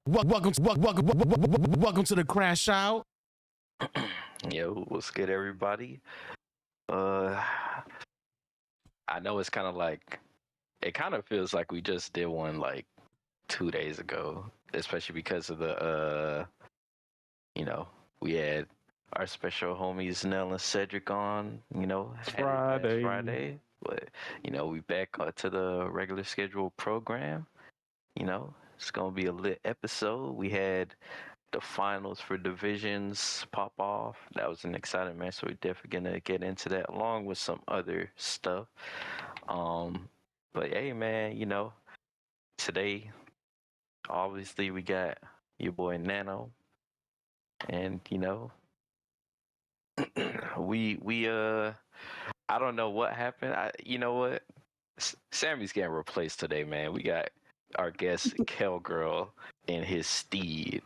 Welcome to the CrashOut. Yo, what's good, everybody? I know it's kind of like, it kind of feels like we just did one like 2 days ago, especially because of the, we had our special homies Nell and Cedric on, Friday. But, we back to the regular scheduled program. It's going to be a lit episode. We had the finals for divisions pop off. That was an exciting match, so we're definitely gonna get into that along with some other stuff. But hey, man, today obviously we got your boy Nano, and we I don't know what happened. Sammy's getting replaced today, man. We got our guest Kel Girl in his steed.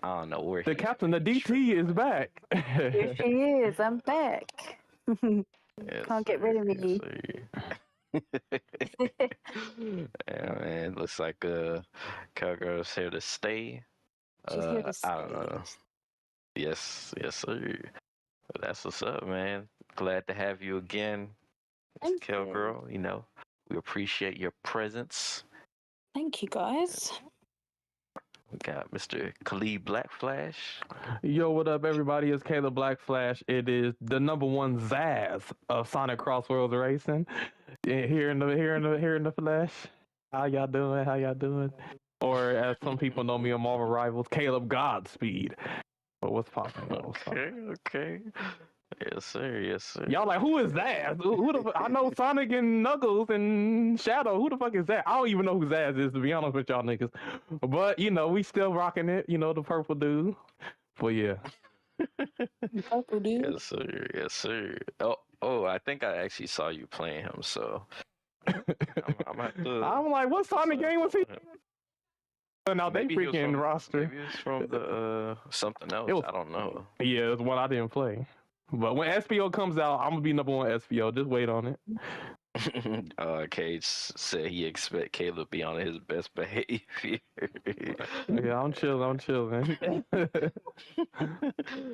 I don't know where the captain of DT is back. Here she is. I'm back. Can't get rid of me. Yeah, man. Looks like Cowgirl's here to stay. She's here to stay. I don't know. Yes, sir. But that's what's up, man. Glad to have you again, Cowgirl. We appreciate your presence. Thank you, guys. We got Mr. Khalid Blackflash. Yo, what up, everybody? It's Caleb Blackflash. It is the #1 Zaz of Sonic Crossworlds Racing. Here in the flesh. How y'all doing? Or as some people know me on Marvel Rivals, Caleb Godspeed. But what's popping? Okay. Yes, sir. Y'all like, who is that? I know Sonic and Knuckles and Shadow. Who the fuck is that? I don't even know who Zaz is, to be honest with y'all niggas. But, we still rocking it. The purple dude. But, yeah. Purple dude? Yes, sir. Oh, I think I actually saw you playing him, so... I'm like, what Sonic game was he? Now they freaking roster. Maybe it's from the something else. I don't know. Yeah, it's one I didn't play. But when SPO comes out, I'm gonna be #1 SPO. Just wait on it. Cage said he expect Caleb to be on his best behavior. Yeah, I'm chilling.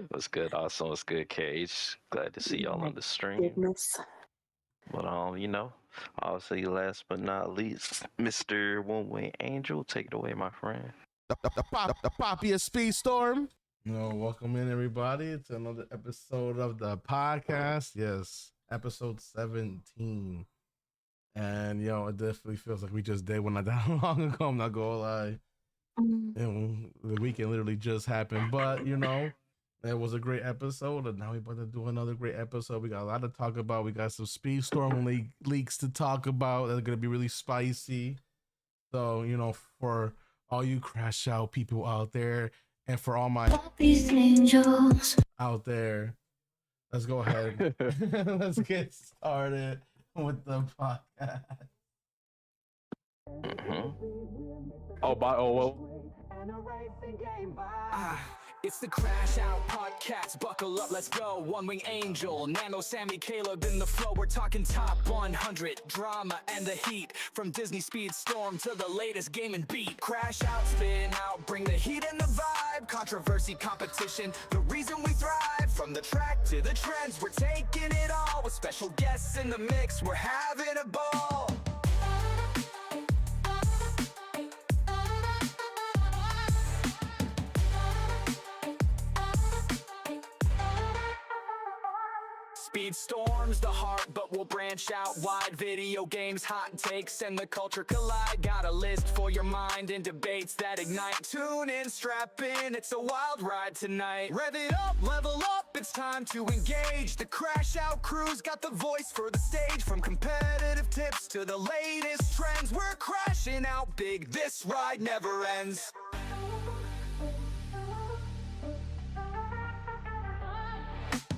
What's good? Awesome. What's good, Cage? Glad to see y'all on the stream. Goodness. But obviously, last but not least, Mr. One Wing Angel, take it away, my friend. The poppiest Speedstorm. Welcome in, everybody, to another episode of the podcast. Yes, episode 17. And it definitely feels like we just did one not that long ago. I'm not gonna lie. The weekend literally just happened, but it was a great episode, and now we're about to do another great episode. We got a lot to talk about. We got some Speedstorm leaks to talk about that are gonna be really spicy. So for all you CrashOut people out there, and for all my puppies and angels out there, let's go ahead. Let's get started with the podcast. It's the CrashOut Podcast. Buckle up, let's go. One Wing Angel, Nano, Sammy, Caleb in the flow. We're talking top 100 drama and the heat. From Disney Speedstorm to the latest game and beat. CrashOut, spin out, bring the heat and the vibe. Controversy, competition, the reason we thrive. From the track to the trends, we're taking it all. With special guests in the mix, we're having a ball. Speedstorm's the heart, but we'll branch out wide. Video games, hot takes, and the culture collide. Got a list for your mind and debates that ignite. Tune in, strap in, it's a wild ride tonight. Rev it up, level up, it's time to engage. The CrashOut crew's got the voice for the stage. From competitive tips to the latest trends, we're crashing out big, this ride never ends.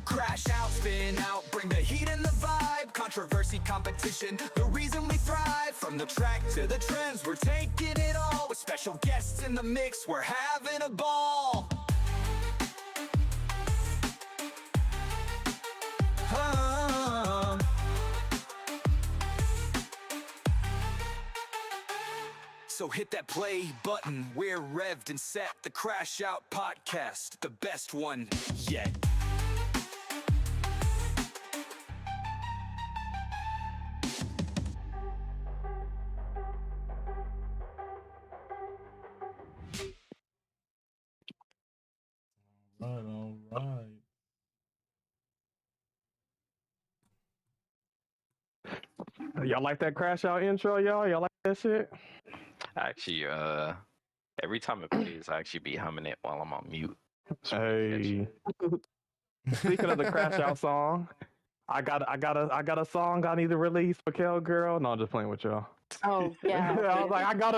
Crash out, spin out, bring the heat and the vibe. Controversy, competition, the reason we thrive. From the track to the trends, we're taking it all. With special guests in the mix, we're having a ball. So hit that play button. We're revved and set. The Crash Out Podcast, the best one yet. All right. Y'all like that Crash Out intro, y'all? Y'all like that shit? Actually, every time it plays, I actually be humming it while I'm on mute. It's pretty catchy. Hey. Speaking of the Crash Out song, I got a song I need to release for Kel Girl. No, I'm just playing with y'all. Oh yeah. I was like, I got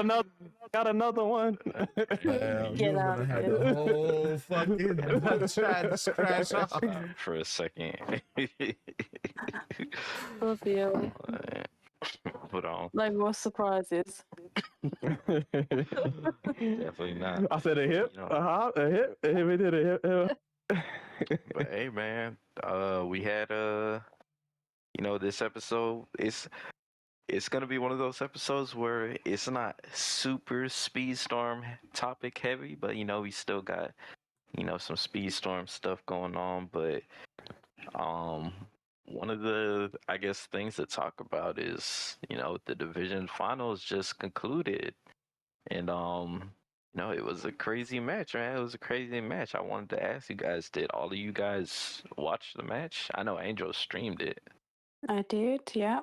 another one. Well, Get you're out gonna of have here. the whole fucking chat just crash off. For a second. Oh dear. Put on. No more surprises. Definitely not. I said a hip. You know. A hip. We did a hip. But hey, man, we had this episode. It's gonna be one of those episodes where it's not super Speedstorm topic heavy, but we still got some Speedstorm stuff going on. But one of the things to talk about is the division finals just concluded, and it was a crazy match, man. It was a crazy match. I wanted to ask you guys, did all of you guys watch the match? I know Angel streamed it. I did, yeah.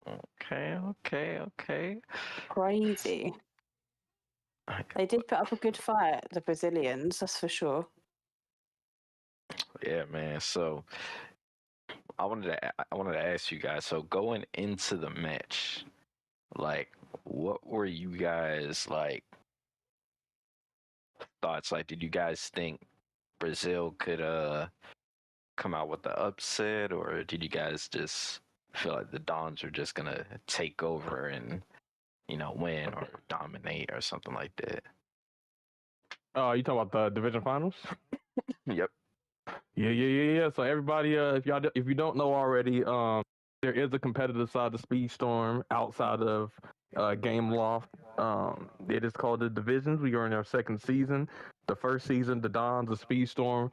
Okay. Crazy. They did put up a good fight, the Brazilians, that's for sure. Yeah, man. So I wanted to ask you guys. So going into the match, like, what were you guys thoughts? Like, did you guys think Brazil could come out with the upset, or did you guys just feel like the Dons are just gonna take over and win or dominate or something like that? Oh, you talking about the division finals? Yep. Yeah. So everybody, if you don't know already, there is a competitive side to Speedstorm outside of Game Loft. It is called the Divisions. We are in our second season. The first season, the Dons of Speedstorm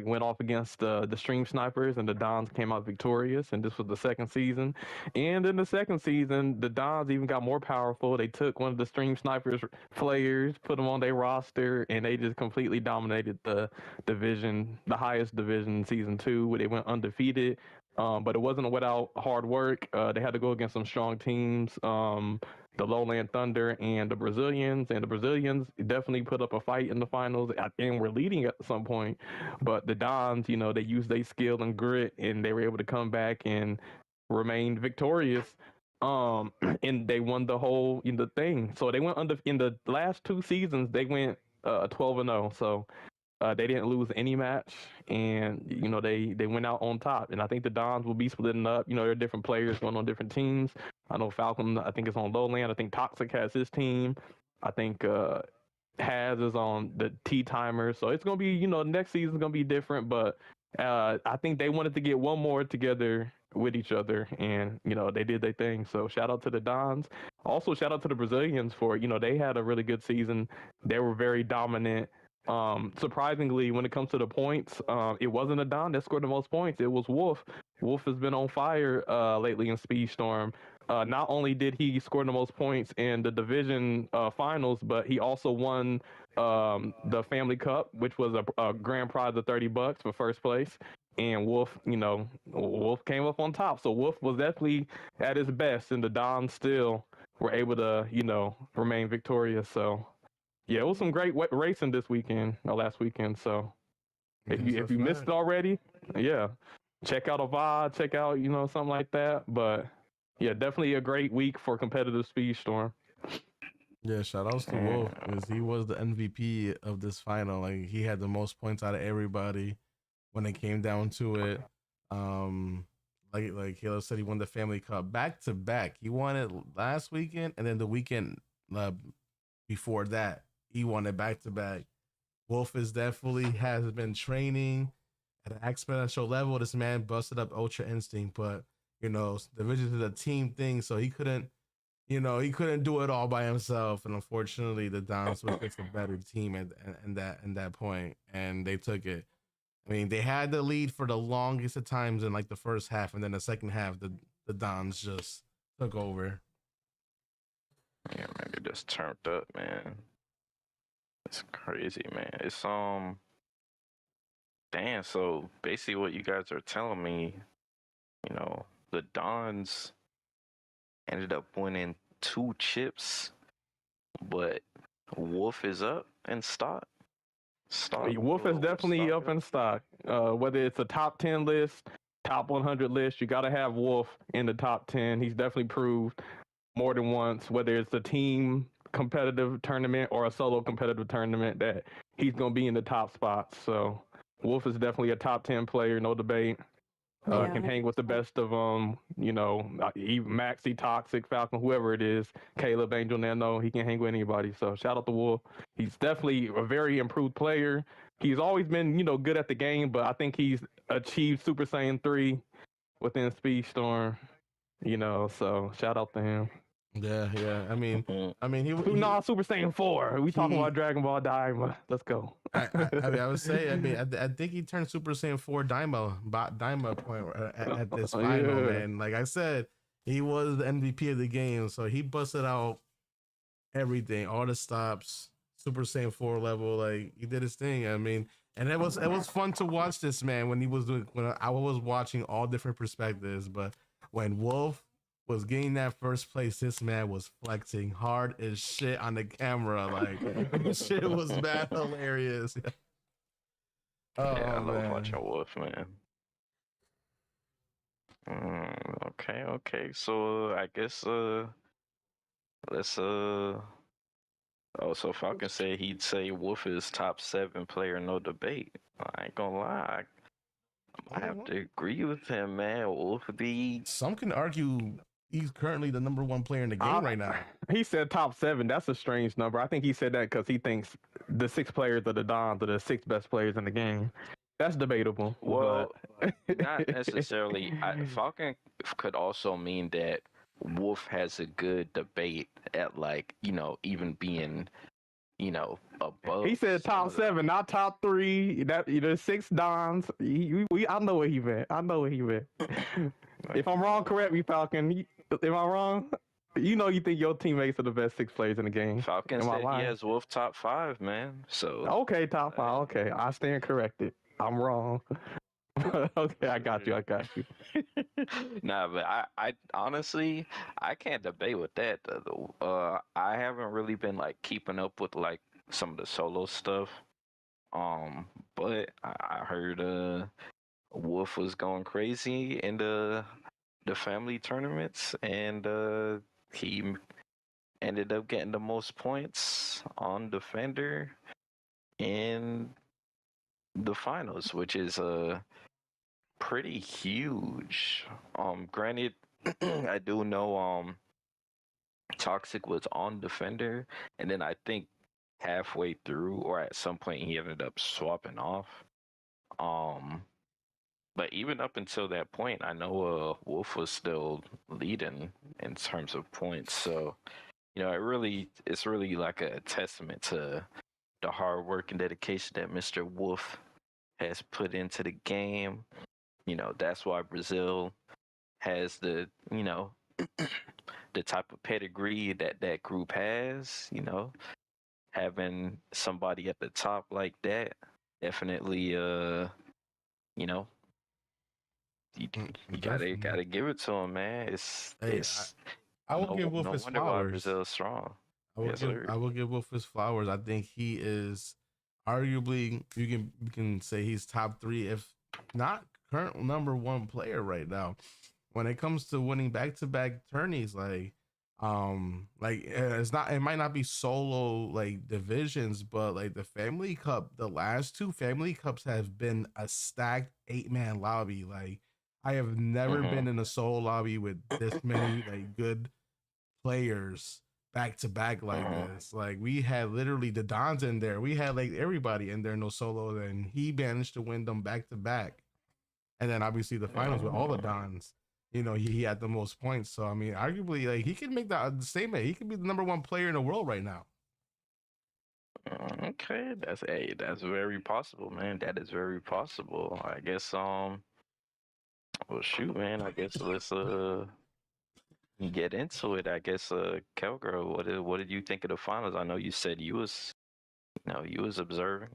went off against the Stream Snipers, and the Dons came out victorious. And this was the second season. And in the second season, the Dons even got more powerful. They took one of the Stream Snipers players, put them on their roster, and they just completely dominated the division, the highest division in season 2, where they went undefeated. But it wasn't without hard work. They had to go against some strong teams, the Lowland Thunder and the Brazilians. And the Brazilians definitely put up a fight in the finals and were leading at some point. But the Dons, they used their skill and grit, and they were able to come back and remain victorious. And they won the whole the thing. So they went in the last 2 seasons. They went 12-0. So. They didn't lose any match, and they went out on top. And I think the Dons will be splitting up. There are different players going on different teams. I know Falcon, I think, is on Lowland. I think Toxic has his team. I think Haz is on the T-Timer. So it's gonna be, next season's gonna be different. But I think they wanted to get one more together with each other, and they did their thing. So shout out to the Dons. Also shout out to the Brazilians for they had a really good season. They were very dominant. Surprisingly, when it comes to the points, it wasn't a Don that scored the most points. It was Wolf. Wolf has been on fire lately in Speedstorm. Not only did he score the most points in the division finals, but he also won the Family Cup, which was a grand prize of $30 for first place. And Wolf, Wolf came up on top. So Wolf was definitely at his best, and the Dons still were able to, remain victorious. So. Yeah, it was some great racing this weekend, or last weekend. So if you missed it already, yeah, check out a VOD, check out something like that. But yeah, definitely a great week for competitive Speedstorm. Yeah, shout outs to Wolf, because he was the MVP of this final. Like, he had the most points out of everybody when it came down to it. Like Halo said, he won the Family Cup back to back. He won it last weekend, and then the weekend before that, he won it back to back. Wolf has been training at an exponential level. This man busted up Ultra Instinct, but Division is a team thing, so he couldn't you know, he couldn't do it all by himself, and unfortunately, the Dons was just a better team at that point, and they took it. I mean, they had the lead for the longest of times in like the first half, and then the second half, the Dons just took over. Yeah, man, they just turned up, man. It's crazy, man. It's damn. So basically, what you guys are telling me, you know, the Dons ended up winning 2 chips, but Wolf is up in stock. Wolf is definitely up in stock. Whether it's a top 10 list, top 100 list, you got to have Wolf in the top 10. He's definitely proved more than once, whether it's a team competitive tournament or a solo competitive tournament, that he's going to be in the top spots. So Wolf is definitely a top 10 player, no debate. Can hang with the best of them, you know, even Maxi, Toxic, Falcon, whoever it is, Caleb, Angel, Nano, he can hang with anybody. So shout out to Wolf. He's definitely a very improved player. He's always been, you know, good at the game, but I think he's achieved Super Saiyan 3 within Speed Storm, you know, so shout out to him. Yeah. I mean, Super Saiyan 4. We talking about Dragon Ball Daima. Let's go. I would say, I think he turned Super Saiyan 4 Daima point at this final, man. Like I said, he was the MVP of the game, so he busted out everything, all the stops, Super Saiyan 4 level. Like he did his thing. I mean, and it was fun to watch this man when I was watching all different perspectives, but when Wolf was getting that first place, this man was flexing hard as shit on the camera. Like this shit was bad hilarious. Oh, yeah, I love watching Wolf, man. Okay. So I guess let's so Falcon said he'd say Wolf is top 7 player, no debate. I ain't gonna lie. I have to agree with him, man. Wolf would be. Some can argue he's currently the number 1 player in the game right now. He said top 7. That's a strange number. I think he said that because he thinks the 6 players of the Dons are the 6 best players in the game. That's debatable. Well, not necessarily. Falcon could also mean that Wolf has a good debate at, like, you know, even being, you know, above. He said top 7, not top 3. That, you know, 6 Dons. I know what he meant. If I'm wrong, correct me, Falcon. Am I wrong? You know, you think your teammates are the best 6 players in the game. Falcon said he has Wolf top 5, man. So okay, top 5. Okay, I stand corrected. I'm wrong. Okay, I got you. Nah, but I honestly, I can't debate with that. I haven't really been like keeping up with like some of the solo stuff. But I heard Wolf was going crazy in the family tournaments, and he ended up getting the most points on Defender in the finals, which is pretty huge. Granted, I do know Toxic was on Defender, and then I think halfway through or at some point he ended up swapping off. But even up until that point, I know Wolf was still leading in terms of points. So, you know, it's really like a testament to the hard work and dedication that Mr. Wolf has put into the game. You know, that's why Brazil has the, you know, the type of pedigree that group has. You know, having somebody at the top like that definitely, you know, you gotta give it to him, man. I will give Wolf his flowers. Brazil's strong. I will give Wolf his flowers. I think he is arguably, you can say he's top 3, if not current number 1 player right now when it comes to winning back-to-back tourneys. Like it might not be solo like divisions, but like the Family Cup, the last 2 Family Cups have been a stacked 8-man lobby. Like I have never been in a solo lobby with this many like good players back to back like this. Like we had literally the Dons in there. We had like everybody in there, no solo, and he managed to win them back to back. And then obviously the finals with all the Dons. he had the most points. So I mean, arguably, like he can make that statement. He could be the number one player in the world right now. Okay, that's very possible, man. That is very possible. I guess well shoot, man. I guess let's get into it. I guess Cowgirl, what did you think of the finals? I know you said you was observing.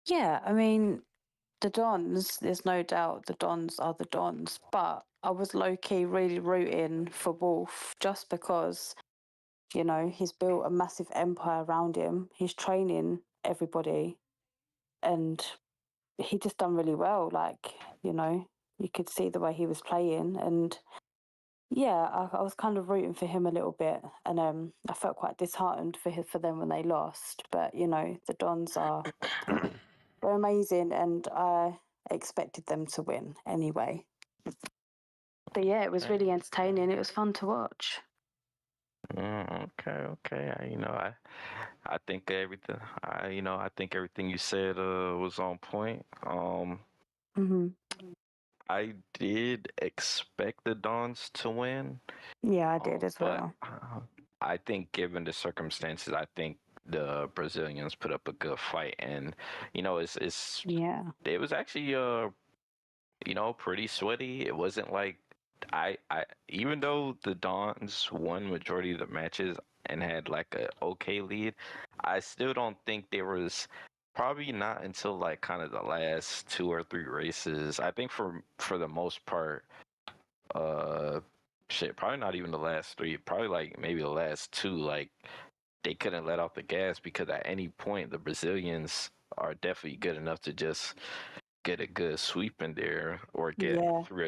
Yeah, I mean, the Dons, there's no doubt the Dons are the Dons, but I was low-key really rooting for Wolf just because, he's built a massive empire around him. He's training everybody, and he just done really well. Like, you could see the way he was playing, and yeah, I was kind of rooting for him a little bit, and I felt quite disheartened for them when they lost. But the Dons they're amazing, and I expected them to win anyway. But yeah, it was really entertaining. It was fun to watch. Okay. I think everything. I think everything you said was on point. Hmm. I did expect the Dons to win. Yeah, I did as but well. I think given the circumstances, I think the Brazilians put up a good fight, and it's Yeah. it was actually pretty sweaty. It wasn't like I even though the Dons won majority of the matches and had like a okay lead, I still don't think there was probably not until like kind of the last 2 or 3 races. I think for the most part, probably not even the last 3, probably like maybe the last 2, like they couldn't let off the gas because at any point the Brazilians are definitely good enough to just get a good sweep in there or get Yeah. 3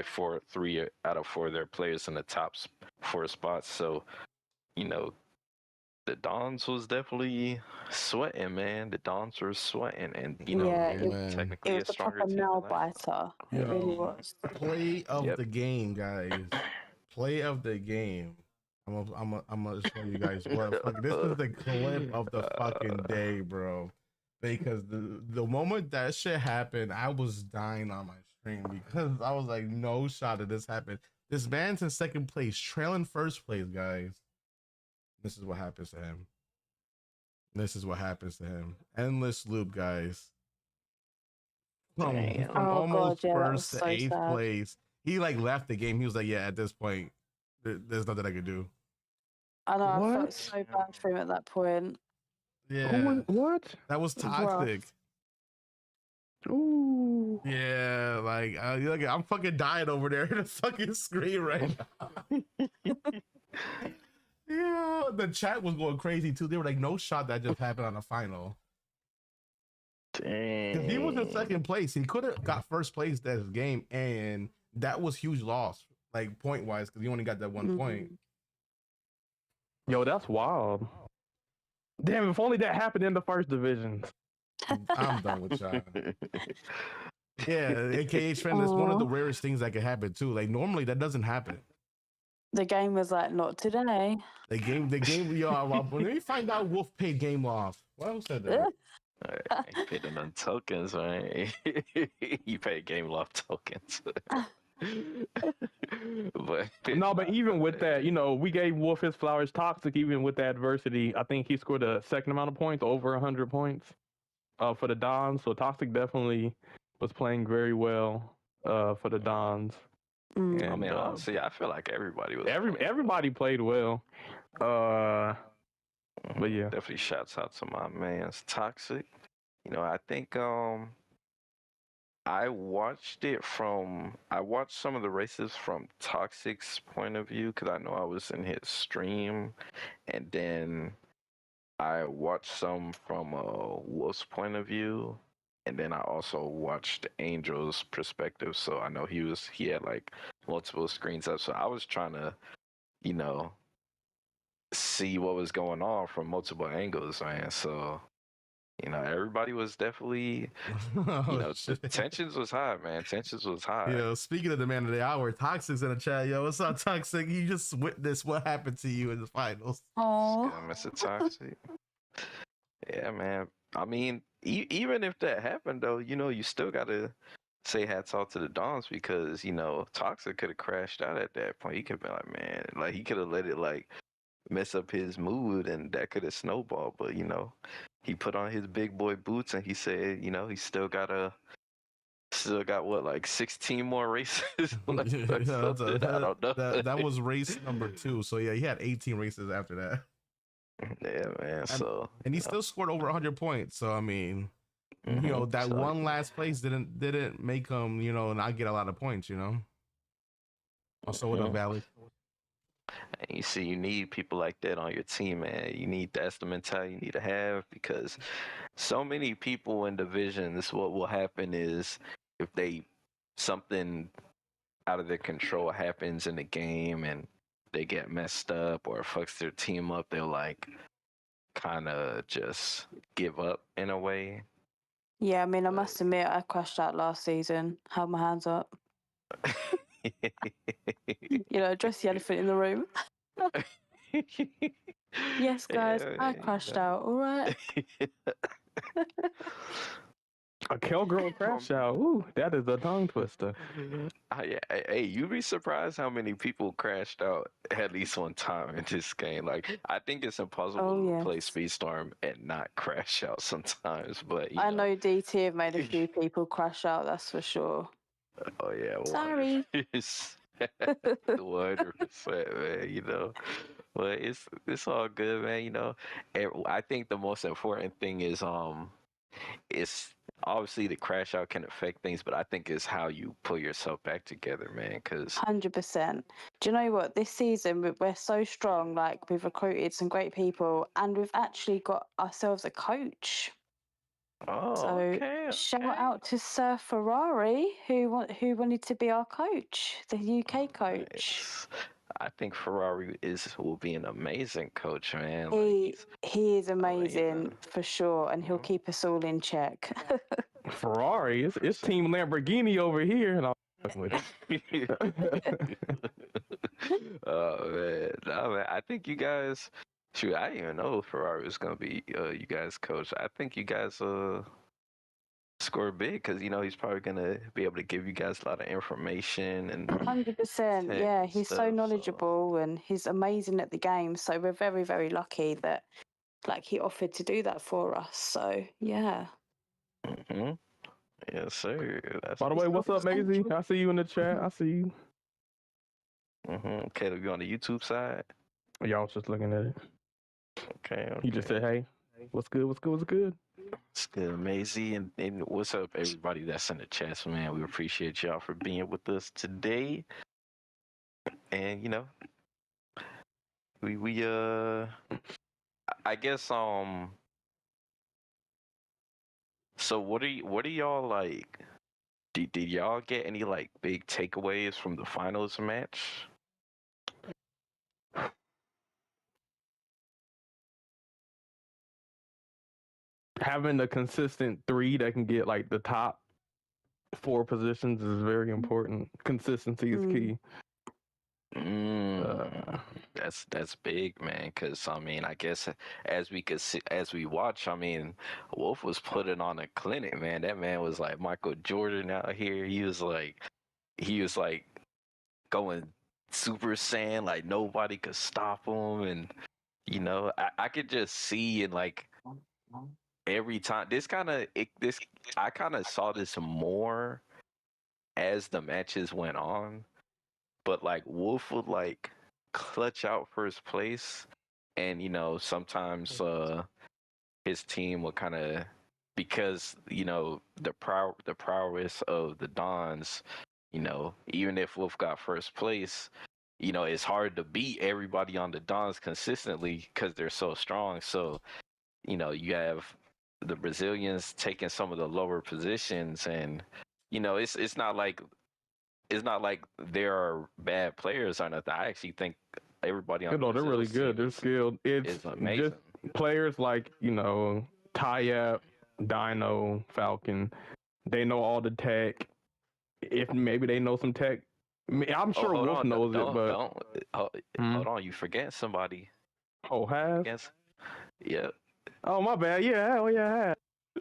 out of 4 of their players in the top 4 spots. So, the Dons was definitely sweating, man. The Dons were sweating, and Yeah, man. technically it a was a stronger proper team. nail biter. It really was. Play of Yep. the game, guys. Play of the game. I'm gonna show you guys what fucking. This is the clip of the fucking day, bro. Because the moment that shit happened, I was dying on my stream because I was like, no shot that this happened. This man's in second place, trailing first place, guys. This is what happens to him. This is what happens to him. Endless loop, guys. From Damn. almost God, yeah, that first was to so 8th sad. place, he like left the game. He was like, yeah, at this point, there's nothing I could do. I know, I What? felt so bad for him at that point. Yeah, What? that was It was rough. toxic. Ooh. Yeah, like look, I'm fucking dying over there in the fucking screen right now. Yeah, the chat was going crazy too. They were like, "No shot that just happened on the final." Because he was in second place, he could have got first place that game, and that was huge loss, like point wise, because he only got that one point. Yo, that's wild. Damn, if only that happened in the first division. I'm done with y'all. Yeah, AKH friend, that's one of the rarest things that can happen too. Like normally that doesn't happen. The game was like, not today. The game, yo, let me find out Wolf paid game off. Who said that? He paid them on tokens, right? He paid game loft tokens. But even with that, we gave Wolf his flowers. Toxic, even with the adversity, I think he scored a second amount of points, over 100 points for the Dons. So Toxic definitely was playing very well for the Dons. Mm. I And, mean, honestly, I feel like everybody was. everybody played well. But yeah, Definitely shouts out to my man's Toxic. I think I watched some of the races from Toxic's point of view because I know I was in his stream, and then I watched some from Wolf's point of view, and then I also watched Angel's perspective. So I know he had like multiple screens up. So I was trying to, see what was going on from multiple angles, man. So everybody was definitely, the tensions was high, man. Tensions was high. Speaking of the man of the hour, Toxic's in the chat. Yo, what's up, Toxic? You just witnessed what happened to you in the finals. Oh, Mr. Toxic. Yeah, man. I mean, even if that happened, though, you still gotta say hats off to the Dons because Toxic could have crashed out at that point. He could have been like, man, like he could have let it like mess up his mood, and that could have snowballed. But he put on his big boy boots, and he said, he still got what, like 16 more races left or something? I don't know. That was race number 2. So yeah, he had 18 races after that. Yeah, man. And he still scored over 100 points. So I mean, that one last place didn't make him, not get a lot of points. Also, what up, Valley? And you see, you need people like that on your team, man. That's the mentality you need to have, because so many people in divisions, what will happen is if something out of their control happens in the game and they get messed up or fucks their team up, they'll like kind of just give up in a way. Yeah, I mean, I must admit, I crashed out last season. Held my hands up. Address the elephant in the room. Yes, guys, I crashed out. All right. A Cowgirl crash out. Ooh, that is a tongue twister. Hey, you'd be surprised how many people crashed out at least one time in this game. Like, I think it's impossible to play Speedstorm and not crash out sometimes. But I know DT have made a few people crash out. That's for sure. Oh yeah, 100%. Sorry. 100%, man. But it's all good, man. And I think the most important thing is it's obviously the crash out can affect things, but I think it's how you pull yourself back together, man. 100%. Do you know what? This season we're so strong. Like, we've recruited some great people, and we've actually got ourselves a coach. Oh, so okay. Shout out to Sir Ferrari, who wanted to be our coach, the UK coach. Nice. I think Ferrari will be an amazing coach, man. He is amazing for sure, and he'll keep us all in check. Ferrari, it's Team Lamborghini over here, and I'm fucking with it. Oh man, no man. I think you guys. Shoot, I didn't even know if Ferrari was gonna be you guys' coach. I think you guys score big because he's probably gonna be able to give you guys a lot of information and 100%. Yeah, he's so knowledgeable and he's amazing at the game. So we're very, very lucky that he offered to do that for us. So yeah. Mm-hmm. Yes, sir. By the way, what's up, Maisie? I see you in the chat. I see you. Mm-hmm. Caleb, you on the YouTube side? Y'all was just looking at it. Okay. He just said, "Hey, what's good? What's good? What's good?" It's good, Maisie, and what's up, everybody that's in the chat, man. We appreciate y'all for being with us today. And we I guess so what are y'all like? Did y'all get any like big takeaways from the finals match? Having a consistent 3 that can get like the top 4 positions is very important. Consistency is key. That's big, man. Because I guess as we could see, as we watch, Wolf was putting on a clinic, man. That man was like Michael Jordan out here. He was like going Super Saiyan, like nobody could stop him, and I could just see in like every time I kind of saw this more as the matches went on, but like Wolf would like clutch out first place, and sometimes his team would kind of, because the prowess of the Dons, even if Wolf got first place, it's hard to beat everybody on the Dons consistently because they're so strong. So you have the Brazilians taking some of the lower positions, and it's not like there are bad players or nothing. I actually think everybody on they're really good. They're skilled. It's amazing. Just players like Tyap, Dino, Falcon. They know all the tech. If maybe they know some tech, I'm sure Wolf knows it. But hold on, you forget somebody. Oh, Has? Yes. Yep. Oh, my bad. Yeah. Oh, yeah.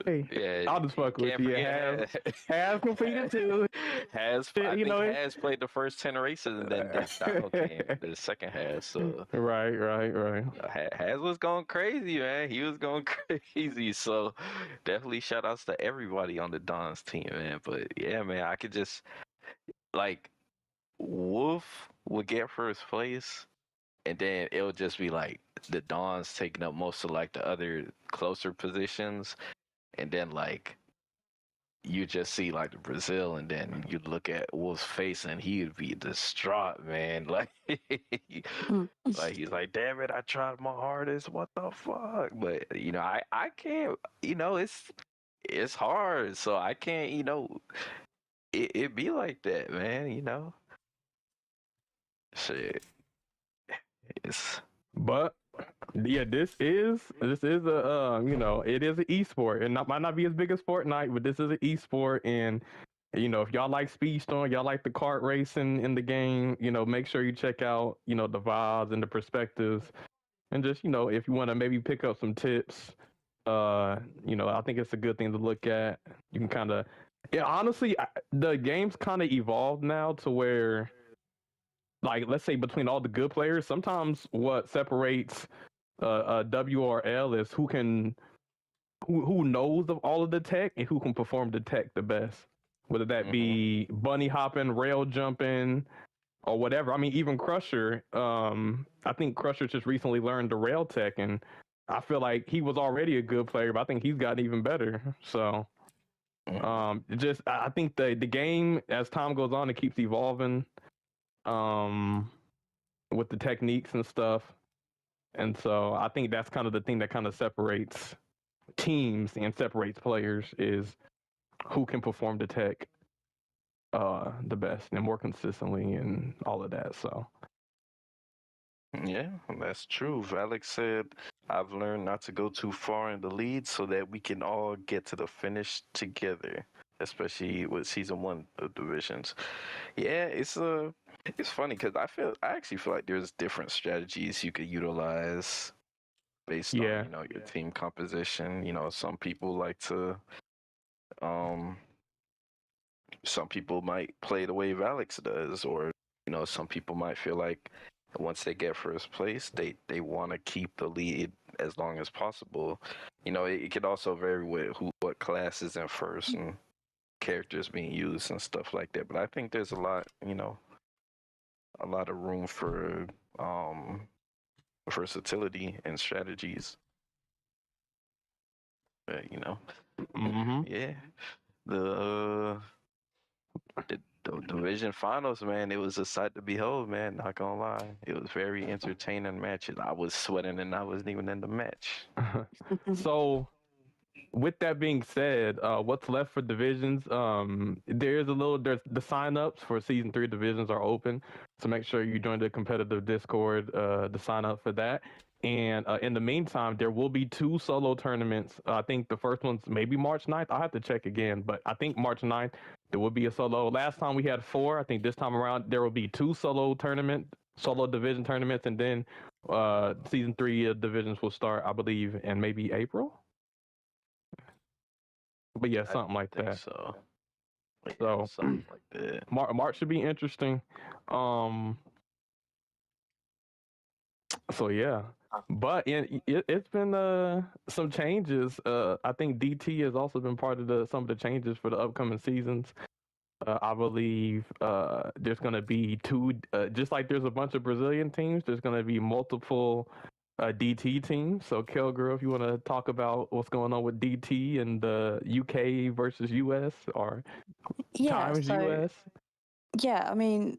Hey, Yeah, I'll just fuck with can't you. forget Has competed too. Has Shit, I you think know it. Has played the first 10 races and then Dino came the second half. So Right. Has was going crazy, man. He was going crazy. So definitely shout outs to everybody on the Dons team, man. But yeah, man, I could just like Wolf would get first place, and then it'll just be like the Dons taking up most of like the other closer positions, and then like you just see like the Brazil, and then you look at Wolf's face, and he would be distraught, man. Like, Mm. like he's like, "Damn it, I tried my hardest. What the fuck?" But you know, I can't. You know, it's hard, so I can't. You know, it be like that, man. You know, shit. It's But yeah, this is a it is an esport, and might not be as big as Fortnite, but this is an esport, and if y'all like Speedstorm, y'all like the kart racing in the game, make sure you check out the vibes and the perspectives, and just if you want to maybe pick up some tips, I think it's a good thing to look at. You can kind of, yeah, honestly, the game's kind of evolved now to where, like, let's say between all the good players, sometimes what separates WRL is who knows of all of the tech and who can perform the tech the best. Whether that be bunny hopping, rail jumping, or whatever. I mean, even Crusher. I think Crusher just recently learned the rail tech, and I feel like he was already a good player, but I think he's gotten even better. So, I think the game as time goes on, it keeps evolving. With the techniques and stuff. And so I think that's kind of the thing that kind of separates teams and separates players is who can perform the tech the best and more consistently and all of that. So Yeah, that's true. Alex said, I've learned not to go too far in the lead so that we can all get to the finish together, especially with season 1 of Divisions. Yeah, it's funny because I actually feel like there's different strategies you could utilize based on, your team composition. Some people like to some people might play the way Alex does, or some people might feel like once they get first place, they want to keep the lead as long as possible. It could also vary with what class is in first and characters being used and stuff like that. But I think there's a lot of room for versatility and strategies. But, yeah, the the division finals, man, it was a sight to behold, man. Not gonna lie, it was very entertaining matches. I was sweating and I wasn't even in the match. so with that being said, what's left for divisions? There's the sign-ups for season 3 divisions are open, so make sure you join the competitive Discord to sign up for that. And in the meantime, there will be 2 solo tournaments. I think the first one's maybe March 9th. I'll have to check again, but I think March 9th there will be a solo. Last time we had 4. I think this time around there will be 2 solo division tournaments, and then season 3 divisions will start, I believe, in maybe April. But yeah, something like that. So something like that. March should be interesting. So yeah, but it's been some changes. I think DT has also been part of some of the changes for the upcoming seasons. I believe there's going to be 2, just like there's a bunch of Brazilian teams, there's going to be multiple DT teams. So, Kelgirl, if you want to talk about what's going on with DT and the UK versus US or times US. Yeah, I mean,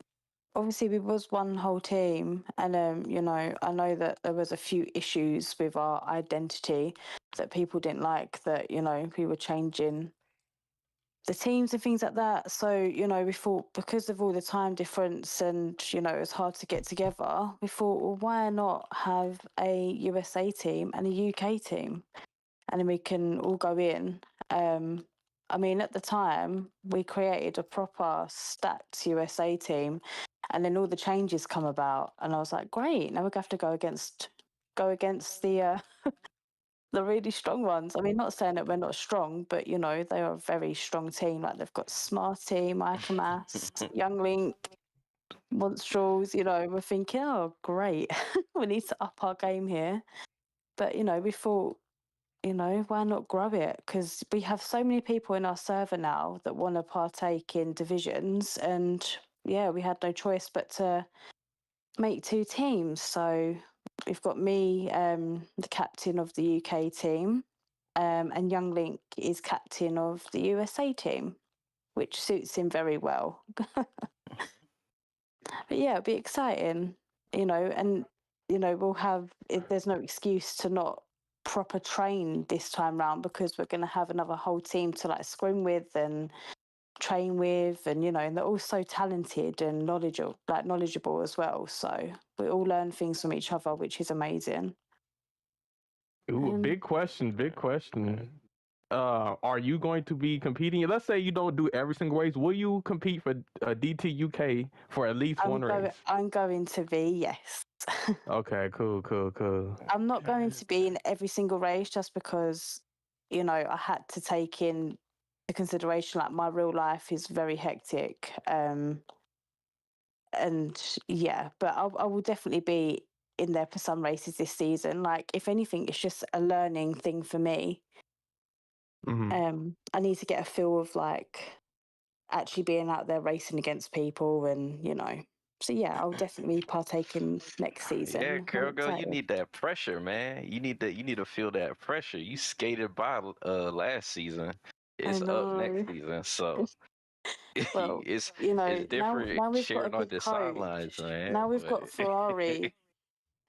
obviously we was one whole team, and I know that there was a few issues with our identity that people didn't like, that we were changing the teams and things like that. So we thought, because of all the time difference and it's hard to get together, we thought, well, why not have a USA team and a UK team, and then we can all go in. I mean, at the time, we created a proper stacked USA team, and then all the changes come about, and I was like, great, now we're going to have to go against the the really strong ones. I mean, not saying that we're not strong, but you know, they are a very strong team. Like they've got Smarty, Micah Mass, Young Link, Monstrals. You know, we're thinking, oh, great, we need to up our game here. But you know, we thought, you know, why not grow it? Because we have so many people in our server now that want to partake in divisions, and yeah, we had no choice but to make two teams. So we've got me, the captain of the UK team, and Young Link is captain of the USA team, which suits him very well. But yeah, it'll be exciting, you know, and you know, we'll have there's no excuse to not proper train this time round because we're going to have another whole team to like scrim with and train with, and you know, and they're all so talented and knowledgeable as well. So we all learn things from each other, which is amazing. Ooh, big question, big question. Are you going to be competing? Let's say you don't do every single race. Will you compete for DT UK for at least one race? I'm going to be, yes. Okay, cool. I'm not going to be in every single race just because, you know, I had to take in the consideration like my real life is very hectic. And yeah, but I will definitely be in there for some races this season. Like, if anything, it's just a learning thing for me. I need to get a feel of like actually being out there racing against people, and you know. So yeah, I'll definitely partake in next season. Yeah, I'm Carol girl, you excited. need that pressure, man. You need to feel that pressure. You skated by last season. It's up next season, so Well, it's you know, it's different now we've got a cheering on good the coach. sidelines, man. Now we've got But Ferrari.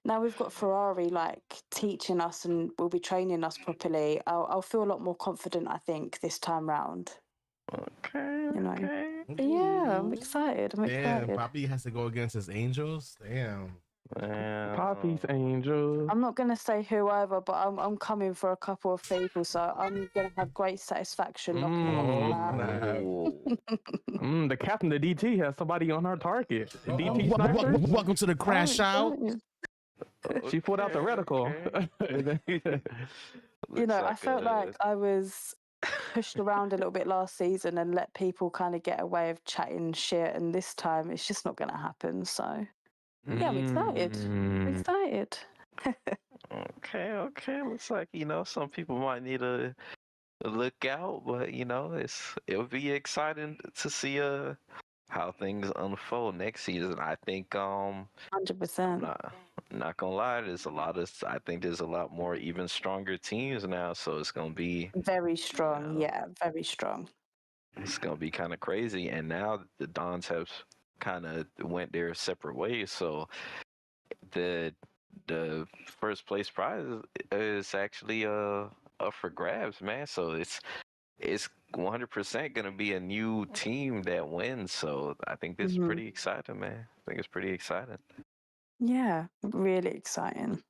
Now we've got Ferrari like teaching us and will be training us properly. I'll feel a lot more confident, I think, this time round. okay, You know. okay. But yeah, I'm excited. I'm Damn, excited. Poppy has to go against his Angels. Damn. Poppy's Angels. I'm not gonna say who either, but I'm coming for a couple of people, so I'm gonna have great satisfaction knocking them off the map. The captain of DT has somebody on her target. DT snipers. Welcome to the Crash Out. She pulled out the reticle. You know, I felt like I was pushed around a little bit last season and let people kind of get away of chatting shit, and this time it's just not going to happen. So yeah, I'm excited. I'm excited. Okay. Looks like, you know, some people might need to look out, but you know, it'll be exciting to see how things unfold next season. I think 100%. not gonna lie, I think there's a lot more even stronger teams now, so it's gonna be Very strong. Yeah, very strong. it's gonna be kind of crazy. And now the Dons have kind of went their separate ways, so the first place prize is actually up for grabs, man. So it's 100% gonna be a new team that wins. So I think this is pretty exciting, man. I think it's pretty exciting. Yeah, really exciting.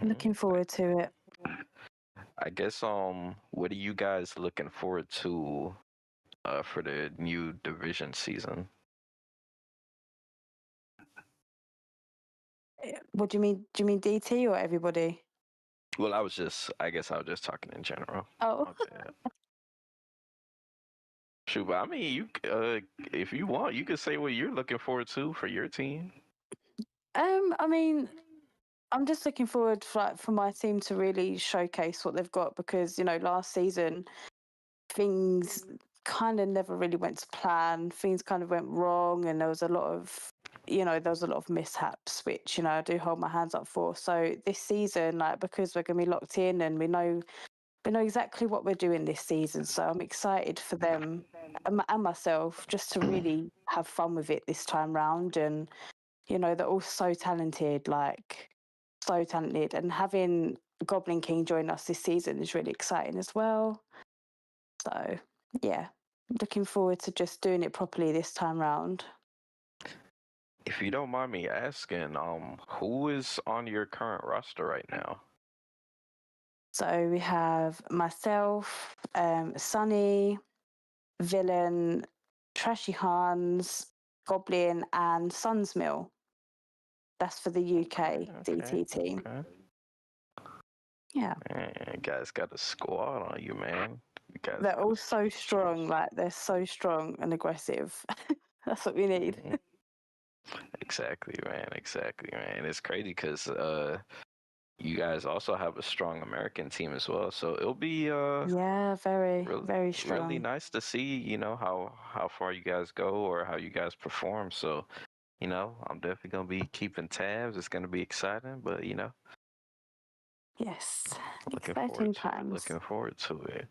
Looking forward to it. I guess what are you guys looking forward to for the new division season? What do you mean? Do you mean DT or everybody? Well, I guess I was just talking in general. Oh. Okay. Shoot, but I mean, you if you want, you could say what you're looking forward to for your team. I mean, I'm just looking forward for my team to really showcase what they've got, because you know, last season things kind of never really went to plan. Things kind of went wrong, and there was a lot of mishaps, which you know I do hold my hands up for. So this season, like, because we're gonna be locked in and we know exactly what we're doing this season, so I'm excited for them and myself just to really have fun with it this time round. And you know, they're all so talented, and having Goblin King join us this season is really exciting as well. So yeah, looking forward to just doing it properly this time round. If you don't mind me asking, who is on your current roster right now? So we have myself, Sunny, Villain, Trashy Hans, Goblin, and Sunsmill. That's for the UK DT team. Okay. Yeah. Man, guys got a squad on you, man. You guys They're got all a so strong. Like, they're so strong and aggressive. That's what we need. Mhm. Exactly, man. Exactly, man. It's crazy because you guys also have a strong American team as well. So it'll be Yeah, very, really very really strong. nice to see, how far you guys go or how you guys perform. So, I'm definitely gonna be keeping tabs. It's gonna be exciting, but Yes. looking Exciting forward to it. times. Looking forward to it.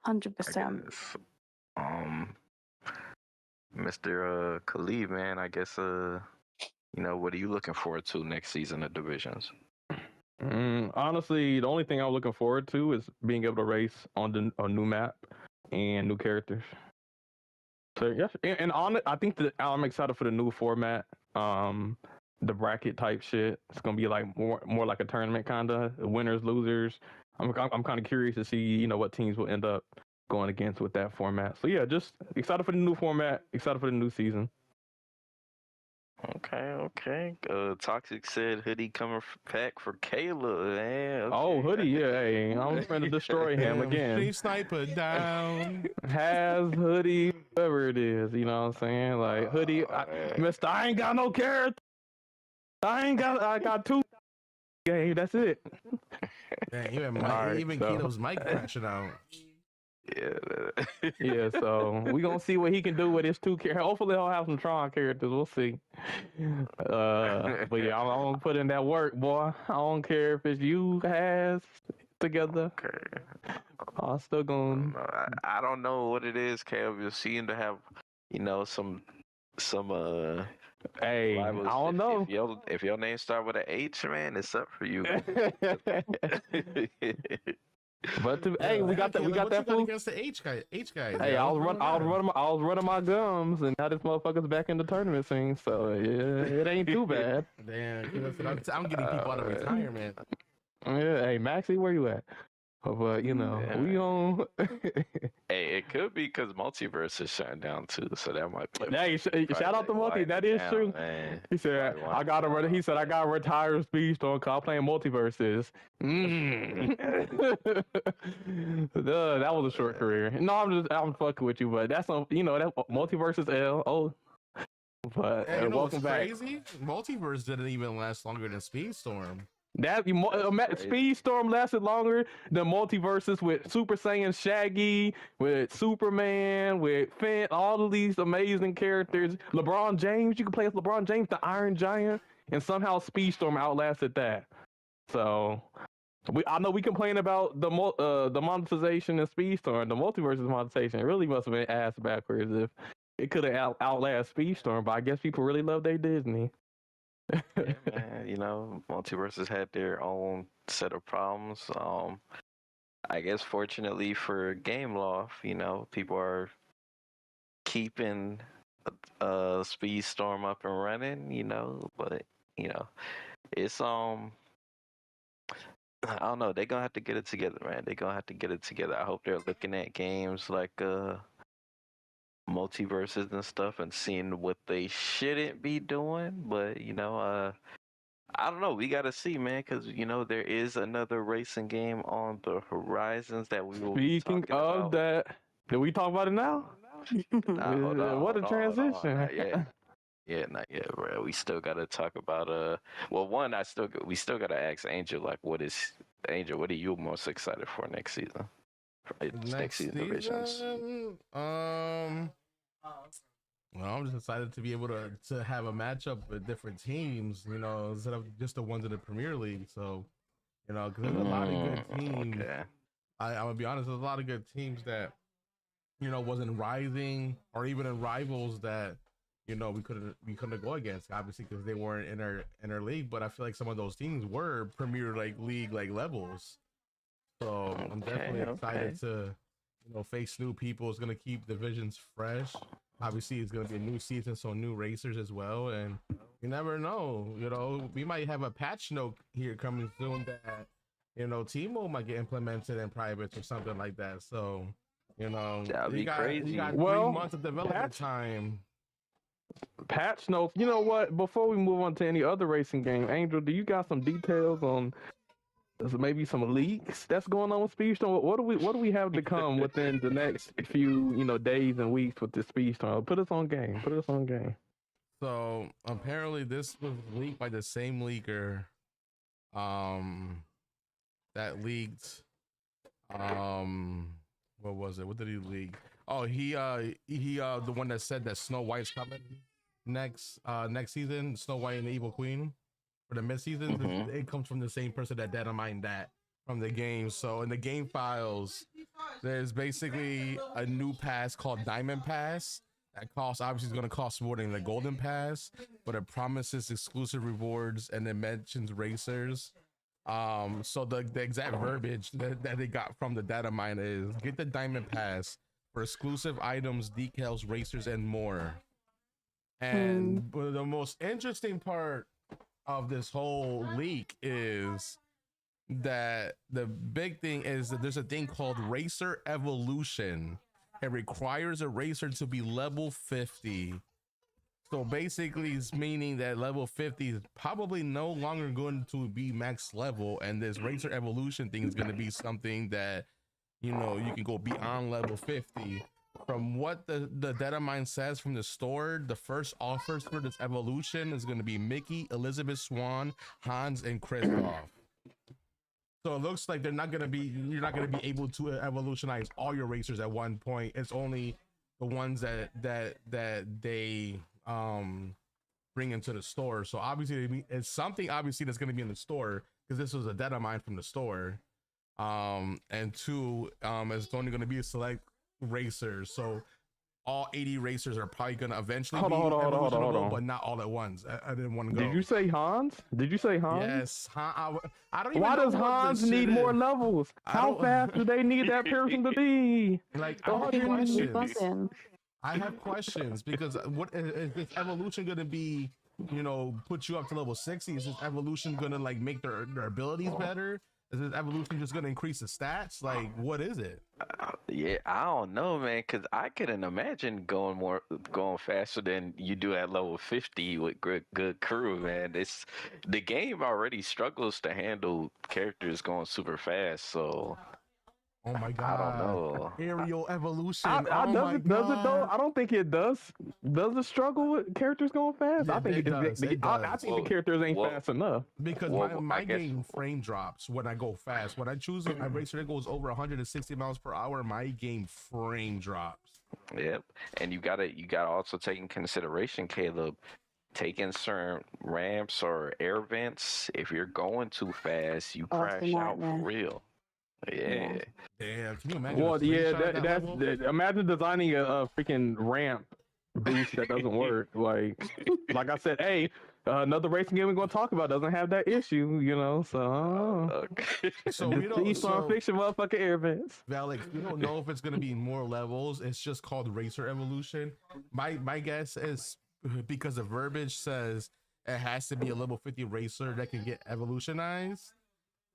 100%. I guess. Mr. Khalid, man, I guess what are you looking forward to next season of Divisions? Honestly, the only thing I'm looking forward to is being able to race on a new map and new characters. So yeah, I think that I'm excited for the new format. The bracket type shit. It's gonna be like more like a tournament kind of winners losers. I'm kind of curious to see what teams will end up going against with that format. So yeah, just excited for the new format. Excited for the new season. Okay. Toxic said hoodie coming back for Kayla, man. Okay. Oh, hoodie, yeah. Hey, I'm trying to destroy him Damn, again. Street Sniper down. Has hoodie, whatever it is, you know what I'm saying? Like hoodie, Mister, I ain't got no character. I got two. Game, that's it. Dang, even Alright, even so- Keto's mic crashing out. Yeah. Yeah, so we gonna see what he can do with his two characters. Hopefully he'll have some Tron characters. We'll see. But yeah, I'm gonna put in that work, boy. I don't care if it's you has together. Okay. I'm still gonna. I don't know what it is, Kev. You seem to have, some Hey, rivals. I don't know. If your name start with an H, man, it's up for you. But hey, we got that. We got that food food. against the H guys. Hey, yo? I was running my gums, and now this motherfucker's back in the tournament scene. So yeah, it ain't too bad. Damn, I'm getting people out of retirement. Yeah, hey Maxie, where you at? But we on. Hey, it could be because Multiverse is shutting down too, so that might be. Hey, shout out to Multi. That is true. Man. He said, "I gotta retire Speedstorm because I'm playing Multiverses." That was a short career. No, I'm fucking with you, but that's that Multiverses L. Oh, but And welcome back. Crazy? Multiverse didn't even last longer than Speedstorm. That Speedstorm lasted longer than Multiverses with Super Saiyan Shaggy, with Superman, with Finn, all of these amazing characters. LeBron James, you can play as LeBron James, the Iron Giant, and somehow Speedstorm outlasted that. So I know we complain about the monetization in Speedstorm, the Multiverses monetization. It really must have been ass backwards if it could have outlasted Speedstorm, but I guess people really love their Disney. Yeah, man, Multiverses had their own set of problems. I guess fortunately for Gameloft, people are keeping Speedstorm up and running, but it's I don't know, they're gonna have to get it together, man. They're gonna have to get it together. I hope they're looking at games like Multiverses and stuff and seeing what they shouldn't be doing, but I don't know. We gotta see, man, because there is another racing game on the horizons that we will. Speaking of that, did we talk about it now? Nah, hold on, what a hold on, transition! not yet. Yeah, not yet, bro. We still gotta talk about Well, one, we still gotta ask Angel, like, what are you most excited for next season? Next season divisions. Well, I'm just excited to be able to have a matchup with different teams, instead of just the ones in the Premier League. So, because there's a lot of good teams. Okay. I'm gonna be honest, there's a lot of good teams that, wasn't rising or even in rivals that, we couldn't go against, obviously, because they weren't in our league. But I feel like some of those teams were Premier League levels. So I'm definitely excited to, face new people. It's gonna keep divisions fresh. Obviously, it's going to be a new season, so new racers as well. And you never know, we might have a patch note here coming soon that, team mode might get implemented in privates or something like that. So, that'd be crazy. You got 3 months of development time. Patch notes. You know what? Before we move on to any other racing game, Angel, do you got some details on There's maybe some leaks that's going on with Speedstorm. What do we have to come within the next few days and weeks with this Speedstorm? Put us on game. Put us on game. So apparently this was leaked by the same leaker that leaked what was it? What did he leak? Oh, he the one that said that Snow White's coming next season, Snow White and the Evil Queen for the mid-season. It comes from the same person that datamined that from the game. So in the game files, there's basically a new pass called Diamond Pass that obviously is going to cost more than the Golden Pass, but it promises exclusive rewards and it mentions racers. So the exact verbiage that they got from the data mine is get the Diamond Pass for exclusive items, decals, racers, and more. And the most interesting part of this whole leak is that the big thing is that there's a thing called Racer Evolution. It requires a racer to be level 50. So basically it's meaning that level 50 is probably no longer going to be max level, and this Racer Evolution thing is going to be something that you can go beyond level 50. From what the data mine says from the store, the first offers for this evolution is going to be Mickey, Elizabeth Swan, Hans, and Kristoff. So it looks like you're not going to be able to evolutionize all your racers at one point. It's only the ones that they bring into the store. So obviously it's something obviously that's going to be in the store, because this was a data mine from the store. And two, it's only going to be a select racers, so all 80 racers are probably going to eventually hold on, but not all at once. I didn't want to go. Did you say Hans? Yes. I don't even Why know does Hans need more levels? How fast do they need that person to be? Like, I have questions because what is this evolution going to be? Put you up to level 60? Is this evolution going to like make their abilities better? Is this evolution just going to increase the stats? Like, what is it? Yeah, I don't know, man, because I couldn't imagine going faster than you do at level 50 with good crew, man. The game already struggles to handle characters going super fast, so oh my god, I don't know. Aerial evolution. Does it though? I don't think it does. Does it struggle with characters going fast? Yeah, I think it does. I think the characters ain't fast enough. Because my game frame drops when I go fast. When I choose a racer that goes over 160 miles per hour, my game frame drops. Yep, and you gotta also take in consideration, Caleb, taking certain ramps or air vents. If you're going too fast, you crash out for real. Yeah. Damn. Can you imagine? Well, yeah, imagine designing a freaking ramp boost that doesn't work. Like I said, hey, another racing game we're going to talk about doesn't have that issue, So, so we don't fiction motherfucking air vents. Valix, we don't know if it's going to be more levels. It's just called Racer Evolution. My guess is because the verbiage says it has to be a level 50 racer that can get evolutionized,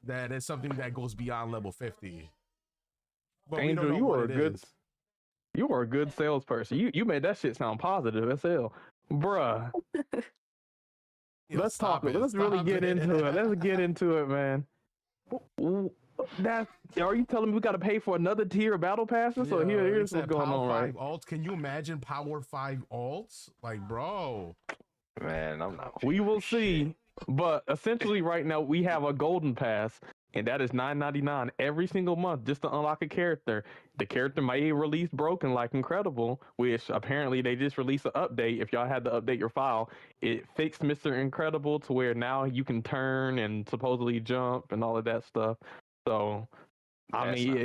that is something that goes beyond level 50. But Angel, you are a good salesperson. You made that shit sound positive as hell, bruh. Let's talk. Let's really get into it. Let's get into it, man. Are you telling me we got to pay for another tier of battle passes? So here's what's going on, right? Alts. Can you imagine Power 5 alts? Like, bro. Man, I'm not. We will see. But essentially, right now we have a golden pass, and that is $9.99 every single month just to unlock a character. The character might be released broken, like Incredible, which apparently they just released an update. If y'all had to update your file, it fixed Mr. Incredible to where now you can turn and supposedly jump and all of that stuff. So, I mean,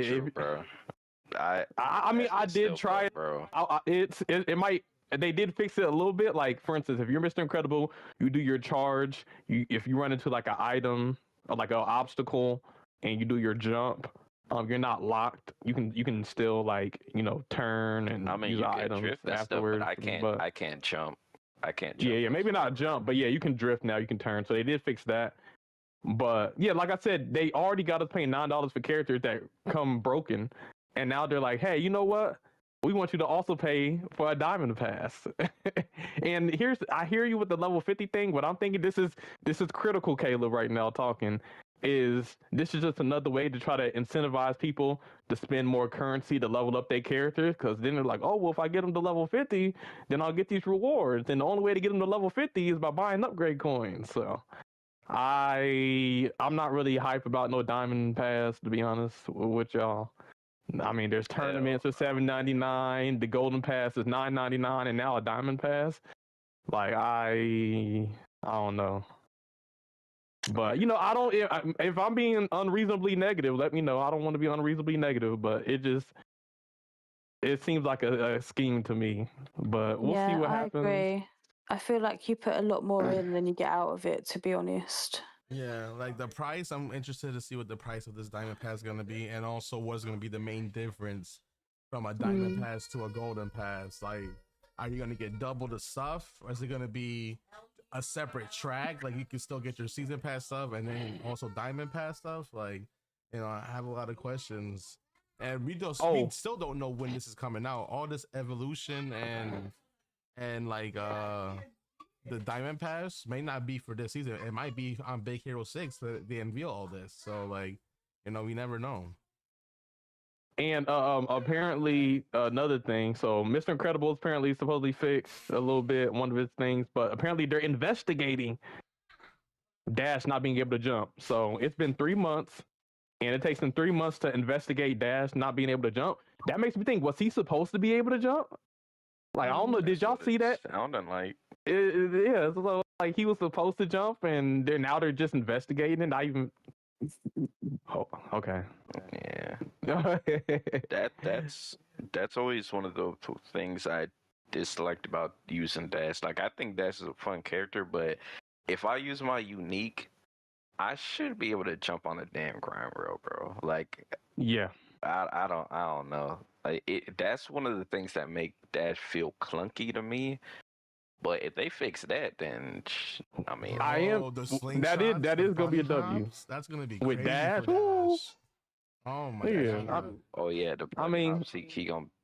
I did try it, bro. It might. They did fix it a little bit. Like, for instance, if you're Mr. Incredible, you do your charge. If you run into like an item or like an obstacle and you do your jump, you're not locked. You can still turn and use items afterwards. Stuff, but I can't jump. I can't jump. Yeah, maybe not jump, but yeah, you can drift now. You can turn. So they did fix that. But yeah, like I said, they already got us paying $9 for characters that come broken, and now they're like, hey, you know what? We want you to also pay for a diamond pass. And I hear you with the level 50 thing, but I'm thinking this is critical, Caleb, right now talking. is this is just another way to try to incentivize people to spend more currency to level up their characters, because then they're like, oh, well, if I get them to level 50, then I'll get these rewards. And the only way to get them to level 50 is by buying upgrade coins. So I'm not really hype about no diamond pass, to be honest with y'all. I mean, there's tournaments for $7.99, the golden pass is $9.99, and now a diamond pass. Like I don't know. But you know, I don't. If I'm being unreasonably negative, let me know. I don't want to be unreasonably negative, but it seems like a scheme to me. But we'll see what happens. I agree. I feel like you put a lot more in than you get out of it, to be honest. Yeah, like the price, I'm interested to see what the price of this diamond pass is going to be, and also what's going to be the main difference from a diamond pass to a golden pass. Like, are you going to get double the stuff, or is it going to be a separate track? Like, you can still get your season pass stuff and then also diamond pass stuff. Like, you know, I have a lot of questions, and we still don't know when this is coming out. All this evolution and like the diamond pass may not be for this season. It might be on Big Hero 6 that they unveil all this. So, like, you know, we never know. And apparently another thing. So Mr. Incredible is apparently supposedly fixed a little bit, one of his things, but apparently they're investigating Dash not being able to jump. So it's been 3 months, and it takes them 3 months to investigate Dash not being able to jump. That makes me think, was he supposed to be able to jump? Like, I don't know. Did y'all see that? Sounding like Yeah, so like he was supposed to jump, and they're just investigating it. Not even. Oh, okay. Yeah. That's always one of the things I disliked about using Dash. Like, I think Dash is a fun character, but if I use my unique, I should be able to jump on a damn crime rail, bro. Like, yeah. I don't know. Like, that's one of the things that make Dash feel clunky to me. But if they fix that, then I mean, that is gonna be a W. That's gonna be with crazy Dash. for Dash. Oh my god.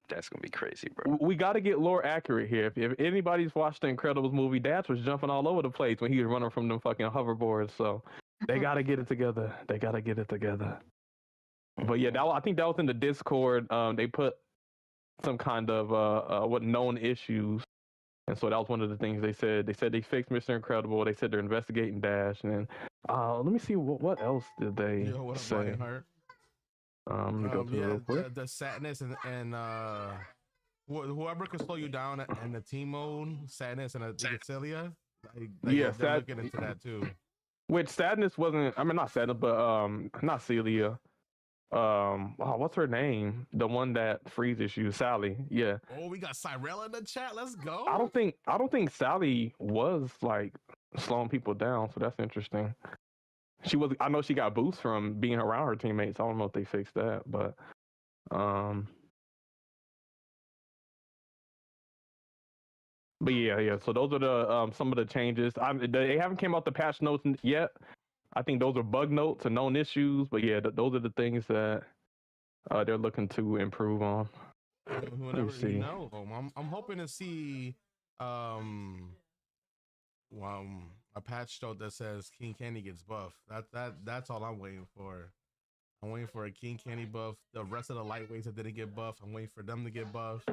That's gonna be crazy, bro. We got to get lore accurate here. If anybody's watched the Incredibles movie, Dash was jumping all over the place when he was running from them fucking hoverboards. So they got to get it together. But yeah, I think that was in the Discord. They put some kind of what known issues. And so that was one of the things they said. They said they fixed Mr. Incredible. They said they're investigating Dash. And then let me see what else did they say. Let me go through real quick. The sadness and whoever can slow you down and the team mode, sadness and Celia. They're looking into that too. Which sadness wasn't. I mean, not sadness, but not Celia. What's her name? The one that freezes you, Sally. Yeah. Oh, we got Cyrella in the chat. Let's go. I don't think Sally was like slowing people down, so that's interesting. She was. I know she got boosts from being around her teammates. I don't know if they fixed that, but yeah. So those are the some of the changes. They haven't came out the patch notes yet. I think those are bug notes and known issues, but yeah, those are the things that they're looking to improve on. Whenever you know, I'm hoping to see a patch note that says King Candy gets buffed. That's all I'm waiting for. I'm waiting for a King Candy buff. The rest of the lightweights that didn't get buffed, I'm waiting for them to get buffed.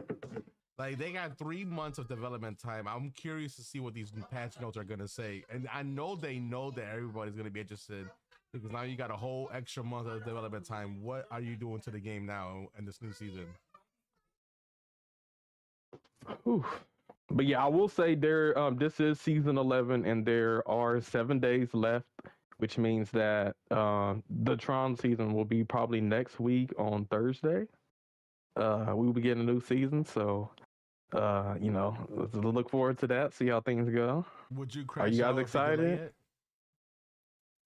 Like, they got 3 months of development time. I'm curious to see what these patch notes are gonna say, and I know they know that everybody's gonna be interested because now you got a whole extra month of development time. What are you doing to the game now in this new season? Whew. But yeah, I will say this is season 11, and there are 7 days left, which means that the Tron season will be probably next week on Thursday. We will be getting a new season, so let's look forward to that. See how things go. Would you crash? Are you guys excited?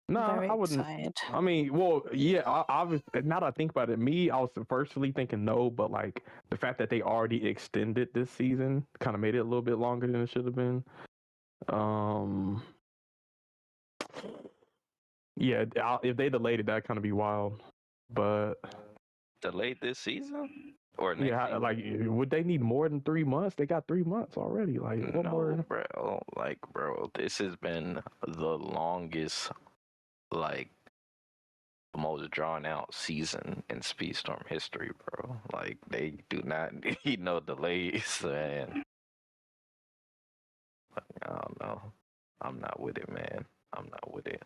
No, I wouldn't. Excited. I mean, well, yeah. Obviously, now that I think about it, I was firstly thinking no, but like the fact that they already extended this season kind of made it a little bit longer than it should have been. Yeah, if they delayed it, that'd kind of be wild. But delayed this season or next season? Like, would they need more than 3 months? They got 3 months already. Like, what more? Bro, this has been the longest most drawn out season in Speedstorm history, bro. Like they do not need no delays, man. I don't know. I'm not with it, man. I'm not with it.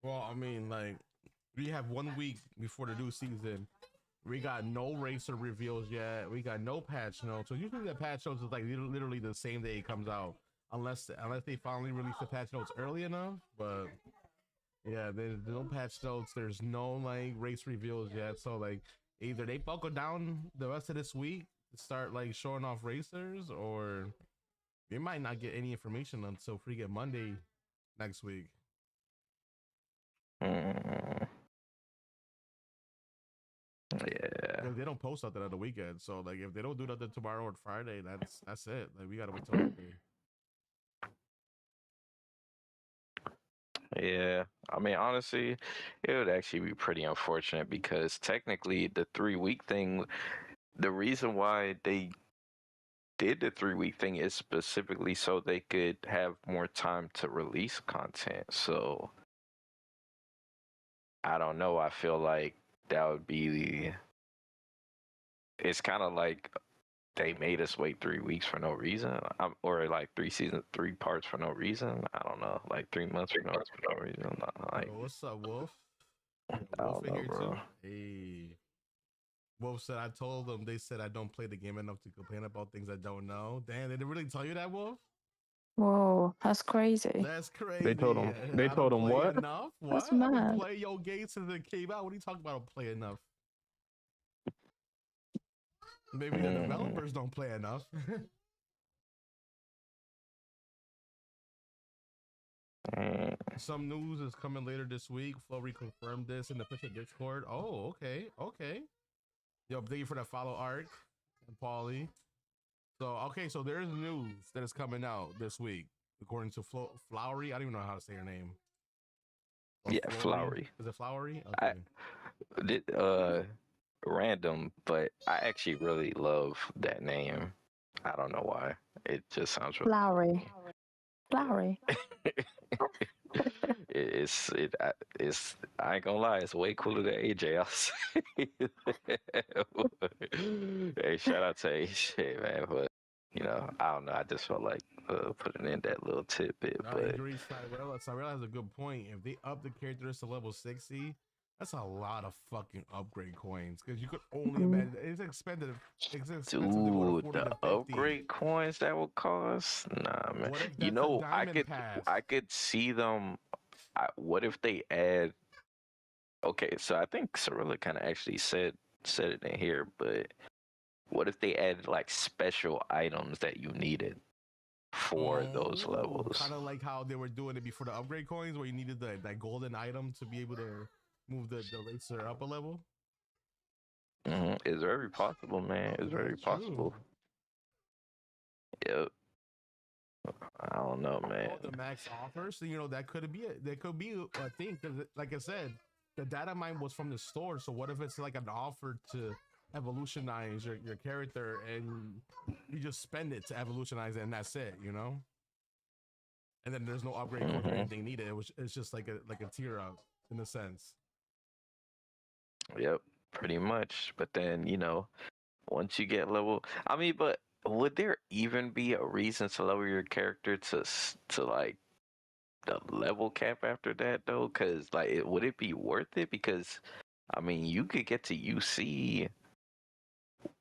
Well, I mean, like, we have 1 week before the new season. We got no racer reveals yet. We got no patch notes. So usually the patch notes is like literally the same day it comes out, unless they finally release the patch notes early enough. But yeah, there's no patch notes. There's no like race reveals yet. So like either they buckle down the rest of this week to start like showing off racers, or they might not get any information until freaking Monday next week. Yeah. They don't post something on the weekend, so like if they don't do nothing tomorrow or Friday, that's it. Like we gotta wait till Monday. Yeah, I mean, honestly, it would actually be pretty unfortunate because technically the 3 week thing, the reason why they did the 3 week thing is specifically so they could have more time to release content. So I don't know. I feel like that would be it's kind of like they made us wait 3 weeks for no reason, or like 3 parts for no reason. I don't know, like 3 months for no reason. Like, Yo, what's up, Wolf? I Wolf don't in know, here bro. too. Hey, Wolf said I told them. They said I don't play the game enough to complain about things I don't know. Damn, they didn't really tell you that, Wolf. Whoa, that's crazy. That's crazy. They told him. They I told don't him play what? enough. What? That's I don't mad. play your game since it came out. What are you talking about? I don't play enough. Maybe the developers don't play enough. Some news is coming later this week. Flo reconfirmed this in the official Discord. Oh, okay, okay. Yo, thank you for that follow, Arc and Paulie. So, okay, so there's news that is coming out this week, according to Flowery. I don't even know how to say her name. Or Yeah, Flowery. Is it Flowery? I Okay. did random, but I actually really love that name. I don't know why. It just sounds really Flowery. Flowery. it's I ain't gonna lie, it's way cooler than AJ. I'll say. Hey, shout out to AJ, man. But I don't know. I just felt like putting in that little tidbit. No, I But agree, Cyrella. Cyrella has a good point. If they up the characters to level 60, that's a lot of fucking upgrade coins. Because you could only imagine it's expensive. It's expensive to go to 40 dude, to the 50. upgrade coins that will cost, nah, man. What if that's a diamond pass? I could see them. What if they add? Okay, so I think Cirilla kind of actually said it in here, but what if they added like special items that you needed for those levels? Kind of like how they were doing it before the upgrade coins, where you needed that golden item to be able to move the racer up a level. It's very possible, man. It's very possible. Yep. I don't know, man. The max offer, so that could be a thing. Because, like I said, the data mine was from the store. So what if it's like an offer to evolutionize your character, and you just spend it to evolutionize it, and that's it, And then there's no upgrade codes or anything needed. It's just like a tier up in a sense. Yep, pretty much. But then once you get level, I mean, but would there even be a reason to lower your character to like the level cap after that though? Because like, would it be worth it? Because I mean, you could get to UC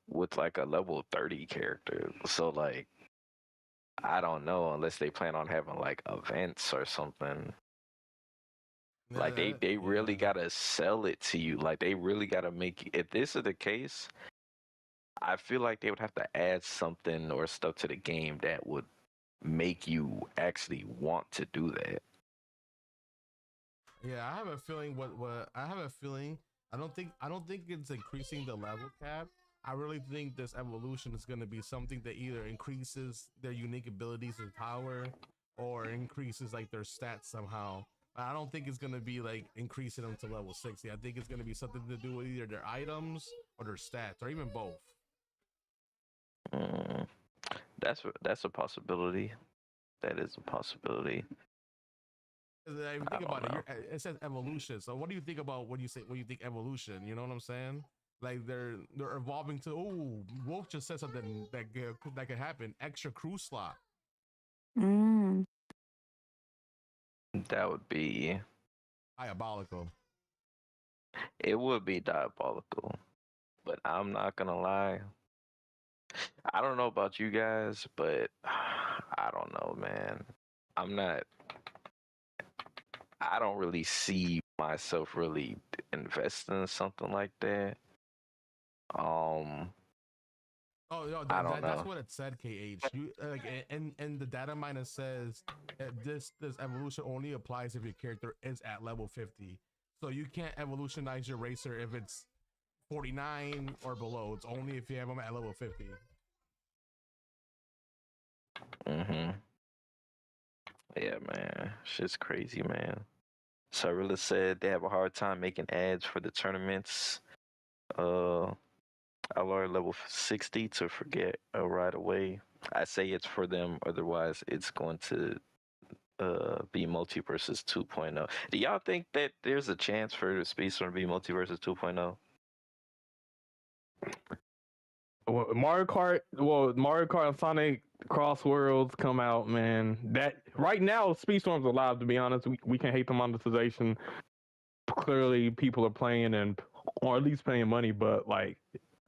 with like a level 30 character. So like, I don't know, unless they plan on having like events or something. Like they really gotta sell it to you. Like they really gotta make. If this is the case, I feel like they would have to add something or stuff to the game that would make you actually want to do that. Yeah, I have a feeling. I have a feeling. I don't think it's increasing the level cap. I really think this evolution is going to be something that either increases their unique abilities and power, or increases like their stats somehow. I don't think it's going to be like increasing them to level 60. I think it's going to be something to do with either their items or their stats, or even both. That's a possibility. That is a possibility. Think I don't about know. it. It says evolution. So what do you think about when you think evolution? You know what I'm saying? Like they're evolving to. Oh, Wolf just said something that could happen. Extra crew slot. Mm. That would be. Diabolical. It would be diabolical. But I'm not gonna lie. I don't know about you guys, but I don't know, man. I'm not. I don't really see myself really investing in something like that. Um, Oh, no, I don't that's know. what it said. KH. You like, and the data miner says this evolution only applies if your character is at level 50. So you can't evolutionize your racer if it's 49 or below. It's only if you have them at level 50. Mhm. Yeah, man. Shit's crazy, man. Cyrilla said they have a hard time making ads for the tournaments. I lowered level 60 to forget right away. I say it's for them, otherwise it's going to be Multiversus 2.0. Do y'all think that there's a chance for the Speedstorm to be Multiversus 2.0? Mario Kart and Sonic Crossworlds come out, man. That right now, Speedstorm's alive. To be honest, we can hate the monetization. Clearly, people are playing or at least paying money. But like,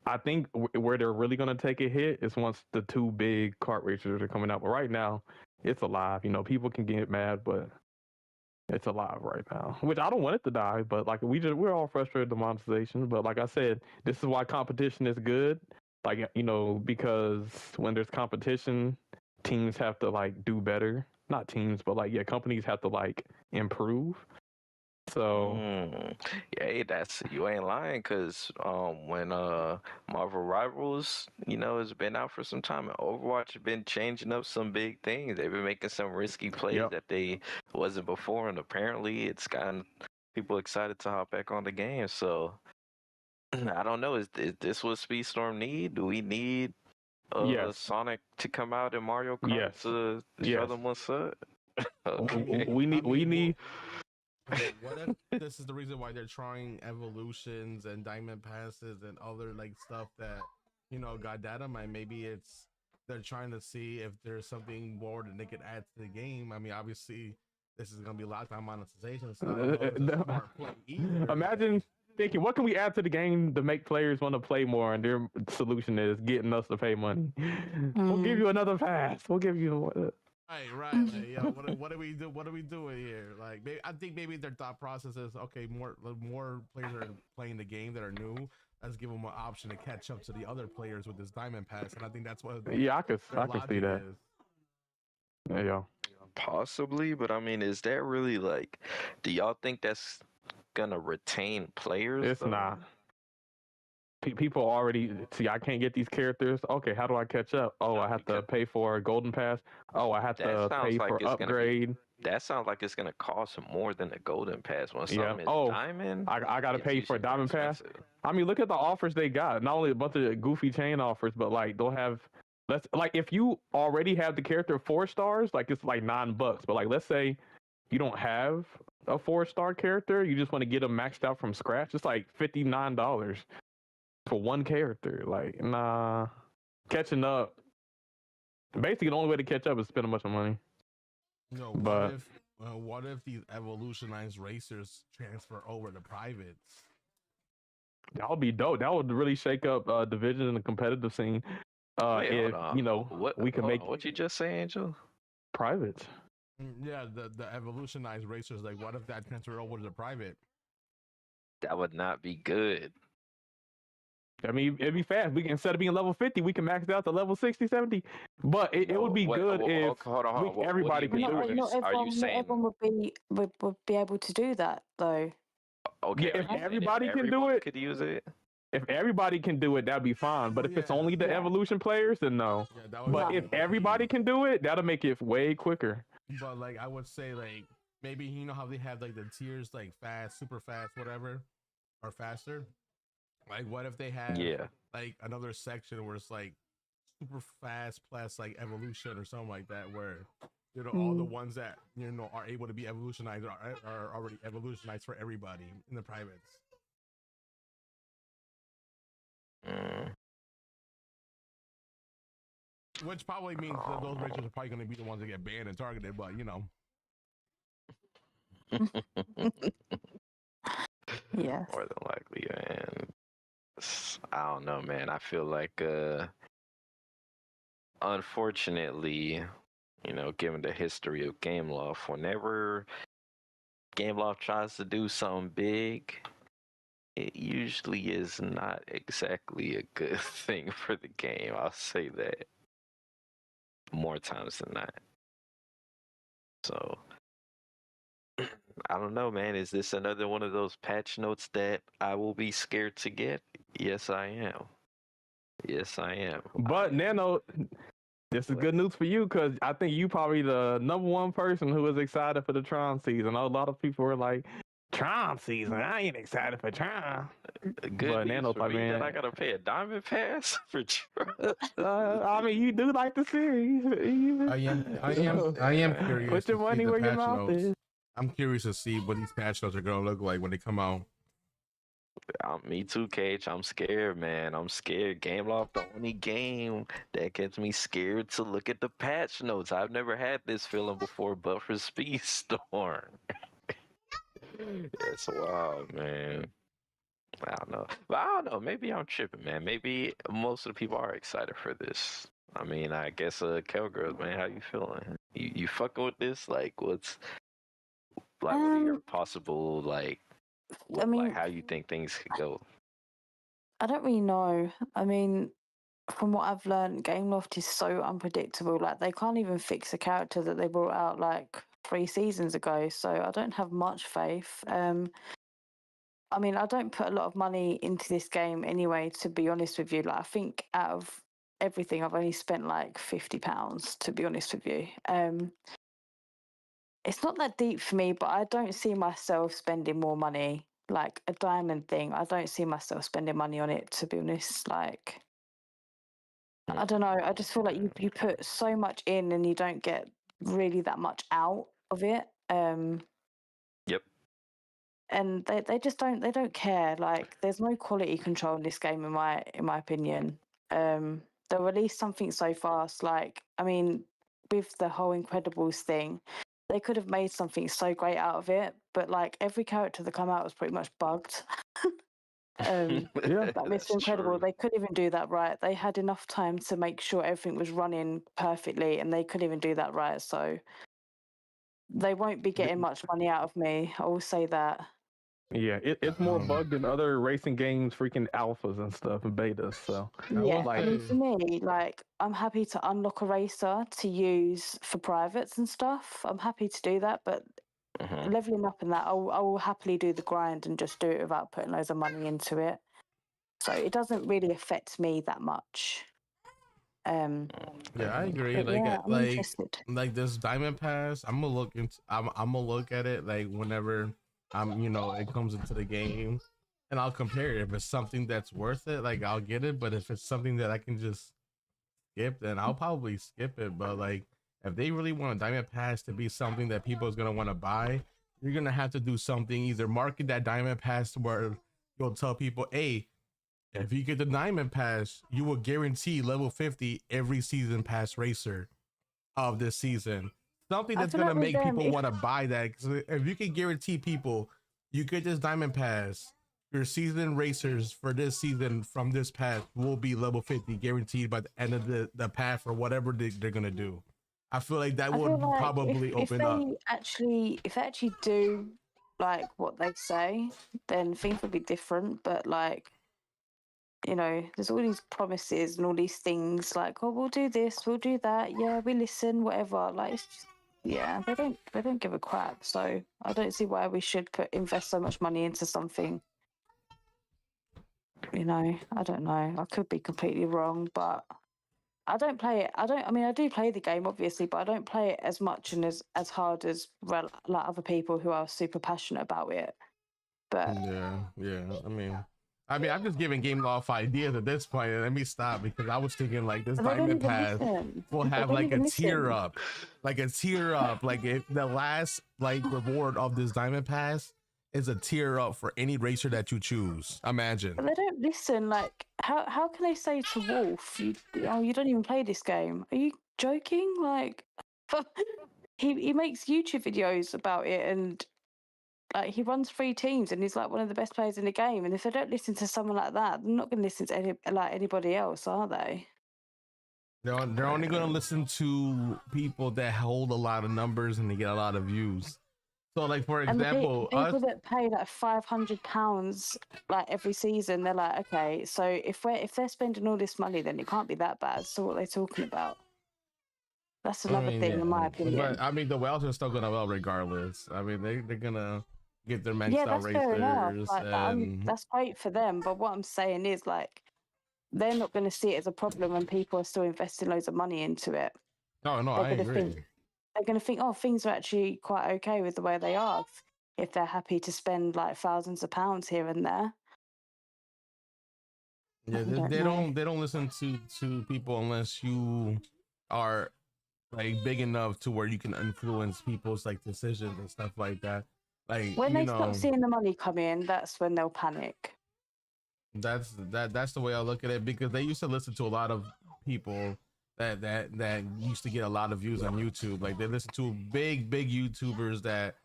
I think where they're really gonna take a hit is once the two big kart racers are coming out. But right now, it's alive. You know, people can get mad, but it's alive right now. Which I don't want it to die, but like we're all frustrated with the monetization. But like I said, this is why competition is good. Like, you know, because when there's competition, teams have to like do better. Not teams, but like companies have to like improve. So Yeah, you ain't lying, cause when Marvel Rivals, has been out for some time, and Overwatch has been changing up some big things. They've been making some risky plays that they wasn't before, and apparently it's gotten people excited to hop back on the game. So I don't know. Is this what Speedstorm need? Do we need yes, Sonic to come out in Mario Kart yes, to show them what's up? Okay. we need. What if this is the reason why they're trying evolutions and diamond passes and other like stuff that got data mine? Maybe they're trying to see if there's something more that they could add to the game. I mean, obviously, this is gonna be lockdown monetization, so I don't know if it's a smart play either. Imagine thinking, what can we add to the game to make players want to play more? And their solution is getting us to pay money. We'll give you another pass. We'll give you. Right. Like, yo, what do we do? What are we doing here? Like, I think maybe their thought process is, okay, more players are playing the game that are new. Let's give them an option to catch up to the other players with this diamond pass, and I think that's what. Yeah, I can see that. Is. Yeah. Possibly, but I mean, is that really like? Do y'all think that's gonna retain players? It's not. People already see. I can't get these characters. Okay, how do I catch up? Oh, I have to pay for a golden pass. Oh, I have to pay for upgrade. That sounds like it's gonna cost more than the golden pass. When something is diamond, I gotta pay for a diamond pass. I mean, look at the offers they got. Not only a bunch of goofy chain offers, but like they'll have. If you already have the character 4 stars, like it's like $9. But like, let's say you don't have a 4-star character, you just want to get them maxed out from scratch. It's like $59 for one character. Like, nah, catching up. Basically, the only way to catch up is spend a bunch of money. No, what if these evolutionized racers transfer over to privates? That would be dope. That would really shake up division in the competitive scene. If we can make what you just say, Angel? Privates. Yeah, the evolutionized racers. Like, what if that transfer over to the private? That would not be good. I mean, it'd be fast. We can, instead of being level 50, we can max it out to level 60, 70. But it would be good if everybody can do it. Not everyone would be able to do that, though. Okay, if everybody can do it, could use it. If everybody can do it, that'd be fine. But if it's only the evolution players, then no. But if everybody can do it, that'll make it way quicker. But like, I would say, like, maybe how they have like the tiers, like fast, super fast, whatever, or faster. Like, what if they have like another section where it's like super fast plus like evolution or something like that, where all the ones that are able to be evolutionized are already evolutionized for everybody in the privates. Which probably means that those racers are probably going to be the ones that get banned and targeted, but Yes. More than likely, man. I don't know, man. I feel like, unfortunately, given the history of Gameloft, whenever Gameloft tries to do something big, it usually is not exactly a good thing for the game. I'll say that more times than not. So, I don't know, man. Is this another one of those patch notes that I will be scared to get? Yes, I am. Yes, I am. But Nano, this is good news for you because I think you probably the number one person who is excited for the Tron season. A lot of people were like, Tron season? I ain't excited for Tron. Good But news Nano's for like, me man, that I gotta pay a diamond pass for Tron. I mean, you do like the series. I am curious Put your to see money the where your patch mouth notes. is. I'm curious to see what these patch notes are going to look like when they come out. Me too, Cage. I'm scared, man. I'm scared. Gameloft, the only game that gets me scared to look at the patch notes. I've never had this feeling before, but for Speed Storm. It's wild, man. I don't know. But I don't know. Maybe I'm tripping, man. Maybe most of the people are excited for this. I mean, I guess, Cowgirls, man, how you feeling? You fucking with this? Like, what are your possible, I mean, how you think things could go? I don't really know. I mean, from what I've learned, Gameloft is so unpredictable. Like, they can't even fix a character that they brought out like 3 seasons ago. So I don't have much faith. I mean, I don't put a lot of money into this game anyway, to be honest with you. Like, I think out of everything, I've only spent like £50, to be honest with you. It's not that deep for me, but I don't see myself spending more money. Like a diamond thing, I don't see myself spending money on it, to be honest. Like, I don't know. I just feel like you put so much in and you don't get really that much out of it. Yep. And they just don't care. Like, there's no quality control in this game, in my opinion. They'll release something so fast. Like, I mean, with the whole Incredibles thing, they could have made something so great out of it, but like every character that come out was pretty much bugged. Yeah. Like Mr. That's Incredible, true. they couldn't even do that right. They had enough time to make sure everything was running perfectly, and they couldn't even do that right. So they won't be getting much money out of me. I will say that. Yeah, it's more bugged than other racing games, freaking alphas and stuff and betas. So Yeah, like, I mean, for me, like, I'm happy to unlock a racer to use for privates and stuff. I'm happy to do that, but leveling up in that, I will happily do the grind and just do it without putting loads of money into it. So it doesn't really affect me that much. Yeah, I agree. But yeah, I'm interested. Like this diamond pass, I'm gonna look at it like whenever it comes into the game, and I'll compare it. If it's something that's worth it, like I'll get it. But if it's something that I can just skip, then I'll probably skip it. But like, if they really want a diamond pass to be something that people is gonna want to buy, you're gonna have to do something. Either market that diamond pass where you'll tell people, hey, if you get the diamond pass, you will guarantee level 50 every season pass racer of this season. Something that's gonna make people want to buy that. 'Cause if you can guarantee people, you get this diamond pass, your season racers for this season from this pass will be level 50 guaranteed by the end of the path or whatever they're gonna do. I feel like that would probably open up. If they actually do like what they say, then things will be different. But like, there's all these promises and all these things like, oh, we'll do this, we'll do that. Yeah, we listen, whatever. Like, it's just, yeah, they don't give a crap. So I don't see why we should invest so much money into something. I don't know. I could be completely wrong, but I don't play it. I mean, I do play the game, obviously, but I don't play it as much and as hard as like other people who are super passionate about it. But Yeah. I mean, I mean, I'm just giving Game Loft ideas at this point. And let me stop because I was thinking like this They don't Diamond even Pass listen. will They have don't like a even tier listen. up, like a tier up. Like if the last like reward of this Diamond Pass is a tier up for any racer that you choose. Imagine. But they don't listen. Like, how can they say to Wolf, you don't even play this game? Are you joking? Like, he makes YouTube videos about it, and like he runs 3 teams, and he's like one of the best players in the game. And if they don't listen to someone like that, they're not going to listen to anybody else, are they? They're only going to listen to people that hold a lot of numbers and they get a lot of views. So, like for And the example, people that pay like £500 like every season, they're like, okay, so if they're spending all this money, then it can't be that bad. So what are they talking about? That's another thing, in my opinion. But I mean, the Welsh are still gonna well regardless. I mean, they're gonna get their maxed out that's fair enough. racers. Like, that's great for them. But what I'm saying is, like, they're not going to see it as a problem when people are still investing loads of money into it. No, I agree. They're going to think, oh, things are actually quite okay with the way they are if they're happy to spend like thousands of pounds here and there. Yeah, they don't listen to people unless you are like big enough to where you can influence people's like decisions and stuff like that. Like when they stop seeing the money come in, that's when they'll panic. That's the way I look at it, because they used to listen to a lot of people that used to get a lot of views on YouTube. Like they listen to big YouTubers that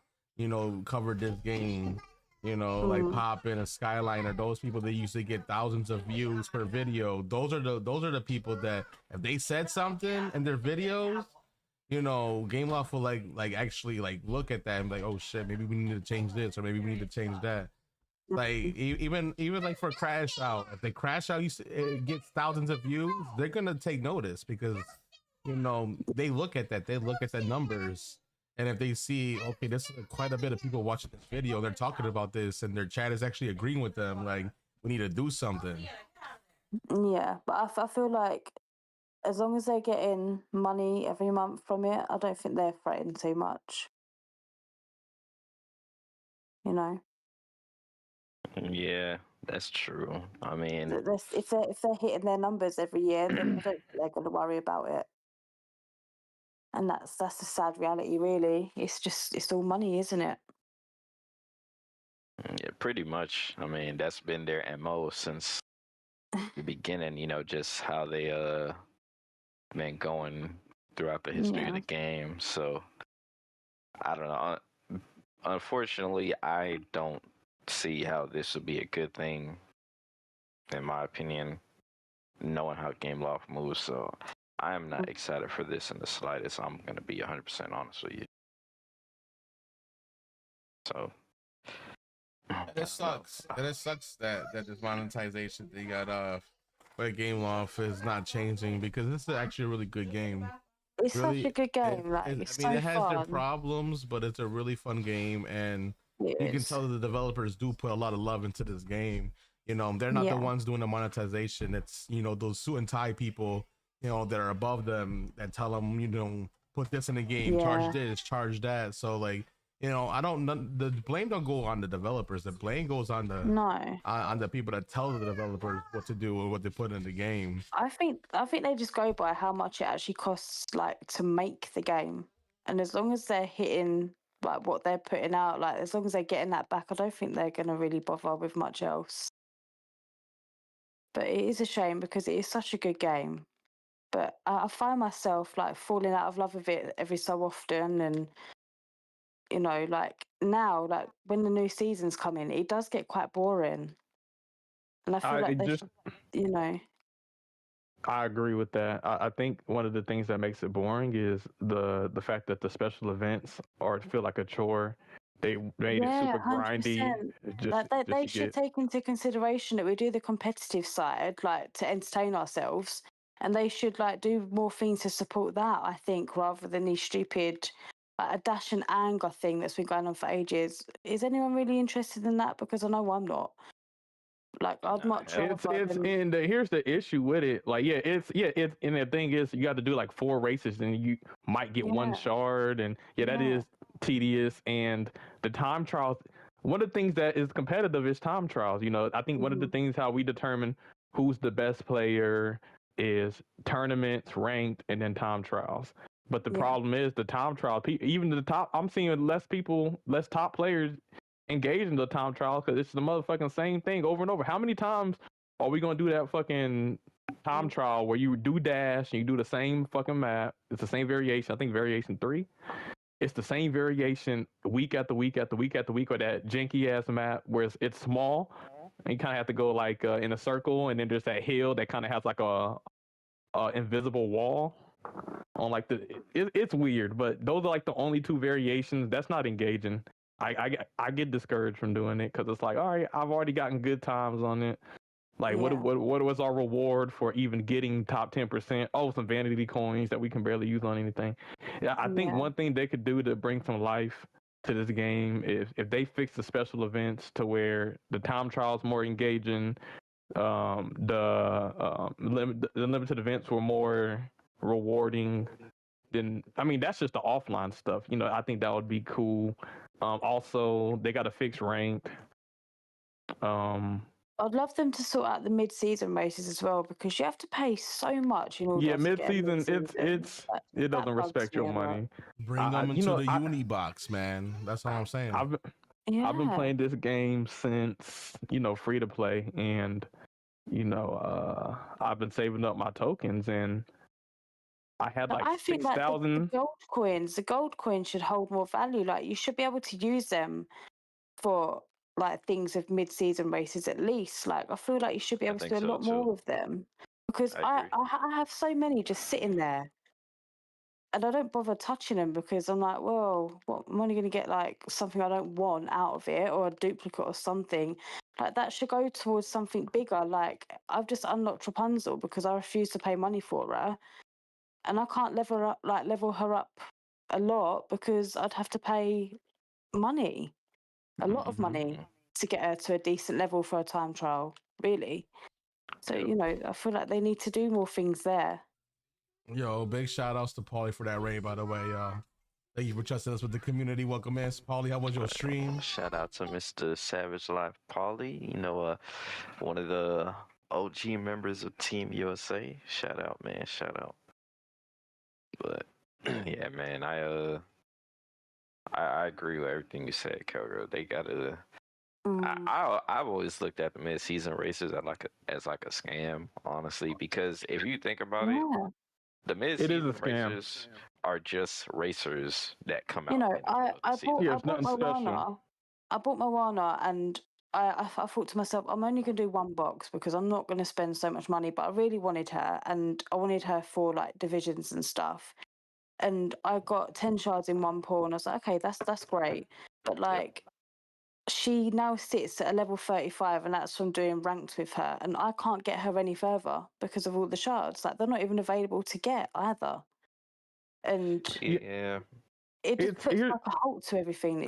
covered this game. Like Poppin' and Skyliner. Those people that used to get thousands of views per video. Those are the people that if they said something in their videos, Gameloft will like actually like look at that and be like, oh shit, maybe we need to change this or maybe we need to change that. Like even like for CrashOut, if the CrashOut it gets thousands of views, they're gonna take notice because they look at that, the numbers, and if they see, okay, this is quite a bit of people watching this video, they're talking about this, and their chat is actually agreeing with them, like we need to do something. Yeah, but I feel like as long as they're getting money every month from it, I don't think they're threatened too much. Yeah, that's true. I mean, If they're hitting their numbers every year, then I don't think they're going to worry about it. And that's the sad reality, really. It's all money, isn't it? yeah, pretty much. I mean, that's been their MO since the beginning. Just how they been going throughout the history of the game. So I don't know. Unfortunately, I don't see how this would be a good thing, in my opinion, knowing how Gameloft moves. So I am not excited for this in the slightest. I'm going to be 100% honest with you. So it sucks. And it sucks that this monetization they got but Gameloft is not changing, because this is actually a really good game. It's such a good game. It has their problems, but it's a really fun game, and you can tell that the developers do put a lot of love into this game. They're not the ones doing the monetization. It's those suit and tie people, that are above them that tell them, put this in the game, charge this, charge that. So like, the blame don't go on the developers. The blame goes on the people that tell the developers what to do or what they put in the game. I think they just go by how much it actually costs, like, to make the game, and as long as they're hitting like what they're putting out, like as long as they're getting that back, I don't think they're gonna really bother with much else. But it is a shame because it is such a good game. But I find myself like falling out of love with it every so often, and like now, like when the new seasons come in, it does get quite boring. And I feel like I agree with that. I think one of the things that makes it boring is the fact that the special events feel like a chore. They made it super grindy. They should take into consideration that we do the competitive side, like to entertain ourselves, and they should like do more things to support that, I think, rather than these stupid like a dash and anger thing that's been going on for ages. Is anyone really interested in that? Because I know I'm not. Like, I'd much rather. And here's the issue with it. Like, and the thing is, you got to do like 4 races, and you might get 1 shard, and that is tedious. And the time trials, one of the things that is competitive is time trials. You know, I think one of the things how we determine who's the best player is tournaments, ranked, and then time trials. But the problem is the time trial, even the top, I'm seeing less top players engage in the time trials because it's the motherfucking same thing over and over. How many times are we going to do that fucking time trial where you do dash and you do the same fucking map? It's the same variation. I think variation 3. It's the same variation week after week after week after week, or that janky ass map where it's small and you kind of have to go like in a circle, and then there's that hill that kind of has like a invisible wall on like it's weird, but those are like the only 2 variations. That's not engaging. I get discouraged from doing it because it's like, all right, I've already gotten good times on it. Like, what was our reward for even getting top 10%? Oh, some vanity coins that we can barely use on anything. Yeah, I think one thing they could do to bring some life to this game is if they fix the special events to where the time trials more engaging, the limited events were more rewarding. Then I mean that's just the offline stuff. You know, I think that would be cool. Also, they got to fix ranked. I'd love them to sort out the mid-season races as well because you have to pay so much in order to get mid-season. It doesn't respect your money. Bring them into the uni box, man. That's all I'm saying. I've been playing this game since free to play, and I've been saving up my tokens, and I had like 6,000. The gold coins should hold more value. Like you should be able to use them for like things of mid-season races at least. Like I feel like you should be able to do a lot more with them because I have so many just sitting there, and I don't bother touching them because I'm like, well, what am I only going to get like something I don't want out of it, or a duplicate or something? Like that should go towards something bigger. Like I've just unlocked Rapunzel because I refuse to pay money for her, and I can't level her up a lot because I'd have to pay money. A lot of money to get her to a decent level for a time trial, really. So, I feel like they need to do more things there. Yo, big shout outs to Paulie for that raid, by the way, y'all. Thank you for trusting us with the community. Welcome in. Paulie, how was your stream? Shout out to Mr. Savage Life Paulie, one of the OG members of Team USA. Shout out, man. Shout out. But yeah, man, I agree with everything you said, Kelro. They gotta. I've always looked at the mid-season races as like a scam, honestly, because if you think about it, the mid-season races are just racers that come out. I bought Moana, and I thought to myself, I'm only going to do one box because I'm not going to spend so much money. But I really wanted her, and I wanted her for like divisions and stuff. And I got 10 shards in one pool, and I was like, okay, that's great. But like, she now sits at a level 35, and that's from doing ranked with her. And I can't get her any further because of all the shards. Like, they're not even available to get either. And it just puts like a halt to everything.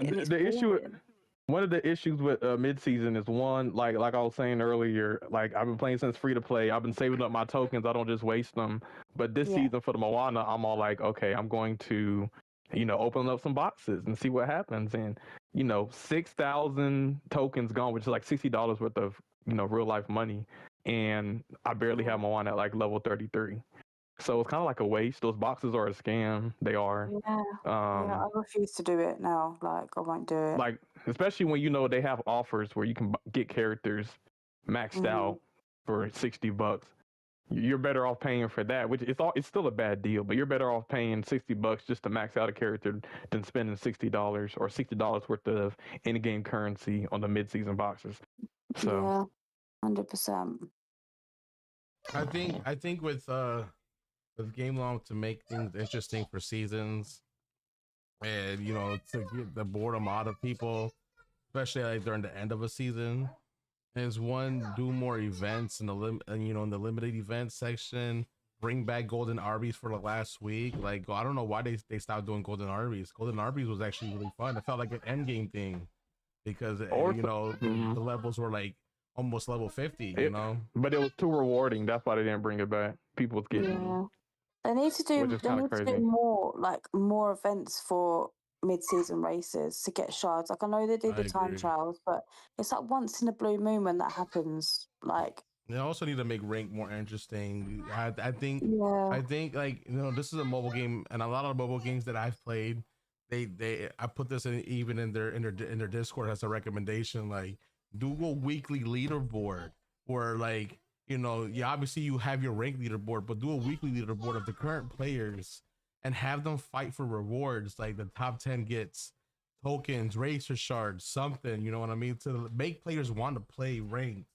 One of the issues with mid-season is one, like I was saying earlier, like I've been playing since free to play. I've been saving up my tokens. I don't just waste them. But this season for the Moana, I'm all like, okay, I'm going to, open up some boxes and see what happens. And 6,000 tokens gone, which is like $60 worth of real life money, and I barely have Moana at like level 33. So it's kind of like a waste. Those boxes are a scam. They are. Yeah. I refuse to do it now. Like, I won't do it. Like, especially when they have offers where you can get characters maxed out for $60. You're better off paying for that, which it's still a bad deal, but you're better off paying $60 just to max out a character than spending $60 or $60 worth of in-game currency on the mid-season boxes. So, yeah, 100%. I think with Game Long to make things interesting for seasons, and to get the boredom out of people, especially like during the end of a season, is one, do more events in the in the limited event section. Bring back Golden Arby's for the last week. Like, I don't know why they stopped doing Golden Arby's. Golden Arby's was actually really fun. It felt like an end game thing because the levels were like almost level 50. But it was too rewarding. That's why they didn't bring it back. People was getting. Yeah. They need to do more events for mid-season races to get shards. Like I know they do I the time agree. trials, but it's like once in a blue moon when that happens. Like They also need to make rank more interesting. yeah, I think like this is a mobile game, and a lot of mobile games that I've played, I put this in even in their Discord as a recommendation. Like, do a weekly leaderboard where like obviously you have your rank leaderboard, but do a weekly leaderboard of the current players and have them fight for rewards. Like the top 10 gets tokens, racer shards, something. You know what I mean? To make players want to play ranked.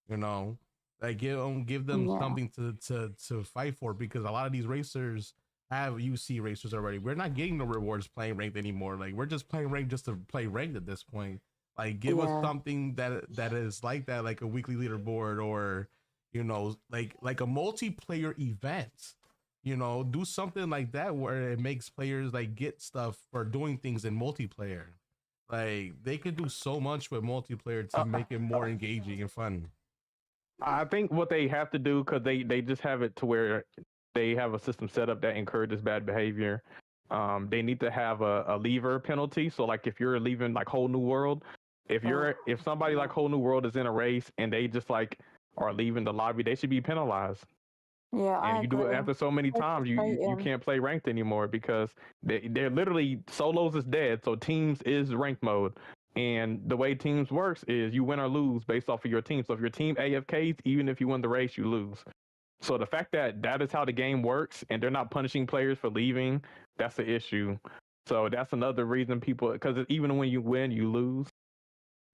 You know, like give them yeah, something to fight for, because a lot of these racers have UC racers already. We're not getting the rewards playing ranked anymore. Like we're just playing ranked just to play ranked at this point. Like give us yeah. something that is like that, like a weekly leaderboard, or like a multiplayer event. Do something like that where it makes players like get stuff for doing things in multiplayer. Like they could do so much with multiplayer to make it more engaging and fun. I think what they have to do, because they just have it to where they have a system set up that encourages bad behavior. They need to have a leaver penalty. So like if you're leaving like Whole New World, if somebody like Whole New World is in a race and they just like are leaving the lobby, they should be penalized. Yeah, I And you do it agree. after so many It's times, you frustrating. can't play ranked anymore, because they're literally solos is dead. So teams is ranked mode. And the way teams works is you win or lose based off of your team. So if your team AFKs, even if you win the race, you lose. So the fact that that is how the game works and they're not punishing players for leaving, that's the issue. So that's another reason people, because even when you win, you lose.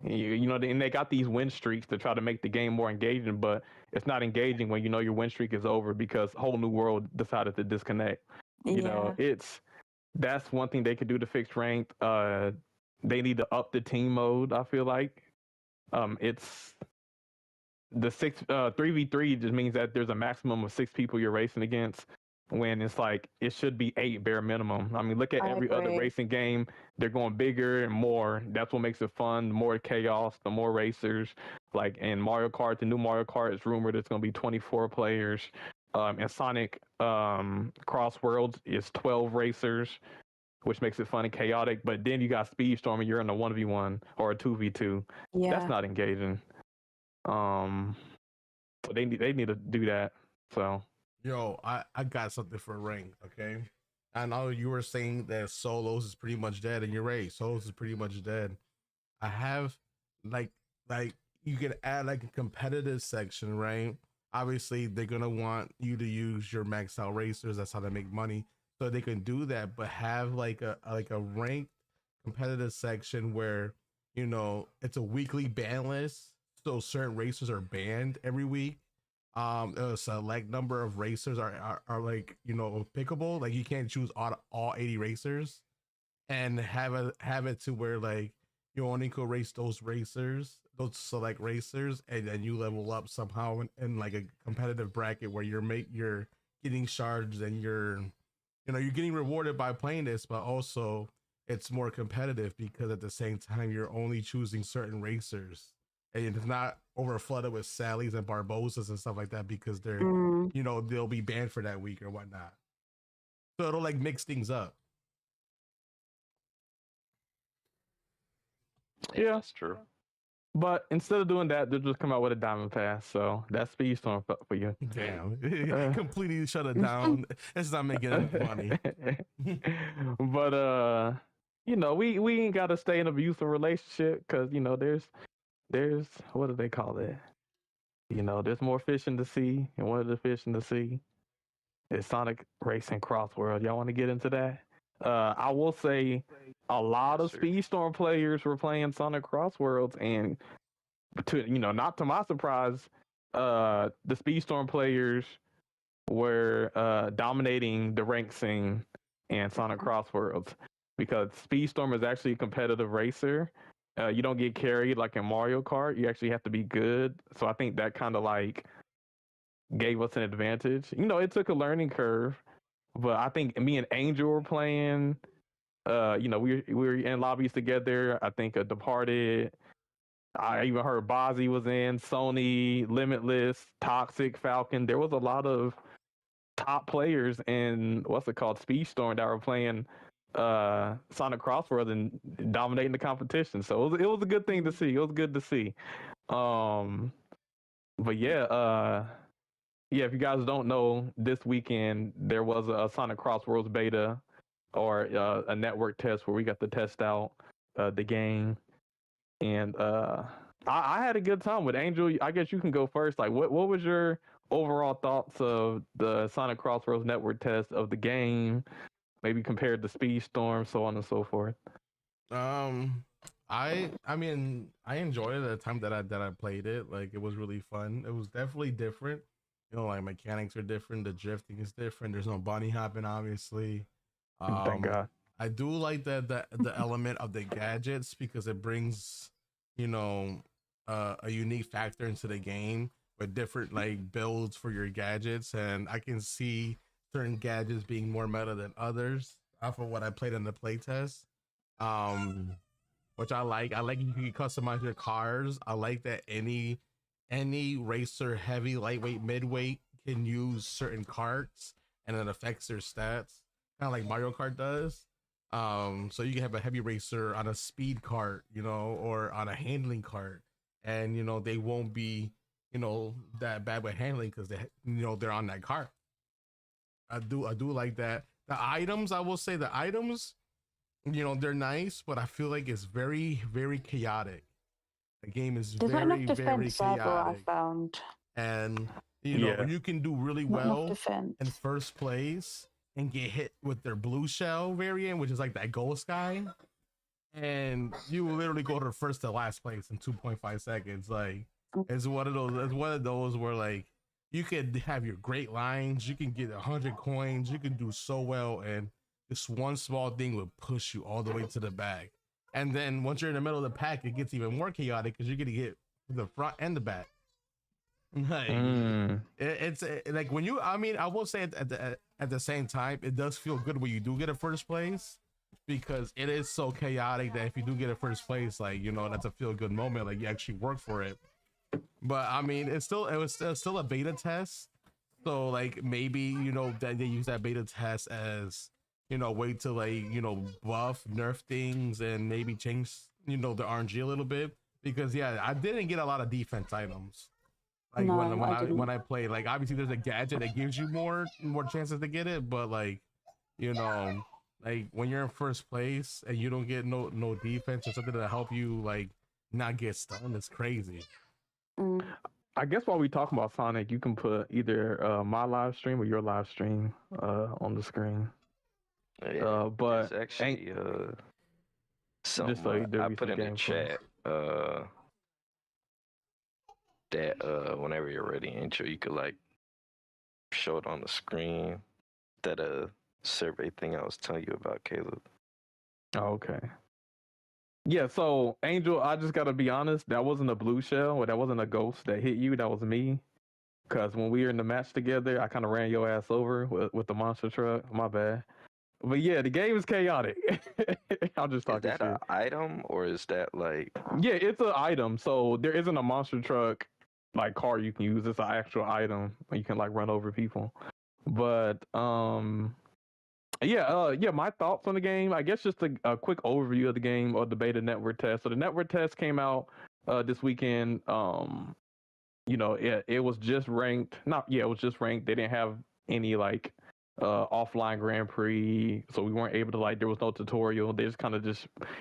And they got these win streaks to try to make the game more engaging, but it's not engaging when your win streak is over because Whole New World decided to disconnect. Yeah, That's one thing they could do to fix ranked. They need to up the team mode. I feel like it's the 3v3 just means that there's a maximum of 6 people you're racing against, when it's like it should be 8 bare minimum. I mean, look at I every other agree. racing game. They're going bigger and more. That's what makes it fun. The more chaos, the more racers. Like in Mario Kart, the new Mario Kart is rumored it's going to be 24 players. And Sonic Crossworlds is 12 racers, which makes it fun and chaotic. But then you got Speedstorm and you're in a 1v1 or a 2v2. Yeah, That's not engaging. So they need to do that. So Yo, I got something for rank, okay? I know you were saying that solos is pretty much dead, and you're right. Solos is pretty much dead. I have like you can add like a competitive section, right? Obviously, they're gonna want you to use your max out racers. That's how they make money. So they can do that, but have like a ranked competitive section where it's a weekly ban list. So certain racers are banned every week. A select number of racers are like pickable. Like you can't choose all 80 racers, and have it to where like you only could race those those select racers, and then you level up somehow in like a competitive bracket where you're getting shards, and you're getting rewarded by playing this, but also it's more competitive because at the same time you're only choosing certain racers, and it's not over flooded with Sallys and Barbosas and stuff like that, because they're mm, they'll be banned for that week or whatnot. So it'll like mix things up. yeah. That's true. But instead of doing that, they'll just come out with a diamond pass. So that's Speedstorm for you. Damn, completely shut it down. It's not making enough money. But we ain't got to stay in an abusive relationship, because there's what do they call it? There's more fish in the sea, and one of the fish in the sea is Sonic Racing Crossworld. Y'all want to get into that? I will say a lot of Yes, sir. Speedstorm players were playing Sonic Crossworlds, and not to my surprise, the Speedstorm players were dominating the rank scene in Sonic Crossworlds, because Speedstorm is actually a competitive racer. You don't get carried like in Mario Kart. You actually have to be good. So I think that kind of like gave us an advantage. It took a learning curve, but I think me and Angel were playing. We were in lobbies together. I think Departed. I even heard Bozzy was in, Sony, Limitless, Toxic, Falcon. There was a lot of top players in what's it called, Speedstorm, that were playing Sonic Crossworlds and dominating the competition. So it was a good thing to see. It was good to see. But yeah, if you guys don't know, this weekend there was a Sonic Crossworlds beta or a network test where we got to test out the game, and I had a good time with Angel. I guess you can go first. Like, what was your overall thoughts of the Sonic Crossworlds network test of the game? Maybe compared to Speedstorm, so on and so forth. I mean, I enjoyed it the time that I played it. Like, it was really fun. It was definitely different. You know, like mechanics are different. The drifting is different. There's no bunny hopping, obviously. Thank God. I do like the element of the gadgets because it brings, you know, a unique factor into the game with different like builds for your gadgets, and I can see certain gadgets being more meta than others off of what I played in the playtest. Which I like. I like you can customize your cars. I like that any racer, heavy, lightweight, midweight, can use certain carts and it affects their stats, kind of like Mario Kart does. So you can have a heavy racer on a speed cart, you know, or on a handling cart, and you know they won't be, you know, that bad with handling because they, you know, they're on that cart. I do like that. The items, I will say, the items, you know, they're nice, but I feel like it's very, very chaotic. The game is There's not very, enough very defense ever, I chaotic, found. and you know Yeah. you can do really Not enough well defense. in first place and get hit with their blue shell variant, which is like that ghost guy, and you will literally go to first to last place in 2.5 seconds. Like, it's one of those where like you could have your great lines, you can get 100 coins, you can do so well, and this one small thing would push you all the way to the back. And then once you're in the middle of the pack, it gets even more chaotic because you're gonna get the front and the back. Like, it's like when you, I mean, I will say at the same time, it does feel good when you do get a first place, because it is so chaotic that if you do get a first place, like, you know, that's a feel good moment, like you actually work for it. But I mean, it was still a beta test, so like maybe, you know, that they use that beta test as, you know, way to like, you know, buff, nerf things and maybe change, you know, the RNG a little bit, because yeah, I didn't get a lot of defense items. Like No, when I play, like obviously there's a gadget that gives you more chances to get it, but like, you know, like when you're in first place and you don't get no defense or something to help you like not get stunned, it's crazy. I guess while we talk about Sonic, you can put either my live stream or your live stream on the screen. Yeah, But it's actually so something there I be put some in the gameplay. chat. That whenever you're ready, Angel, you could like show it on the screen. That survey thing I was telling you about, Caleb. Oh, okay. Yeah, so Angel, I just gotta be honest, that wasn't a blue shell, or that wasn't a ghost that hit you, that was me. Cause when we were in the match together, I kind of ran your ass over with the monster truck. My bad. But yeah, the game is chaotic. I'm just Is talking that shit. an item or is that like? Yeah, it's an item. So there isn't a monster truck like car you can use. It's an actual item where you can like run over people. But yeah, my thoughts on the game. I guess just a quick overview of the game or the beta network test. So the network test came out this weekend. You know, it was just ranked. It was just ranked. They didn't have any like offline Grand Prix, so we weren't able to like. There was no tutorial. They just kind of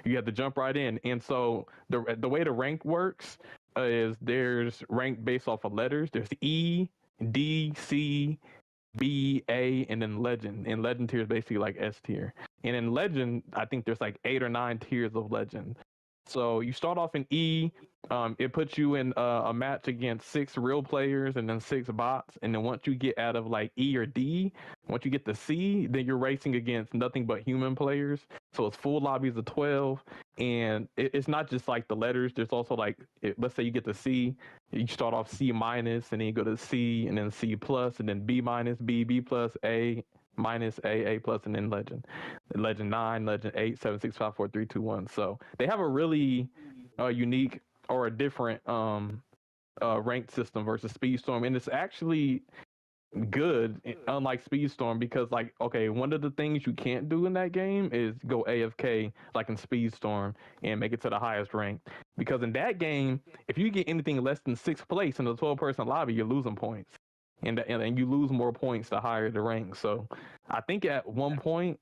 you had to jump right in. And so the way the rank works is there's rank based off of letters. There's E, D, C, B, A, and then Legend. And Legend tier is basically like S tier. And in Legend, I think there's like 8 or 9 tiers of Legend. So you start off in E. It puts you in a match against 6 real players and then 6 bots. And then once you get out of like E or D, once you get to C, then you're racing against nothing but human players. So it's full lobbies of 12. And it's not just like the letters. There's also like, let's say you get to C, you start off C minus, and then you go to C, and then C plus, and then B minus, B plus, A minus, A plus, and then Legend 9, Legend 8, 7, 6, 5, 4, 3, 2, 1. So they have a really unique or a different ranked system versus Speedstorm, and it's actually good, unlike Speedstorm, because like, okay, one of the things you can't do in that game is go AFK like in Speedstorm and make it to the highest rank. Because in that game, if you get anything less than 6th place in the 12-person lobby, you're losing points, and you lose more points the higher the rank. So I think at one point,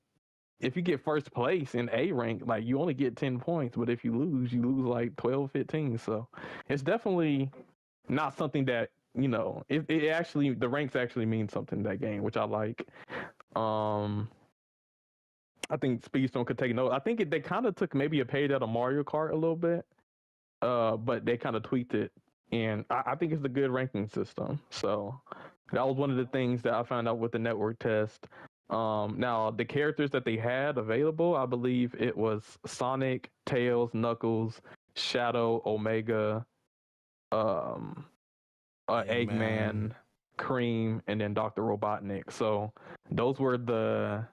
if you get first place in A rank, like you only get 10 points, but if you lose like 12, 15. So it's definitely not something that, it actually, the ranks actually mean something in that game, which I like. I think Speedstone could take note. I think they kind of took maybe a page out of Mario Kart a little bit, but they kind of tweaked it, and I think it's a good ranking system. So that was one of the things that I found out with the network test. Now the characters that they had available, I believe it was Sonic, Tails, Knuckles, Shadow, Omega, Eggman, Cream, and then Dr. Robotnik. So those were the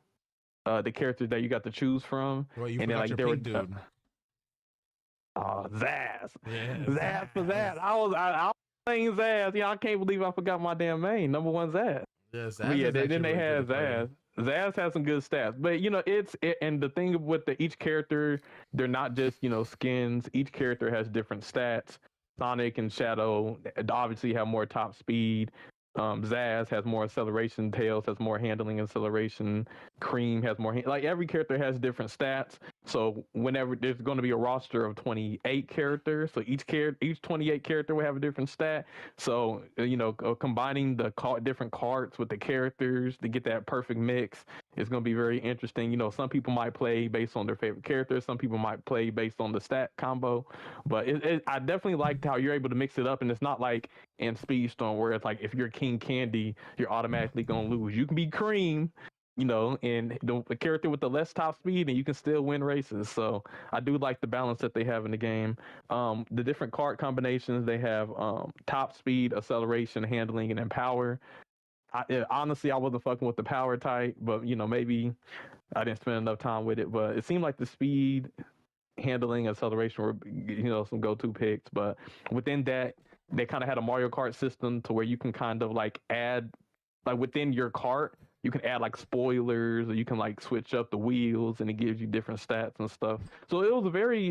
characters that you got to choose from. Well, you and then forgot like your there pink were dude. Zaz. Yeah, Zaz for Zaz. I was playing Zaz. Yeah, I can't believe I forgot my damn main. Number one Zaz. Yeah, But yeah, then they had Zaz. Zaz has some good stats, but and the thing with each character, they're not just skins. Each character has different stats. Sonic and Shadow obviously have more top speed. Zaz has more acceleration. Tails has more handling acceleration. Cream has more like every character has different stats. So whenever there's going to be a roster of 28 characters, so each 28 character will have a different stat. So combining the different cards with the characters to get that perfect mix is going to be very interesting. Some people might play based on their favorite characters. Some people might play based on the stat combo. But I definitely liked how you're able to mix it up, and it's not like in Speedstorm where it's like if you're King Candy, you're automatically going to lose. You can be Cream, and the character with the less top speed, and you can still win races. So I do like the balance that they have in the game. The different card combinations, they have top speed, acceleration, handling, and then power. Honestly, I wasn't fucking with the power type, but maybe I didn't spend enough time with it. But it seemed like the speed, handling, acceleration were some go-to picks. But within that, they kind of had a Mario Kart system to where you can kind of like add, like within your cart, you can add like spoilers, or you can like switch up the wheels, and it gives you different stats and stuff. So it was a very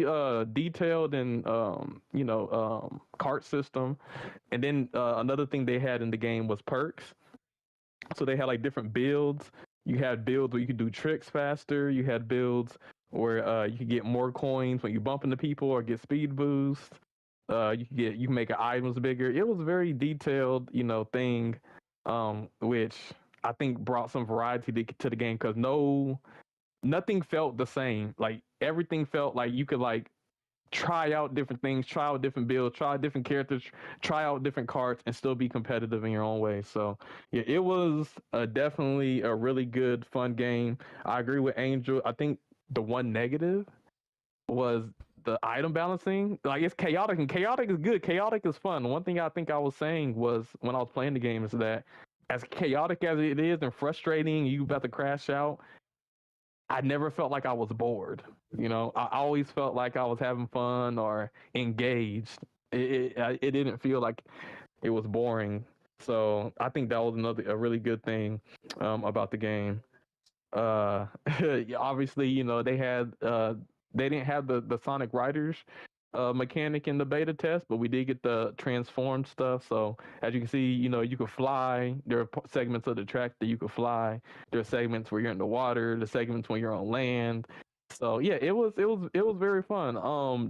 detailed and cart system. And then another thing they had in the game was perks. So they had like different builds. You had builds where you could do tricks faster. You had builds where you could get more coins when you bump into people or get speed boost. You can make your items bigger. It was a very detailed, thing, which I think brought some variety to the game, because nothing felt the same. Like everything felt like you could like try out different things, try out different builds, try out different characters, try out different cards, and still be competitive in your own way. So yeah, it was definitely a really good, fun game. I agree with Angel. I think the one negative was the item balancing. Like it's chaotic, and chaotic is good. Chaotic is fun. One thing I think I was saying was when I was playing the game is that as chaotic as it is and frustrating, you about to crash out, I never felt like I was bored. I always felt like I was having fun or engaged. It didn't feel like it was boring. So I think that was a really good thing about the game. Obviously, they didn't have the Sonic Riders mechanic in the beta test, but we did get the transformed stuff. So as you can see, you can fly. There are segments of the track that you can fly. There are segments where you're in the water. The segments when you're on land. So yeah, it was very fun.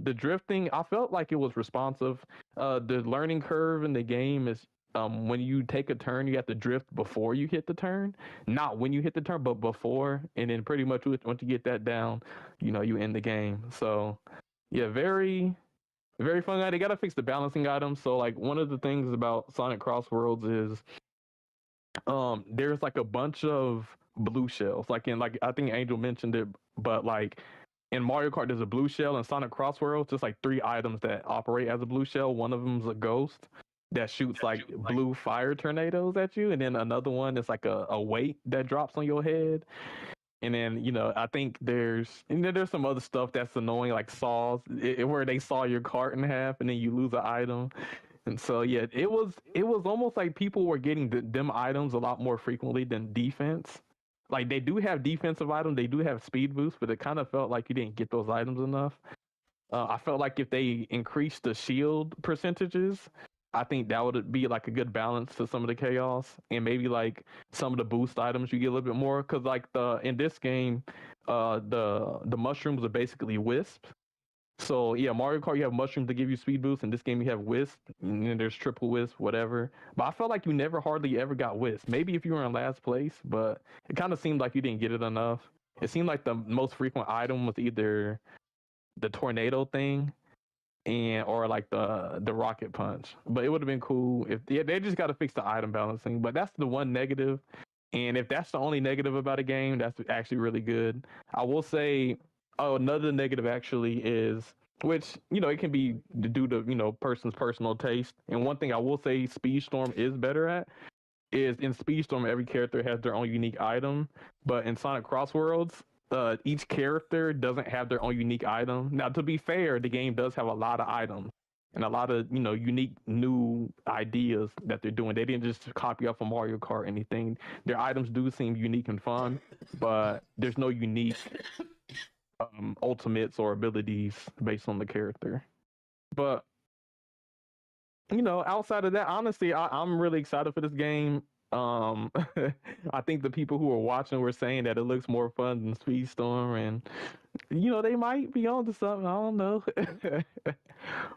The drifting, I felt like it was responsive. The learning curve in the game is when you take a turn, you have to drift before you hit the turn, not when you hit the turn, but before. And then pretty much once you get that down, you end the game. So yeah, very, very fun guy. They gotta fix the balancing items. So like one of the things about Sonic Crossworlds is there's like a bunch of blue shells. Like I think Angel mentioned it, but like in Mario Kart there's a blue shell. In Sonic Crossworlds, just like 3 items that operate as a blue shell. One of them is a ghost that shoots like blue fire tornadoes at you, and then another one is like a weight that drops on your head. And then, I think there's some other stuff that's annoying, like saws, where they saw your cart in half and then you lose an item. And so yeah, it was almost like people were getting them items a lot more frequently than defense. Like they do have defensive items, they do have speed boosts, but it kind of felt like you didn't get those items enough. I felt like if they increased the shield percentages, I think that would be like a good balance to some of the chaos, and maybe like some of the boost items you get a little bit more. Because like in this game, the mushrooms are basically wisps. So yeah, Mario Kart you have mushrooms to give you speed boost. In this game you have wisp, and then there's triple wisp, whatever. But I felt like you never hardly ever got wisp. Maybe if you were in last place, but it kind of seemed like you didn't get it enough. It seemed like the most frequent item was either the tornado thing or like the rocket punch. But it would have been cool if they just got to fix the item balancing. But that's the one negative. And if that's the only negative about a game, that's actually really good. I will say, another negative actually is, which, it can be due to, person's personal taste. And one thing I will say Speedstorm is better at is in Speedstorm, every character has their own unique item. But in Sonic Crossworlds, each character doesn't have their own unique item. Now, to be fair, the game does have a lot of items and a lot of, unique new ideas that they're doing. They didn't just copy off of Mario Kart or anything. Their items do seem unique and fun, but there's no unique ultimates or abilities based on the character. But, outside of that, honestly, I'm really excited for this game. I think the people who are watching were saying that it looks more fun than Speedstorm, and they might be onto something. I don't know,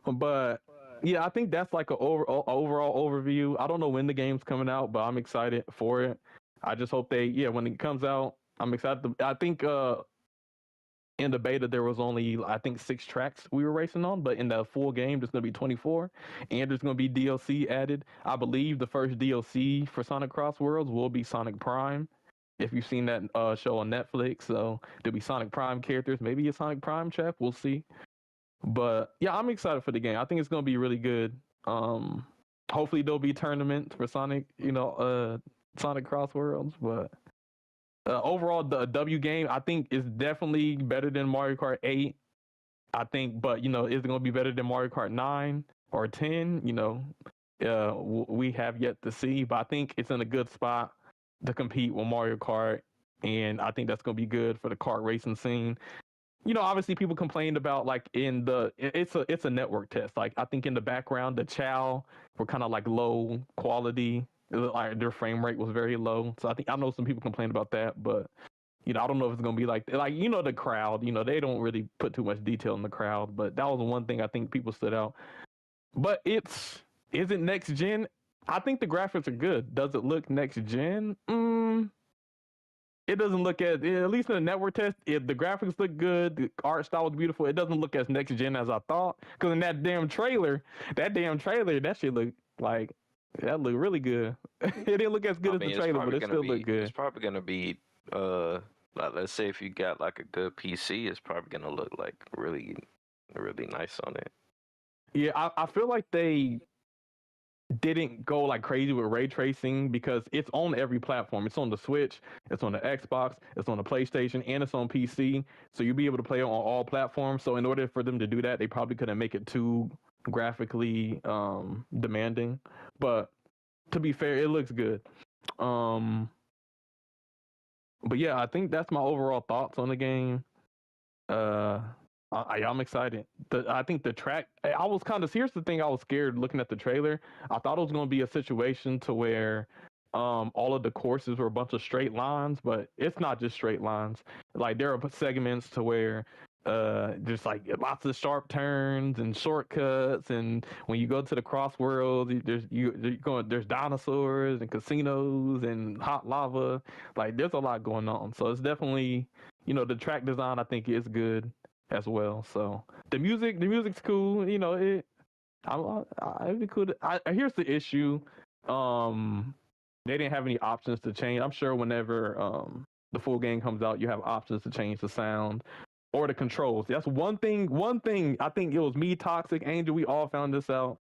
but yeah, I think that's like an overall overview. I don't know when the game's coming out, but I'm excited for it. I just hope when it comes out, I'm excited. I think in the beta there was only 6 tracks we were racing on, but in the full game there's going to be 24, and there's going to be DLC added. I believe the first DLC for Sonic Crossworlds will be Sonic Prime, if you've seen that show on Netflix. So there'll be Sonic Prime characters, maybe a Sonic Prime chap, we'll see. But yeah, I'm excited for the game. I think it's going to be really good. Hopefully there'll be tournaments for Sonic Sonic Crossworlds, but overall, the W game, I think, is definitely better than Mario Kart 8. I think, but, is it going to be better than Mario Kart 9 or 10? We have yet to see, but I think it's in a good spot to compete with Mario Kart, and I think that's going to be good for the kart racing scene. Obviously, people complained about, it's a network test. Like, I think in the background, the Chow were kind of, low quality. Their frame rate was very low, so I know some people complained about that, but I don't know if it's gonna be like the crowd. They don't really put too much detail in the crowd, but that was one thing I think people stood out. But is it next gen? I think the graphics are good. Does it look next gen? It doesn't look at least in the network test. The graphics look good. The art style was beautiful. It doesn't look as next gen as I thought, because in that trailer, that shit looked like. That looked really good. It didn't look as good as the trailer, but it still looked good. It's probably gonna be let's say if you got a good PC, it's probably gonna look really, really nice on it. Yeah, I feel like they didn't go crazy with ray tracing, because it's on every platform. It's on the Switch, it's on the Xbox, it's on the PlayStation, and it's on PC. So you'll be able to play it on all platforms. So in order for them to do that, they probably couldn't make it too graphically demanding, but to be fair, it looks good. But yeah, I think that's my overall thoughts on the game. I'm excited. I think the track, I was here's the thing, I was scared looking at the trailer. I thought it was going to be a situation to where all of the courses were a bunch of straight lines, but it's not just straight lines. There are segments to where there's lots of sharp turns and shortcuts, and when you go to the Crossworlds, there's dinosaurs and casinos and hot lava. There's a lot going on, so it's definitely, the track design I think is good as well. So the music's cool. It'd be cool. Here's the issue. They didn't have any options to change. I'm sure whenever the full game comes out, you have options to change the sound or the controls. That's one thing. I think it was me, Toxic, Angel. We all found this out.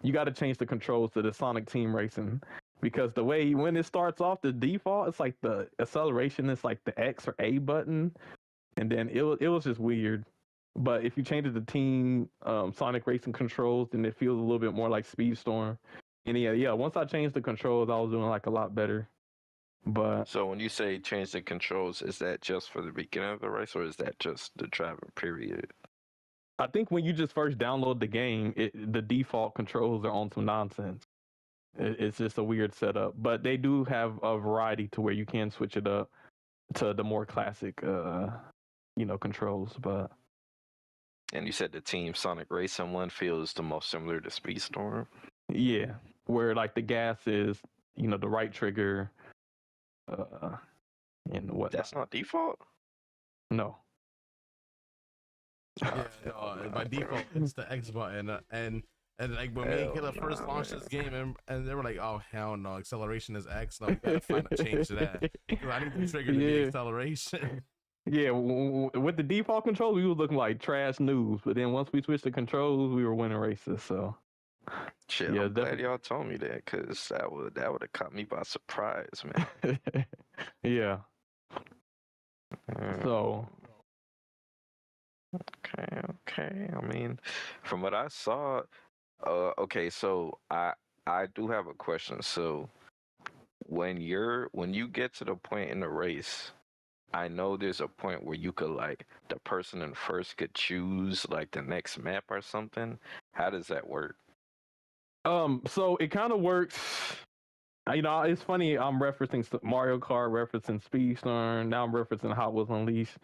You got to change the controls to the Sonic Team Racing, because the way when it starts off, the default, it's the acceleration is the X or A button, and then it was just weird. But if you change it to Team Sonic Racing controls, then it feels a little bit more like Speedstorm. And yeah, once I changed the controls, I was doing like a lot better. But So when you say change the controls, is that just for the beginning of the race, or is that just the driving period? I think when you just first download the game, the default controls are on some nonsense. It's just a weird setup. But they do have a variety to where you can switch it up to the more classic, controls. But And you said the Team Sonic Racing one feels the most similar to Speedstorm. yeah, where like the gas is, the right trigger, and what? That's not default. No. Yeah, no, by default it's the X button, and like when me and Caleb first launched this game, and they were like, "Oh hell no, acceleration is X." No, we gotta find a change to that. 'Cause I need the trigger to be acceleration. Yeah, with the default controls, we were looking like trash news. But then once we switched the controls, we were winning races. So Shit, yeah, I'm glad y'all told me that, because that would have caught me by surprise, man. yeah. So Okay. I mean, from what I saw, okay. So I do have a question. So when you get to the point in the race, I know there's a point where you could, like, the person in first could choose like the next map or something. How does that work? so it kind of works. It's funny. I'm referencing Mario Kart, referencing Speedstorm. Now I'm referencing Hot Wheels Unleashed.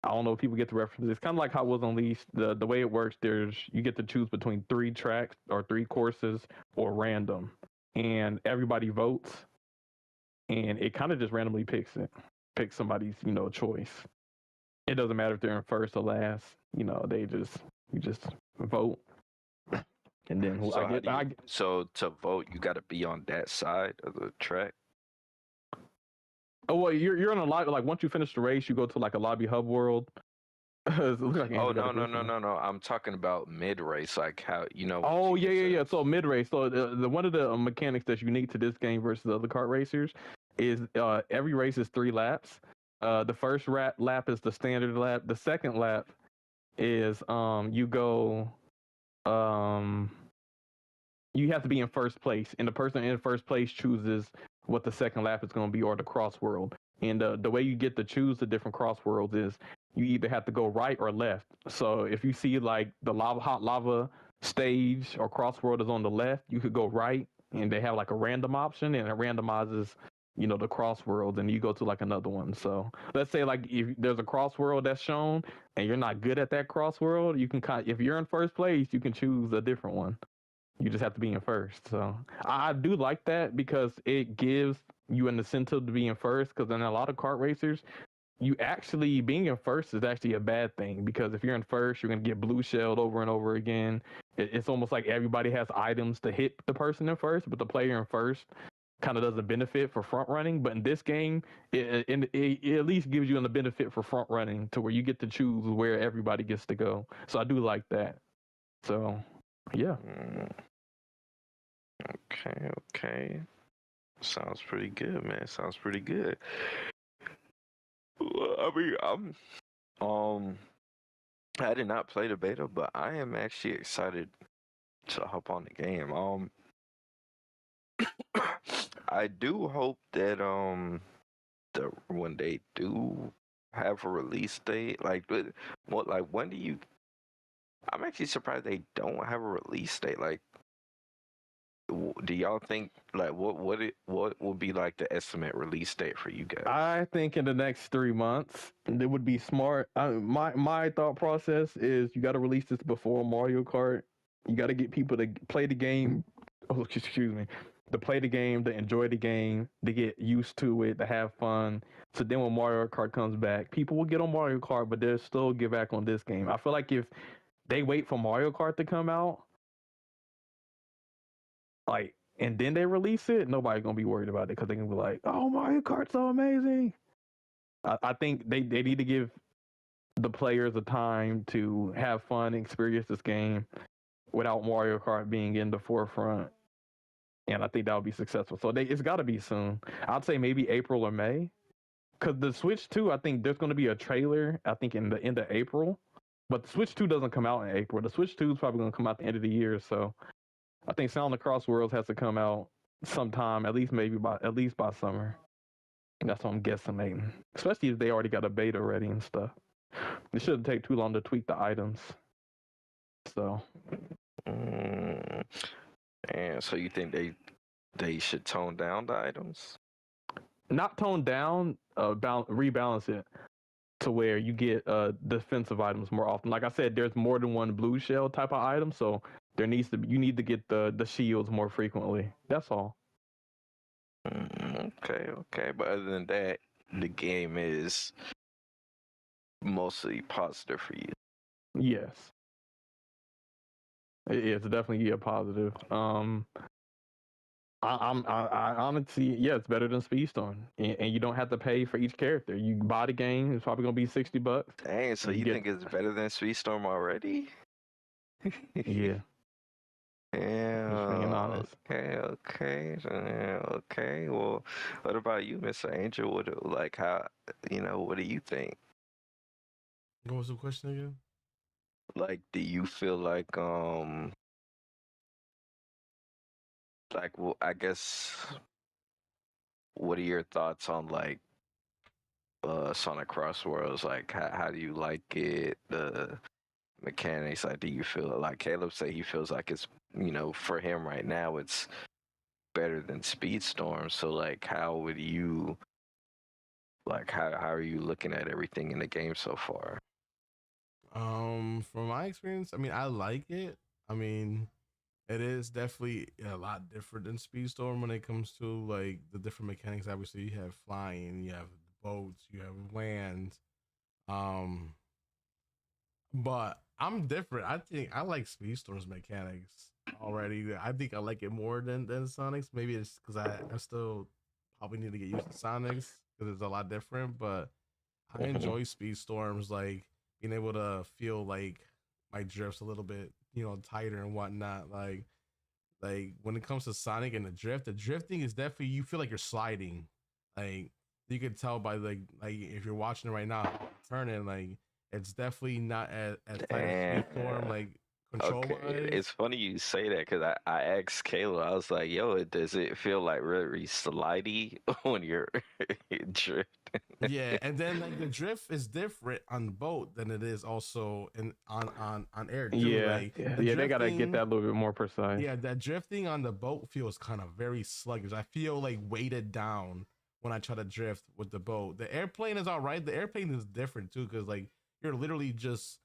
I don't know if people get the reference. It's kind of like Hot Wheels Unleashed. The way it works, you get to choose between 3 tracks or 3 courses or random, and everybody votes, and it kind of just randomly picks somebody's choice. It doesn't matter if they're in first or last. You just vote, and then So to vote, you got to be on that side of the track. Oh well, you're in a lobby. Like once you finish the race, you go to like a lobby hub world. Oh no! I'm talking about mid race, like how Oh yeah. So mid race. So the one of the mechanics that's unique to this game versus other kart racers is every race is 3 laps. The first lap is the standard lap. The second lap is you go you have to be in first place, and the person in first place chooses what the second lap is going to be, or the crossworld. And the way you get to choose the different crossworlds is you either have to go right or left. So if you see like the hot lava stage or crossworld is on the left, you could go right, and they have like a random option, and it randomizes the crossworlds, and you go to like another one. So let's say like if there's a crossworld that's shown and you're not good at that crossworld, you can if you're in first place, you can choose a different one. You just have to be in first. So I do like that because it gives you an incentive to be in first, because in a lot of kart racers, you actually being in first is actually a bad thing, because if you're in first, you're going to get blue shelled over and over again. It's almost like everybody has items to hit the person in first, but the player in first kind of doesn't benefit for front running. But in this game, it at least gives you a benefit for front running, to where you get to choose where everybody gets to go. So I do like that. So yeah. Okay. Sounds pretty good, man. Sounds pretty good. Well, I mean, I did not play the beta, but I am actually excited to hop on the game. I do hope that when they do have a release date, when do you? I'm actually surprised they don't have a release date. Like, do y'all think, like, what would be like the estimate release date for you guys? I think in the next 3 months, it would be smart. My thought process is you got to release this before Mario Kart. You got to get people to play the game. Oh, excuse me. To play the game, to enjoy the game, to get used to it, to have fun. So then when Mario Kart comes back, people will get on Mario Kart, but they'll still get back on this game. I feel like if they wait for Mario Kart to come out, like, and then they release it, nobody's gonna be worried about it, because they can be like, "Oh, Mario Kart's so amazing." I think they need to give the players a time to have fun, experience this game without Mario Kart being in the forefront, and I think that would be successful. So it's got to be soon. I'd say maybe April or May, because the Switch 2, I think there's going to be a trailer. I think in the end of April, But the Switch 2 doesn't come out in April. The Switch 2 is probably going to come out at the end of the year. So I think Sound of Crossworlds has to come out sometime, at least by summer. That's what I'm guesstimating. Especially if they already got a beta ready and stuff. It shouldn't take too long to tweak the items. So. And so you think they should tone down the items? Not tone down, rebalance it to where you get defensive items more often. Like I said, there's more than one blue shell type of item, so you need to get the shields more frequently. That's all. Okay. But other than that, the game is mostly positive for you. Yes. It's definitely a positive. I honestly, yeah, it's better than Speedstorm, and you don't have to pay for each character. You buy the game; it's probably gonna be $60. Dang, so you think it's better than Speedstorm already? Yeah. Yeah. Just being honest. Okay. Well, what about you, Mr. Angel? What do you think? What was the question again? Like, do you feel like well, I guess, what are your thoughts on like Sonic Crossworlds? Like, how do you like it? The mechanics, like, do you feel like Caleb said he feels like it's, for him right now it's better than Speedstorm? So like, how would you how are you looking at everything in the game so far? From my experience, I mean, I like it. I mean, it is definitely a lot different than Speedstorm when it comes to like the different mechanics. Obviously, you have flying, you have boats, you have land. But I'm different. I think I like Speedstorm's mechanics already. I think I like it more than Sonic's. Maybe it's because I still probably need to get used to Sonic's because it's a lot different. But I enjoy Speedstorm's, like being able to feel like my drifts a little bit, tighter and whatnot. Like when it comes to Sonic and the drifting is definitely, you feel like you're sliding. Like you could tell by like if you're watching it right now, turning, like it's definitely not as tight as Speedstorm, like control wise. Okay, it's funny you say that because I asked Kayla, I was like, yo, does it feel like really slidey when you're drifting? Yeah, and then like the drift is different on the boat than it is also on air too. Yeah, like, they gotta get that a little bit more precise. Yeah, that drifting on the boat feels kind of very sluggish. I feel like weighted down when I try to drift with the boat. The airplane is all right. The airplane is different too, because like you're literally just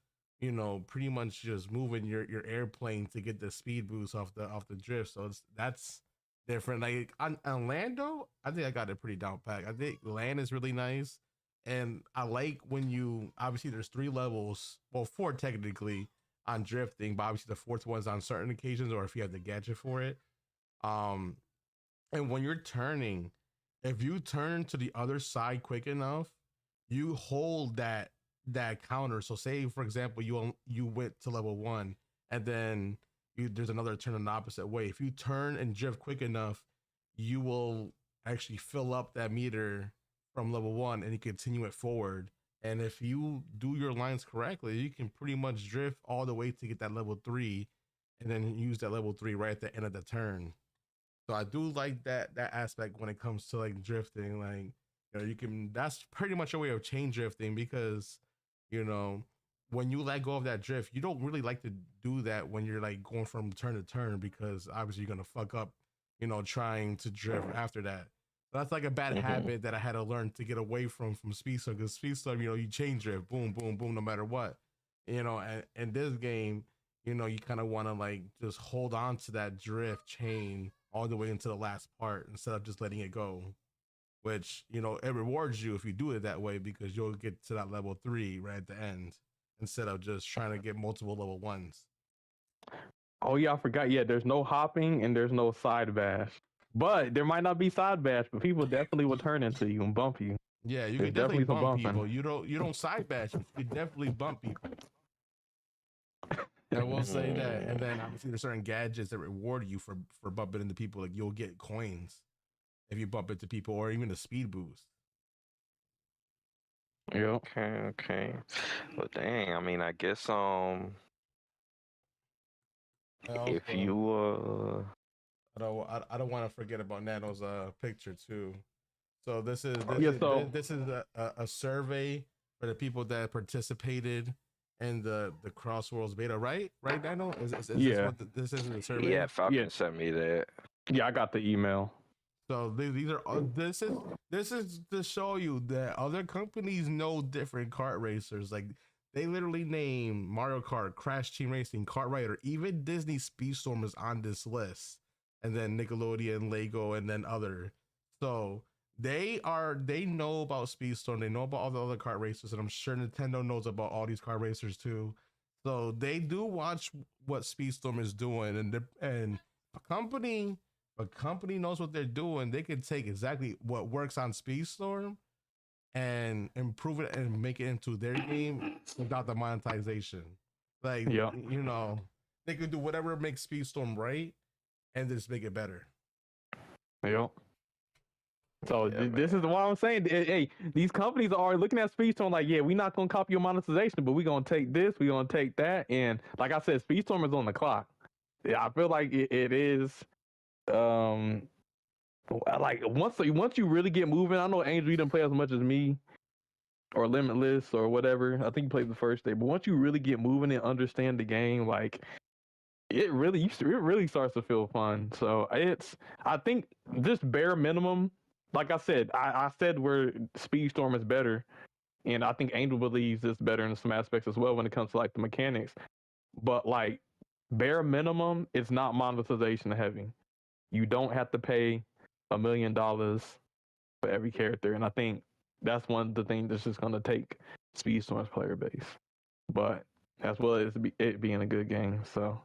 pretty much just moving your airplane to get the speed boost off the drift. So that's different. Like on Lando, I think I got it pretty down pat. I think land is really nice, and I like when you obviously there's 3 levels, well 4 technically on drifting, but obviously the 4th one's on certain occasions or if you have the gadget for it. And when you're turning, if you turn to the other side quick enough, you hold that counter. So say for example you went to level 1 and then there's another turn in the opposite way. If you turn and drift quick enough, you will actually fill up that meter from level 1 and you continue it forward. And if you do your lines correctly, you can pretty much drift all the way to get that level 3 and then use that level 3 right at the end of the turn. So I do like that aspect when it comes to like drifting. Like, you can, that's pretty much a way of chain drifting, because when you let go of that drift, you don't really like to do that when you're like going from turn to turn, because obviously you're gonna fuck up, trying to drift after that. That's like a bad habit that I had to learn to get away from Speedstorm, because Speedstorm, you chain drift, boom, boom, boom, no matter what, and this game, you kind of want to like just hold on to that drift chain all the way into the last part instead of just letting it go, which, it rewards you if you do it that way, because you'll get to that level 3 right at the end instead of just trying to get multiple level 1s. Oh yeah, I forgot. Yeah, there's no hopping and there's no side bash. But there might not be side bash, but people definitely will turn into you and bump you. Yeah, you There's can definitely some bump bumping. people. You don't side bash. You can definitely bump people. I will say that. And then obviously there's certain gadgets that reward you for bumping into people. Like you'll get coins if you bump into people, or even a speed boost. Yep. Okay. Well, dang. I mean, I guess And if also, you I don't want to forget about Nano's picture too. So Yeah. So this is a survey for the people that participated in the Crossworlds beta, right? Right, Nano? Is this yeah, what this is the survey? yeah, yeah, Falcon sent me that. yeah. I got the email. So these are this is to show you that other companies know different kart racers. Like they literally name Mario Kart, Crash Team Racing, Kart Rider, even Disney Speedstorm is on this list, and then Nickelodeon, Lego, and then other. So they know about Speedstorm, they know about all the other kart racers, and I'm sure Nintendo knows about all these kart racers too. So they do watch what Speedstorm is doing, and a company knows what they're doing. They can take exactly what works on Speedstorm and improve it and make it into their game without the monetization. Like, Yeah. you know, they can do whatever makes Speedstorm right and just make it better. Yep. So Yeah, this is what I'm saying. Hey, these companies are looking at Speedstorm like, yeah, we're not gonna copy your monetization, but we're gonna take this, we're gonna take that, and like I said, Speedstorm is on the clock. Yeah, I feel like it is. Like once you really get moving, I know Angel, you didn't play as much as me or Limitless or whatever. I think you played the first day, but once you really get moving and understand the game, like it really starts to feel fun. So I think just bare minimum. Like I said, I said where Speedstorm is better, and I think Angel believes it's better in some aspects as well when it comes to like the mechanics. But like bare minimum, it's not monetization heavy. You don't have to pay $1 million for every character, and I think that's one of the things that's just gonna take Speedstorm's player base. But as well as it being a good game, so.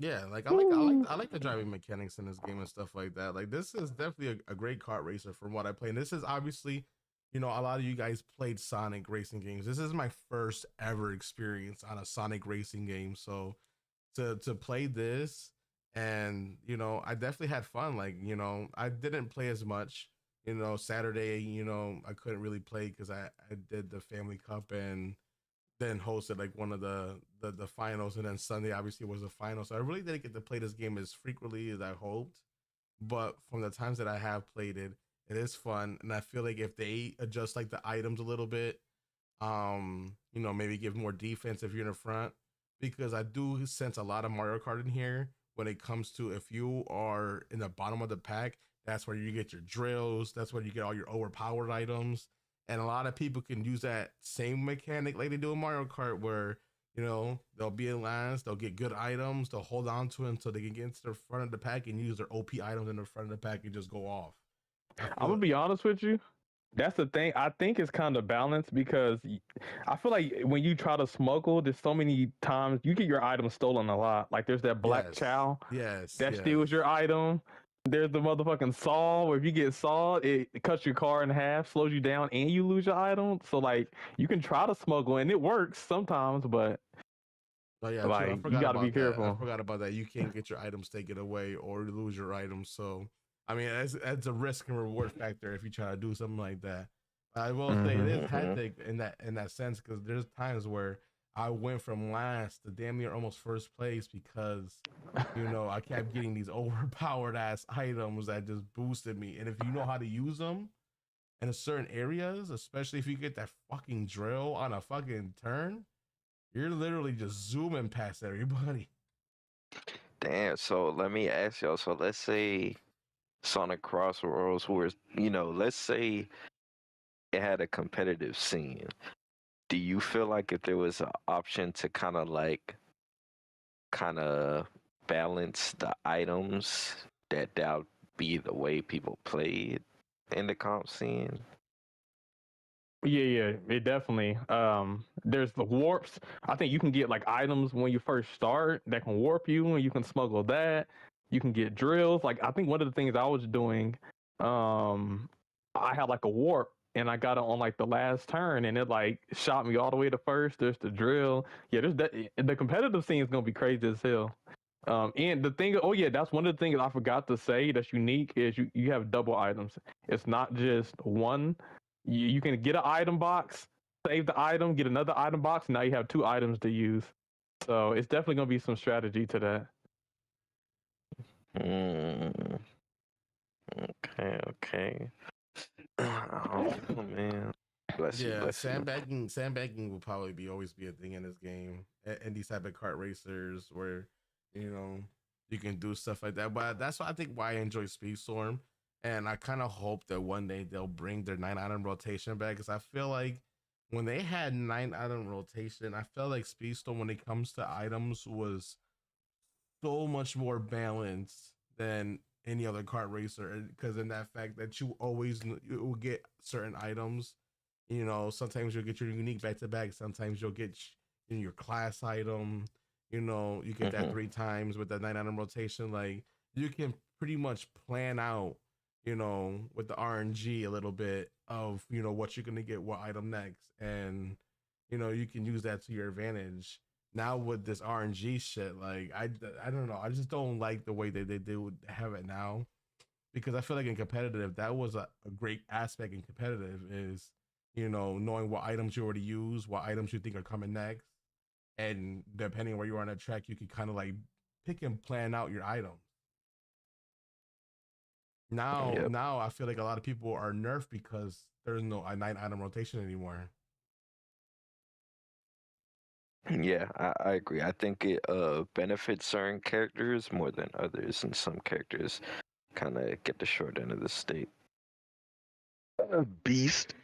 Yeah, like I like the driving mechanics in this game and stuff like that. Like this is definitely a great kart racer from what I play. And this is obviously, you know, a lot of you guys played Sonic racing games. This is my first ever experience on a Sonic racing game. So to play this, and you know, I definitely had fun. Like, you know, I didn't play as much. You know, Saturday, you know, I couldn't really play because I did the Family Cup and then hosted like one of the finals, and then Sunday obviously was the final. So I really didn't get to play this game as frequently as I hoped. But from the times that I have played it, it is fun. And I feel like if they adjust like the items a little bit, you know, maybe give more defense if you're in the front, because I do sense a lot of Mario Kart in here when it comes to if you are in the bottom of the pack, that's where you get your drills, that's where you get all your overpowered items. And a lot of people can use that same mechanic like they do in Mario Kart, where, you know, they'll be in lines, they'll get good items, they'll hold on to them so they can get into the front of the pack and use their OP items in the front of the pack and just go off. I'm gonna be honest with you. That's the thing. I think it's kind of balanced because I feel like when you try to smuggle, there's so many times you get your items stolen a lot. Like there's that black chow that steals your item. There's the motherfucking saw where if you get sawed, it cuts your car in half, slows you down, and you lose your item. So like you can try to smuggle and it works sometimes, but Oh yeah, like true. you got to be I careful. forgot about that. You can't get your items taken away or lose your items. So, I mean, that's a risk and reward factor if you try to do something like that. I will say it is hectic in that sense, because there's times where I went from last to damn near almost first place because, you know, I kept getting these overpowered ass items that just boosted me. And if you know how to use them in certain areas, especially if you get that fucking drill on a fucking turn, you're literally just zooming past everybody. Damn. So let me ask y'all. So let's say Sonic Crossworlds was, you know, let's say it had a competitive scene. Do you feel like if there was an option to kind of balance the items, that would be the way people played in the comp scene? Yeah, it definitely. There's the warps. I think you can get like items when you first start that can warp you, and you can smuggle that. You can get drills. Like I think one of the things I was doing, I had like a warp, and I got it on like the last turn, and it like shot me all the way to first. There's the drill. Yeah, there's that. The competitive scene is gonna be crazy as hell. And the thing, oh yeah, that's one of the things I forgot to say that's unique is you have double items. It's not just one. You can get an item box save the item, get another item box, and now you have 2 items to use. So it's definitely gonna be some strategy to that. Mm, okay. Oh man, bless you, Yeah, bless you. sandbagging will probably always be a thing in this game, and these type of kart racers where you can do stuff like that. But that's why I think why I enjoy Speedstorm, and I kind of hope that one day they'll bring their 9 item rotation back, because I feel like when they had 9 item rotation, I felt like Speedstorm when it comes to items was so much more balanced than any other kart racer, because in that fact that you will get certain items. Sometimes you'll get your unique back to back. Sometimes you'll get in your class item. You get that 3 times with that 9 item rotation. Like, you can pretty much plan out, with the RNG a little bit of what you're gonna get, what item next, and you can use that to your advantage. Now with this RNG shit, like I don't know, I just don't like the way that they do have it now, because I feel like in competitive that was a great aspect in competitive is knowing what items you already use, what items you think are coming next, and depending on where you are on that track, you can kind of like pick and plan out your items. Now I feel like a lot of people are nerfed because there's no 9 item rotation anymore. Yeah, I agree. I think it benefits certain characters more than others, and some characters kind of get the short end of the stick. Beast.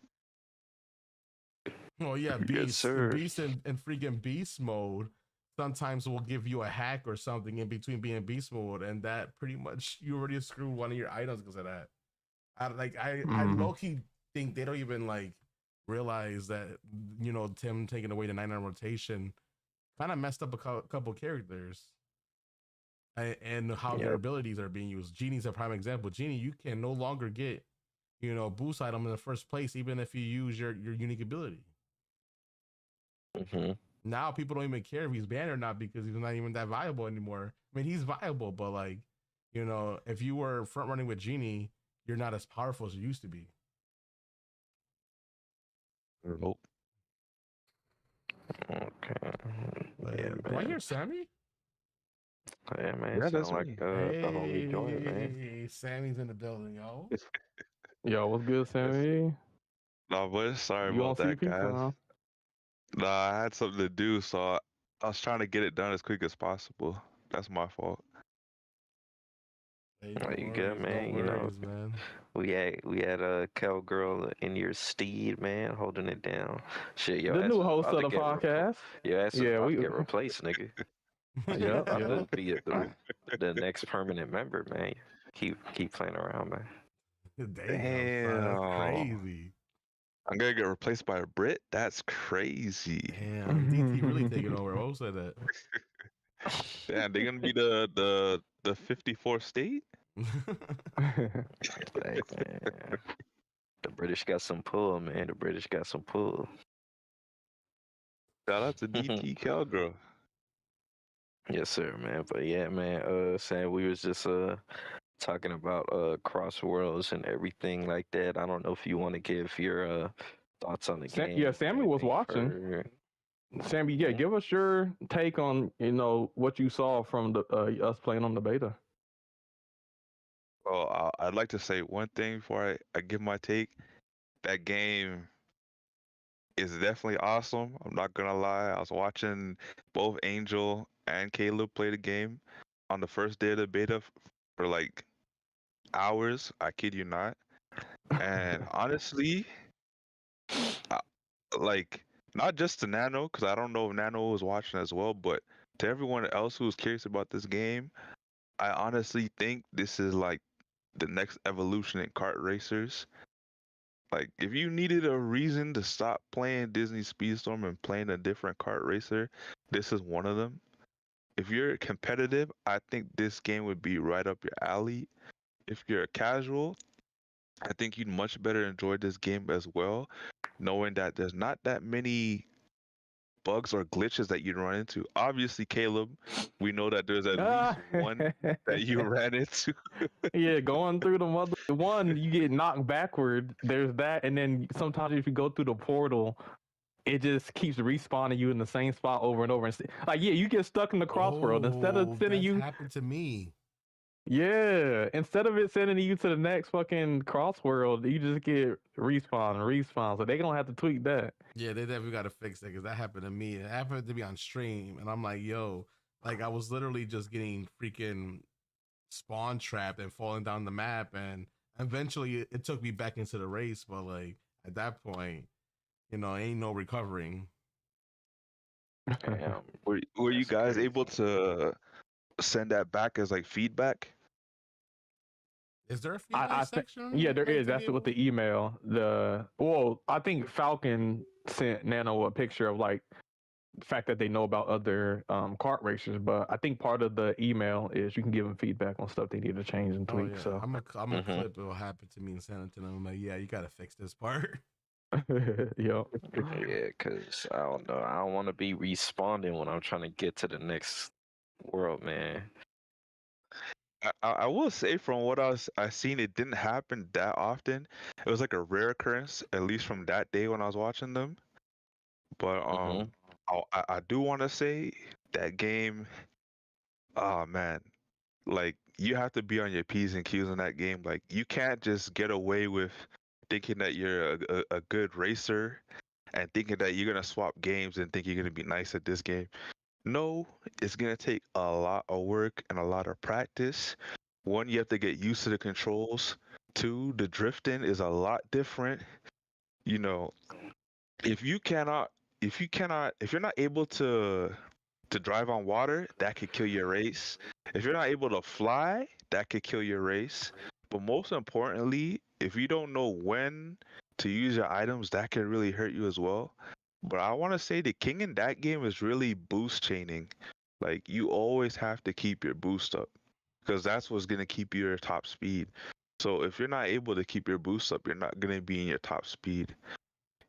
Oh yeah, Yes, sir. Beast and freaking Beast mode sometimes will give you a hack or something in between being Beast mode, and that pretty much you already screwed one of your items because of that. I low-key think they don't even like realize that Tim taking away the 9 item rotation kind of messed up a couple characters and how their abilities are being used. Genie's a prime example. Genie, you can no longer get boost item in the first place even if you use your unique ability. Now people don't even care if he's banned or not because he's not even that viable anymore. I mean, he's viable, but like, if you were front running with Genie, you're not as powerful as you used to be. Nope. Okay. Do I hear Sammy? Yeah, man. Yeah, Sound that's like me. the homie joint, man. Hey, Sammy's in the building, yo. Yo, what's good, Sammy? No, but sorry You on about that, CP guys. time? Nah, I had something to do, so I was trying to get it done as quick as possible. That's my fault. Hey, Oh, you good, man? Man. We had a cowgirl in your steed, man, holding it down. Shit, yo, The new host of the podcast. Your ass is Yeah, about we to get replaced, nigga. Yep, About to yep. be the next permanent member, man. Keep playing around, man. Damn, son, that's crazy. I'm gonna get replaced by a Brit? That's crazy. Damn, DT really taking over. Who said that? Damn, they're gonna be the 54th state? Hey, man. The British got some pull, man. The British got some pull. Shout out to DT Cowgirl. Yes, sir, man. But yeah, man. Sam, we was just talking about Crossworlds and everything like that. I don't know if you want to give your thoughts on the game. Yeah, Sammy was watching. Sammy, yeah, give us your take on what you saw from the us playing on the beta. Well, I'd like to say one thing before I give my take. That game is definitely awesome. I'm not gonna lie. I was watching both Angel and Caleb play the game on the first day of the beta for like hours. I kid you not. And honestly, like not just to Nano, because I don't know if Nano was watching as well, but to everyone else who's curious about this game, I honestly think this is like the next evolution in kart racers. Like, if you needed a reason to stop playing Disney Speedstorm and playing a different kart racer, this is one of them. If you're competitive, I think this game would be right up your alley. If you're a casual, I think you'd much better enjoy this game as well, knowing that there's not that many bugs or glitches that you'd run into. Obviously, Caleb, we know that there's at least one that you ran into. Yeah, going through the mother one, you get knocked backward. There's that, and then sometimes if you go through the portal, it just keeps respawning you in the same spot over and over. And like, yeah, you get stuck in the crossworld instead of sending that's you. happened to me. Yeah, instead of it sending you to the next fucking crossworld, you just get respawn. So they gonna have to tweak that. Yeah, they definitely got to fix that because that happened to me. It happened to me on stream, and I'm like, yo, like I was literally just getting freaking spawn trapped and falling down the map, and eventually it took me back into the race. But like at that point, ain't no recovering. Damn. Were you That's guys crazy. able to send that back as like feedback? Is there a feedback I think section? yeah, there like, is. to That's be what able- the email. I think Falcon sent Nano a picture of like the fact that they know about other kart racers, but I think part of the email is you can give them feedback on stuff they need to change and Oh tweak. yeah, So I'm a Mhm. clip. It will happen to me and send it to them. I'm like, yeah, you got to fix this part. yo, Yeah, because I don't know. I don't want to be respawning when I'm trying to get to the next world, man. I will say from what I seen, it didn't happen that often. It was like a rare occurrence, at least from that day when I was watching them. But Mhm. I do want to say that game. Oh man, like you have to be on your P's and Q's in that game. Like you can't just get away with thinking that you're a good racer and thinking that you're gonna swap games and think you're gonna be nice at this game. No, it's gonna take a lot of work and a lot of practice. One, you have to get used to the controls. Two, the drifting is a lot different. You know, if you cannot, if you're not able to drive on water, that could kill your race. If you're not able to fly, that could kill your race. But most importantly, if you don't know when to use your items, that can really hurt you as well. But I want to say the king in that game is really boost chaining. Like you always have to keep your boost up because that's what's gonna keep your top speed. So if you're not able to keep your boost up, you're not gonna be in your top speed.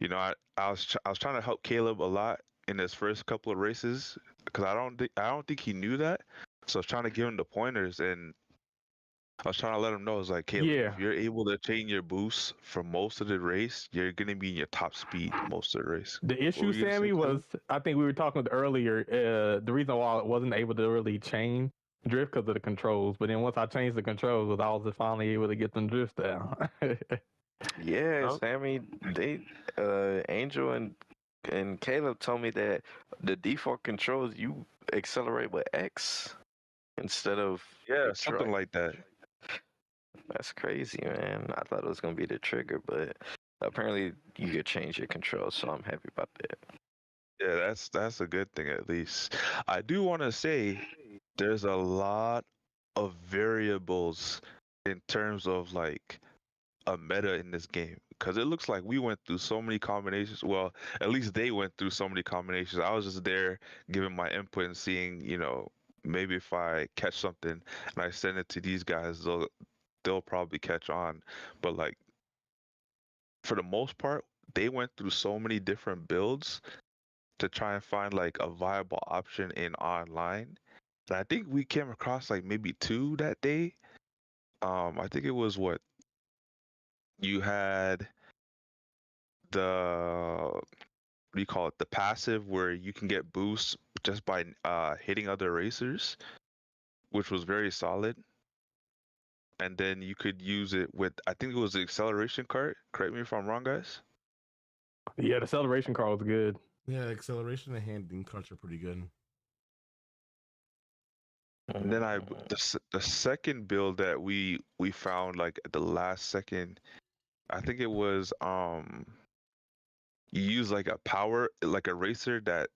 I was trying to help Caleb a lot in his first couple of races because I don't think he knew that. So I was trying to give him the pointers and I was trying to let him know. I was like, Caleb, yeah. if you're able to chain your boosts for most of the race, you're gonna be in your top speed most of the race. The What issue, were you gonna say, Sammy, Caleb? was I think we were talking earlier. The reason why I wasn't able to really chain drift because of the controls, but then once I changed the controls, I was finally able to get them drift down. Yeah, Oh. Sammy, Angel and Caleb told me that the default controls you accelerate with X instead of Yeah, the something truck. like that. That's crazy, man. I thought it was gonna be the trigger, but apparently you could change your controls, so I'm happy about that. Yeah, that's a good thing at least. I do want to say there's a lot of variables in terms of like a meta in this game because it looks like we went through so many combinations. Well, at least they went through so many combinations. I was just there giving my input and seeing, maybe if I catch something and I send it to these guys, they'll probably catch on. But like for the most part, they went through so many different builds to try and find like a viable option in online. And I think we came across like maybe two that day. I think it was what you had what do you call it? The passive where you can get boosts just by hitting other racers, which was very solid. And then you could use it with I think it was the acceleration cart. Correct me if I'm wrong, guys. Yeah, the acceleration car was good. Yeah, acceleration and handling carts are pretty good. And then the second build that we found like at the last second, I think it was you use like a power like a racer that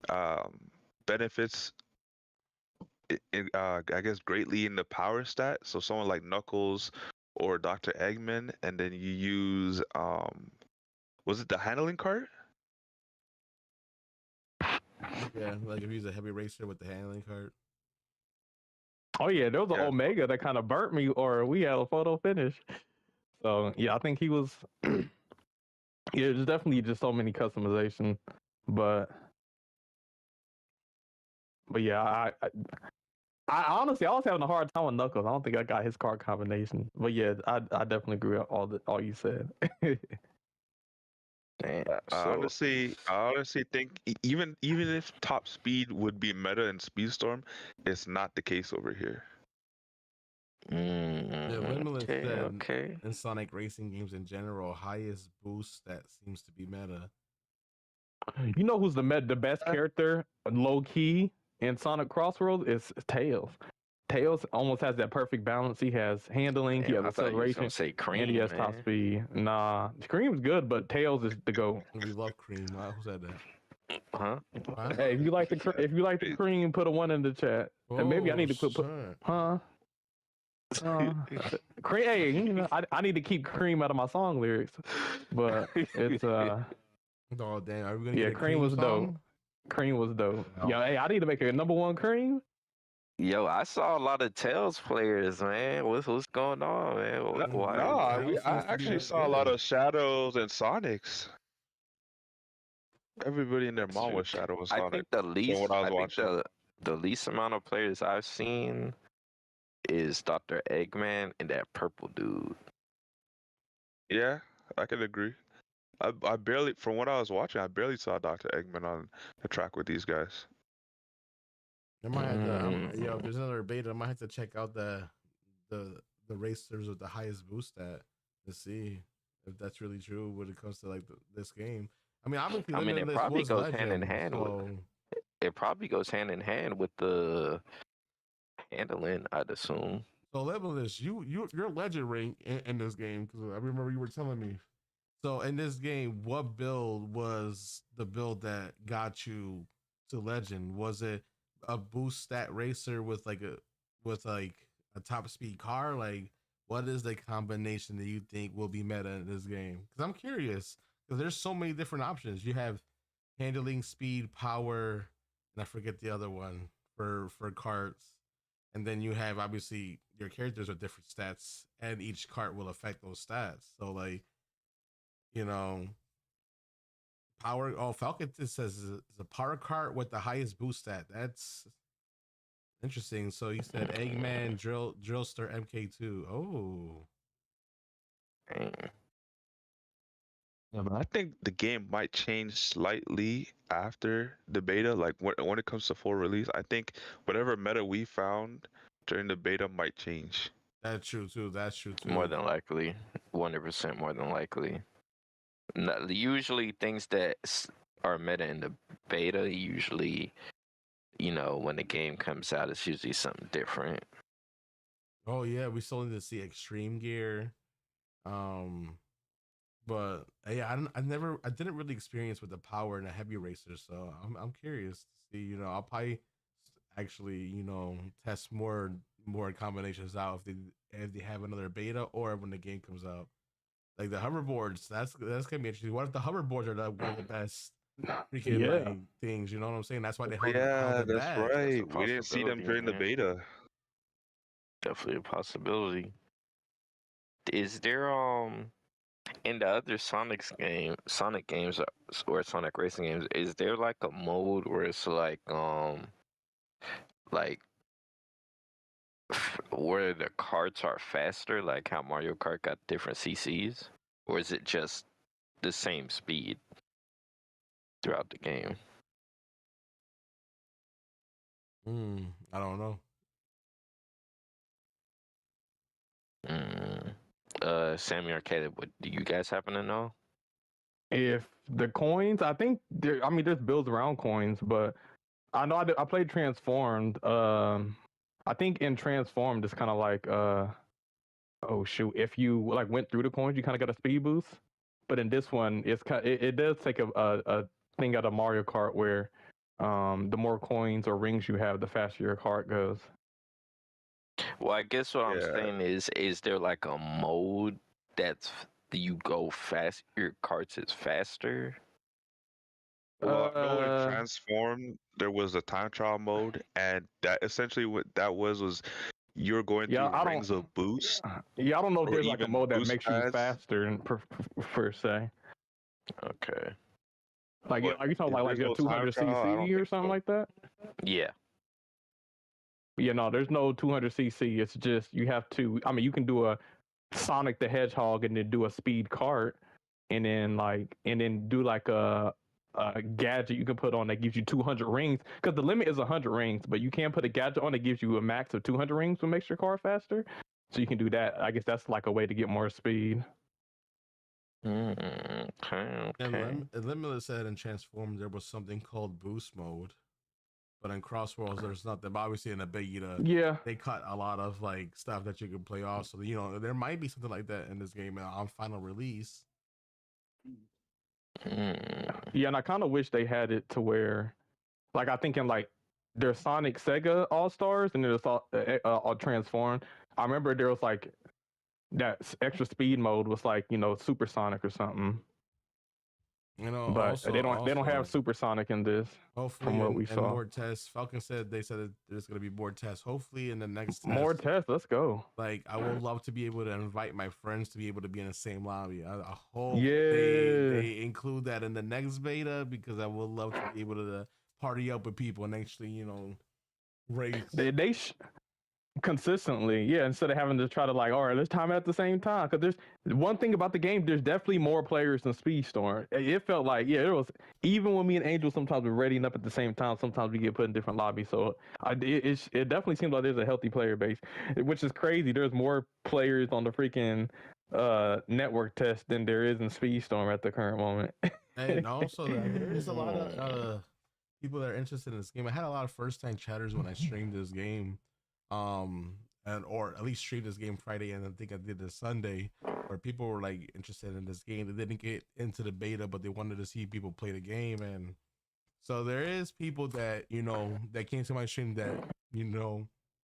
um benefits I guess greatly in the power stat. So someone like Knuckles or Dr. Eggman, and then you use was it the handling cart? Yeah, like if he's a heavy racer with the handling cart. Oh yeah, there was an Yeah. Omega that kind of burnt me, or we had a photo finish. So yeah, I think he was. Yeah, there's definitely just so many customization, but yeah, I honestly I was having a hard time with Knuckles. I don't think I got his card combination, but yeah, I definitely agree with all you said. Damn, I honestly think even if top speed would be meta in Speedstorm, it's not the case over here. Yeah, Limitless okay, said okay. in Sonic racing games in general, highest boost that seems to be meta. You know who's the best character, low key in Sonic Crossworlds is Tails. Tails almost has that perfect balance. He has handling, he Damn, has I thought you was acceleration, gonna say and cream, he has top man. speed. Nah, Cream's good, but Tails is the GOAT. We love Cream. Who said that? Huh? Huh? Hey, if you like the Cream, put a 1 in the chat. And maybe I need to put shit. huh? Cream. Hey, you know, I need to keep Cream out of my song lyrics, but it's Oh damn! Are we gonna yeah, get a Cream was dope. song? Cream was dope. No. Yeah, hey, I need to make a #1 Cream. Yo, I saw a lot of Tails players, man. What's going on, man? Why? I actually saw a lot of Shadows and Sonics. Everybody and their mom was Shadow and I Sonic. think the least. what I was I think watching. the least amount of players I've seen is Dr. Eggman and that purple dude. Yeah, I can agree. I barely, from what I was watching, I barely saw Dr. Eggman on the track with these guys. I might have to. If there's another beta, I might have to check out the racers with the highest boost stat to see if that's really true when it comes to like this game. I mean, obviously, I mean, it Limitless probably was goes hand in Legend, hand so it probably goes hand in hand with the handling, I'd assume. so Limitless, you're legend rank in this game because I remember you were telling me. So in this game, what build was the build that got you to legend? Was it a boost stat racer with like a top speed car? Like, what is the combination that you think will be meta in this game? Because I'm curious because there's so many different options. You have handling, speed, power, and I forget the other one for carts. And then you have obviously your characters with different stats, and each cart will affect those stats. So like, you know, power. Oh, Falcon says is a power cart with the highest boost stat. That's interesting. So you said Eggman, Drillster, MK2. Oh, Dang. I think the game might change slightly after the beta. Like when it comes to full release, I think whatever meta we found during the beta might change. that's true too. That's true too. More than likely, 100% more than likely. Usually, things that are meta in the beta, usually, when the game comes out, it's usually something different. Oh yeah, we still need to see extreme gear. But yeah, I didn't really experience with the power and the heavy racers, so I'm curious to see. I'll probably actually test more combinations out if they have another beta or when the game comes out. Like the hoverboards, that's gonna be interesting. What if the hoverboards are one of the best freaking like, things? You know what I'm saying? That's why they held it That's back. right. We didn't see them during the beta. Definitely a possibility. Is there in the other Sonic games or Sonic racing games, is there like a mode where it's like where the carts are faster, like how Mario Kart got different CCs, or is it just the same speed throughout the game? I don't know. Sammy or Caleb, what do you guys happen to know? If the coins, I think there's builds around coins, but I know I played Transformed. I think in Transformed it's kind of like oh shoot, if you like went through the coins, you kind of got a speed boost. But in this one, it does take a thing out of Mario Kart where the more coins or rings you have, the faster your cart goes. Well, I guess what I'm saying is there like a mode that's you go fast, your carts is faster? Well, I know in Transform there was a time trial mode, and that essentially what that was you're going through rings of boost. Yeah, I don't know if or there's like a even mode that boost makes you pads. faster per se. Okay. Like, But are you talking if like there's a no time 200 trial, I don't cc or think something so. like that? Yeah. Yeah, no, there's no 200 cc. It's just you have to. I mean, you can do a Sonic the Hedgehog and then do a speed cart, and then do like a gadget you can put on that gives you 200 rings, because the limit is 100 rings, but you can put a gadget on that gives you a max of 200 rings, to makes your car faster. So you can do that. I guess that's like a way to get more speed. Okay. And Limitless said in Transform there was something called boost mode, but in Crossworlds there's nothing. But obviously in the beta, Yeah, they cut a lot of like stuff that you can play off. So there might be something like that in this game on final release. yeah, and I kind of wish they had it to where, like, I think in like there's Sonic Sega All Stars, and there's all Transform. I remember there was like that extra speed mode was like Supersonic or something. But Also, they don't have Supersonic in this. Hopefully, from what we and saw. more tests. Falcon said they said that there's going to be more tests. Hopefully, in the next test, More tests. Let's go. like I would love to be able to invite my friends to be able to be in the same lobby. I hope Yeah. they include that in the next beta, because I would love to be able to party up with people and actually race. They consistently, yeah, instead of having to try to like, all right, let's time it at the same time. Because there's one thing about the game, there's definitely more players than Speedstorm. It felt like, yeah, it was, even when me and Angel sometimes we're readying up at the same time, sometimes we get put in different lobbies. So it definitely seems like there's a healthy player base, which is crazy. There's more players on the freaking network test than there is in Speedstorm at the current moment. And also, there's a lot of people that are interested in this game. I had a lot of first time chatters when I streamed this game, or at least streamed this game Friday, and I think I did this Sunday, where people were like interested in this game. They didn't get into the beta, but they wanted to see people play the game, and so there is people that that came to my stream that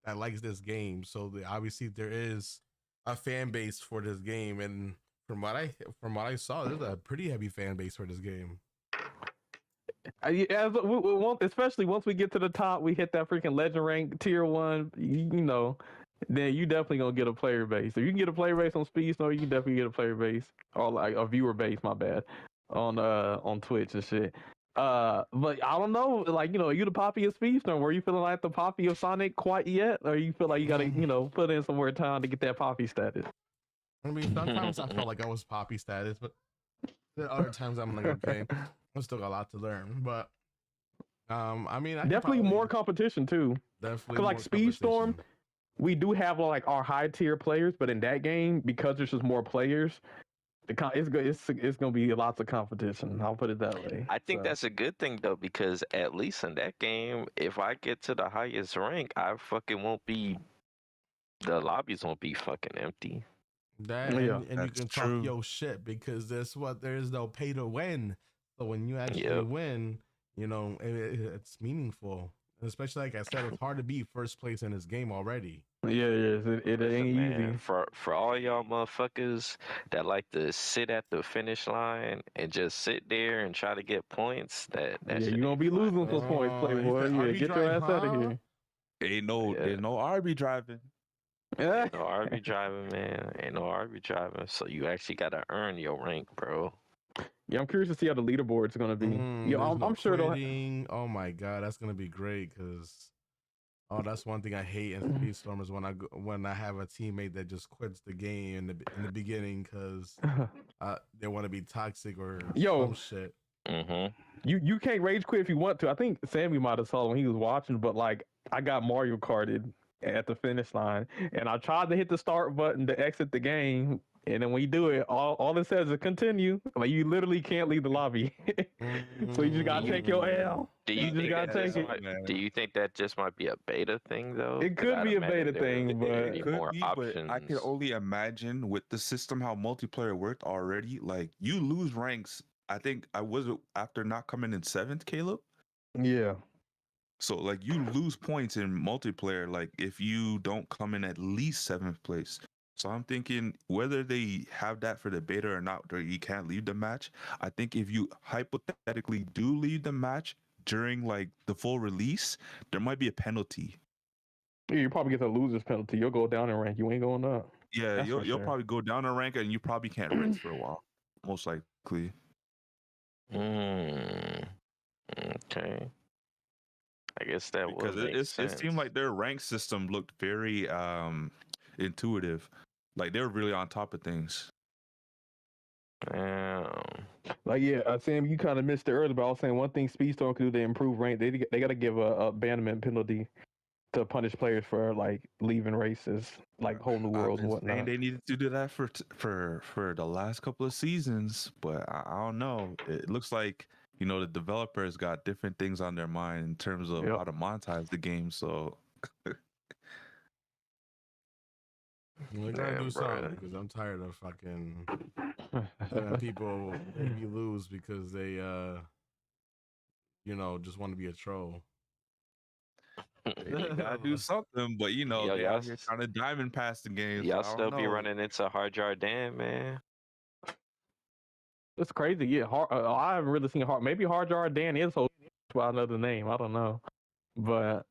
that likes this game. So obviously there is a fan base for this game, and from what I saw, there's a pretty heavy fan base for this game. Especially once we get to the top, we hit that freaking legend rank tier 1. Then you definitely gonna get a player base. If you can get a player base on Speedstorm, you can definitely get a player base, or like a viewer base. My bad, on Twitch and shit. But I don't know, like are you the Poppy of Speedstorm? Were you feeling like the Poppy of Sonic quite yet, or you feel like you gotta put in some more time to get that Poppy status? I mean, sometimes I felt like I was Poppy status, but there are other times I'm like, okay, I still got a lot to learn. But I mean, definitely more competition too. Definitely, because like Speedstorm, we do have like our high tier players, but in that game, because there's just more players, it's gonna be lots of competition. I'll put it that way. I think that's a good thing though, because at least in that game, if I get to the highest rank, the lobbies won't be fucking empty. That and you can talk your shit, because there is no pay to win. So when you actually win, it's meaningful. And especially like I said, it's hard to beat first place in this game already. Yeah, it ain't easy. For all y'all motherfuckers that like to sit at the finish line and just sit there and try to get points, you're gonna be losing those points, playboy. Yeah, get your ass out of here. There's no RB driving. Ain't no RB driving, man. Ain't no RB driving. So you actually gotta earn your rank, bro. Yeah, I'm curious to see how the leaderboard's gonna be. I'm sure quitting. Oh my god, that's gonna be great, because that's one thing I hate in Speedstorm is when I have a teammate that just quits the game in the beginning because they want to be toxic or some shit. You can't rage quit if you want to. I think Sammy might have saw when he was watching, but like I got Mario Karted at the finish line, and I tried to hit the start button to exit the game, and then when you do it, all it says is continue. Like you literally can't leave the lobby, so you just gotta take your L. Do you think that just might be a beta thing though? It could be a beta thing, but but I can only imagine with the system how multiplayer worked already. Like you lose ranks. I think I was after not coming in 7th, Caleb. Yeah. So like you lose points in multiplayer, like if you don't come in at least 7th place. So I'm thinking whether they have that for the beta or not, or you can't leave the match. I think if you hypothetically do leave the match during like the full release, there might be a penalty. Yeah, you probably get the loser's penalty. You'll go down in rank. You ain't going up. Yeah, you'll probably go down in rank, and you probably can't rinse for a while, most likely. Okay. I guess that because it seemed like their rank system looked very intuitive, like they were really on top of things. Damn. Like, yeah, Sam, you kind of missed it earlier, but I was saying one thing Speedstorm could do to improve rank, they got to give a abandonment penalty to punish players for like leaving races, like whole new I've worlds and been saying whatnot. they needed to do that for the last couple of seasons, but I don't know. It looks like the developers got different things on their mind in terms of Yep. how to monetize the game. So We gotta Damn, do bro. something because I'm tired of fucking having people maybe lose because they just want to be a troll. they gotta do something. But Yo, they y'all out here trying to diamond pass the game. Y'all So I still don't be know. running into Hard Jardin, man. It's crazy. Yeah, I haven't really seen maybe Hard Jar Dan is by another name. I don't know, but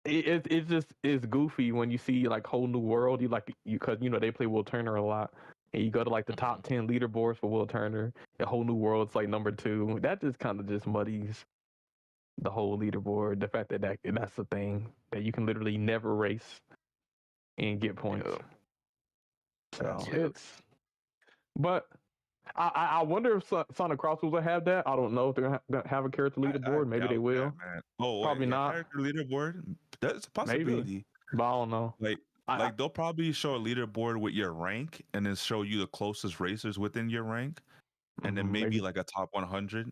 it's just it's goofy when you see like whole new world. You because they play Will Turner a lot, and you go to like the top 10 leaderboards for Will Turner. The whole new world's like number 2. That just kind of just muddies the whole leaderboard. The fact that that's the thing that you can literally never race and get points. Yep. So Yep. but I wonder if Sonic Crossworlds will have that. I don't know if they're gonna have a character I leaderboard. Maybe they doubt will. that, man. Oh, Probably yeah, not. character leaderboard. That's a possibility. But I don't know. Like they'll probably show a leaderboard with your rank and then show you the closest racers within your rank, and then maybe like a top 100.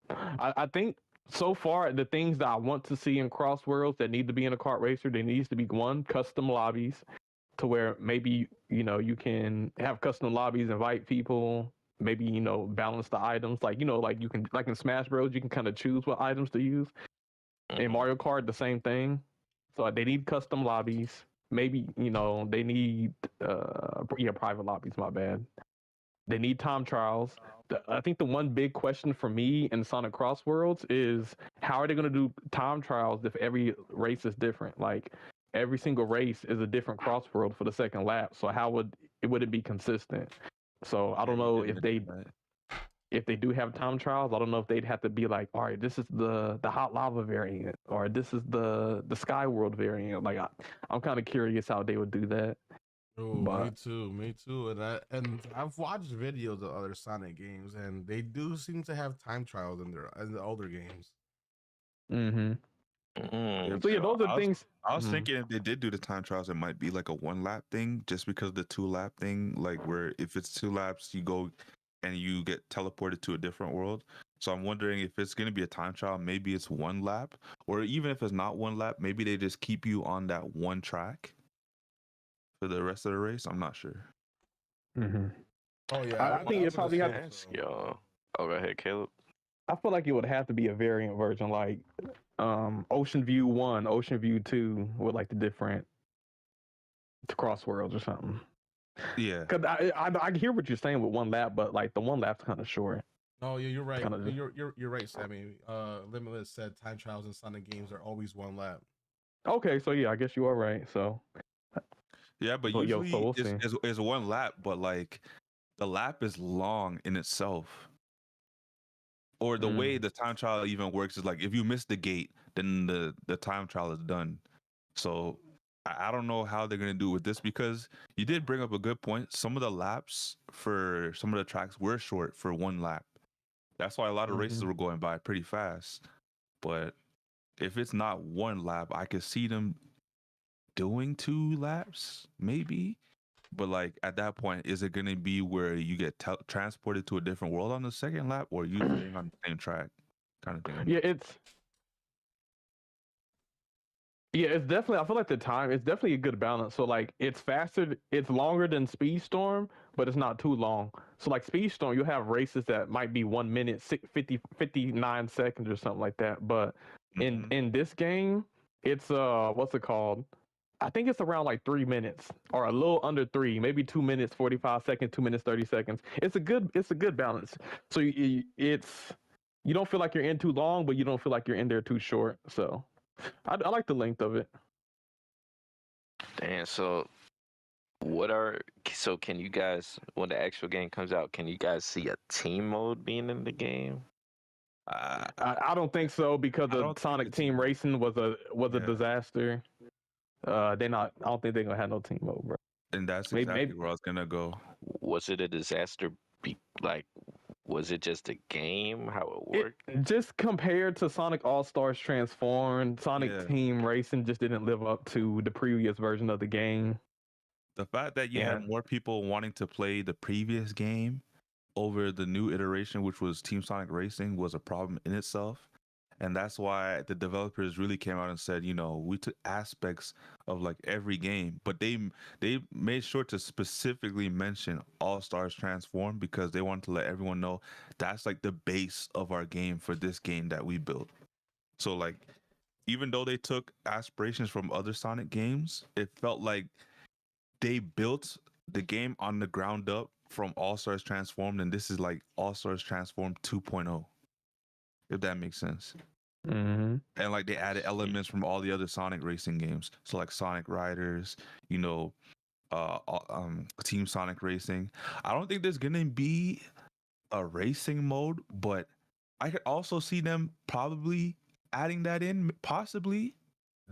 I think so far the things that I want to see in Crossworlds that need to be in a kart racer, there needs to be one custom lobbies to where maybe you can have custom lobbies, invite people, maybe balance the items like like you can like in Smash Bros you can kind of choose what items to use. In Mario Kart the same thing. So they need custom lobbies. Maybe they need private lobbies. My bad. They need time trials. I think the one big question for me in Sonic Crossworlds is how are they going to do time trials if every race is different? Like every single race is a different Crossworld for the second lap. So how would it be consistent? So I don't know if they do have time trials. I don't know if they'd have to be like, all right, this is the hot lava variant, or this is the Sky World variant. Like I'm kind of curious how they would do that. Oh, me too. And I've watched videos of other Sonic games, and they do seem to have time trials in the older games. So yeah, those are things. I was thinking if they did do the time trials, it might be like a 1 lap thing, just because the 2 lap thing, like where if it's 2 laps, you go and you get teleported to a different world. So I'm wondering if it's going to be a time trial, maybe it's 1 lap, or even if it's not 1 lap, maybe they just keep you on that one track for the rest of the race. I'm not sure. Oh yeah, I think it probably have. Yo, go ahead, Caleb. I feel like it would have to be a variant version, like Ocean View 1, Ocean View 2, with like the different Crossworlds or something. Yeah, because I hear what you're saying with 1 lap, but like the 1 lap's kind of short. Oh yeah, you're right. Kinda You're right, Sammy. Limitless said time trials in Sonic games are always 1 lap. Okay, so yeah, I guess you are right. So yeah, but usually it's 1 lap, but like the lap is long in itself. Or the way the time trial even works is like if you miss the gate, then the time trial is done. So I don't know how they're gonna do with this, because you did bring up a good point. Some of the laps for some of the tracks were short for 1 lap. That's why a lot of races were going by pretty fast. But if it's not 1 lap, I could see them doing 2 laps, maybe. But like at that point, is it going to be where you get transported to a different world on the second lap, or you staying on the same track, kind of thing? Yeah, it's definitely. I feel like it's definitely a good balance. So like it's faster, it's longer than Speedstorm, but it's not too long. So like Speedstorm, you'll have races that might be 1 minute 59 seconds or something like that. But in this game, it's what's it called? I think it's around like 3 minutes or a little under 3, maybe 2 minutes 45 seconds, 2 minutes 30 seconds. It's a good balance. So you don't feel like you're in too long, but you don't feel like you're in there too short. So I like the length of it. Damn. So can you guys, when the actual game comes out, can you guys see a team mode being in the game? I don't think so, because the Sonic Team Racing was a disaster. I don't think they're gonna have no team mode, bro. And that's exactly where I was gonna go. was it a disaster? Like, was it just a game? How it It worked? just compared to Sonic All Stars Transformed, Sonic Yeah. Team Racing just didn't live up to the previous version of the game. The fact that you had And more people wanting to play the previous game over the new iteration, which was Team Sonic Racing, was a problem in itself. And that's why the developers really came out and said, you know, we took aspects of like every game, but they made sure to specifically mention All Stars Transform because they wanted to let everyone know that's like the base of our game for this game that we built. So like, even though they took aspirations from other Sonic games, it felt like they built the game on the ground up from All Stars Transformed, and this is like All Stars Transformed 2.0, if that makes sense. Mhm. And like they added elements from all the other Sonic racing games, so like Sonic Riders, you know, Team Sonic Racing. I don't think there's gonna be a racing mode, but I could also see them probably adding that in, possibly,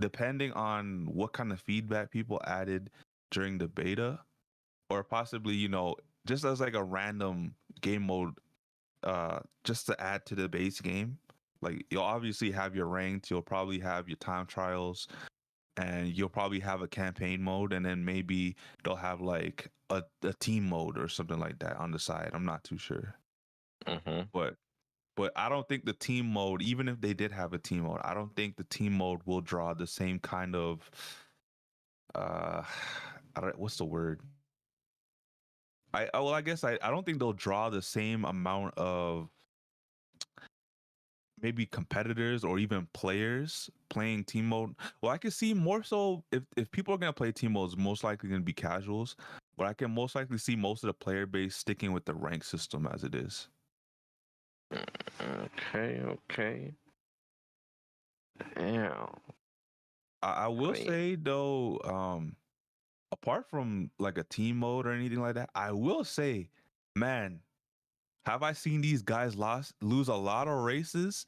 depending on what kind of feedback people added during the beta, or possibly, you know, just as like a random game mode, just to add to the base game. Like you'll obviously have your ranked, you'll probably have your time trials, and you'll probably have a campaign mode, and then maybe they'll have like a team mode or something like that on the side. I'm not too sure. Mm-hmm. But I don't think the team mode, even if they did have a team mode, I don't think the team mode will draw the same kind of what's the word? I guess I don't think they'll draw the same amount of maybe competitors or even players playing team mode. Well, I can see more so if people are gonna play team modes, most likely gonna be casuals. But I can most likely see most of the player base sticking with the rank system as it is. Okay. Damn. I will mean- say though, apart from like a team mode or anything like that, I will say, man, have I seen these guys lose a lot of races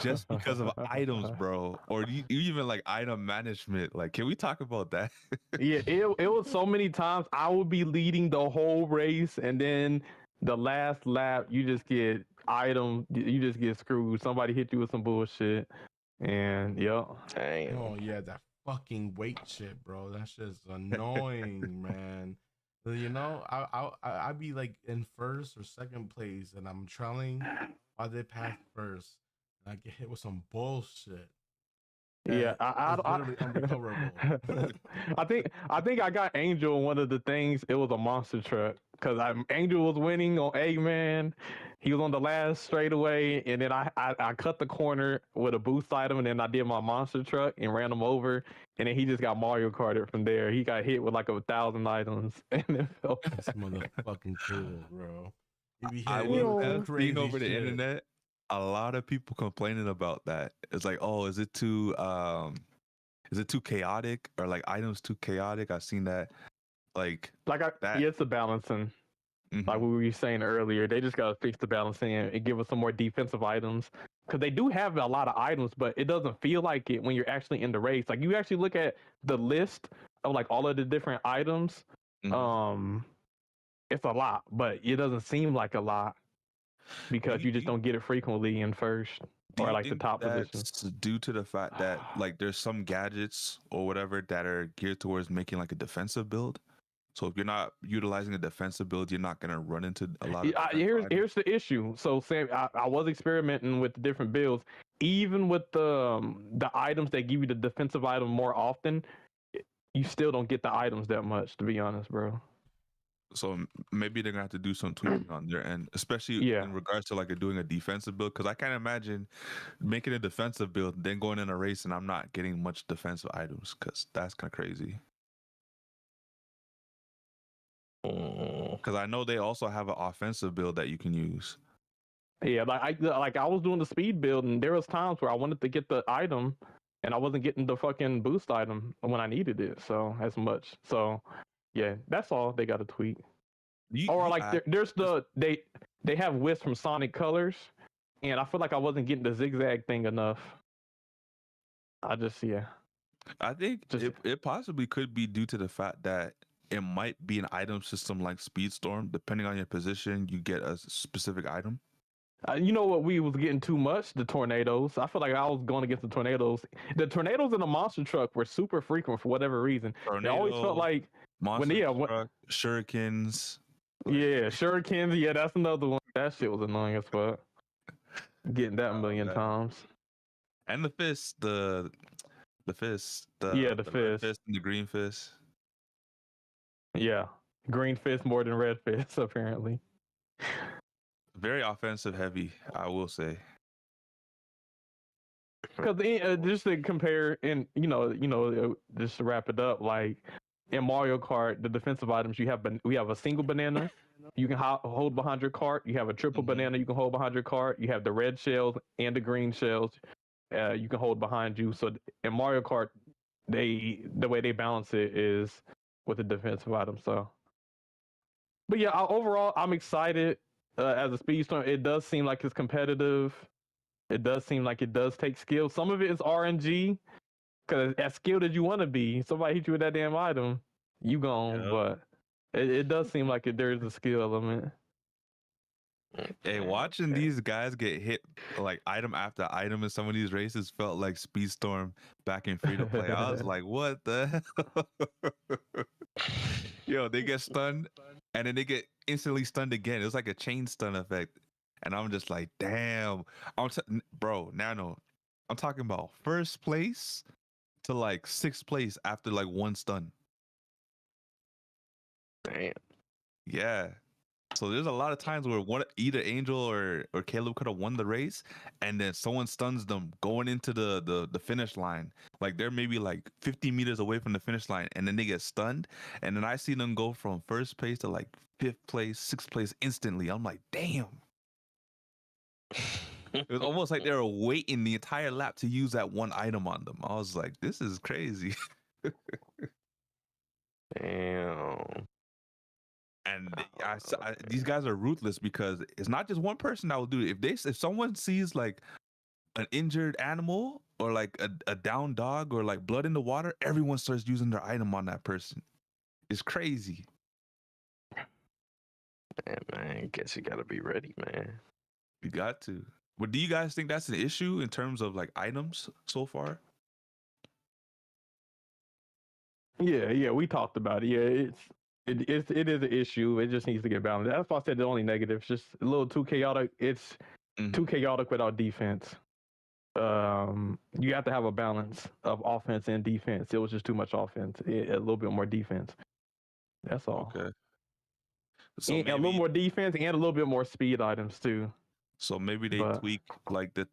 just because of items, bro? Or you even like item management? Like, can we talk about that? Yeah, it was so many times I would be leading the whole race, and then the last lap you just get you just get screwed. Somebody hit you with some bullshit, and yep. Damn. Oh yeah, that fucking weight shit, bro. That's just annoying, man. You know, I'd be like in first or second place, and I'm trailing while they pass first, and I get hit with some bullshit. Yeah, It's literally unrecoverable. I think I got Angel one of the things. It was a monster truck because Angel was winning on Eggman. He was on the last straightaway, and then I cut the corner with a boost item, and then I did my monster truck and ran him over, and then he just got Mario Karted from there. He got hit with like 1,000 items, and then fell This motherfucking Caleb, bro. He be I hitting me will with have crazy seen over the shit. internet a lot of people complaining about that. It's like, oh, is it too chaotic, or like items too chaotic? I've seen that. Like that. yeah, it's the balancing. Mhm. Like we were saying earlier, they just gotta fix the balancing and give us some more defensive items. Because they do have a lot of items, but it doesn't feel like it when you're actually in the race. Like you actually look at the list of like all of the different items. Mhm. It's a lot, but it doesn't seem like a lot because Do you just don't get it frequently in first Do or you like the think top position. that's due to the fact that like there's some gadgets or whatever that are geared towards making like a defensive build? So if you're not utilizing a defensive build, you're not gonna run into a lot of Here's the issue. So Sam, I was experimenting with the different builds. Even with the items that give you the defensive item more often, you still don't get the items that much. To be honest, bro. So maybe they're gonna have to do some tweaking on their end, especially Yeah. in regards to like doing a defensive build. Because I can't imagine making a defensive build, then going in a race and I'm not getting much defensive items, because that's kind of crazy. Because I know they also have an offensive build that you can use. Yeah, like I was doing the speed build, and there was times where I wanted to get the item, and I wasn't getting the fucking boost item when I needed it. So as much. So yeah, that's all they got to tweak. Or like there's they have Wisp from Sonic Colors, and I feel like I wasn't getting the zigzag thing enough. I think it possibly could be due to the fact that it might be an item system like Speedstorm. Depending on your position, you get a specific item. You know what? We was getting too much. The tornadoes. I feel like I was going against the tornadoes. The tornadoes in the monster truck were super frequent for whatever reason. It always felt like monster truck, shurikens. Yeah, shurikens. Yeah, that's another one. That shit was annoying as fuck. Getting that a million times. And the fist, the fist. The fist. Red fist and the green fist. Yeah, green fist more than red fist apparently. Very offensive heavy, I will say. Because just to compare, and just to wrap it up, like in Mario Kart, the defensive items we have a single banana you can hold behind your cart. You have a triple banana you can hold behind your cart. You have the red shells and the green shells you can hold behind you. So in Mario Kart, the way they balance it is with the defensive items. So, but yeah, overall, I'm excited. As a Speedstorm, it does seem like it's competitive. It does seem like it does take skill. Some of it is RNG, because as skilled as you want to be, somebody hit you with that damn item, you gone. Yep. But it does seem like there is a skill element. Hey, watching these guys get hit like item after item in some of these races felt like Speedstorm back in free to play. I was like, what the hell? Yo, they get stunned and then they get instantly stunned again. It was like a chain stun effect. And I'm just like, damn. Bro, Nano, I'm talking about first place to like sixth place after like one stun. Damn. Yeah. So there's a lot of times where either Angel or Caleb could have won the race, and then someone stuns them going into the finish line. Like they're maybe like 50 meters away from the finish line, and then they get stunned. And then I see them go from first place to like fifth place, sixth place instantly. I'm like, damn. It was almost like they were waiting the entire lap to use that one item on them. I was like, this is crazy. Damn. And these guys are ruthless because it's not just one person that will do it. If someone sees like an injured animal or like a down dog or like blood in the water, everyone starts using their item on that person. It's crazy. Man, I guess you gotta be ready, man. You got to. But do you guys think that's an issue in terms of like items so far? Yeah, we talked about it. Yeah, it is an issue. It just needs to get balanced. That's why I said the only negative. It's just a little too chaotic. It's too chaotic without defense. You have to have a balance of offense and defense. It was just too much offense. A little bit more defense. That's all. Okay. So and a little more defense and a little bit more speed items too. So maybe they tweak like the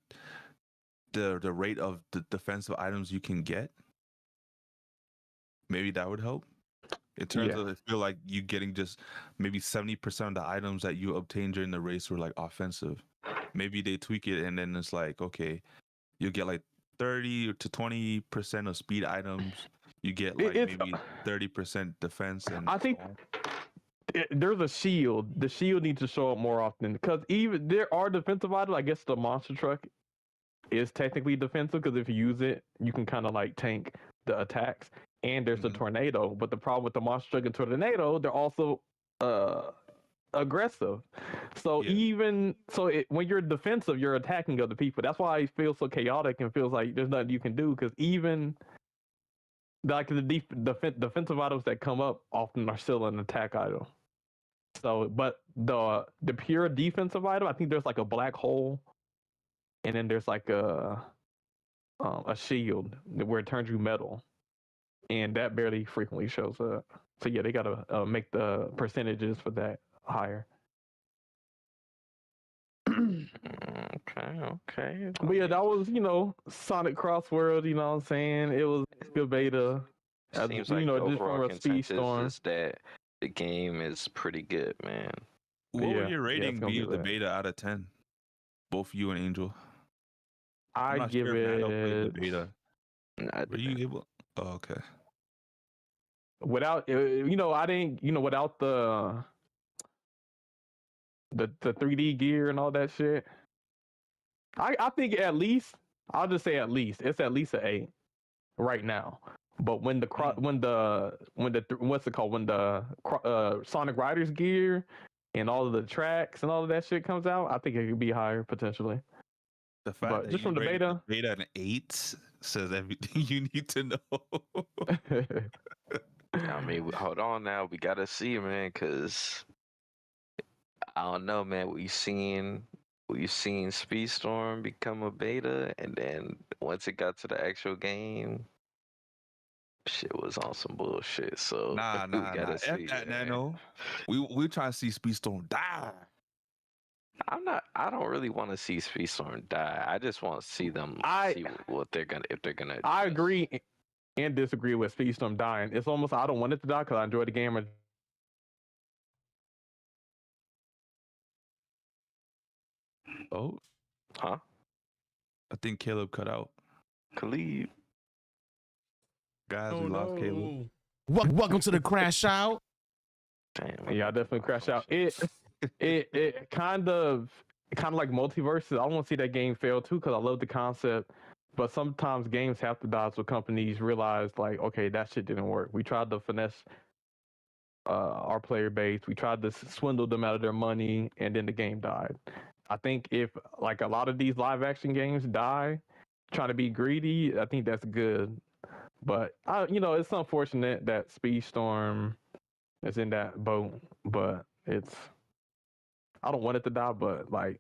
rate of the defensive items you can get. Maybe that would help. In terms of, I feel like you getting just maybe 70% of the items that you obtained during the race were like offensive. Maybe they tweak it and then it's like, okay, you get like 30 to 20% of speed items. You get like maybe 30% defense. And I think there's a shield. The shield needs to show up more often because even there are defensive items. I guess the monster truck is technically defensive because if you use it, you can kind of like tank the attacks. And there's a tornado, but the problem with the monster truck and tornado, they're also aggressive. So when you're defensive, you're attacking other people. That's why it feels so chaotic and feels like there's nothing you can do. Because even like the defensive items that come up often are still an attack item. So, but the pure defensive item, I think there's like a black hole, and then there's like a shield where it turns you metal. And that barely frequently shows up. So yeah, they gotta make the percentages for that higher. Okay. But yeah, that was Sonic Crossworlds. You know what I'm saying? It was good beta. Seems like the overall consensus is that the game is pretty good, man. What would your rating be of the beta out of 10? Both you and Angel. I give it. The beta. Were you able? Oh, okay. Without I didn't without the 3D gear and all that shit. I think at least I'll just say at least it's at least an 8 right now. But when the what's it called? When the Sonic Riders gear and all of the tracks and all of that shit comes out, I think it could be higher potentially. The fact But that just you from the rated beta, the beta an 8 says everything you need to know. I mean, hold on now. We gotta see, man, because I don't know, man. We've seen Speedstorm become a beta, and then once it got to the actual game, shit was on some bullshit. So Nah. we gotta F see, that, man. Nano. We trying to see Speedstorm die. I don't really want to see Speedstorm die. I just want to see them see what they're gonna if they're gonna. I agree and disagree with Speedstorm dying. It's almost I don't want it to die because I enjoy the game. Oh, Huh? I think Caleb cut out. Khalid. Guys, we lost Caleb. Welcome to the CrashOut. Damn. Yeah, I definitely crash out. It kind of like Multiverses. I want to see that game fail too because I love the concept. But sometimes games have to die so companies realize like, okay, that shit didn't work. We tried to finesse our player base. We tried to swindle them out of their money, and then the game died. I think if like a lot of these live action games die trying to be greedy, I think that's good. But it's unfortunate that Speedstorm is in that boat. But I don't want it to die. But like,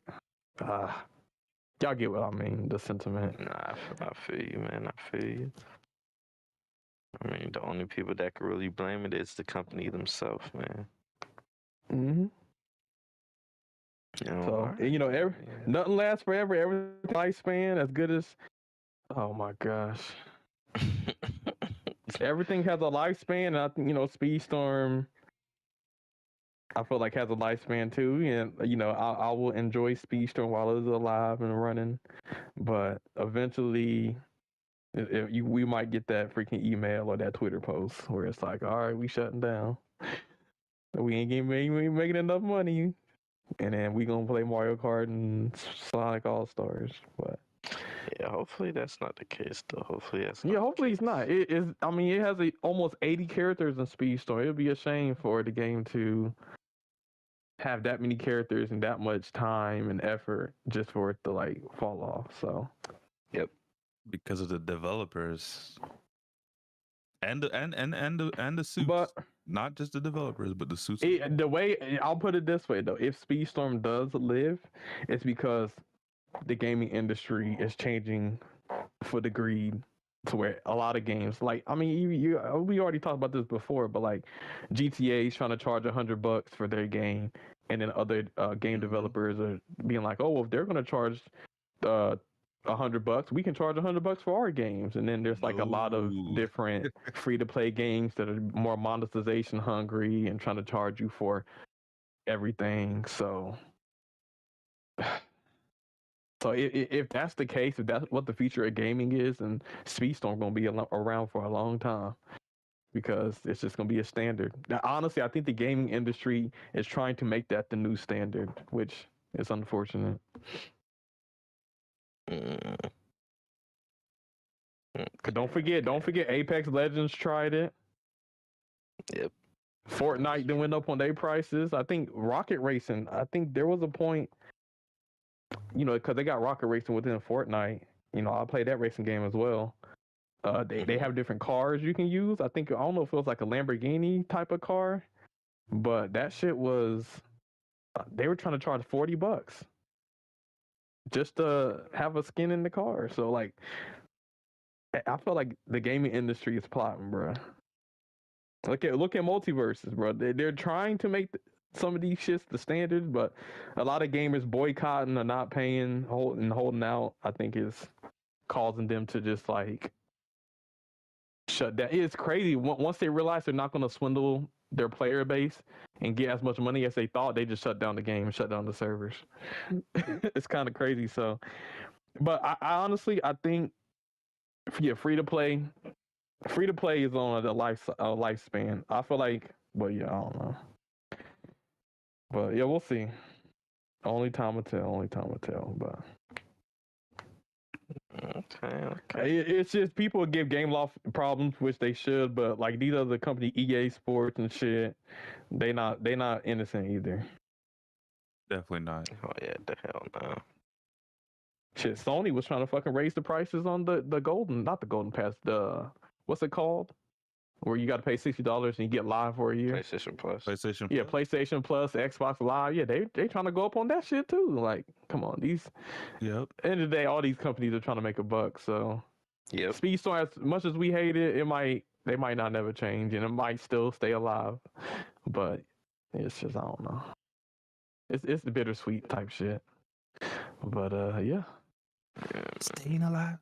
y'all get what I mean, the sentiment. Nah, I feel you, man. I feel you. I mean, the only people that could really blame it is the company themselves, man. Mm-hmm. So nothing lasts forever. Everything lifespan as good as. Oh my gosh. Everything has a lifespan, and I think Speedstorm. I feel like has a lifespan too, and I will enjoy Speedstorm while it's alive and running, but eventually, we might get that freaking email or that Twitter post where it's like, all right, we shutting down, we ain't making enough money, and then we gonna play Mario Kart and Sonic All Stars, but. Yeah, hopefully that's not the case, though. Hopefully that's Yeah, hopefully it's not. It is. I mean, it has almost 80 characters in Speedstorm. It'd be a shame for the game to have that many characters and that much time and effort just for it to like fall off. So, yep. Because of the developers and the suits, but not just the developers, but the suits. The way I'll put it this way though, if Speedstorm does live, it's because the gaming industry is changing for the greed to where a lot of games like we already talked about this before, but like GTA is trying to charge $100 for their game, and then other game developers are being like, oh, well, if they're going to charge $100, we can charge $100 for our games. And then there's like a lot of different free to play games that are more monetization hungry and trying to charge you for everything. So if that's the case, if that's what the future of gaming is, and Speedstorm going to be around for a long time because it's just going to be a standard. Now, honestly, I think the gaming industry is trying to make that the new standard, which is unfortunate. Don't forget, Apex Legends tried it. Yep. Fortnite then went up on their prices. I think Rocket Racing. I think there was a point. Because they got Rocket Racing within Fortnite. I played that racing game as well. They have different cars you can use. I don't know if it was like a Lamborghini type of car, but that shit was. They were trying to charge $40 just to have a skin in the car. So like, I feel like the gaming industry is plotting, bro. Look at Multiverses, bro. They're trying to make some of these shits the standard, but a lot of gamers boycotting or not paying, holding out, I think is causing them to just like shut down. It's crazy. Once they realize they're not going to swindle their player base and get as much money as they thought, they just shut down the game and shut down the servers. It's kind of crazy. So, but I honestly, I think, free to play is on a lifespan. I feel like, but yeah, I don't know. But yeah, we'll see. Only time will tell. But Okay. It's just people give game law problems, which they should, but like these other company, EA Sports and shit, they not innocent either. Definitely not. Oh yeah, the hell no. Shit, Sony was trying to fucking raise the prices on the golden, not the golden pass, the what's it called? Where you got to pay $60 and you get live for a year. PlayStation Plus. PlayStation. Yeah, Plus? PlayStation Plus, Xbox Live. Yeah, they trying to go up on that shit too. Like, come on, these. Yep. End of the day, all these companies are trying to make a buck. So, Yep. Speedstorm, as much as we hate it, they might not never change, and it might still stay alive. But it's just I don't know. It's the bittersweet type shit. But yeah. Staying alive.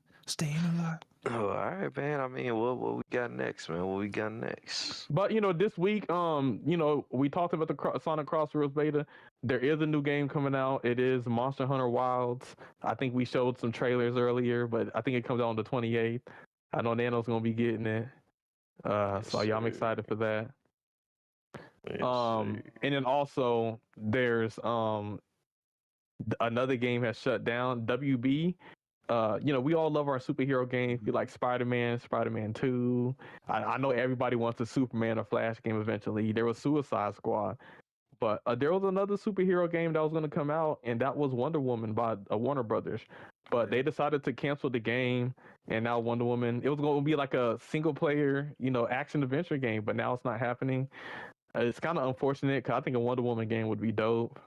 Oh, all right, man. I mean, what we got next, man? What we got next? But this week, we talked about the Sonic Crossworlds beta. There is a new game coming out. It is Monster Hunter Wilds. I think we showed some trailers earlier, but I think it comes out on the 28th. I know Nano's gonna be getting it. So yeah, I'm excited for that. And then also there's another game has shut down. WB. We all love our superhero games. We like Spider-Man, Spider-Man 2. I know everybody wants a Superman or Flash game eventually. There was Suicide Squad. But there was another superhero game that was going to come out, and that was Wonder Woman by Warner Brothers. But they decided to cancel the game, and now Wonder Woman, it was going to be like a single-player, action-adventure game, but now it's not happening. It's kind of unfortunate, because I think a Wonder Woman game would be dope.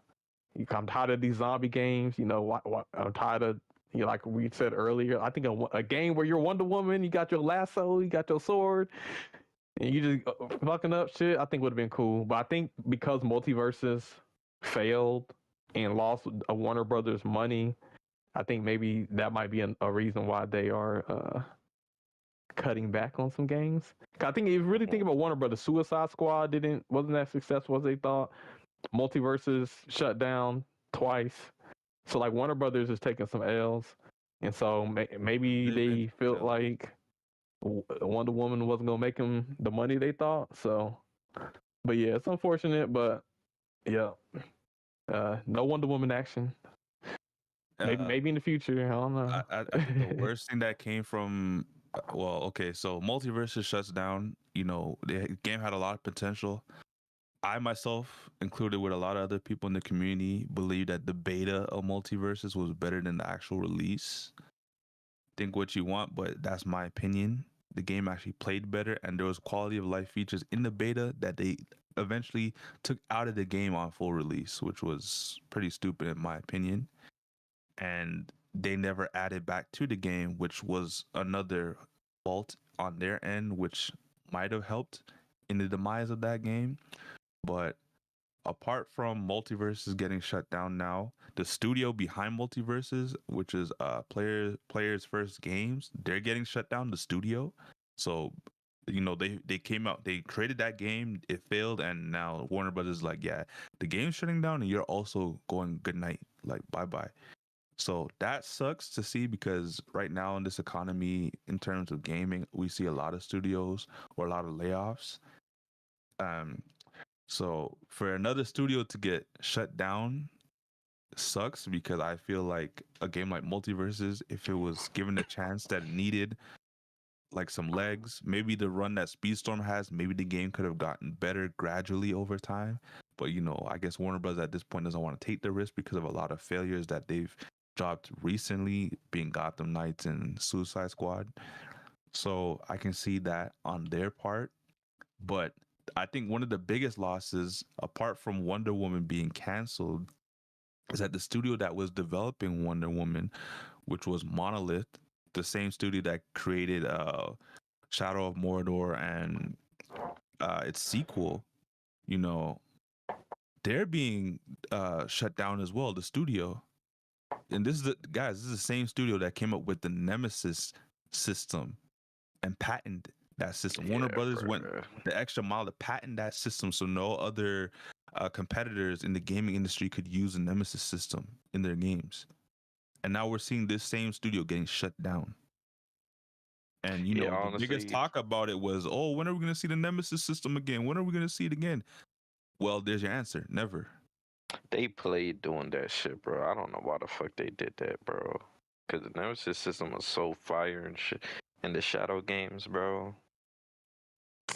I'm tired of these zombie games. I'm tired of, like we said earlier, I think a game where you're Wonder Woman, you got your lasso, you got your sword, and you just fucking up shit, I think would have been cool. But I think because Multiverses failed and lost a Warner Brothers money, I think maybe that might be a reason why they are cutting back on some games. I think if you really think about Warner Brothers, Suicide Squad wasn't that successful as they thought. Multiverses shut down twice. So like Warner Brothers is taking some L's, and so maybe they felt like Wonder Woman wasn't gonna make them the money they thought. So, but yeah, it's unfortunate, but yeah, no Wonder Woman action. Maybe in the future, I don't know. I think the worst thing that came from, so Multiverses shuts down. The game had a lot of potential. I myself, included with a lot of other people in the community, believe that the beta of Multiverses was better than the actual release. Think what you want, but that's my opinion. The game actually played better, and there was quality of life features in the beta that they eventually took out of the game on full release, which was pretty stupid in my opinion. And they never added back to the game, which was another fault on their end, which might have helped in the demise of that game. But apart from Multiverses getting shut down now, the studio behind Multiverses, which is Players First Games, they're getting shut down, the studio. So, they came out, they created that game, it failed, and now Warner Brothers is like, yeah, the game's shutting down and you're also going good night, like bye-bye. So that sucks to see, because right now in this economy, in terms of gaming, we see a lot of studios or a lot of layoffs. So for another studio to get shut down sucks, because I feel like a game like Multiverses, if it was given the chance that it needed, like some legs, maybe the run that Speedstorm has, maybe the game could have gotten better gradually over time. But I guess Warner Bros. At this point doesn't want to take the risk because of a lot of failures that they've dropped recently, being Gotham Knights and Suicide Squad. So I can see that on their part. But I think one of the biggest losses, apart from Wonder Woman being canceled, is that the studio that was developing Wonder Woman, which was Monolith, the same studio that created Shadow of Mordor and its sequel, they're being shut down as well, the studio. And this is the same studio that came up with the Nemesis system and patented that system. Warner Brothers went the extra mile to patent that system, so no other competitors in the gaming industry could use the Nemesis system in their games. And now we're seeing this same studio getting shut down. And honestly, the biggest talk about it was, when are we going to see the Nemesis system again? When are we going to see it again? Well, there's your answer. Never. They played doing that shit, bro. I don't know why the fuck they did that, bro. Because the Nemesis system was so fire and shit. And the Shadow games, bro.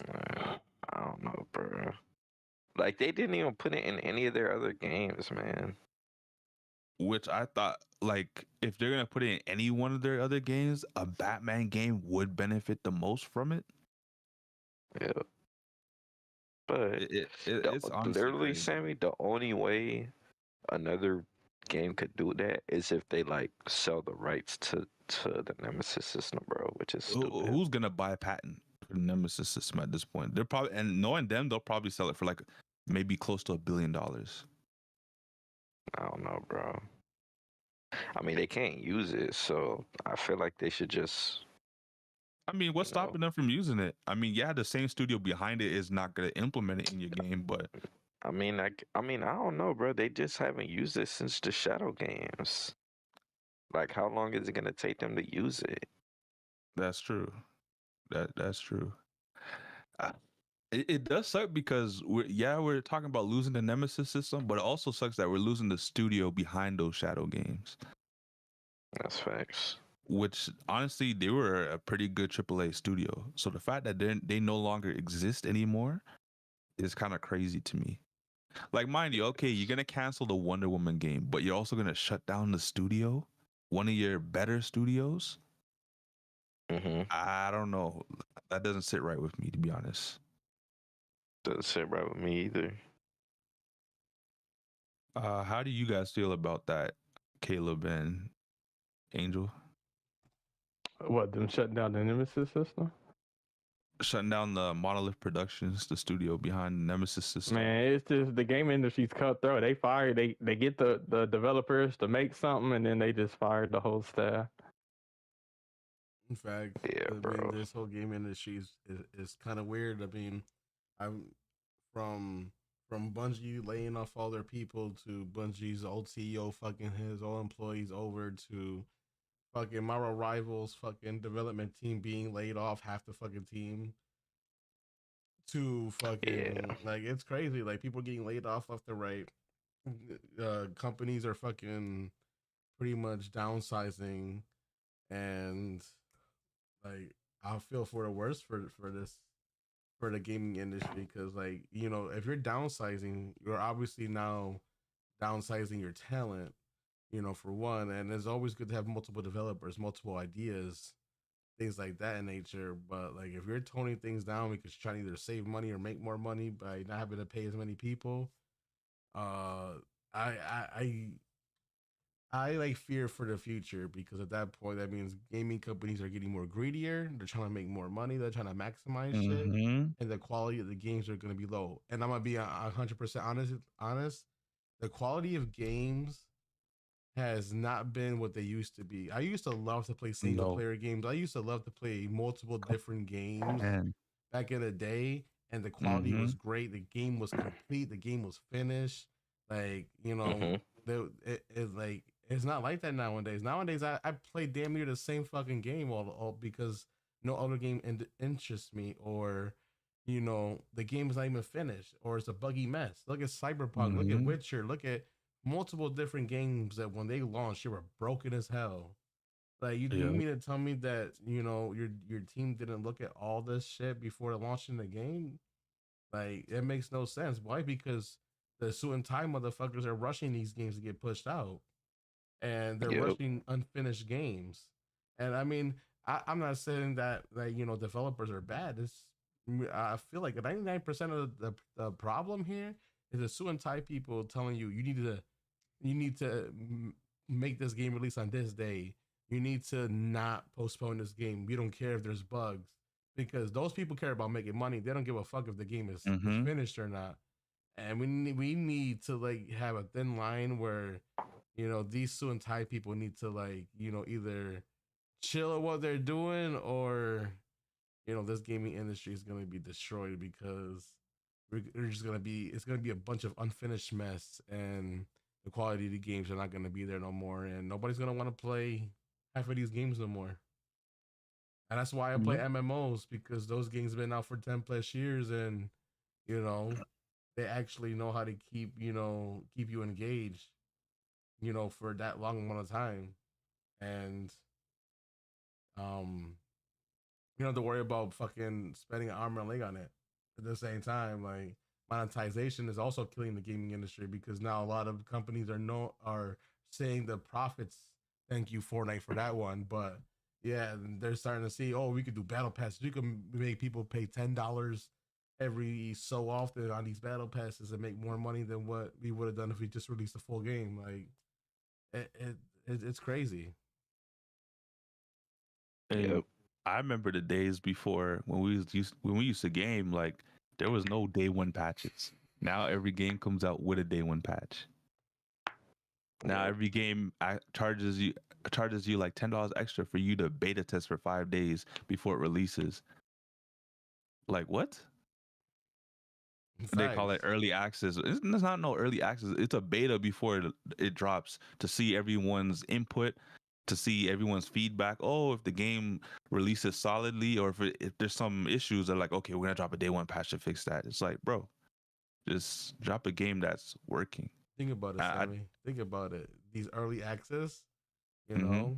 I don't know, bro. Like, they didn't even put it in any of their other games, man. Which I thought, like, if they're gonna put it in any one of their other games, a Batman game would benefit the most from it. Yeah. But It's honestly literally, crazy. Sammy, the only way another game could do that is if they like sell the rights to the Nemesis system, bro, which is stupid. Who's gonna buy a patent for the Nemesis system at this point? They're probably, and knowing them, they'll probably sell it for like maybe close to $1 billion. I don't know, bro. I mean, they can't use it, so I feel like they should just. I mean, what's stopping them from using it? I mean, yeah, the same studio behind it is not gonna implement it in your game, but I mean, I don't know, bro. They just haven't used it since the Shadow games. Like, how long is it gonna take them to use it? that's true. That's true. It does suck because we're talking about losing the Nemesis system, but it also sucks that we're losing the studio behind those Shadow games. That's facts. Which honestly, they were a pretty good AAA studio. So the fact that they no longer exist anymore is kind of crazy to me. Like, mind you, okay, you're gonna cancel the Wonder Woman game, but you're also gonna shut down the studio, one of your better studios. I don't know. That doesn't sit right with me, to be honest. Doesn't sit right with me either. How do you guys feel about that, Caleb and Angel? What, them shutting down the Nemesis system? Shutting down the Monolith Productions, the studio behind the Nemesis system. Man, it's just the game industry's cutthroat. They fire, they get the developers to make something, and then they just fired the whole staff. In fact, Yeah, I mean, bro. this whole game industry is kind of weird. I mean, I'm from Bungie laying off all their people to Bungie's old CEO fucking his old employees over to fucking Marvel Rivals fucking development team being laid off half the fucking team to fucking like it's crazy. Like people getting laid off left to right. Companies are fucking pretty much downsizing and like I feel for the worst for this for the gaming industry because like you know if you're downsizing you're obviously now downsizing your talent, you know, for one, and it's always good to have multiple developers, multiple ideas, things like that in nature. But like if you're toning things down because you're trying to either save money or make more money by not having to pay as many people, I I like fear for the future because at that point that means gaming companies are getting more greedier. They're trying to make more money. They're trying to maximize shit, and the quality of the games are going to be low. And I'm gonna be 100% honest. The quality of games has not been what they used to be. I used to love to play single player games. I used to love to play multiple different games back in the day, and the quality was great. The game was complete. The game was finished. Like you know, it's like it's not like that nowadays. Nowadays, I play damn near the same fucking game all because no other game interests me, or you know, the game is not even finished, or it's a buggy mess. Look at Cyberpunk. Look at Witcher. Look at multiple different games that when they launched, they were broken as hell. Like you mean to tell me that you know your team didn't look at all this shit before launching the game? Like it makes no sense. Why? Because the suit and tie motherfuckers are rushing these games to get pushed out, and they're rushing unfinished games. And I mean, I'm not saying that like you know developers are bad. I feel like 99% of the problem here is the suit and tie people telling you you need to make this game release on this day. You need to not postpone this game. We don't care if there's bugs because those people care about making money. They don't give a fuck if the game is finished or not. And we need to like have a thin line where you know these suit and tie people need to like you know either chill at what they're doing or you know this gaming industry is going to be destroyed because we're just going to be it's going to be a bunch of unfinished mess and the quality of the games are not going to be there no more and nobody's going to want to play half of these games no more. And that's why I play MMOs because those games have been out for 10 plus years and you know they actually know how to keep you engaged, you know, for that long amount of time. and you don't have to worry about fucking spending an arm and a leg on it. At the same time, like monetization is also killing the gaming industry because now a lot of companies are saying the profits. Thank you Fortnite for that one, but yeah, they're starting to see, oh, we could do battle passes. We can make people pay $10 every so often on these battle passes and make more money than what we would have done if we just released a full game. Like it's crazy. And I remember the days before when we used to game, like there was no day one patches. Now every game comes out with a day one patch. Now every game charges you like $10 extra for you to beta test for 5 days before it releases. Like what? They call it early access. It's not no early access. It's a beta before it drops to see everyone's input, to see everyone's feedback. Oh, if the game releases solidly, or if there's some issues, they're like, okay, we're gonna drop a day one patch to fix that. It's like, bro, just drop a game that's working. Think about it, Sammy. Think about it. These early access, you know,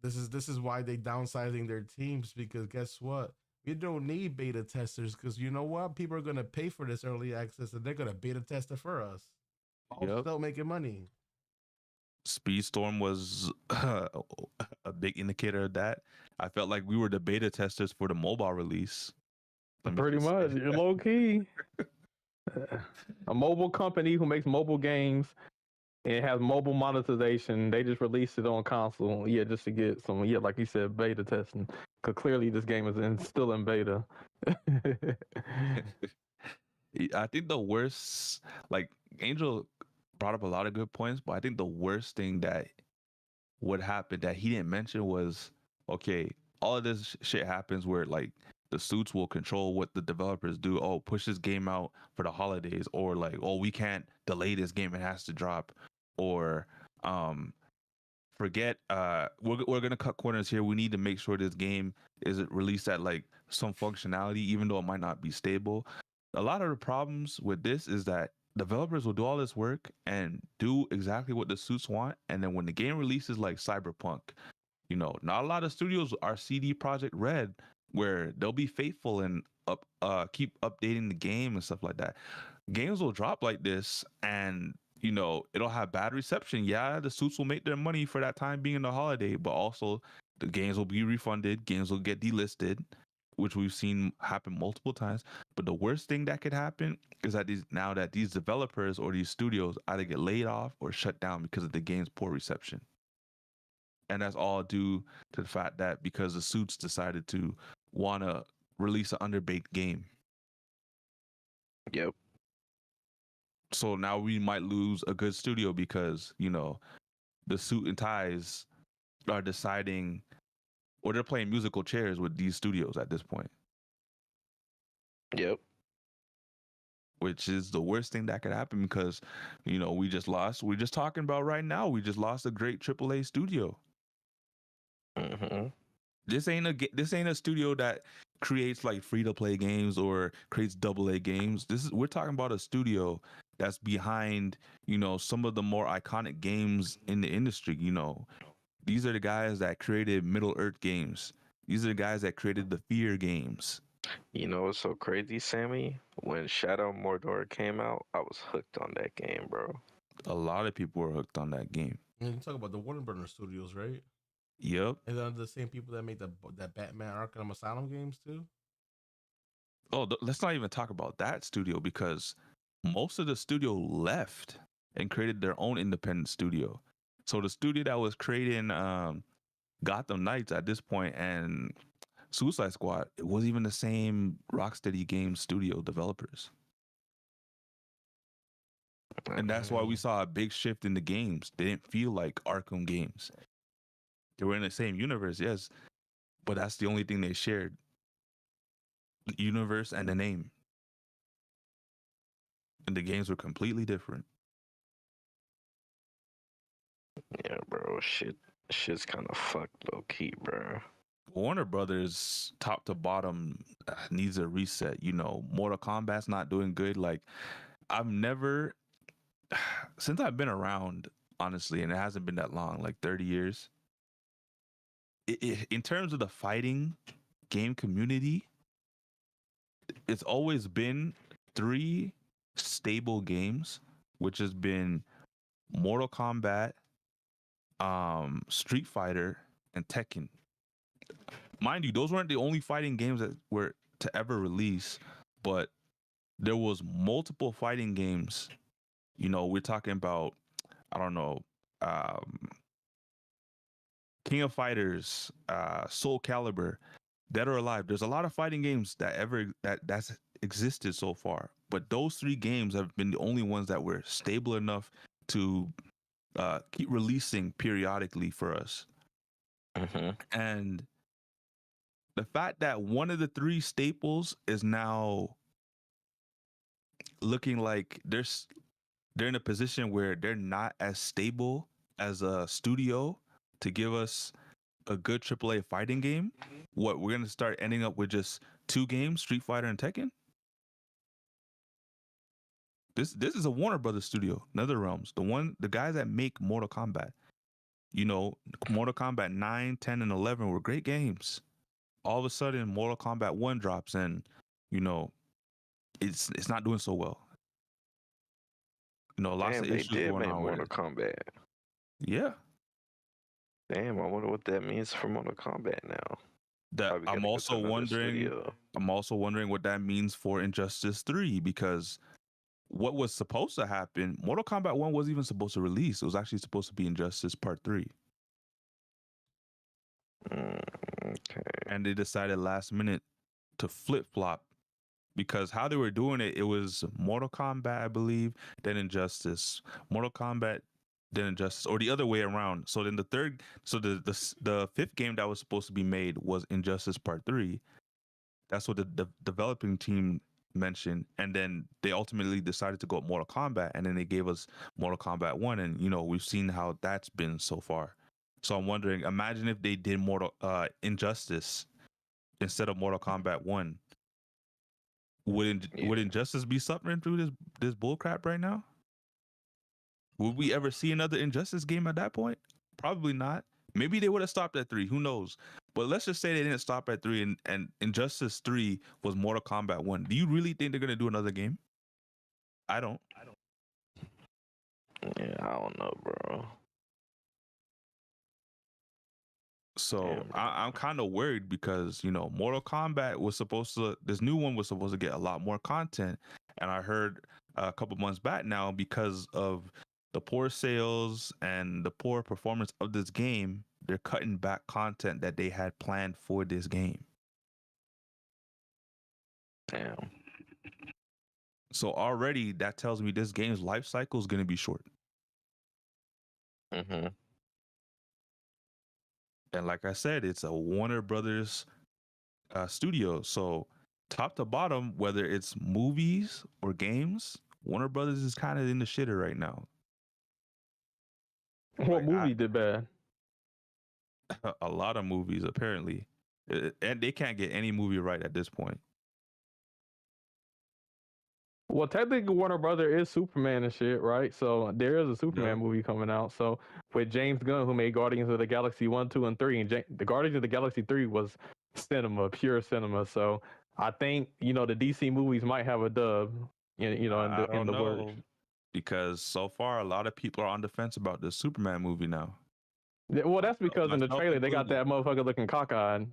this is why they downsizing their teams, because guess what? We don't need beta testers because you know what? People are gonna pay for this early access and they're gonna beta test it for us. Still making money. Speedstorm was a big indicator of that. I felt like we were the beta testers for the mobile release. Pretty much, you're low key. A mobile company who makes mobile games and has mobile monetization. They just released it on console, just to get some, like you said, beta testing. Because clearly this game is still in beta. I think the worst, like Angel brought up a lot of good points, but I think the worst thing that would happen that he didn't mention was, okay, all of this shit happens where like the suits will control what the developers do. Oh, push this game out for the holidays, or like, oh, we can't delay this game, it has to drop, or forget we're gonna cut corners here. We need to make sure this game is released at like some functionality, even though it might not be stable. A lot of the problems with this is that developers will do all this work and do exactly what the suits want, and then when the game releases, like Cyberpunk, not a lot of studios are CD Projekt Red, where they'll be faithful and keep updating the game and stuff like that. Games will drop like this, and it'll have bad reception. Yeah, the suits will make their money for that time being the holiday, but also the games will be refunded, games will get delisted, which we've seen happen multiple times. But the worst thing that could happen is that these developers or these studios either get laid off or shut down because of the game's poor reception. And that's all due to the fact that because the suits decided to want to release an underbaked game. Yep. So now we might lose a good studio because, the suit and ties are deciding, or they're playing musical chairs with these studios at this point. Yep. Which is the worst thing that could happen because, we're just talking about right now, we just lost a great AAA studio. Mm-hmm. This ain't a studio that creates like free to play games or creates AA games. We're talking about a studio that's behind, some of the more iconic games in the industry. These are the guys that created Middle Earth games. These are the guys that created the Fear games. What's so crazy, Sammy? When Shadow Mordor came out, I was hooked on that game, bro. A lot of people were hooked on that game. And you talk about the Warner Brothers studios, right? Yep. And they're the same people that made that Batman Arkham Asylum games too. Oh, let's not even talk about that studio because most of the studio left and created their own independent studio. So the studio that was creating Gotham Knights at this point and Suicide Squad, it wasn't even the same Rocksteady Games studio developers. And that's why we saw a big shift in the games. They didn't feel like Arkham games. They were in the same universe, yes, but that's the only thing they shared. The universe and the name. And the games were completely different. Yeah, bro. Shit's kind of fucked low key, bro. Warner Brothers, top to bottom, needs a reset. Mortal Kombat's not doing good. Like, since I've been around, honestly, and it hasn't been that long, like 30 years, in terms of the fighting game community, it's always been 3 stable games, which has been Mortal Kombat, Street Fighter, and Tekken. Mind you, those weren't the only fighting games that were to ever release, but there was multiple fighting games. You know, we're talking about, I don't know, King of Fighters, Soul Calibur, Dead or Alive. There's a lot of fighting games that's existed so far, but those 3 games have been the only ones that were stable enough to keep releasing periodically for us. And the fact that one of the 3 staples is now looking like they're in a position where they're not as stable as a studio to give us a good AAA fighting game. What, we're gonna start ending up with just 2 games, Street Fighter and Tekken? This is a Warner Brothers studio, NetherRealms, the guys that make Mortal Kombat. You know, Mortal Kombat 9, 10, and 11 were great games. All of a sudden, Mortal Kombat 1 drops, and you know, it's not doing so well. You know, lots of issues going on with Mortal Kombat. Yeah. Damn, I wonder what that means for Mortal Kombat now. I'm also wondering what that means for Injustice 3, because what was supposed to happen, Mortal Kombat 1 wasn't even supposed to release. It was actually supposed to be Injustice Part 3. Okay. And they decided last minute to flip-flop, because how they were doing it, it was Mortal Kombat, I believe, then Injustice. Mortal Kombat, then Injustice, or the other way around. So then the 5th game that was supposed to be made was Injustice Part 3. That's what the developing team mentioned. And then they ultimately decided to go with Mortal Kombat, and then they gave us Mortal Kombat 1, and you know, we've seen how that's been so far. So I'm wondering, imagine if they did Injustice instead of Mortal Kombat 1. Would Injustice be suffering through this bullcrap right now? Would we ever see another Injustice game at that point? Probably not. Maybe they would have stopped at 3. Who knows? But let's just say they didn't stop at 3, and Injustice 3 was Mortal Kombat 1. Do you really think they're going to do another game? I don't. Yeah, I don't know, bro. So I'm kind of worried, because, you know, Mortal Kombat this new one was supposed to get a lot more content. And I heard a couple months back now, because of the poor sales and the poor performance of this game, they're cutting back content that they had planned for this game. Damn. So already that tells me this game's life cycle is going to be short. Mm-hmm. And like I said, it's a Warner Brothers studio. So top to bottom, whether it's movies or games, Warner Brothers is kind of in the shitter right now. What movie did bad? A lot of movies, apparently. And they can't get any movie right at this point. Well, technically, Warner Brother is Superman and shit, right? So there is a Superman movie coming out. So with James Gunn, who made Guardians of the Galaxy 1, 2, and 3, and the Guardians of the Galaxy 3 was cinema, pure cinema. So I think, you know, the DC movies might have a dub, you know, in the works. Because so far, a lot of people are on the fence about the Superman movie now. Well, that's because in the trailer they got that motherfucker looking cockeyed.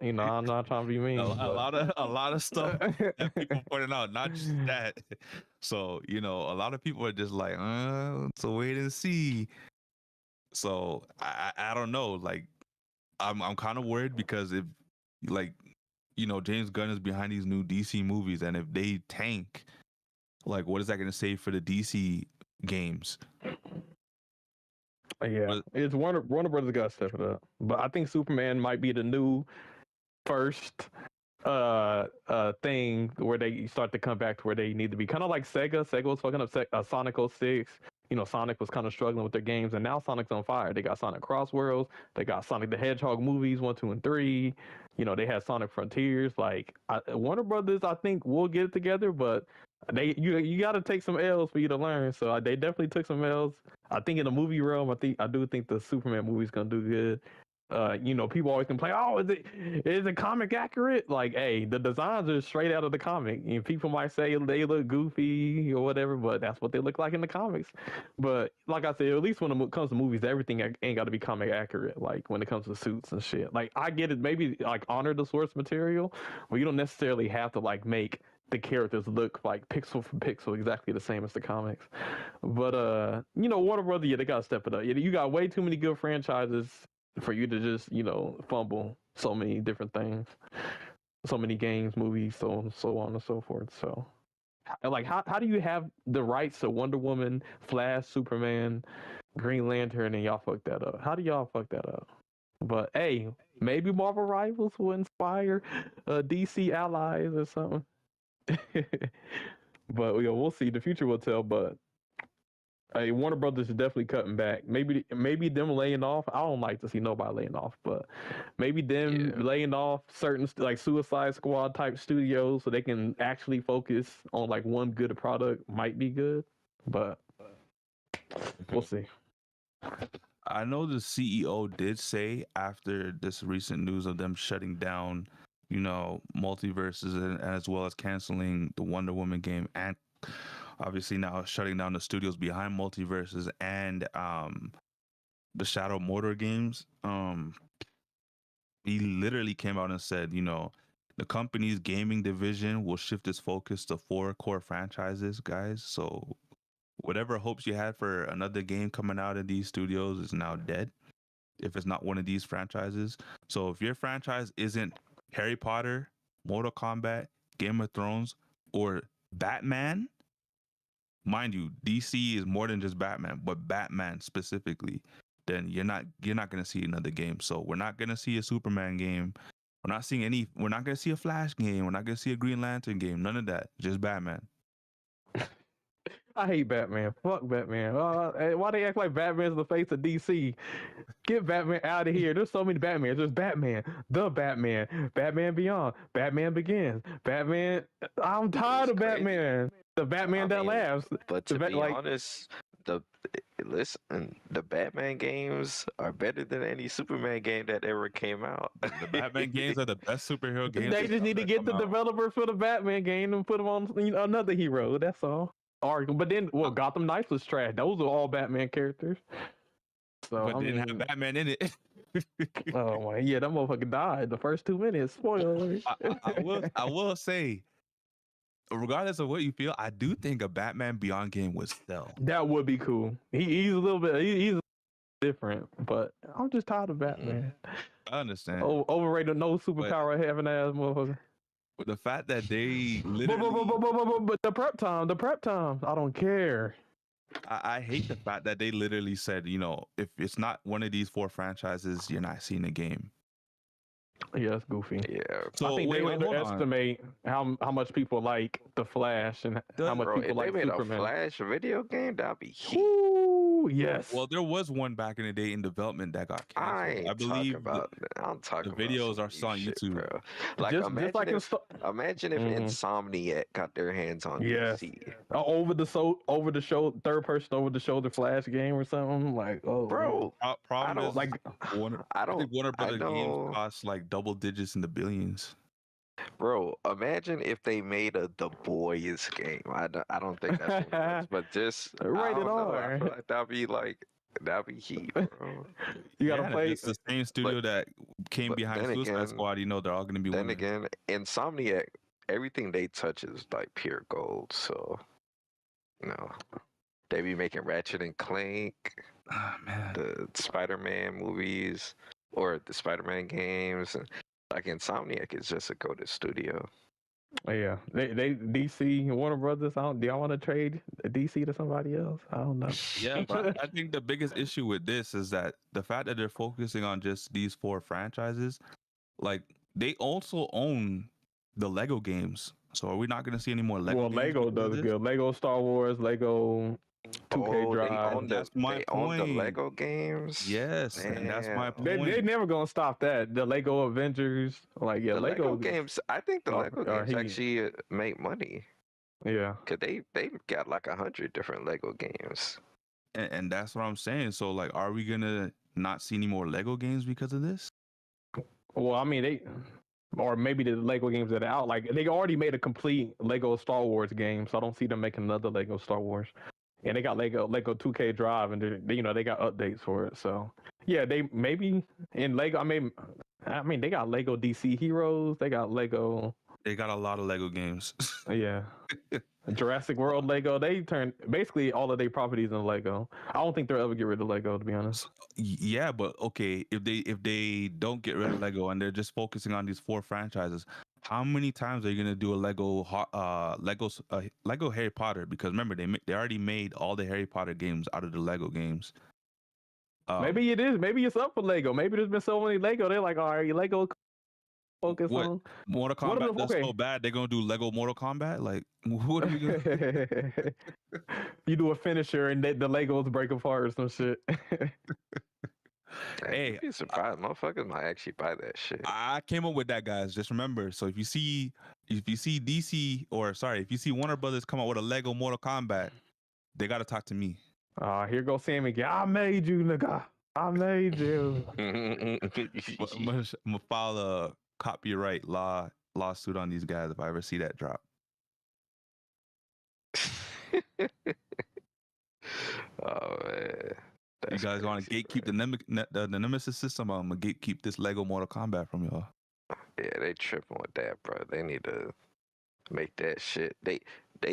You know, I'm not trying to be mean. A lot of stuff that people pointed out, not just that. So, you know, a lot of people are just like, it's a wait and see. So I don't know. Like, I'm kind of worried, because if, like, you know, James Gunn is behind these new DC movies, and if they tank, like, what is that going to say for the DC games? Yeah, it's Warner Brothers got to step it up. But I think Superman might be the new first thing where they start to come back to where they need to be. Kind of like Sega. Sega was fucking up Sonic 06. You know, Sonic was kind of struggling with their games, and now Sonic's on fire. They got Sonic Crossworlds. They got Sonic the Hedgehog movies 1, 2, and 3. You know, they had Sonic Frontiers. Like, Warner Brothers, I think, will get it together, but you got to take some L's for you to learn. So they definitely took some L's. I think in the movie realm, I do think the Superman movie's gonna do good. people always complain, oh, is it comic accurate? Like, hey, the designs are straight out of the comic. And people might say they look goofy or whatever, but that's what they look like in the comics. But like I said, at least when it comes to movies, everything ain't got to be comic accurate. Like when it comes to suits and shit. Like I get it, maybe like honor the source material, but you don't necessarily have to like make the characters look like pixel for pixel exactly the same as the comics. But Warner Brothers, they gotta step it up. You got way too many good franchises for you to just fumble so many different things, so many games, movies, so on and so forth. So like how do you have the rights to Wonder Woman, Flash, Superman, Green Lantern, and y'all fuck that up? How do y'all fuck that up? But hey, maybe Marvel Rivals will inspire DC allies or something. But we'll see. The future will tell. But hey, Warner Brothers is definitely cutting back. Maybe them laying off. I don't like to see nobody laying off, but maybe them laying off certain like Suicide Squad type studios so they can actually focus on like one good product might be good. But we'll see. I know the CEO did say after this recent news of them shutting down, multiverses and as well as canceling the Wonder Woman game and obviously now shutting down the studios behind multiverses and the Shadow Mortar games. He literally came out and said, the company's gaming division will shift its focus to 4 core franchises, guys. So whatever hopes you had for another game coming out of these studios is now dead if it's not one of these franchises. So if your franchise isn't Harry Potter, Mortal Kombat, Game of Thrones, or Batman, mind you, DC is more than just Batman, but Batman specifically, then you're not going to see another game. So we're not going to see a Superman game. We're not going to see a Flash game. We're not going to see a Green Lantern game. None of that. Just Batman. I hate Batman. Fuck Batman. Why they act like Batman's the face of DC? Get Batman out of here. There's so many Batmans. There's Batman, the Batman, Batman Beyond, Batman Begins, Batman. I'm tired of Batman. The Batman that laughs. But to be honest, the Batman games are better than any Superman game that ever came out. The Batman games are the best superhero games. They just need to get the developer for the Batman game and put them on another hero. That's all. But then, Gotham Knights was trash. Those are all Batman characters. So, but didn't have Batman in it. Oh my, yeah, that motherfucker died the first 2 minutes. Spoilers. I will say, regardless of what you feel, I do think a Batman Beyond game would sell. That would be cool. He's a little bit. He's different, but I'm just tired of Batman. I understand. Overrated, no superpower having ass motherfucker. But the fact that they literally... But the prep time, I don't care. I hate the fact that they literally said, if it's not one of these 4 franchises, you're not seeing a game. Yeah, that's goofy. Yeah. So I think they underestimate how much people like the Flash and how much people like Superman. If they made a Flash video game, that'd be huge. Ooh, yes. Well, there was one back in the day in development that got canceled. I believe I'm talking the videos are still on YouTube. Bro. Like, imagine if Insomniac got their hands on DC. Over the show, third person over the shoulder Flash game or something. Like, bro. Problem is, I think Warner Brothers games cost like double digits in the billions. Bro, imagine if they made a The Boys game. I don't think that's what it is, but just rated R. I feel like that'd be heat, bro. You gotta play. It's the same studio that came behind Suicide Squad. They're all gonna be. Then again, Insomniac, everything they touch is like pure gold. So, they be making Ratchet and Clank, the Spider-Man movies, or the Spider-Man games. Like Insomniac is just a go-to studio. Yeah, they DC Warner Brothers. Do y'all want to trade DC to somebody else? I don't know. Yeah, but I think the biggest issue with this is that the fact that they're focusing on just these 4 franchises, like they also own the Lego games. So are we not going to see any more Lego? Well, Lego does good. Lego Star Wars, Lego 2K Drive. They own the Lego games. Yes, and that's my point. They never gonna stop that. The Lego Avengers, the Lego games. I think the Lego games actually make money. Yeah, cause they got like 100 different Lego games. And that's what I'm saying. So like, are we gonna not see any more Lego games because of this? Well, I mean, or maybe the Lego games that are out, like they already made a complete Lego Star Wars game, so I don't see them making another Lego Star Wars. And they got Lego 2K Drive, and they got updates for it. So yeah, they maybe in Lego. I mean, they got Lego DC Heroes. They got Lego. They got a lot of Lego games. Yeah. Jurassic World Lego. They turned basically all of their properties into Lego. I don't think they'll ever get rid of Lego, to be honest. Yeah, but okay, if they don't get rid of Lego and they're just focusing on these 4 franchises, how many times are you gonna do a Lego Harry Potter? Because remember, they already made all the Harry Potter games out of the Lego games. Maybe it is. Maybe it's up for Lego. Maybe there's been so many Lego. They're like, all right, Lego focus What on Mortal Kombat does so bad, they're gonna do Lego Mortal Kombat? Like, what are we gonna You do a finisher and the Legos break apart or some shit. Hey, you'd be surprised. Motherfuckers might actually buy that shit. I came up with that, guys. Just remember. So if you see DC if you see Warner Brothers come out with a Lego Mortal Kombat, they gotta talk to me. Here goes Sammy. I made you, nigga. I made you. I'm gonna file a copyright lawsuit on these guys if I ever see that drop. Oh man. You guys want to gatekeep the Nemesis system? I'm gonna gatekeep this Lego Mortal Kombat from y'all. Yeah, they tripping with that, bro. They need to make that shit. They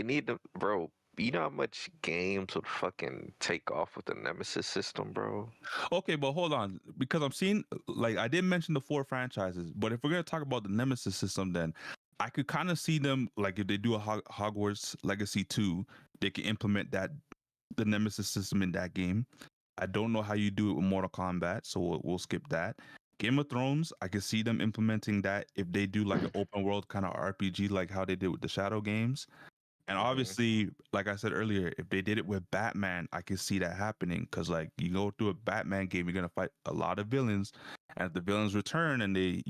need to, bro. You know how much games would fucking take off with the Nemesis system, bro? Okay, but hold on, because I'm seeing, like, I didn't mention the 4 franchises, but if we're gonna talk about the Nemesis system, then I could kind of see them, like, if they do a Hogwarts Legacy 2, they can implement the Nemesis system in that game. I don't know how you do it with Mortal Kombat, so we'll skip that. Game of Thrones, I can see them implementing that if they do like an open world kind of RPG, like how they did with the Shadow games. And obviously, like I said earlier, if they did it with Batman, I can see that happening. Because like you go through a Batman game, you're gonna fight a lot of villains, and if the villains return and they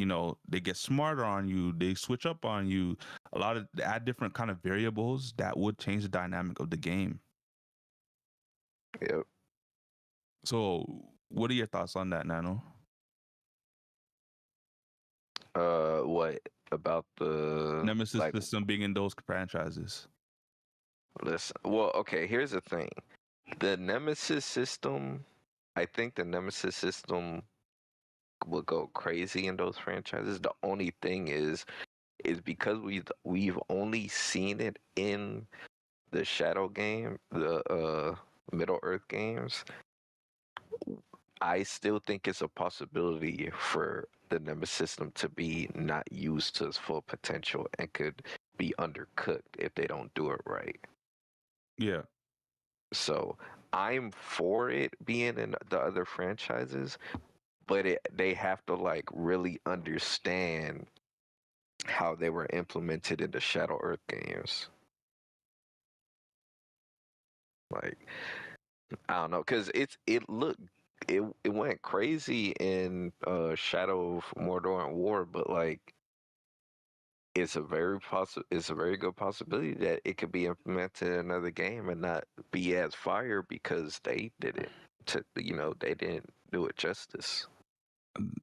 get smarter on you, they switch up on you, they add different kind of variables that would change the dynamic of the game. Yep. So, what are your thoughts on that, Nano? What about the Nemesis system being in those franchises? Listen, well, okay, here's the thing. The Nemesis system, I think the Nemesis system will go crazy in those franchises. The only thing is because we've only seen it in the Shadow game, the Middle Earth games. I still think it's a possibility for the Nemesis system to be not used to its full potential and could be undercooked if they don't do it right. Yeah. So I'm for it being in the other franchises, but they have to like really understand how they were implemented in the Shadow Earth games. Like, I don't know, because it went crazy in Shadow of Mordor and War, but like it's a very good possibility that it could be implemented in another game and not be as fire because they didn't they didn't do it justice.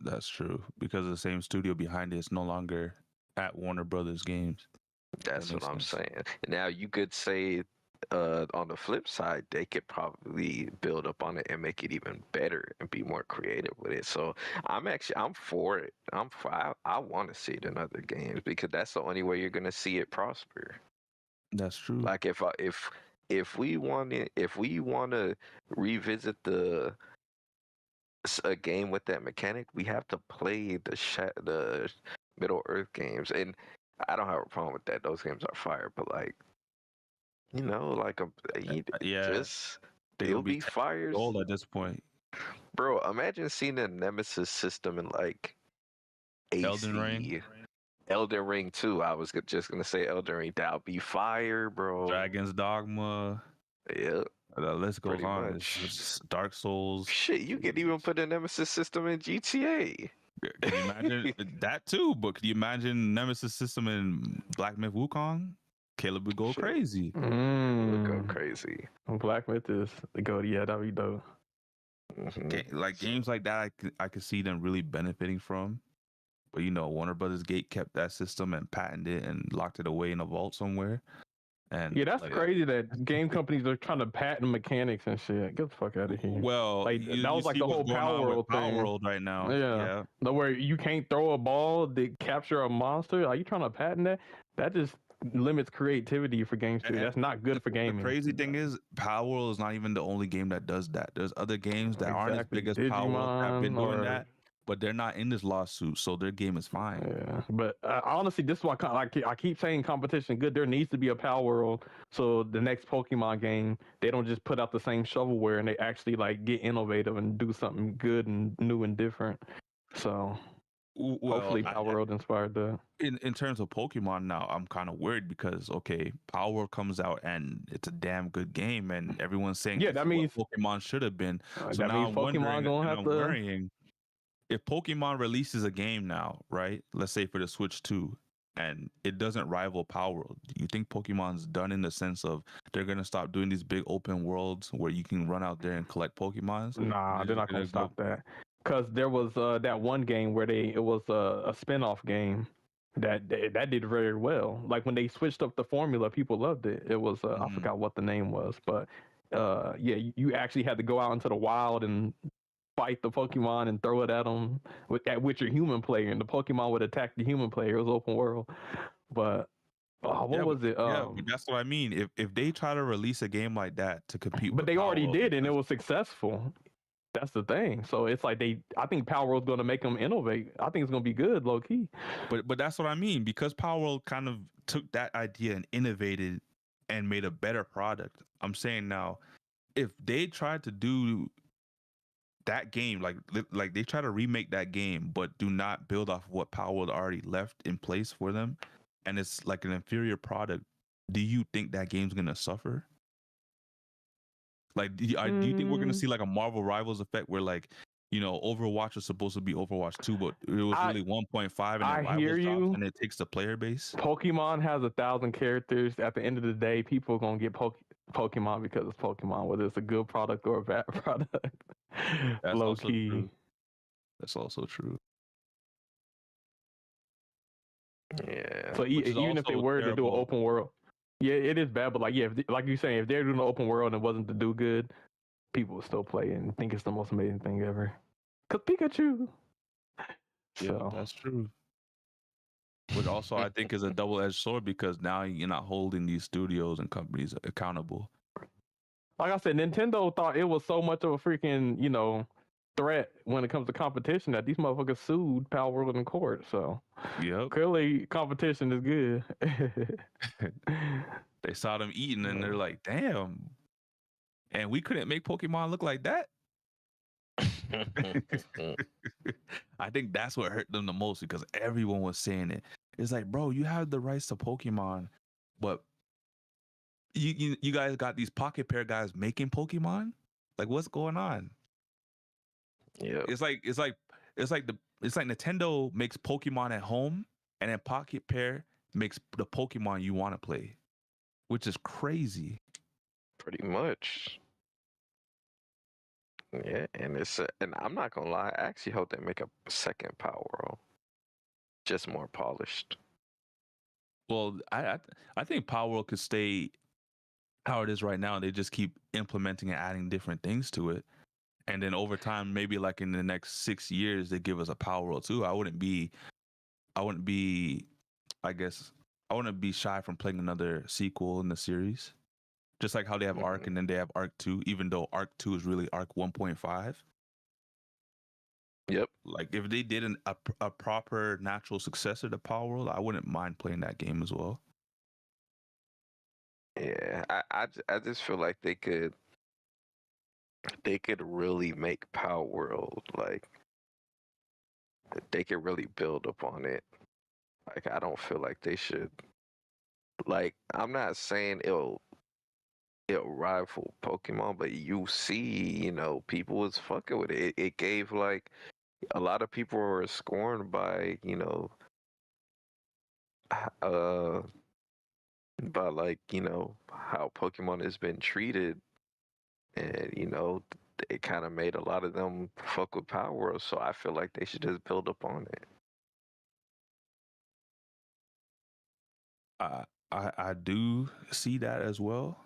That's true, because the same studio behind it is no longer at Warner Brothers Games. That's what I'm saying. Now you could say on the flip side, they could probably build up on it and make it even better and be more creative with it. So I'm for it. I want to see it in other games because that's the only way you're gonna see it prosper. That's true. Like if we want to revisit a game with that mechanic, we have to play the Middle Earth games, and I don't have a problem with that. Those games are fire, but like. They'll be fires. Old at this point, bro. Imagine seeing a Nemesis system in like Elden Ring. Elden Ring 2. I was just gonna say Elden Ring. That'll be fire, bro. Dragon's Dogma. Yeah. The list goes on. Much. Dark Souls. Shit, you could even put a Nemesis system in GTA. Can you imagine that too? But could you imagine Nemesis system in Black Myth Wukong? Caleb would go Shit. crazy. Would go crazy. Black Myth is the go. Yeah, that'd be dope. Like games like that, I could see them really benefiting from. But Warner Brothers Gate kept that system and patented it and locked it away in a vault somewhere. And Yeah, that's crazy that game companies are trying to patent mechanics and shit. Get the fuck out of here. Well, Like, that was like see the what's whole going Power on with World Power thing. World right now. Yeah. Where you can't throw a ball to capture a monster. Are you trying to patent that? That just limits creativity for games too. That's not good for gaming. The crazy thing is, Power World is not even the only game that does that. There's other games that aren't as big as Power World that have been doing that, but they're not in this lawsuit, so their game is fine. Yeah, but honestly, this is why I keep saying competition good. There needs to be a Power World, so the next Pokemon game, they don't just put out the same shovelware and they actually like get innovative and do something good and new and different. So hopefully Power World inspired that. In terms of Pokemon now, I'm kind of worried because Power World comes out and it's a damn good game, and everyone's saying that means Pokemon should have been. So that now means Pokemon gonna have to. Worrying, if Pokemon releases a game now, right? Let's say for the Switch 2, and it doesn't rival Power World, do you think Pokemon's done in the sense of they're gonna stop doing these big open worlds where you can run out there and collect Pokemons? Nah, they're not gonna stop that. Because there was that one game where it was a spin-off game that did very well. Like when they switched up the formula, people loved it. It was I forgot what the name was, but you actually had to go out into the wild and fight the Pokemon and throw it at them with your human player, and the Pokemon would attack the human player. It was open world, but what was it? But that's what I mean. If they try to release a game like that to compete, but they already did, and it was successful. That's the thing. So it's like I think Power World's going to make them innovate. I think it's going to be good, low key. But that's what I mean, because Power World kind of took that idea and innovated and made a better product. I'm saying now, if they tried to do that game, like they try to remake that game, but do not build off what Power World already left in place for them, and it's like an inferior product, do you think that game's going to suffer? Like, do you think we're gonna see like a Marvel Rivals effect where Overwatch was supposed to be Overwatch 2, but it was really 1.5 and then Rivals drops and it takes the player base? Pokemon has 1,000 characters. At the end of the day, people are gonna get Pokemon because it's Pokemon, whether it's a good product or a bad product. That's low also key. True. That's also true. Yeah. So even if they were to do an open world. Yeah, it is bad, but like you're saying, if they're doing an open world and it wasn't to do good, people would still play and think it's the most amazing thing ever. Cause Pikachu. Yeah, that's true. Which also I think is a double-edged sword, because now you're not holding these studios and companies accountable. Like I said, Nintendo thought it was so much of a freaking, threat when it comes to competition that these motherfuckers sued Power World in court. So clearly competition is good. They saw them eating and they're like, damn. And we couldn't make Pokemon look like that. I think that's what hurt them the most, because everyone was saying it. It's like, bro, you have the rights to Pokemon, but you guys got these pocket pair guys making Pokemon? Like, what's going on? Yeah. It's like Nintendo makes Pokemon at home, and then Pocket Pair makes the Pokemon you want to play, which is crazy. Pretty much. Yeah, and and I'm not gonna lie, I actually hope they make a second Power World, just more polished. Well, I think Power World could stay how it is right now. They just keep implementing and adding different things to it. And then over time, maybe like in the next 6 years, they give us a Power World 2. I wouldn't be shy from playing another sequel in the series. Just like how they have Arc and then they have Arc 2, even though Arc 2 is really Arc 1.5. Yep. Like if they did a proper natural successor to Power World, I wouldn't mind playing that game as well. Yeah, I just feel like they could really make Power World, like they could really build upon it. Like I don't feel like they should. Like I'm not saying it'll rival Pokemon, but you see, people was fucking with it. It gave like a lot of people were scorned by, about like, how Pokemon has been treated, and it kind of made a lot of them fuck with Power World, so I feel like they should just build up on it. I do see that as well.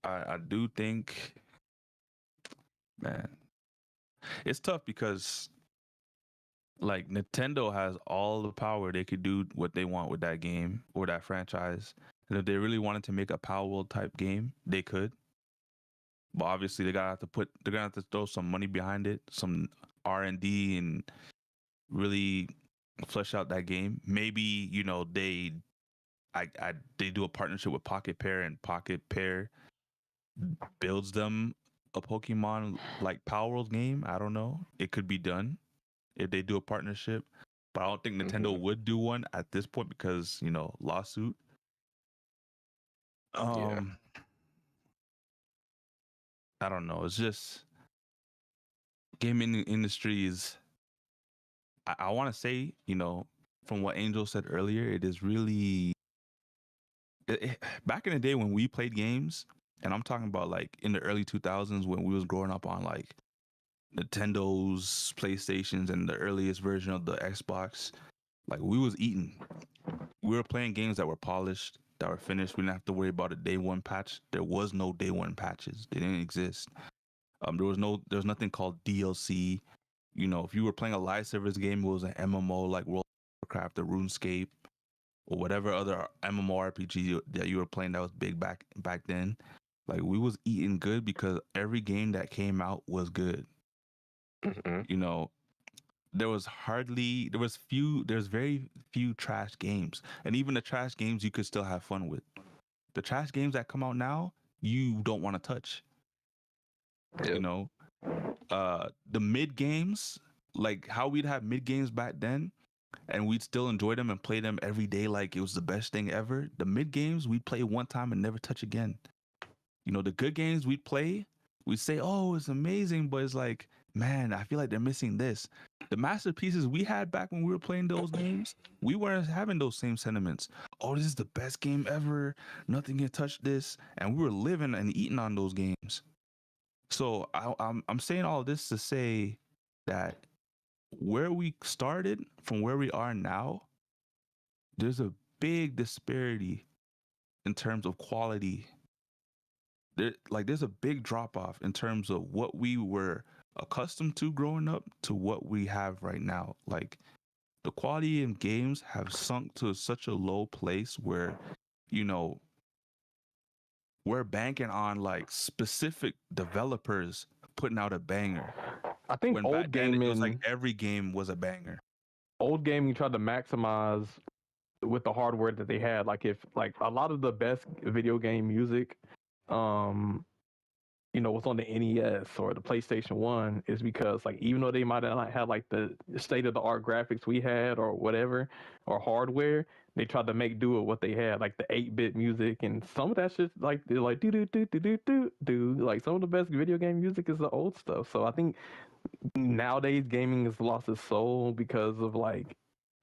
I do think, man, it's tough because like Nintendo has all the power. They could do what they want with that game or that franchise. And if they really wanted to make a Power World type game, they could. But obviously they're gonna have to throw some money behind it, some R&D, and really flesh out that game. Maybe, they do a partnership with Pocket Pair, and Pocket Pair builds them a Pokemon like Power World game. I don't know. It could be done if they do a partnership, but I don't think Nintendo would do one at this point because lawsuit. Yeah. I don't know. It's just gaming industry is. I want to say, from what Angel said earlier, it is really back in the day when we played games, and I'm talking about like in the early 2000s when we was growing up on like Nintendo's, PlayStations, and the earliest version of the Xbox. Like we was eating. We were playing games that were polished, that were finished. We didn't have to worry about a day one patch. There was no day one patches. They didn't exist. There was nothing called DLC. If you were playing a live service game, it was an MMO like World of Warcraft or RuneScape or whatever other MMORPG that you were playing that was big back then. Like we was eating good because every game that came out was good. There's very few trash games, and even the trash games you could still have fun with. The trash games that come out now, you don't want to touch. Yep. The mid games, like how we'd have mid games back then, and we'd still enjoy them and play them every day like it was the best thing ever. The mid games we'd play one time and never touch again. The good games we'd play, we'd say, "Oh, it's amazing," but it's like, man, I feel like they're missing this. The masterpieces we had back when we were playing those games, we weren't having those same sentiments. Oh, this is the best game ever. Nothing can touch this, and we were living and eating on those games. So I'm saying all this to say that where we started from where we are now, there's a big disparity in terms of quality. There's a big drop off in terms of what we were accustomed to growing up to what we have right now. Like the quality in games have sunk to such a low place where, we're banking on like specific developers putting out a banger. I think When old back then gaming, it was like every game was a banger. old gaming tried to maximize with the hardware that they had. Like if like a lot of the best video game music, what's on the NES or the PlayStation 1 is because like even though they might not have like the state of the art graphics we had or whatever or hardware, they tried to make do with what they had, like the 8-bit music, and some of that shit like they're like do do do do do do do like some of the best video game music is the old stuff. So I think nowadays gaming has lost its soul because of like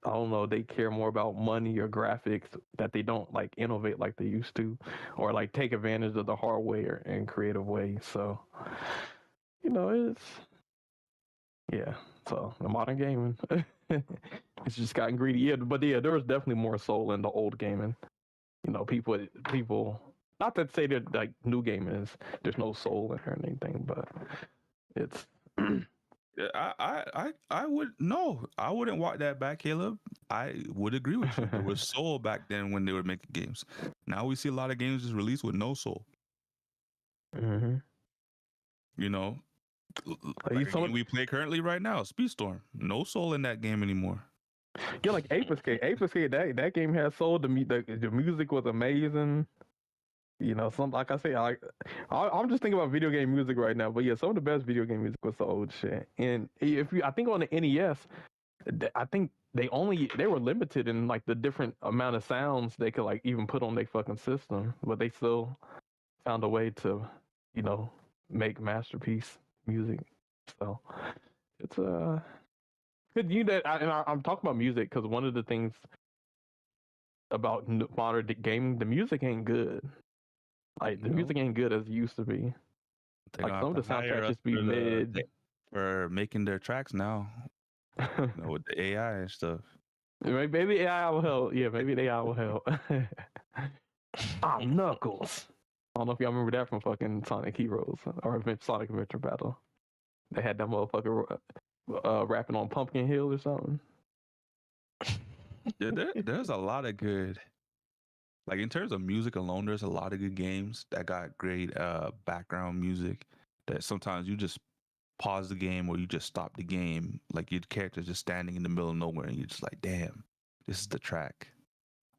I don't know, they care more about money or graphics that they don't like innovate like they used to or like take advantage of the hardware in creative ways. So, it's so the modern gaming it's just gotten greedy. Yeah, but yeah, there was definitely more soul in the old gaming. People not to say that like new gaming is there's no soul in it or anything, but it's I wouldn't walk that back, Caleb. I would agree with you. There was soul back then when they were making games. Now we see a lot of games just released with no soul. mm-hmm. Like a game we play currently right now, Speedstorm. No soul in that game anymore. Yeah, like Ape Escape. That game had soul. The music was amazing. Some like I say, I'm just thinking about video game music right now. But yeah, some of the best video game music was the old shit. And I think on the NES, I think they were limited in like the different amount of sounds they could like even put on their fucking system, but they still found a way to, make masterpiece music. So it's I'm talking about music because one of the things about modern gaming. The music ain't good. Like the music ain't good as it used to be. They're Like gonna some have of to the hire soundtracks us just be for mid. for making their tracks now. You know, with the AI and stuff. Maybe AI will help. Yeah, maybe AI will help. I'm Knuckles. I don't know if y'all remember that from fucking Sonic Heroes or Sonic Adventure Battle. They had that motherfucker rapping on Pumpkin Hill or something. Yeah, there's a lot of good. Like in terms of music alone, there's a lot of good games that got great background music that sometimes you just pause the game or you just stop the game, like your character's just standing in the middle of nowhere and you're just like, damn, this is the track.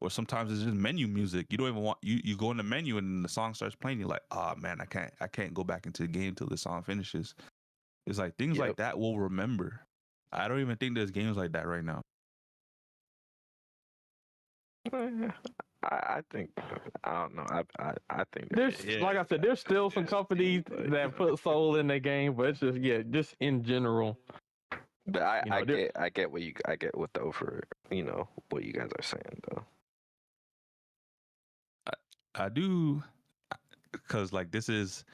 Or sometimes it's just menu music. You don't even want you go in the menu and the song starts playing, you're like, oh man, I can't go back into the game till the song finishes. It's like things like that we'll remember. I don't even think there's games like that right now. I think I don't know. I think There's like I said, there's still some companies that put soul in their game, but it's just in general. But I get what the over what you guys are saying though. I do, because like this is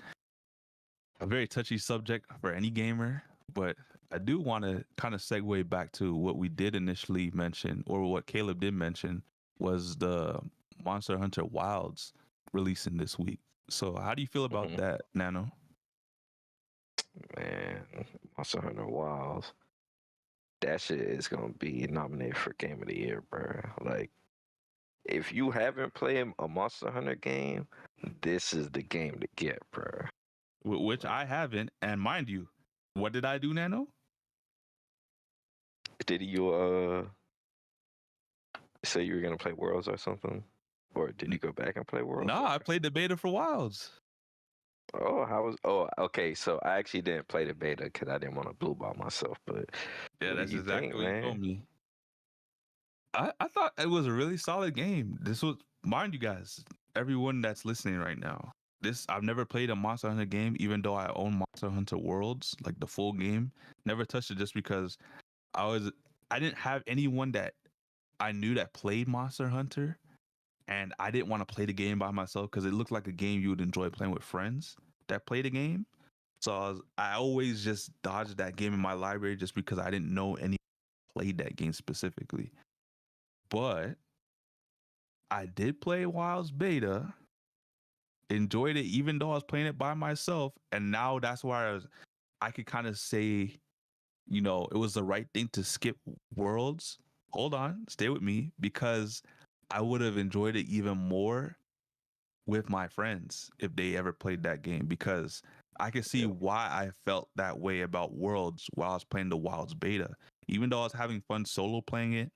a very touchy subject for any gamer, but I do want to kind of segue back to what we did initially mention, or what Caleb did mention, was the Monster Hunter Wilds releasing this week. So how do you feel about that, Nano? Man, Monster Hunter Wilds, that shit is gonna be nominated for Game of the Year, bro. Like, if you haven't played a Monster Hunter game, this is the game to get, bro. Which I haven't, and mind you, what did I do, Nano? Did you say you were gonna play Worlds or something, or did you go back and play Worlds? No, I played the beta for Wilds. Oh, okay. So I actually didn't play the beta because I didn't want to blue ball myself. But Yeah, that's exactly what you told man? me. I thought it was a really solid game. This was, mind you guys, everyone that's listening right now, I've never played a Monster Hunter game, even though I own Monster Hunter Worlds, like the full game. Never touched it just because I didn't have anyone that I knew that played Monster Hunter, and I didn't want to play the game by myself because it looked like a game you would enjoy playing with friends that play the game. So I always just dodged that game in my library just because I didn't know anyone played that game specifically. But I did play Wilds Beta, enjoyed it even though I was playing it by myself, and now that's why I could kind of say, it was the right thing to skip Worlds. Hold on, stay with me, because I would have enjoyed it even more with my friends if they ever played that game, because I could see why I felt that way about Worlds while I was playing the Wilds Beta. Even though I was having fun solo playing it,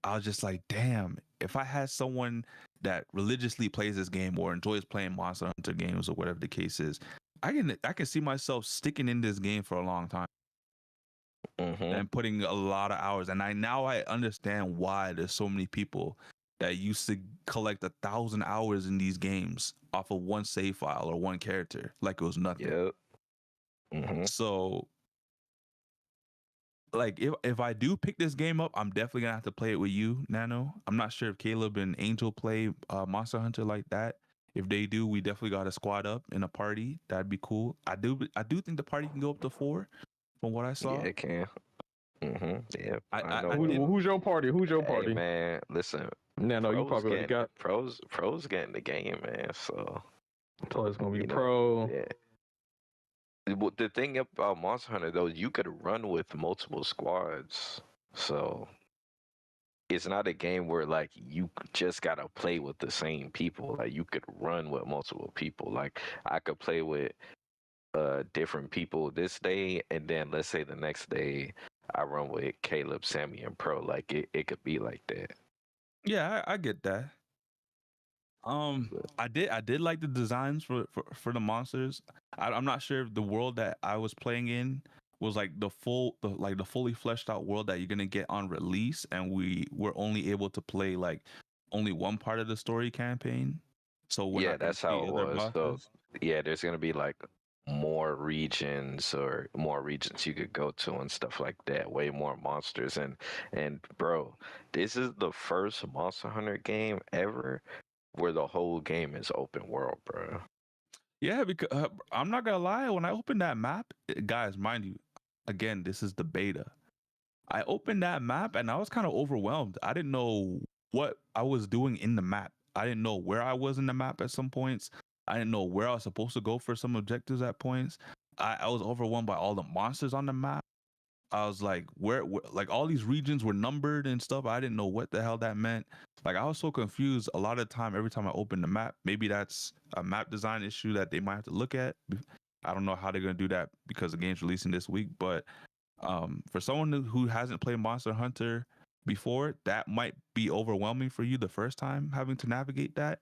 I was just like, damn, if I had someone that religiously plays this game or enjoys playing Monster Hunter games or whatever the case is, I can see myself sticking in this game for a long time and putting a lot of hours. And I understand why there's so many people that used to collect 1,000 hours in these games off of one save file or one character like it was nothing. So, like, if I do pick this game up, I'm definitely gonna have to play it with you, Nano. I'm not sure if Caleb and Angel play Monster Hunter like that. If they do, we definitely got to squad up in a party. That'd be cool. I do think the party can go up to 4, from what I saw. Yeah, it can. Yeah, I know. Who's your party? Who's your party? Hey, man, listen. No, you probably already got pros getting the game, man. So it's gonna be pro. Yeah. The thing about Monster Hunter though, you could run with multiple squads, so it's not a game where like you just gotta play with the same people. Like you could run with multiple people. Like I could play with different people this day, and then let's say the next day I run with Caleb, Sammy, and Pro. Like it could be like that. Yeah, I get that. I did like the designs for the monsters. I'm not sure if the world that I was playing in was like the fully fleshed out world that you're gonna get on release, and we were only able to play like only one part of the story campaign. So Yeah, that's how it was. So yeah, there's gonna be like more regions you could go to and stuff like that. Way more monsters and bro, this is the first Monster Hunter game ever where the whole game is open world, bro. Yeah, because I'm not gonna lie, when I opened that map, guys, mind you, again, this is the beta. I opened that map and I was kind of overwhelmed. I didn't know what I was doing in the map. I didn't know where I was in the map at some points. I didn't know where I was supposed to go for some objectives at points. I was overwhelmed by all the monsters on the map. I was like, where, like all these regions were numbered and stuff. I didn't know what the hell that meant. Like I was so confused a lot of the time every time I opened the map. Maybe that's a map design issue that they might have to look at. I don't know how they're gonna do that because the game's releasing this week. But for someone who hasn't played Monster Hunter before, that might be overwhelming for you the first time having to navigate that.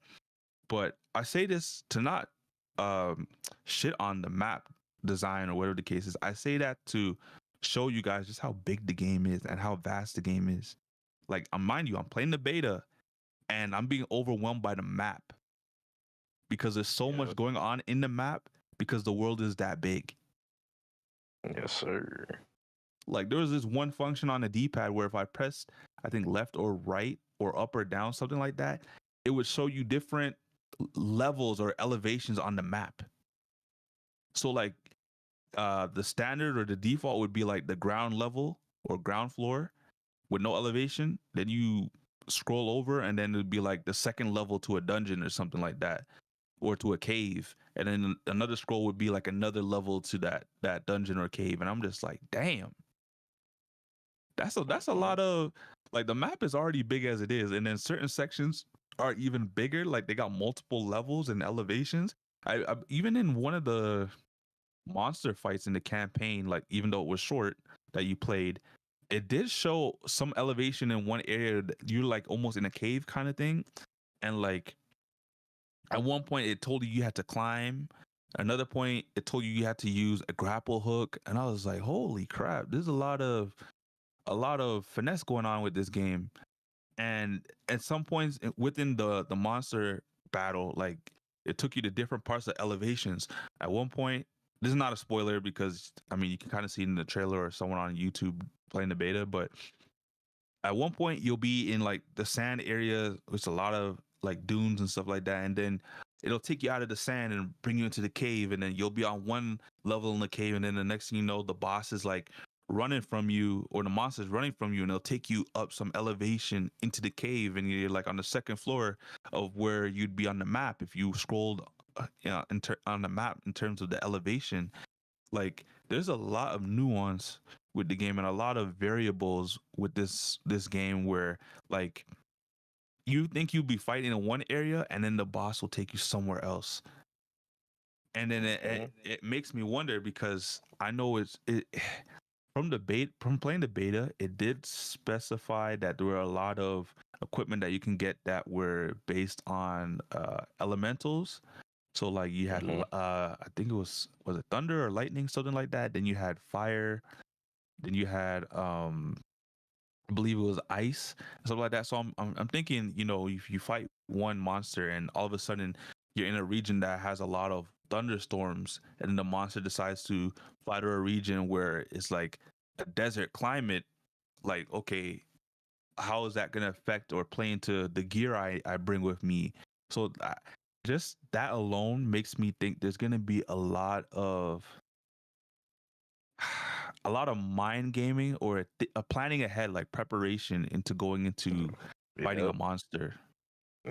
But I say this to not shit on the map design or whatever the case is. I say that to show you guys just how big the game is and how vast the game is. Like, mind you, I'm playing the beta and I'm being overwhelmed by the map because there's so much going on in the map because the world is that big. Yes, sir. Like there was this one function on the D-pad where if I pressed, I think left or right or up or down, something like that, it would show you different levels or elevations on the map. So like the standard or the default would be like the ground level or ground floor with no elevation. Then you scroll over and then it'd be like the second level to a dungeon or something like that, or to a cave. And then another scroll would be like another level to that dungeon or cave. And I'm just like, damn. That's a lot of, like, the map is already big as it is, and then certain sections are even bigger. Like they got multiple levels and elevations. I even in one of the monster fights in the campaign, like even though it was short that you played, it did show some elevation in one area that you're like almost in a cave kind of thing, and like at one point it told you had to climb. Another point it told you had to use a grapple hook, and I was like, holy crap, there's a lot of finesse going on with this game. And at some points within the monster battle, like it took you to different parts of elevations. At one point, this is not a spoiler because I mean you can kind of see it in the trailer or someone on YouTube playing the beta, but at one point you'll be in like the sand area, which a lot of like dunes and stuff like that, and then it'll take you out of the sand and bring you into the cave, and then you'll be on one level in the cave, and then the next thing you know, the boss is like running from you, or the monster's running from you, and they'll take you up some elevation into the cave, and you're like on the second floor of where you'd be on the map if you scrolled on the map in terms of the elevation. Like there's a lot of nuance with the game and a lot of variables with this game where like you think you'll be fighting in one area and then the boss will take you somewhere else. And then it makes me wonder, because I know from playing the beta, it did specify that there were a lot of equipment that you can get that were based on elementals. So like you had I think it was it thunder or lightning, something like that. Then you had fire. Then you had I believe it was ice, something like that. So I'm thinking, you know, if you fight one monster and all of a sudden you're in a region that has a lot of thunderstorms, and then the monster decides to fly to a region where it's like a desert climate, like, okay, how is that going to affect or play into the gear I bring with me? So just that alone makes me think there's going to be a lot of mind gaming or planning ahead, like preparation into going into fighting a monster.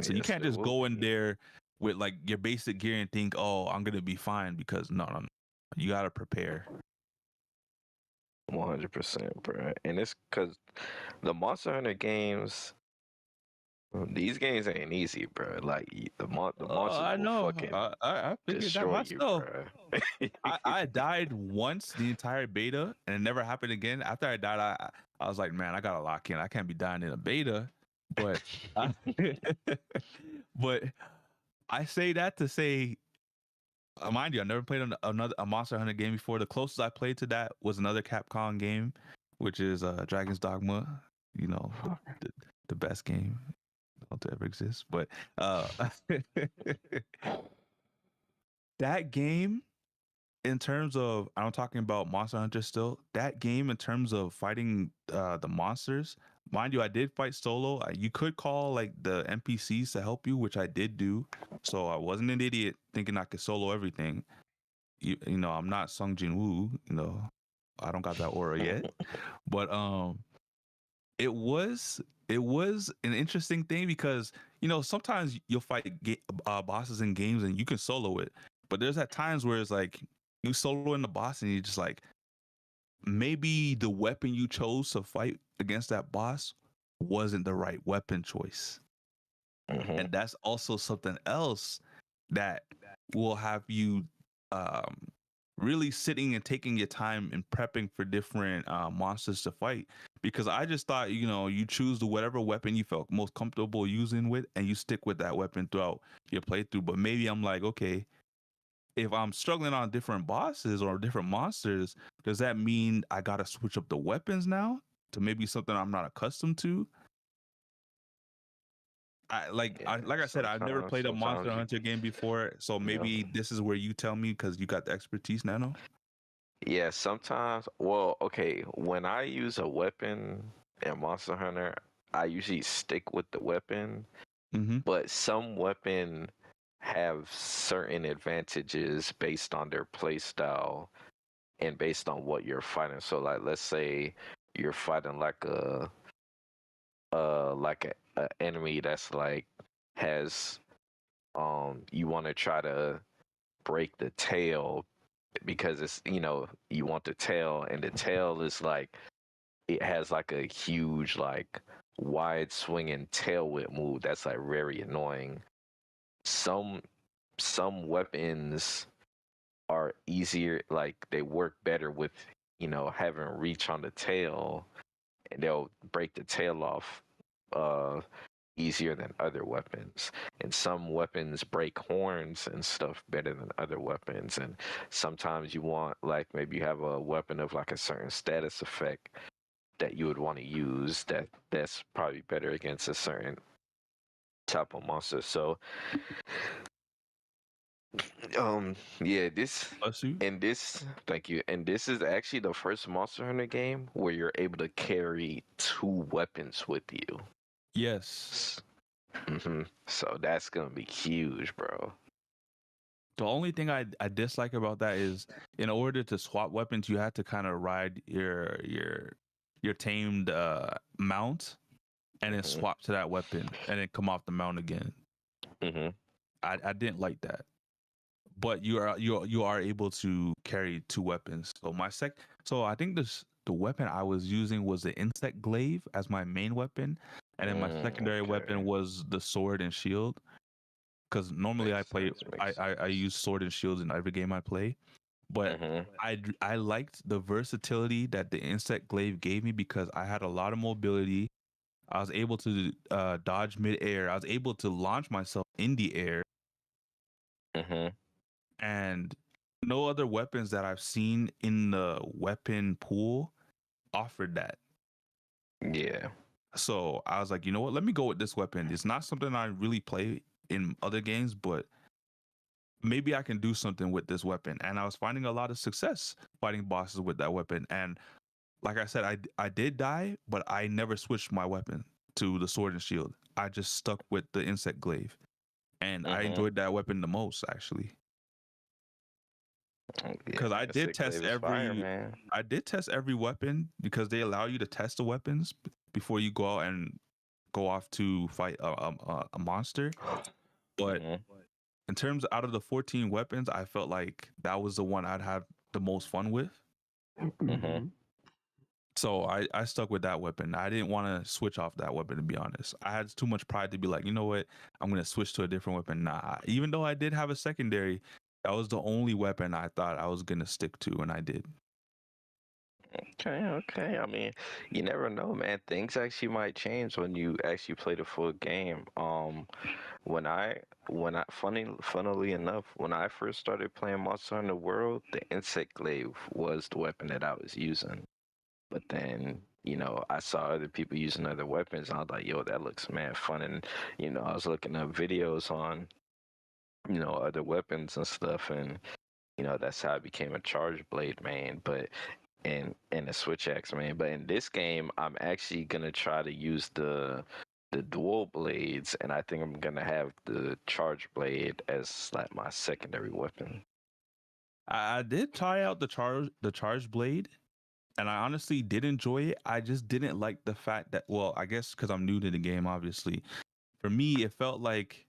So you can't just go in there with like your basic gear and think, oh, I'm gonna be fine, because no, you gotta prepare. 100%, bro. And it's because the Monster Hunter games, these games ain't easy, bro. Like the monsters I will know. fucking I figured that destroy you, myself. bro. I died once the entire beta, and it never happened again. After I died, I was like, man, I gotta lock in. I can't be dying in a beta. But but I say that to say, mind you, I never played a Monster Hunter game before. The closest I played to that was another Capcom game, which is Dragon's Dogma. You know, the best game to ever exist. But that game in terms of, I'm talking about Monster Hunter still. That game, in terms of fighting the monsters, mind you, I did fight solo. You could call like the NPCs to help you, which I did do. So I wasn't an idiot thinking I could solo everything. You know, I'm not Sung Jin Woo. You know, I don't got that aura yet. But it was an interesting thing because, you know, sometimes you'll fight bosses in games and you can solo it, but there's at times where it's like you solo in the boss and you just like, maybe the weapon you chose to fight against that boss wasn't the right weapon choice. And that's also something else that will have you really sitting and taking your time and prepping for different monsters to fight. Because I just thought, you know, you choose whatever weapon you felt most comfortable using with, and you stick with that weapon throughout your playthrough. But maybe I'm like, okay, if I'm struggling on different bosses or different monsters, does that mean I gotta switch up the weapons now to maybe something I'm not accustomed to? Like I said, I've never played a Monster Hunter game before, so maybe this is where you tell me because you got the expertise, Nano. Yeah, sometimes. Well, okay, when I use a weapon in Monster Hunter, I usually stick with the weapon, but some weapon have certain advantages based on their play style and based on what you're fighting. So, like, let's say you're fighting like a enemy that's like has you want to try to break the tail because it's, you know, you want the tail, and the tail is like, it has like a huge like wide swinging tail whip move that's like very annoying. Some weapons are easier, like they work better with, you know, having reach on the tail, and they'll break the tail off easier than other weapons. And some weapons break horns and stuff better than other weapons. And sometimes you want, like, maybe you have a weapon of like a certain status effect that you would want to use that's probably better against a certain type of monster. So yeah, thank you. And this is actually the first Monster Hunter game where you're able to carry 2 weapons with you. Yes. So that's gonna be huge, bro. The only thing I dislike about that is, in order to swap weapons, you have to kind of ride your tamed mount and then swap to that weapon and then come off the mount again. I didn't like that, but you are able to carry 2 weapons. So I think the weapon I was using was the insect glaive as my main weapon, and then my secondary weapon was the sword and shield. Because normally I use sword and shields in every game I play, but I liked the versatility that the insect glaive gave me because I had a lot of mobility. I was able to dodge mid-air. I was able to launch myself in the air. And no other weapons that I've seen in the weapon pool offered that. Yeah. So I was like, you know what? Let me go with this weapon. It's not something I really play in other games, but maybe I can do something with this weapon. And I was finding a lot of success fighting bosses with that weapon. And like I said, I did die, but I never switched my weapon to the sword and shield. I just stuck with the insect glaive. And I enjoyed that weapon the most, actually. Because I did test every weapon, because they allow you to test the weapons before you go out and go off to fight a monster. But in terms out of the 14 weapons, I felt like that was the one I'd have the most fun with. So I stuck with that weapon. I didn't want to switch off that weapon, to be honest. I had too much pride to be like, you know what, I'm going to switch to a different weapon. Nah, even though I did have a secondary, that was the only weapon I thought I was going to stick to, and I did. Okay. I mean, you never know, man. Things actually might change when you actually play the full game. Funnily enough, when I first started playing Monster Hunter World, the insect glaive was the weapon that I was using. But then, you know, I saw other people using other weapons, and I was like, yo, that looks mad fun. And, you know, I was looking up videos on, you know, other weapons and stuff, and that's how I became a Charge Blade main. But and a Switch Axe main. But in this game, I'm actually gonna try to use the dual blades, and I think I'm gonna have the Charge Blade as like my secondary weapon. I did try out the charge blade, and I honestly did enjoy it. I just didn't like the fact that, well, I guess because I'm new to the game, obviously. For me, it felt like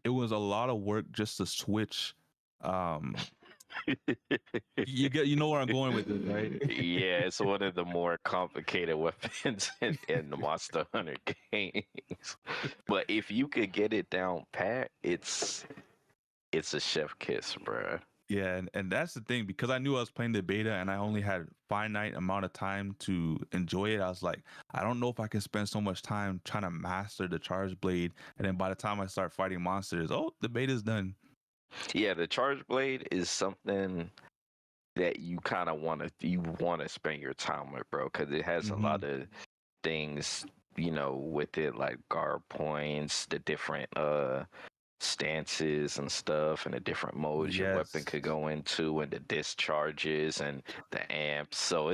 it was a lot of work just to switch. Um, you know where I'm going with this, right? Yeah, it's one of the more complicated weapons in the Monster Hunter games. But if you could get it down pat, it's a chef kiss, bruh. Yeah, and that's the thing, because I knew I was playing the beta and I only had finite amount of time to enjoy it. I was like, I don't know if I can spend so much time trying to master the charge blade, and then by the time I start fighting monsters, oh, the beta's done. Yeah, the Charge Blade is something that you kind of want to spend your time with, bro, because it has a lot of things, with it, like guard points, the different stances and stuff, and the different modes your weapon could go into, and the discharges and the amps. So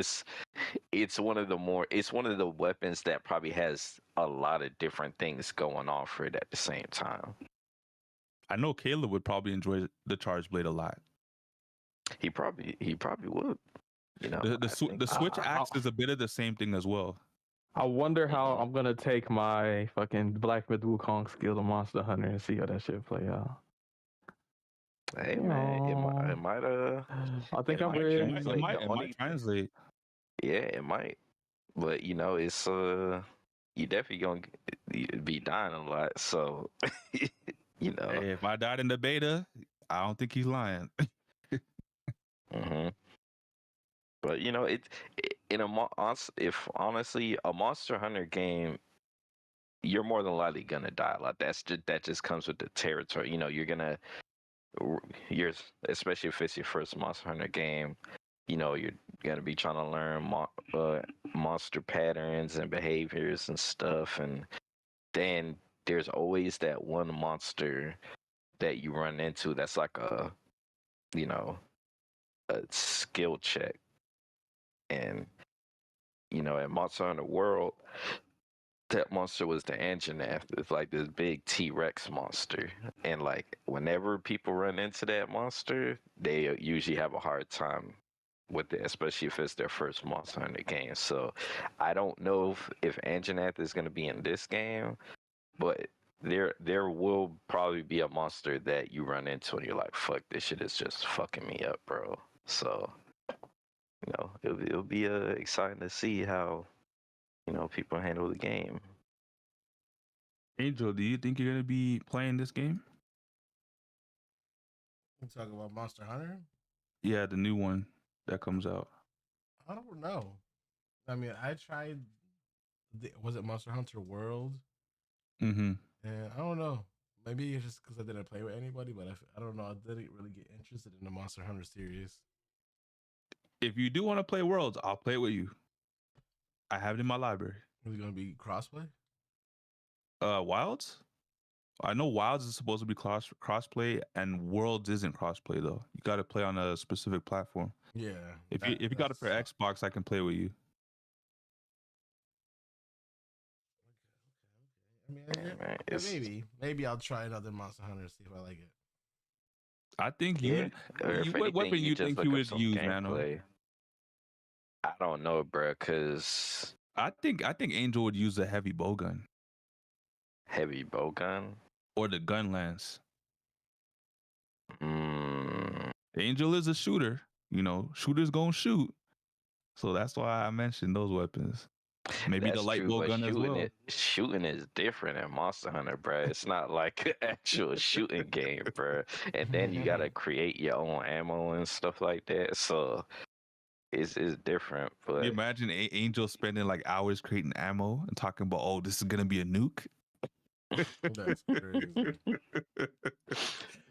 it's one of the weapons that probably has a lot of different things going on for it at the same time. I know Caleb would probably enjoy the charge blade a lot. He probably would. The switch axe is a bit of the same thing as well. I wonder how I'm gonna take my fucking Black Myth Wukong skill to Monster Hunter and see how that shit play out. Hey man, it might I think I'm It ready. might translate. Yeah, it might. But it's you definitely gonna be dying a lot. So Hey, if I died in the beta, I don't think he's lying. hmm But if honestly a Monster Hunter game, you're more than likely gonna die a lot. That just comes with the territory. You're especially if it's your first Monster Hunter game. You're gonna be trying to learn monster patterns and behaviors and stuff, and then there's always that one monster that you run into that's like a skill check. And at Monster Hunter World, that monster was the Anjanath. It's like this big T-Rex monster, and like whenever people run into that monster, they usually have a hard time with it, especially if it's their first Monster Hunter game. So I don't know if Anjanath is going to be in this game, but there will probably be a monster that you run into and you're like, fuck, this shit is just fucking me up, bro. So it'll be exciting to see how people handle the game. Angel, do you think you're gonna be playing this game? You talk about Monster Hunter? Yeah, the new one that comes out. I don't know. I mean, I tried. Was it Monster Hunter World? Mm-hmm. And I don't know. Maybe it's just because I didn't play with anybody, but I don't know. I didn't really get interested in the Monster Hunter series. If you do want to play Worlds, I'll play it with you. I have it in my library. Is it going to be crossplay? Wilds? I know Wilds is supposed to be crossplay, and Worlds isn't crossplay though. You got to play on a specific platform. Yeah. If you got it for Xbox, I can play with you. I mean, maybe I'll try another Monster Hunter, see if I like it. I think what weapon you think you would use, man? I don't know, bro, because I think Angel would use a heavy bowgun. Heavy bowgun? Or the gun lance. Mm. Angel is a shooter. Shooters gonna shoot. So that's why I mentioned those weapons. Maybe That's the light true, bowgun as well. Shooting is different in Monster Hunter, bro. It's not like an actual shooting game, bro. And then you gotta create your own ammo and stuff like that. So it's different. But you imagine Angel spending like hours creating ammo and talking about, oh, this is gonna be a nuke. That's crazy.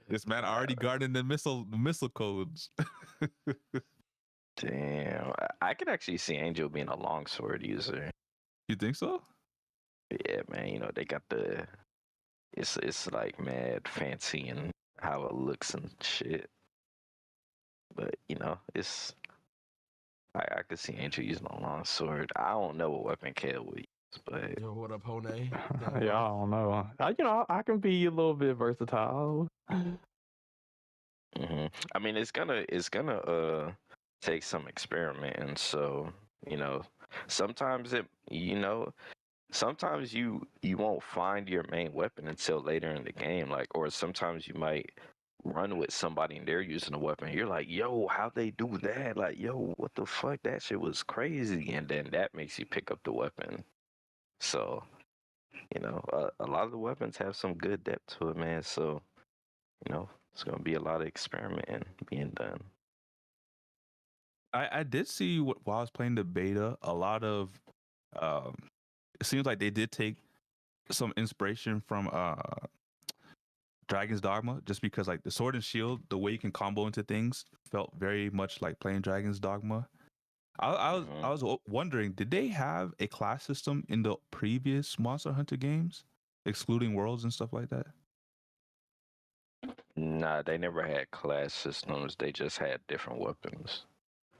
This man already guarding the missile codes. Damn, I could actually see Angel being a longsword user. You think so? Yeah, man. They got it's like mad fancy and how it looks and shit. But it's I could see Angel using a long sword. I don't know what weapon Kale would use, but Yo, what up, Hone? Yeah, I don't know. I can be a little bit versatile. I mean it's gonna take some experimenting. So you know, sometimes sometimes you won't find your main weapon until later in the game, like, or sometimes you might run with somebody and they're using a weapon. You're like, yo, how'd they do that? Like, yo, what the fuck? That shit was crazy. And then that makes you pick up the weapon. So, a lot of the weapons have some good depth to it, man. So, it's gonna be a lot of experimenting being done. I did see while I was playing the beta, a lot of it seems like they did take some inspiration from Dragon's Dogma, just because like the sword and shield, the way you can combo into things felt very much like playing Dragon's Dogma. I was wondering, did they have a class system in the previous Monster Hunter games, excluding worlds and stuff like that? Nah, they never had class systems. They just had different weapons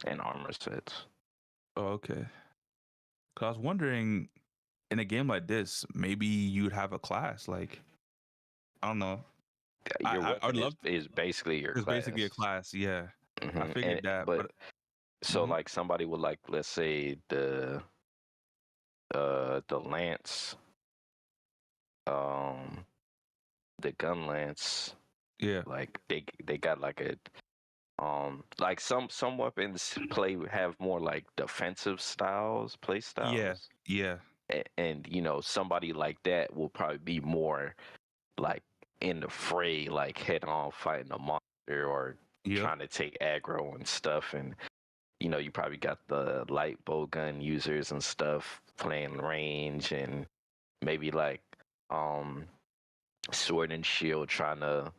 and armor sets. Oh, okay. 'Cause I was wondering, in a game like this, maybe you'd have a class. Like, I don't know. Your I weapon would love. is basically your It's class. basically a class. Yeah, I Mhm. figured that. But so Mhm. like somebody would, like, let's say the lance, um the gun lance, Yeah, like they got like a like some weapons have more like defensive play yeah, styles. yeah, And somebody like that will probably be more like in the fray, like head on fighting a monster or yep, trying to take aggro and stuff. And you probably got the light bow gun users and stuff playing range, and maybe like um sword and shield trying to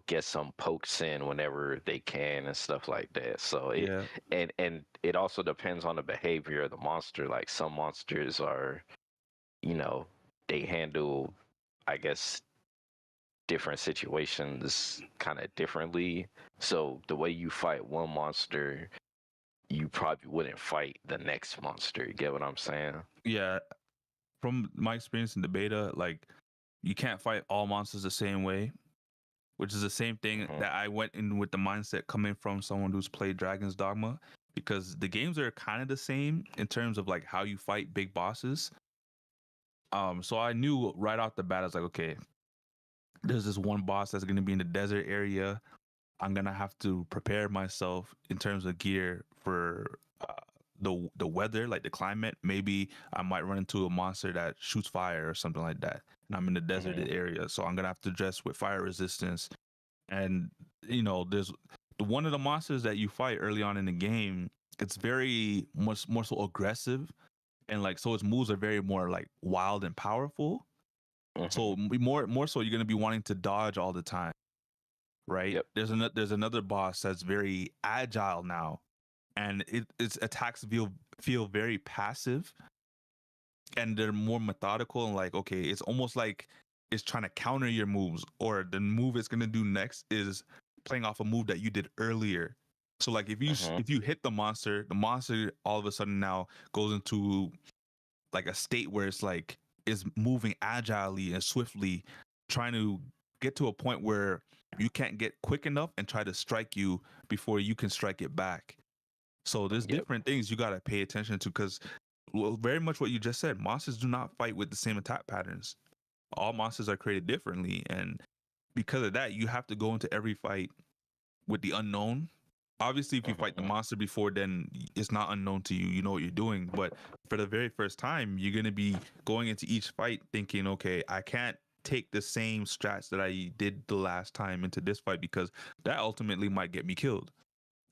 get some pokes in whenever they can and stuff like that. So yeah, and it also depends on the behavior of the monster. Like some monsters are, you know, they handle, I guess, different situations kind of differently. So the way you fight one monster, you probably wouldn't fight the next monster. You get what I'm saying? yeah. From my experience in the beta, like you can't fight all monsters the same way, which is the same thing Mhm. that I went in with the mindset coming from someone who's played Dragon's Dogma, because the games are kind of the same in terms of like how you fight big bosses. So I knew right off the bat, I was like, okay, there's this one boss that's going to be in the desert area. I'm gonna have to prepare myself in terms of gear for the weather, like the climate. Maybe I might run into a monster that shoots fire or something like that, and I'm in the deserted area, so I'm gonna have to dress with fire resistance. And there's one of the monsters that you fight early on in the game. It's very much more so aggressive, and like so its moves are very more like wild and powerful. So more so, you're gonna be wanting to dodge all the time, right? Yep. There's another boss that's very agile now, and its attacks feel very passive, and they're more methodical, and like, okay, it's almost like it's trying to counter your moves, or the move it's gonna do next is playing off a move that you did earlier. So like if you hit the monster all of a sudden now goes into like a state where it's like is moving agilely and swiftly, trying to get to a point where you can't get quick enough and try to strike you before you can strike it back. So there's Yep. different things you got to pay attention to, because very much what you just said, monsters do not fight with the same attack patterns. All monsters are created differently, and because of that, you have to go into every fight with the unknown. Obviously, if you fight the monster before, then it's not unknown to you. You know what you're doing. But for the very first time, you're going to be going into each fight thinking, okay, I can't take the same strats that I did the last time into this fight, because that ultimately might get me killed.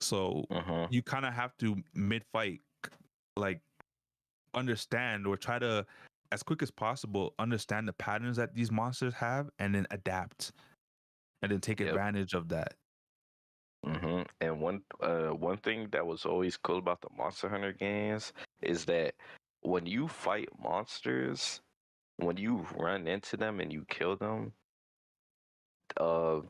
So you kind of have to mid-fight, like, understand or try to, as quick as possible, understand the patterns that these monsters have, and then adapt, and then take advantage of that. And one thing that was always cool about the Monster Hunter games is that when you fight monsters, when you run into them and you kill them, uh,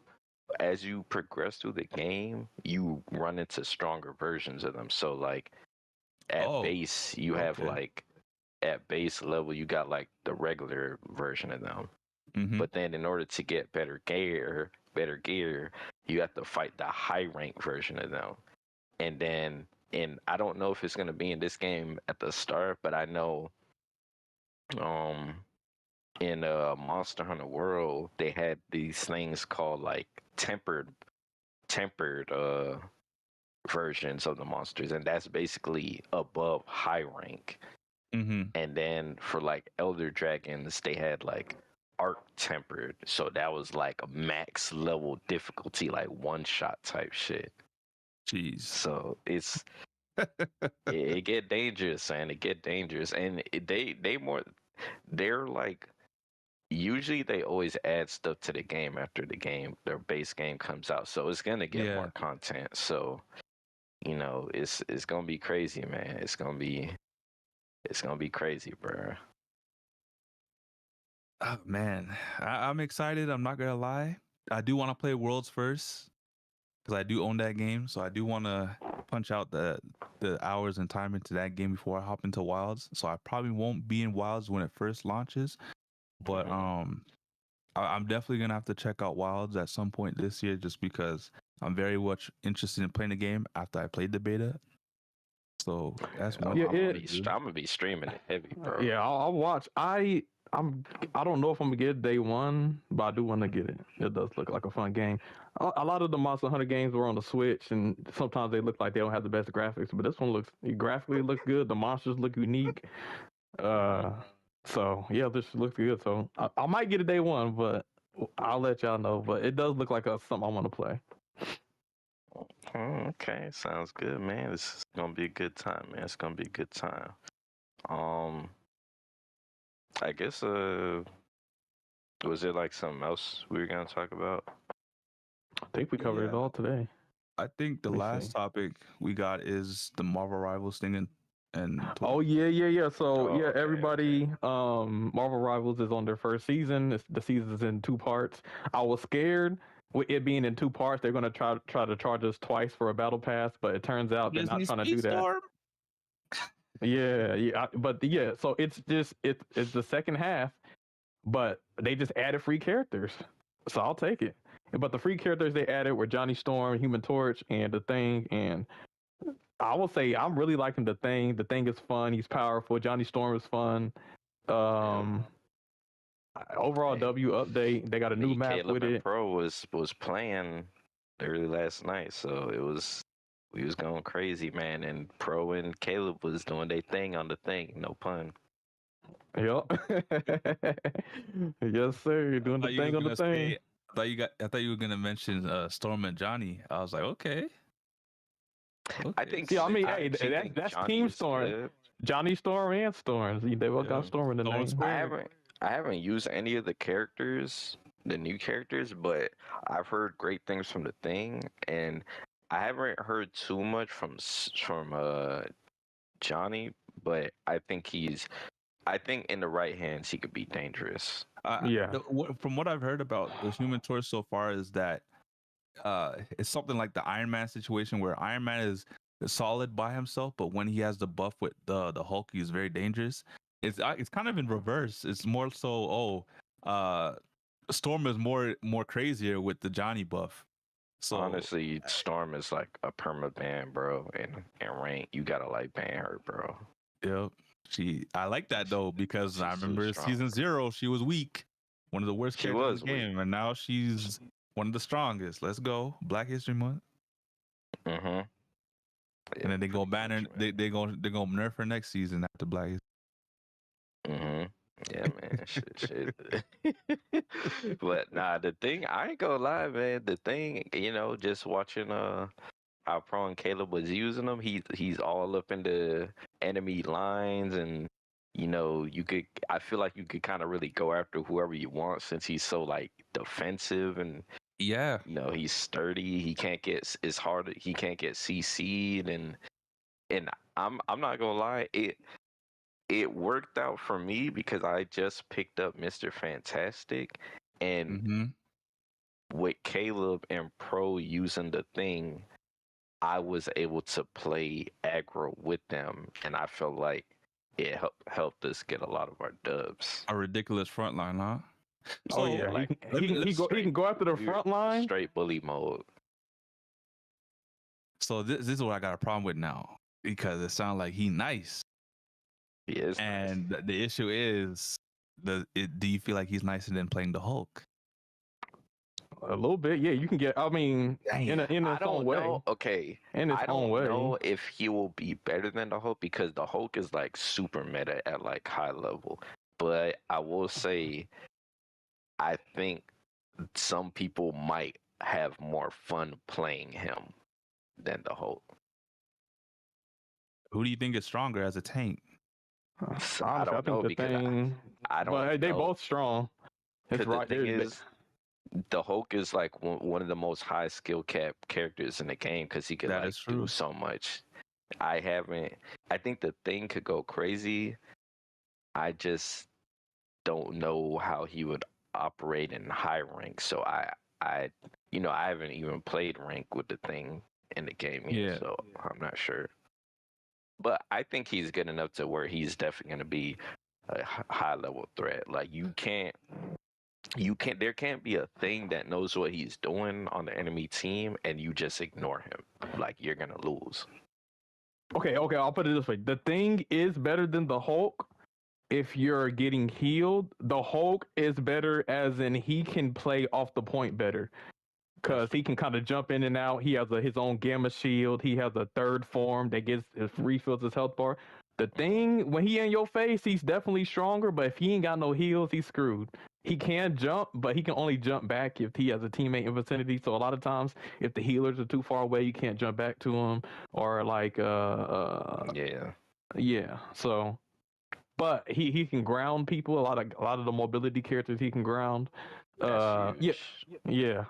as you progress through the game, you run into stronger versions of them. So like at Oh, base, you have okay. like at base level, you got like the regular version of them. Mm-hmm. But then in order to get better gear, you have to fight the high rank version of them. And then and I don't know if it's gonna be in this game at the start, but I know um in Monster Hunter World they had these things called like tempered versions of the monsters, and that's basically above high rank. Mm-hmm. And then for like Elder Dragons, they had like arc tempered, so that was like a max level difficulty, like one shot type shit. Jeez. So it get dangerous, man. It get dangerous, and they're like usually they always add stuff to the game after their base game comes out, so it's gonna get more content. So it's gonna be crazy, man. It's gonna be crazy, bro. Oh, man, I'm excited. I'm not gonna lie. I do want to play Worlds first because I do own that game, so I do want to punch out the hours and time into that game before I hop into Wilds. So I probably won't be in Wilds when it first launches, but I'm definitely gonna have to check out Wilds at some point this year, just because I'm very much interested in playing the game after I played the beta. So that's one. I'm gonna be streaming it heavy, bro. Yeah, I'll watch. I don't know if I'm gonna get it day one, but I do want to get it. It does look like a fun game. A lot of the Monster Hunter games were on the Switch, and sometimes they look like they don't have the best graphics, but this one graphically looks good. The monsters look unique. So yeah, this looks good. So I might get it day one, but I'll let y'all know. But it does look like something I want to play. Okay, sounds good, man. This is gonna be a good time, man. It's gonna be a good time. I guess was it like something else we were gonna talk about? I think we covered it all today. I think the last topic we got is the Marvel Rivals thing, and oh yeah. So okay, everybody, Marvel Rivals is on their first season. The season's in 2 parts. I was scared with it being in 2 parts. They're gonna try to charge us twice for a battle pass, but it turns out they're not trying to do that. Yeah. So it's the second half, but they just added free characters, so I'll take it. But the free characters they added were Johnny Storm, Human Torch, and the Thing. And I will say I'm really liking the Thing. The Thing is fun. He's powerful. Johnny Storm is fun. Overall W update. They got a new map Caleb with and it. Pro was playing early last night, so we was going crazy, man. And Pro and Caleb was doing their thing on the Thing. No pun. Yep. Yes, sir. Doing the thing on the Thing. I thought you were gonna mention Storm and Johnny. I was like, okay. I think. Yeah, I mean, I hey, that's Johnny Team is Storm. good. Johnny Storm and Storm. They both got Storm in the name. I haven't used any of the characters, the new characters, but I've heard great things from the Thing, and I haven't heard too much from Johnny, but I think in the right hands he could be dangerous. From what I've heard about the Human Torch so far is that it's something like the Iron Man situation where Iron Man is solid by himself, but when he has the buff with the Hulk, he's very dangerous. It's kind of in reverse. It's more so Storm is more crazier with the Johnny buff. So honestly, Storm is like a perma ban, bro, and rank. You gotta like ban her, bro. Yep. I like that though, because I remember season 0, she was weak, one of the worst characters in the game, and now she's one of the strongest. Let's go, Black History Month. Yeah, and then they go ban her. They go nerf her next season after Black History. Yeah, man. shit. But nah, the Thing, I ain't gonna lie, man. The Thing, just watching how Pro and Caleb was using him, he's all up in the enemy lines, and I feel like you could kind of really go after whoever you want, since he's so like defensive, and he's sturdy. He can't get he can't get CC'd, and I'm not gonna lie, it worked out for me because I just picked up Mr. Fantastic, and with Caleb and Pro using the thing, I was able to play aggro with them, and I felt like it helped us get a lot of our dubs. A ridiculous front line, huh? Oh So, yeah, like, he can go after the we were front line. Straight bully mode. So this is what I got a problem with now, because it sounds like he nice, He is and nice. the issue is, do you feel like he's nicer than playing the Hulk? A little bit, yeah. You can get. I mean, in I its own don't way. know. Okay, In its I own don't way. know if he will be better than the Hulk, because the Hulk is like super meta at like high level. But I will say, I think some people might have more fun playing him than the Hulk. Who do you think is stronger as a tank? So Honestly, I don't know, think the because thing. I don't But hey, they know. both strong. It's Because the right. thing They- is, the Hulk is like one of the most high skill cap characters in the game, because he could That like is true. do so much. I think the thing could go crazy. I just don't know how he would operate in high rank. So I haven't even played rank with the thing in the game yet, Yeah. so I'm not sure. But I think he's good enough to where he's definitely going to be a high level threat. Like there can't be a thing that knows what he's doing on the enemy team and you just ignore him. Like, you're going to lose. Okay, I'll put it this way. The thing is better than the Hulk if you're getting healed. The Hulk is better as in he can play off the point better, because he can kind of jump in and out. He has his own gamma shield. He has a third form that refills his health bar. The thing, when he in your face, he's definitely stronger, but if he ain't got no heals, he's screwed. He can jump, but he can only jump back if he has a teammate in vicinity. So a lot of times, if the healers are too far away, you can't jump back to him, or like yeah. So, but he can ground people. A lot of the mobility characters he can ground. That's huge. Yeah.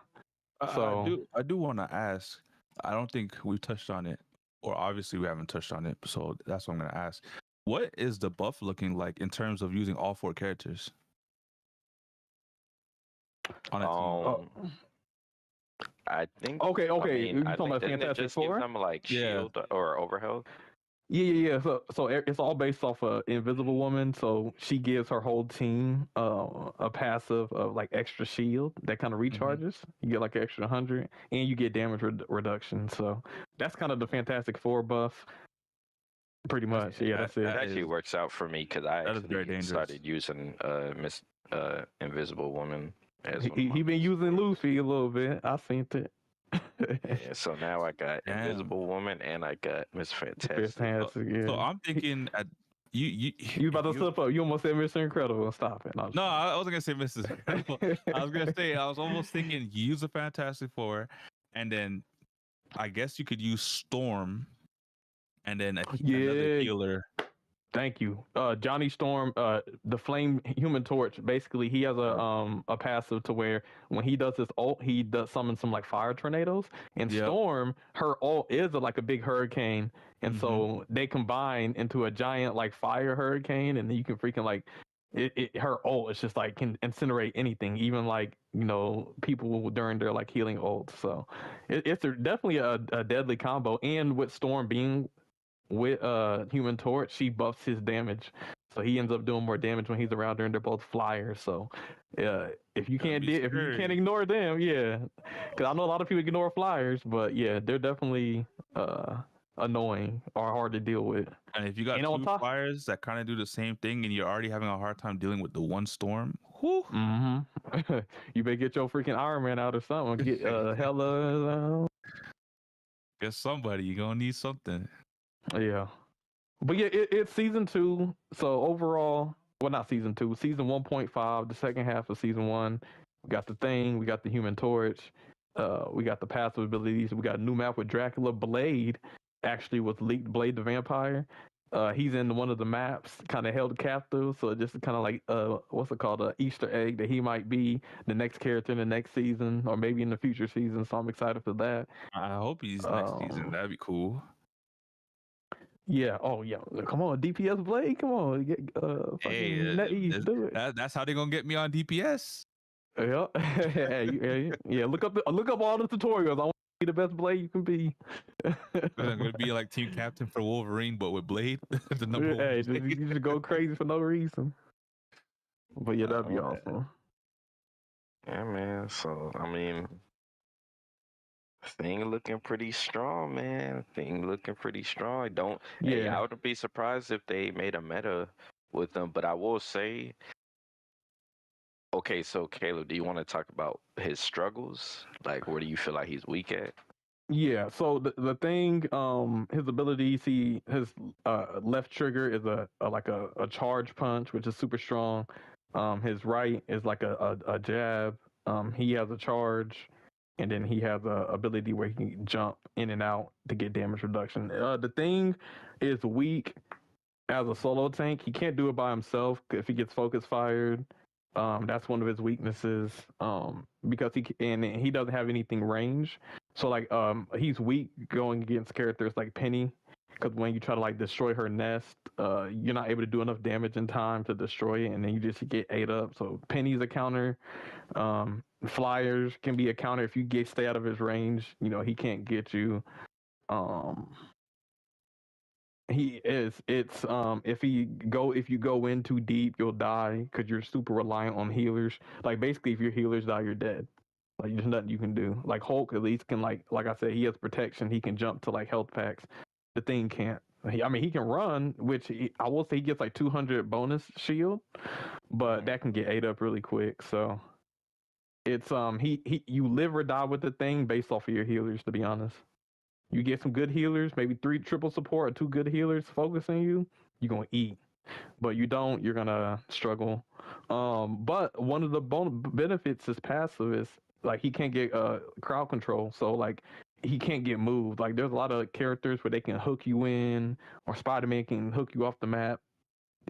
So I do want to ask. I don't think we've touched on it, or obviously we haven't touched on it. So that's what I'm going to ask. What is the buff looking like in terms of using all 4 characters on a team? I think. Okay. I mean, You I talking think about doesn't it Fantastic just give Four? them like Yeah. shield or overhealth? Yeah. So it's all based off Invisible Woman. So she gives her whole team a passive of like extra shield that kind of recharges. You get like an extra 100, and you get damage reduction. So that's kind of the Fantastic Four buff. Pretty much, yeah. That's it. It actually works out for me, because I that is very actually dangerous. started using Miss Invisible Woman as one of He my been main using Luffy a little bit. I seen it. Yeah, so now I got Damn. Invisible Woman and I got Miss Fantastic. Fantastic, yeah. So I'm thinking at you about to slip up. You almost said Mr. Incredible. Stop it. No, I wasn't gonna say Mrs. Incredible. I was gonna say, I was almost thinking use a Fantastic Four, and then I guess you could use Storm, and then another healer. Thank you. Johnny Storm, the Flame Human Torch. Basically, he has a passive to where when he does his ult, he does summon some like fire tornadoes. And Yep. Storm, her ult is like a big hurricane, and so they combine into a giant like fire hurricane, and you can freaking like her ult is just like can incinerate anything, even like people during their like healing ult. So it's definitely a deadly combo, and with Storm being with Human Torch, she buffs his damage, so he ends up doing more damage when he's around her, and they're both flyers. So if you can't ignore them, yeah, because I know a lot of people ignore flyers, but yeah, they're definitely annoying or hard to deal with. And if you got two flyers that kind of do the same thing, and you're already having a hard time dealing with the one Storm, you better get your freaking Iron Man out or something. Get hella. Guess somebody, you're gonna need something. Yeah, but yeah, it's season 2. So overall, well, not season 2, season 1.5, the second half of season 1. We got the Thing, we got the Human Torch, we got the passive abilities. We got a new map with Dracula. Blade actually was leaked. Blade the Vampire. He's in one of the maps, kind of held captive. So just kind of like what's it called, an Easter egg that he might be the next character in the next season, or maybe in the future season. So I'm excited for that. I hope he's next season. That'd be cool. Yeah. Oh, yeah. Come on, DPS Blade. Come on. Get Hey, do it. that's how they're gonna get me on DPS. Yeah, Look up all the tutorials. I want to be the best Blade you can be. I'm gonna be like team captain for Wolverine, but with Blade, the number one. Hey, you just go crazy for no reason. But yeah, that'd be Oh, awesome. yeah, man. So I mean, thing looking pretty strong, man. Thing looking pretty strong. Don't. Hey, Yeah. I wouldn't be surprised if they made a meta with them. But I will say, okay, so Caleb, do you want to talk about his struggles? Like, where do you feel like he's weak at? Yeah, so the thing, his abilities, his left trigger is a charge punch, which is super strong. His right is like a jab. He has a charge, and then he has a ability where he can jump in and out to get damage reduction. The thing is weak as a solo tank. He can't do it by himself if he gets focus fired. That's one of his weaknesses. Because he doesn't have anything range. So like he's weak going against characters like Penny, because when you try to like destroy her nest, you're not able to do enough damage in time to destroy it, and then you just get ate up. So Penny's a counter. Flyers can be a counter if you stay out of his range. You know, he can't get you. If you go in too deep, you'll die because you're super reliant on healers. Like basically, if your healers die, you're dead. Like there's nothing you can do. Like Hulk at least can like I said, he has protection. He can jump to like health packs. The Thing can't. He can run, which I will say he gets like 200 bonus shield, but that can get ate up really quick. So it's you live or die with the Thing based off of your healers. To be honest. You get some good healers, maybe 3 triple support or 2 good healers focusing you, you're going to eat. But you don't, you're going to struggle. But one of the benefits is passive is like he can't get crowd control. So like he can't get moved. Like there's a lot of characters where they can hook you in, or Spider-Man can hook you off the map.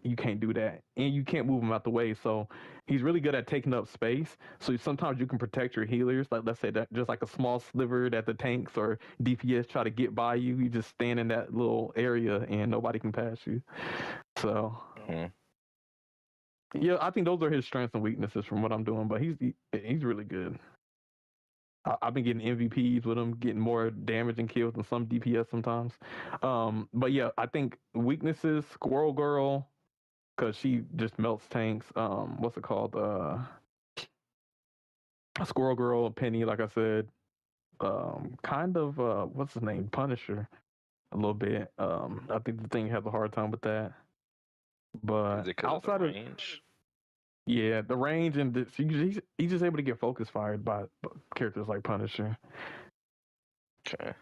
You can't do that, and you can't move him out the way. So he's really good at taking up space. So sometimes you can protect your healers. Like let's say that just like a small sliver that the tanks or DPS try to get by you, you just stand in that little area and nobody can pass you. So yeah, I think those are his strengths and weaknesses from what I'm doing. But he's really good. I've been getting MVPs with him, getting more damage and kills than some DPS sometimes. But yeah, I think weaknesses: Squirrel Girl, because she just melts tanks. What's it called? Squirrel Girl, Penny, like I said. Kind of what's his name? Punisher, a little bit. I think the Thing has a hard time with that. But Is it 'cause outside of the range? Yeah, the range and he's just able to get focus fired by characters like Punisher. Okay.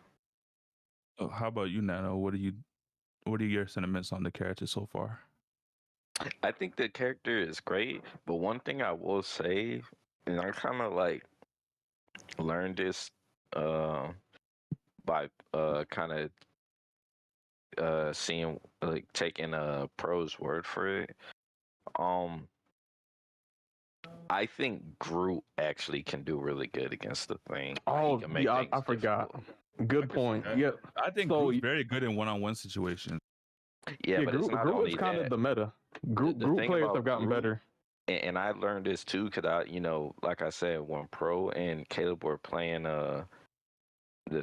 Oh, how about you, Nano? What are your sentiments on the character so far? I think the character is great, but one thing I will say, and I kind of like learned this by kind of seeing like taking a pro's word for it. I think Groot actually can do really good against the Thing. Oh, He can make yeah, I things forgot. difficult. Good point. that. Yeah, I think So, Groot's very good in one-on-one situations. Yeah, but it's Groot, not Groot only is kind that. of the meta. Groot thing players about have gotten Groot, better. and I learned this too, because like I said, when Pro and Caleb were playing the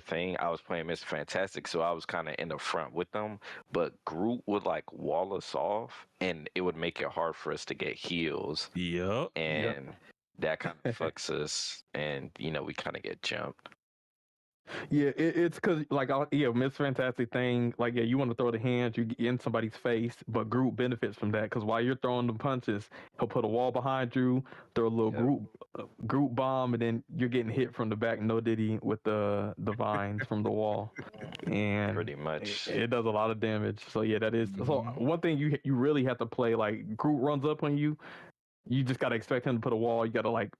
Thing, I was playing Mr. Fantastic, so I was kind of in the front with them. But Groot would like wall us off, and it would make it hard for us to get heals, Yep. and that kind of fucks us, and we kind of get jumped. Yeah, it's because Miss Fantastic Thing, like you want to throw the hands, you get in somebody's face, but Groot benefits from that because while you're throwing the punches, he'll put a wall behind you, throw a little Groot bomb, and then you're getting hit from the back, no diddy, with the vines from the wall, and Pretty much. it does a lot of damage. So yeah, that is so one thing you really have to play. Like Groot runs up on you, you just gotta expect him to put a wall. You gotta like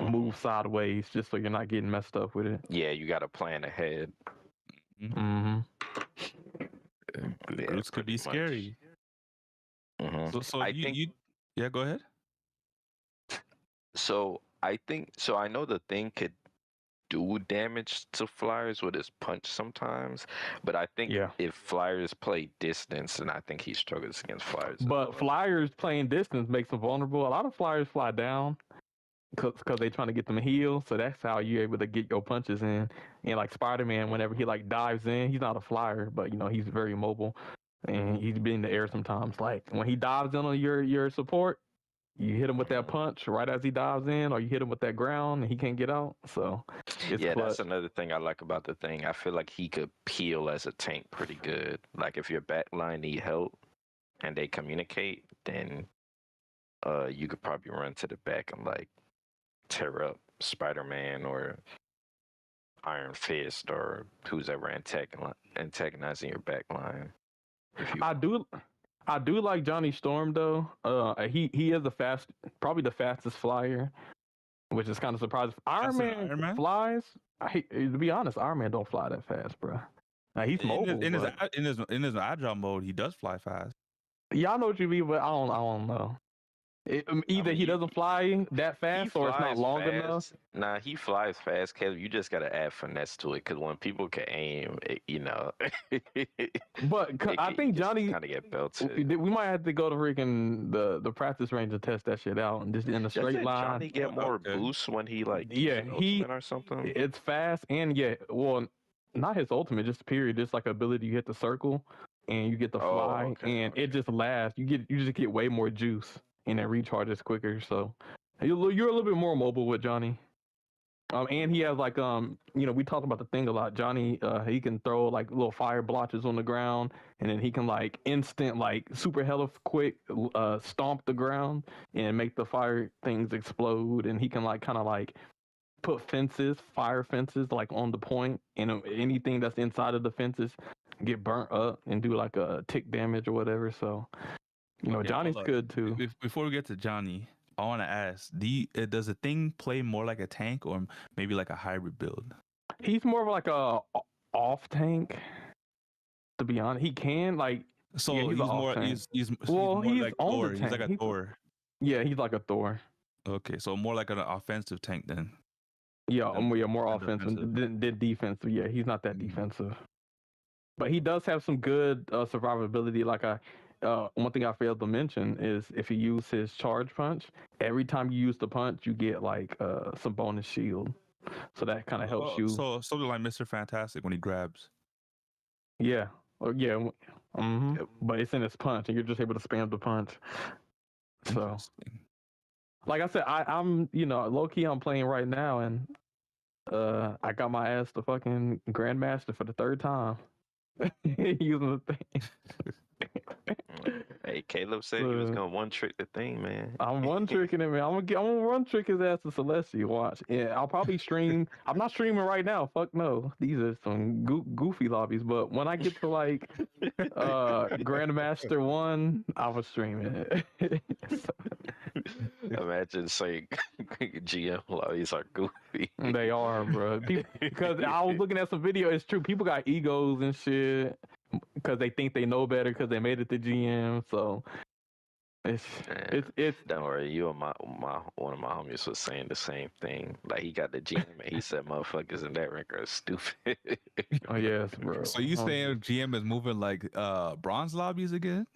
move sideways just so you're not getting messed up with it. Yeah, you got to plan ahead. Mm-hmm. Yeah, Groots could be pretty scary. much. So I think yeah, go ahead. so. I know the Thing could do damage to flyers with his punch sometimes, but I think if flyers play distance, then I think he struggles against flyers. But flyers playing distance makes them vulnerable. A lot of flyers fly down. because they trying to get them healed. So that's how you're able to get your punches in. And like Spider-Man, whenever he like dives in, he's not a flyer, but you know he's very mobile, and he's been in the air sometimes. Like when he dives in on your support, you hit him with that punch right as he dives in, or you hit him with that ground and he can't get out. So it's Yeah, clutch. that's another thing I like about the thing. I feel like he could peel as a tank pretty good. Like if your back line need help and they communicate, then you could probably run to the back and like tear up Spider-Man or Iron Fist or who's ever antagonizing your back line. I do like Johnny Storm though. He is probably the fastest flyer, which is kind of surprising. Iron Man flies. To be honest, Iron Man don't fly that fast, bro. He's mobile. In his agile mode, he does fly fast. Yeah, I know what you mean, but I don't know. Either he doesn't fly that fast or it's not long enough. Nah, he flies fast, Caleb. You just gotta add finesse to it, because when people can aim, But I think Johnny kind of get belted. We might have to go to freaking the practice range and test that shit out, and just in a straight line. Johnny get more boosts when he like ultimate or something. It's fast and well, not his ultimate, just period. Just like ability, you hit the circle and you get the fly, it just lasts. You just get way more juice. And it recharges quicker, so you're a little bit more mobile with Johnny. And he has like we talked about the thing a lot. Johnny, he can throw like little fire blotches on the ground, and then he can like instant like super hella quick stomp the ground and make the fire things explode. And he can like kind of like put fire fences like on the point, and anything that's inside of the fences get burnt up and do like a tick damage or whatever. So. Johnny's good too. Before we get to Johnny, I want to ask: does the thing play more like a tank or maybe like a hybrid build? He's more of like a off tank. To be honest, he can like. So yeah, he's more. He's like on the tank. He's like a Thor. Yeah, he's like a Thor. Okay, so more like an offensive tank then. Yeah, more offensive than defensive. Yeah, he's not that defensive, but he does have some good survivability. Like one thing I failed to mention is if you use his charge punch, every time you use the punch, you get like some bonus shield. So that kind of helps you. So something like Mr. Fantastic when he grabs. Yeah. Yeah. Mm-hmm. Yep. But it's in his punch, and you're just able to spam the punch. So, like I said, I'm low key I'm playing right now, and I got my ass to fucking Grandmaster for the third time using the thing. Hey, Caleb said he was gonna one trick the thing, man. I'm one tricking it, man. I'm gonna one trick his ass to Celestia. Watch. Yeah, I'll probably stream. I'm not streaming right now. Fuck no. These are some goofy lobbies. But when I get to like Grandmaster 1, I was streaming it. Imagine saying GM lobbies are goofy. They are, bro. Because I was looking at some video. It's true. People got egos and shit because they think they know better because they made it to GM. So it's don't worry, you and one of my homies was saying the same thing. Like he got the GM and he said motherfuckers in that rank are stupid. Oh yes, bro. So you saying GM is moving like bronze lobbies again?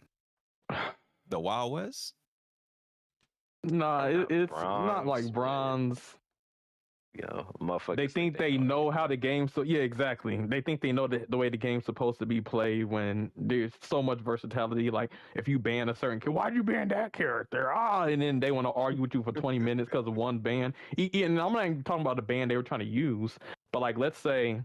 The Wild West? Nah, it's not like bronze. Motherfuckers. They think they know how the game. So yeah, exactly. They think they know the way the game's supposed to be played when there's so much versatility. Like if you ban a certain character, why'd you ban that character? And then they want to argue with you for 20 minutes because of one ban. And I'm not even talking about the ban they were trying to use, but like let's say,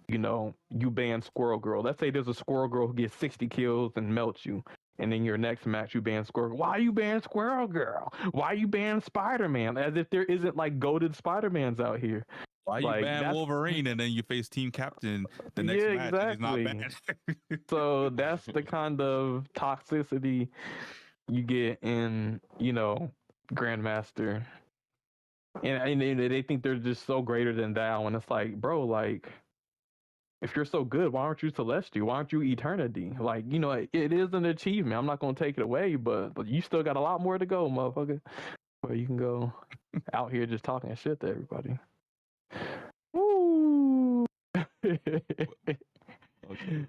you ban Squirrel Girl. Let's say there's a Squirrel Girl who gets 60 kills and melts you. And then your next match, you ban Squirrel Girl. Why you ban Squirrel Girl? Why you ban Spider-Man? As if there isn't like goated Spider-Mans out here. Why you ban Wolverine and then you face Team Captain the next match? Exactly. And he's not banned. So that's the kind of toxicity you get in, Grandmaster. And they think they're just so greater than thou. And it's like, bro, like, if you're so good, why aren't you Celestial? Why aren't you Eternity? Like, it is an achievement. I'm not going to take it away, but you still got a lot more to go, motherfucker. Where you can go out here just talking shit to everybody. Woo! Okay.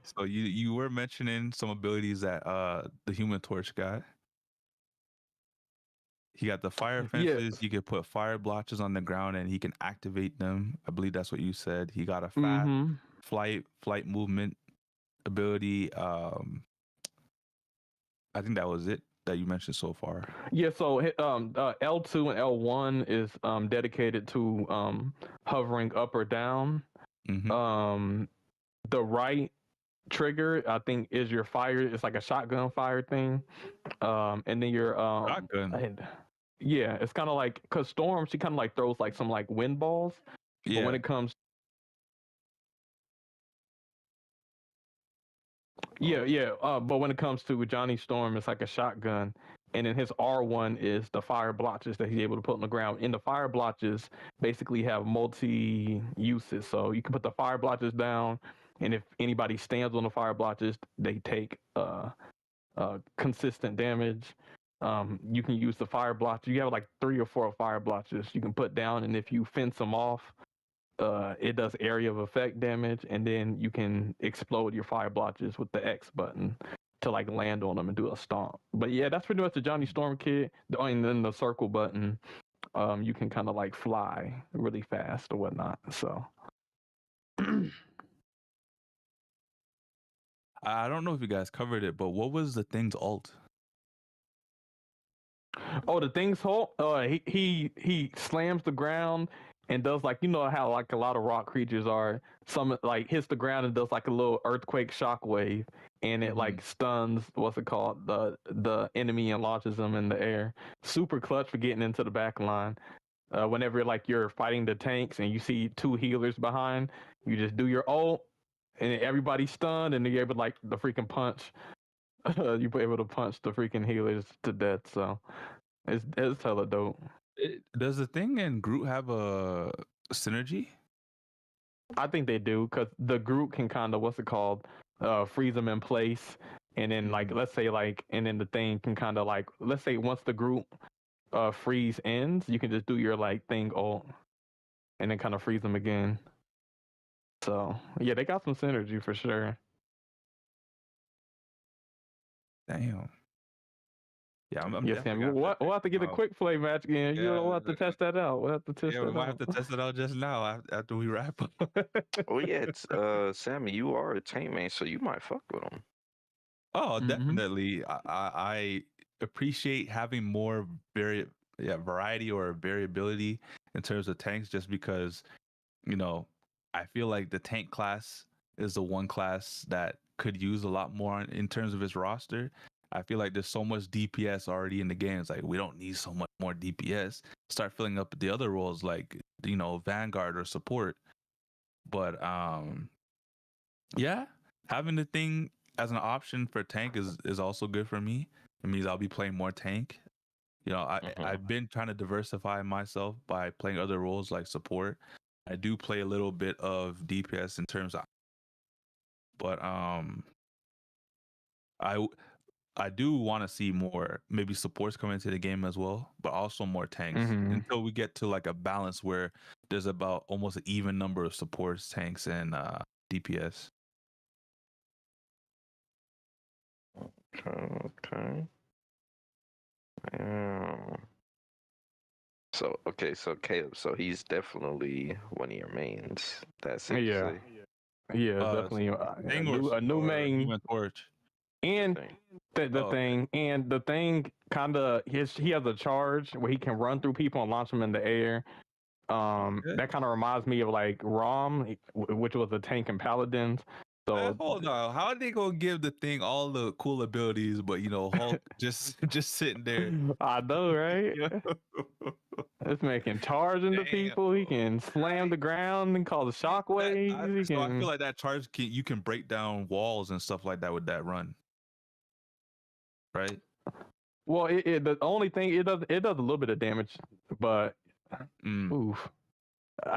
So you were mentioning some abilities that the Human Torch got. He got the fire fences. You could put fire blotches on the ground, and he can activate them. I believe that's what you said. He got a fast flight movement ability. I think that was it that you mentioned so far. Yeah, so L2 and L1 is dedicated to hovering up or down. Mm-hmm. The right trigger, I think, is your fire. It's like a shotgun fire thing. And then your Shotgun. Yeah, it's kind of like, because Storm, she kind of like throws like some like wind balls. Yeah. But when it comes, but when it comes to Johnny Storm, it's like a shotgun. And then his R1 is the fire blotches that he's able to put on the ground. And the fire blotches basically have multi uses. So you can put the fire blotches down, and if anybody stands on the fire blotches, they take consistent damage. You can use the fire blotches. You have like 3 or 4 fire blotches you can put down, and if you fence them off, it does area of effect damage, and then you can explode your fire blotches with the X button to like land on them and do a stomp. But yeah, that's pretty much the Johnny Storm kit. And then the circle button, you can kind of like fly really fast or whatnot. So I don't know if you guys covered it, but what was the Thing's ult? Oh, the Thing's ult. He slams the ground and does like, you know how like a lot of rock creatures are. Some like hits the ground and does like a little earthquake shockwave, and it like stuns what's it called, the enemy, and launches them in the air. Super clutch for getting into the back line. Whenever like you're fighting the tanks and you see 2 healers behind, you just do your ult, and everybody's stunned, and you're able to like the freaking punch. You're able to punch the freaking healers to death. So it's hella dope. Does the Thing and Groot have a synergy? I think they do, because the Groot can kind of, what's it called, freeze them in place, and then like let's say like, and then the Thing can kind of like, let's say once the Groot freeze ends, you can just do your like Thing ult, and then kind of freeze them again. So yeah, they got some synergy for sure. Damn. Yeah, I'm Yes, Sam. We'll have to get a quick play match again. We'll have to test that out. We'll have to test that out. We might have to test it out just now after we wrap up. Oh yeah, it's Sammy, you are a tank man, so you might fuck with him. Oh, definitely. I appreciate having more variety or variability in terms of tanks, just because, you know, I feel like the tank class is the one class that could use a lot more in terms of its roster. I feel like there's so much DPS already in the game. It's like, we don't need so much more DPS. Start filling up the other roles like, you know, Vanguard or support. But yeah, having the Thing as an option for tank is also good for me. It means I'll be playing more tank. You know, I've been trying to diversify myself by playing other roles like support. I do play a little bit of DPS in terms of, but I do want to see more maybe supports come into the game as well, but also more tanks until we get to like a balance where there's about almost an even number of supports, tanks, and DPS. Okay. So Caleb, so he's definitely one of your mains. That's it. Yeah, definitely a new main. Human Torch. And the Thing, and the Thing kind of he has a charge where he can run through people and launch them in the air. That kind of reminds me of like Rom, which was a tank in Paladins. So hold on, how are they gonna give the Thing all the cool abilities, but you know, Hulk just sitting there? I know, right? It's making charge into people. He can slam the ground and cause shockwaves. So I feel like that charge you can break down walls and stuff like that with that run. Right. Well, the only thing it does a little bit of damage, but oof,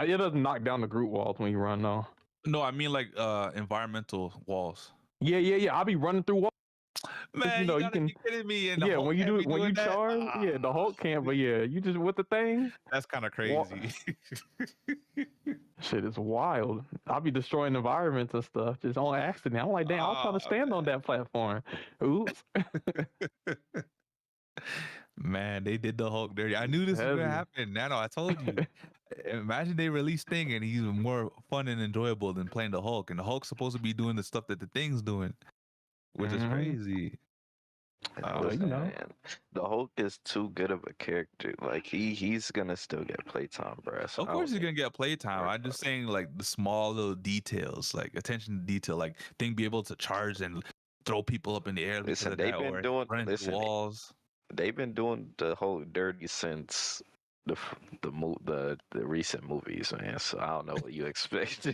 it doesn't knock down the Groot walls when you run though. No, I mean like environmental walls. Yeah. I'll be running through walls. Man, you gotta be kidding me. And when you charge, the Hulk can't. But yeah, you just with the Thing. That's kind of crazy. Shit is wild. I'll be destroying environments and stuff just on accident. I'm like, damn, I'm trying to stand on that platform. Oops. Man, they did the Hulk dirty. I knew this was Heavy. gonna happen. Nano, I told you. Imagine they release Thing and he's more fun and enjoyable than playing the Hulk. And the Hulk's supposed to be doing the stuff that the Thing's doing, which is crazy. Listen, you know. man, the Hulk is too good of a character. Like he's gonna still get playtime, bro. So Of I course don't he's gonna get playtime. worry I'm just about saying like the small little details, like attention to detail, like Thing be able to charge and throw people up in the air because Listen, of they've that, been or doing- run into listen, walls. they've been doing the whole dirty since the recent movies, man. So I don't know what you expect.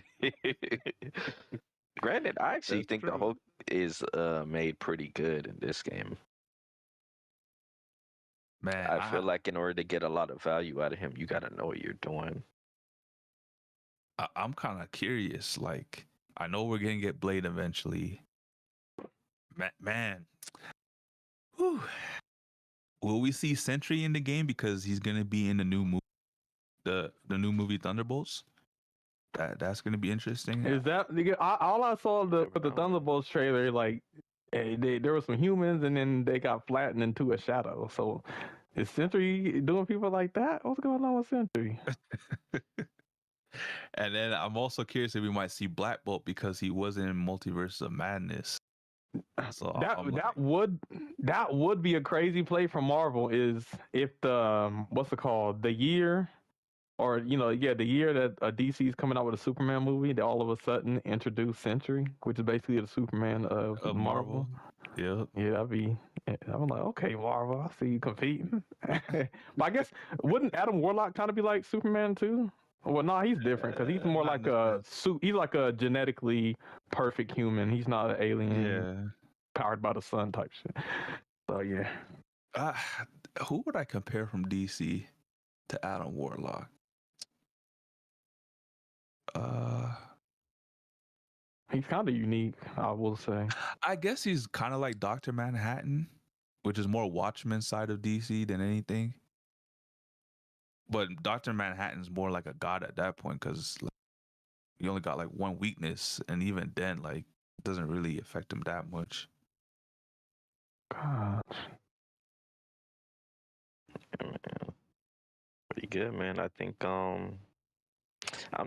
Granted, I actually That's think the true. Hulk is made pretty good in this game. Man, I feel like in order to get a lot of value out of him, you got to know what you're doing. I'm kind of curious. Like, I know we're gonna get Blade eventually. Man, whew. Will we see Sentry in the game because he's gonna be in the new movie, the new movie Thunderbolts? That's gonna be interesting. Is that all I saw with the Never know. Thunderbolts trailer? Like, there were some humans, and then they got flattened into a shadow. So, is Sentry doing people like that? What's going on with Sentry? And then I'm also curious if we might see Black Bolt because he was in Multiverse of Madness. So I'm like, that would be a crazy play from Marvel. Is if the what's it called, the year, or the year that DC is coming out with a Superman movie, they all of a sudden introduce Sentry, which is basically the Superman of Marvel. Yeah. Yeah, I'm like, okay, Marvel, I see you competing. But I guess wouldn't Adam Warlock kind of be like Superman too? Well, no, he's different because he's more not like in a this he's like a genetically perfect human. He's not an alien Yeah. powered by the sun type shit. So yeah, Who would I compare from DC to Adam Warlock? he's kind of unique, I will say. I guess he's kind of like Dr. Manhattan, which is more Watchmen side of DC than anything. But Dr. Manhattan's more like a god at that point because like, he only got like one weakness, and even then, like, it doesn't really affect him that much. God. Yeah, man. Pretty good, man. I think I'm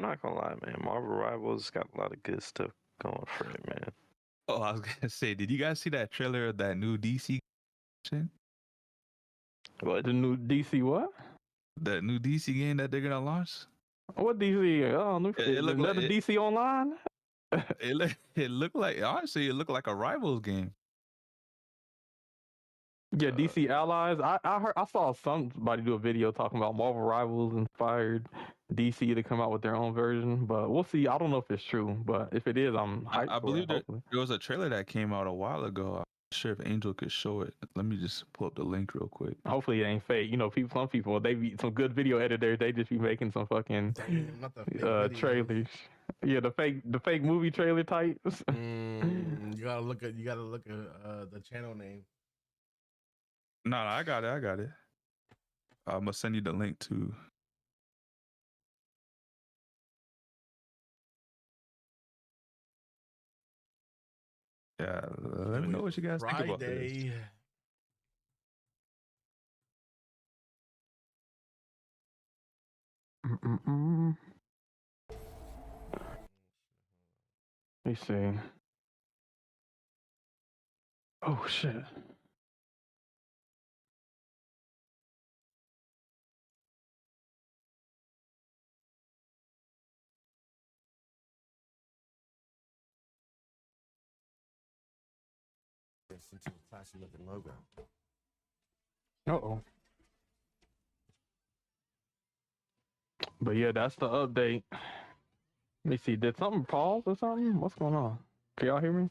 not gonna lie, man. Marvel Rivals got a lot of good stuff going for it, man. Oh, I was gonna say, did you guys see that trailer of that new DC shit? What? The new DC what? That new DC game that they're gonna launch? What DC? Oh, It looked like another DC Online. It looked like, honestly, it looked like a Rivals game. Yeah, DC Allies. I saw somebody do a video talking about Marvel Rivals inspired DC to come out with their own version, but we'll see. I don't know if it's true, but if it is, I'm hyped I for believe it, there hopefully. was a trailer that came out a while ago. I'm not sure if Angel could show it. Let me just pull up the link real quick. Hopefully it ain't fake. Some people, they be some good video editors. They just be making some fucking Damn, not the fake videos. trailers. Yeah, the fake movie trailer types. You gotta look at the channel name. No, I got it. I'm gonna send you the link too. Yeah, let me know what you guys think about this. Friday. Let me see. Oh shit. Into a classy looking logo. Uh-oh. But yeah, that's the update. Let me see. Did something pause or something? What's going on? Can y'all hear me?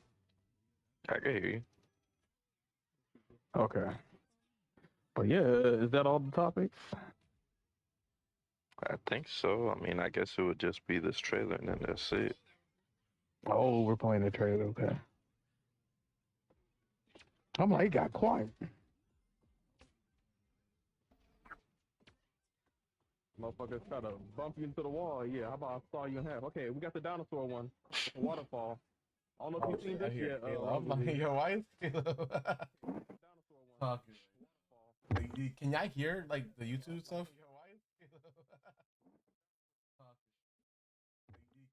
I can hear you. Okay. But yeah, is that all the topics? I think so. I mean, I guess it would just be this trailer and then that's it. Oh, we're playing the trailer. Okay. I'm like, it got quiet. Motherfuckers try to bump you into the wall. Yeah, how about I saw you in half? Okay, we got the dinosaur one. The waterfall. I don't know if you've seen this yet. I'm like, yo, why is Caleb? Can y'all hear like the YouTube stuff?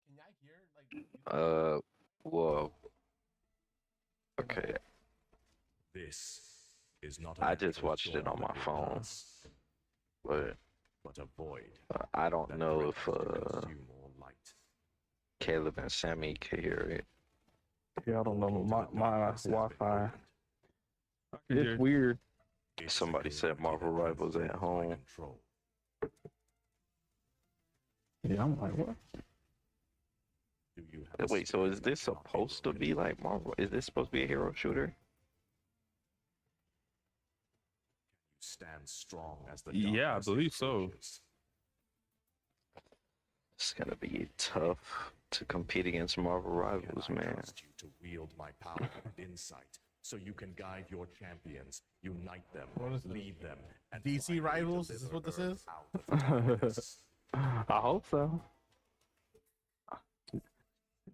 Can y'all hear like? Well, okay. This is not. I just watched it on my phone, but avoid. I don't know if Caleb and Sammy can hear it. Yeah, I don't know. My Wi-Fi. It's It's weird. Somebody said Marvel Rivals at home. Yeah, I'm like, what? Wait, so is this supposed to be like Marvel? Is this supposed to be a hero shooter? Stand strong as the Yeah, I believe so. It's gonna be tough to compete against Marvel Rivals, man. You to wield my power and insight, so you can guide your champions, unite them, lead them, and DC Rivals? Is this what this is? I hope so.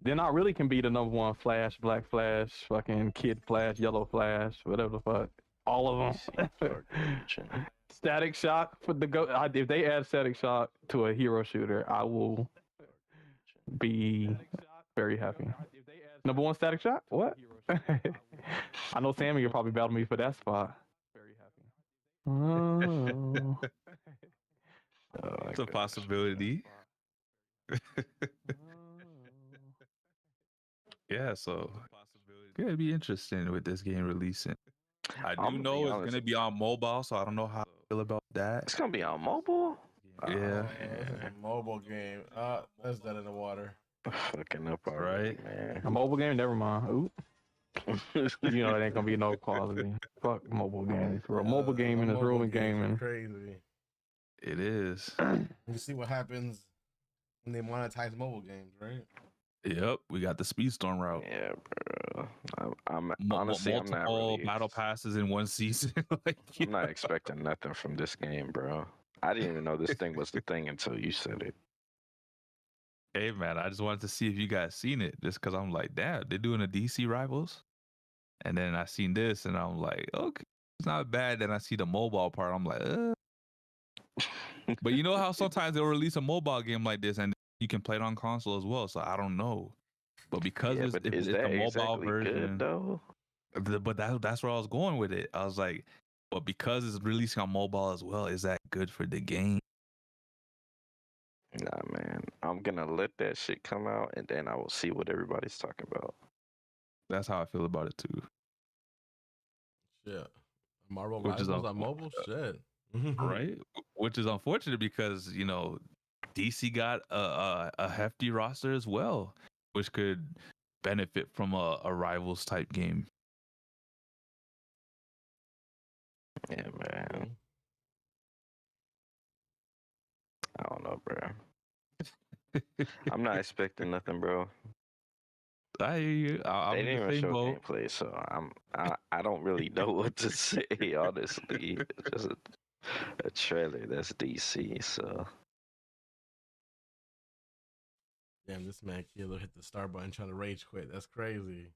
Then I really can be the number one Flash, Black Flash, fucking Kid Flash, Yellow Flash, whatever the fuck. All of them. Static Shock for the go. If they add Static Shock to a hero shooter, I will be very happy. Number one Static Shock? What? I know Sammy will probably battle me for that spot. Very happy. Oh. It's a possibility. Yeah, so it's gonna be interesting with this game releasing. I do know it's gonna be on mobile, so I don't know how I feel about that. It's gonna be on mobile? Yeah. This is a mobile game. That's dead in the water. Fucking up already, man. A mobile game? Never mind. Oop. You know, it ain't gonna be no quality. Fuck mobile games. For a mobile gaming is ruining gaming. Crazy. It is. You see what happens when they monetize mobile games, right? Yep, we got the Speedstorm route. Yeah, bro. I'm honestly, I'm not multiple really. battle passes in one season. Like, I'm not expecting nothing from this game, bro. I didn't even know this thing was the thing until you said it. Hey, man, I just wanted to see if you guys seen it, just because I'm like, damn, they're doing a DC Rivals. And then I seen this, and I'm like, okay, it's not bad. Then I see the mobile part. I'm like, But you know how sometimes they'll release a mobile game like this, and you can play it on console as well. So I don't know. But because Yeah, it's but a is that mobile exactly version, good, though? but that's where I was going with it. I was like, but because it's releasing on mobile as well, is that good for the game? Nah, man. I'm gonna let that shit come out, and then I will see what everybody's talking about. That's how I feel about it too. Shit. Marvel Which is Rivals on mobile? Shit. Right? Which is unfortunate because, you know, DC got a hefty roster as well, which could benefit from a Rivals type game. Yeah, man. I don't know, bro. I'm not expecting nothing, bro. I hear you. I'm They in didn't the even same show boat. gameplay, so I don't really know what to say, honestly. It's just a trailer that's DC, so. Damn, this man Kilo hit the start button trying to rage quit. That's crazy.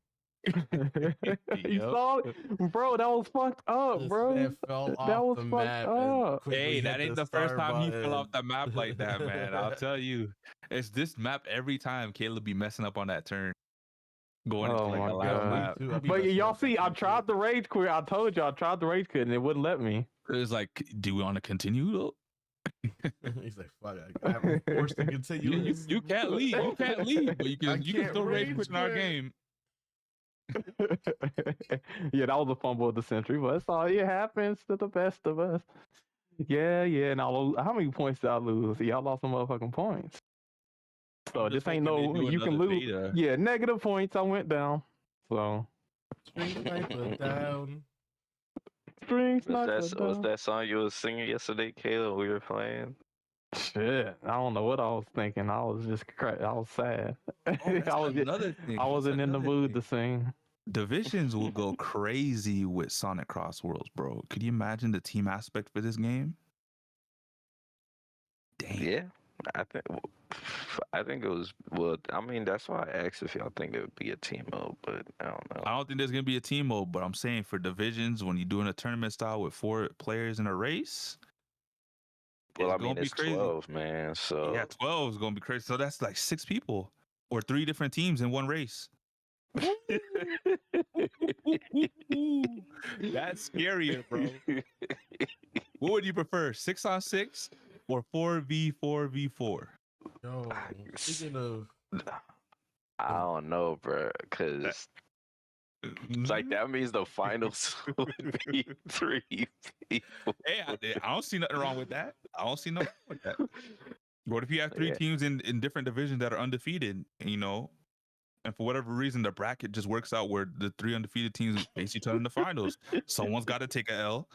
You saw it? Bro, that was fucked up, This bro. man fell That off was the fucked map. up. Hey, that ain't the first time he fell off the map like that, man. I'll tell you. It's this map every time Caleb be messing up on that turn. Going into Oh like my the last God. map. Too. I be But messing y'all up see, I too. tried the rage quit. I told you I tried the rage quit and it wouldn't let me. It was like, do we want to continue though? He's like, fuck, I'm forced to continue. You can't leave. You can't leave, but you can can't still rage rage quit in our quit. game. Yeah, that was a fumble of the century, but it's all it happens to the best of us. Yeah. Now, how many points did I lose? Y'all lost some motherfucking points. So I'm this just ain't hoping no they do you can another lose. beta. Yeah, negative points. I went down. So String sniper down. string Was sniper that down. that song you was singing yesterday, Caleb, we were playing? Shit, I don't know what I was thinking. I was just I was sad. Oh, that's I was another thing. I wasn't That's in the another mood thing. to sing. Divisions will go crazy with Sonic Crossworlds, bro. Could you imagine the team aspect for this game? Damn. Yeah, I think I think it was. Well, I mean, that's why I asked if y'all think it would be a team mode, but I don't know. I don't think there's gonna be a team mode, but I'm saying for divisions, when you're doing a tournament style with 4 players in a race, Well, I it's mean, gonna be it's crazy. 12, man. So Yeah, 12 is gonna be crazy. So that's like 6 people or 3 different teams in one race. That's scarier, bro. What would you prefer, 6-on-6 or 4v4v4? Yo, speaking of, I don't know, bro, because like that means the finals would be 3 people. Hey, I don't see nothing wrong with that. I don't see nothing wrong with that. What if you have 3 Yeah. teams in different divisions that are undefeated, you know, and for whatever reason the bracket just works out where the 3 undefeated teams face each other in the finals? Someone's got to take a L.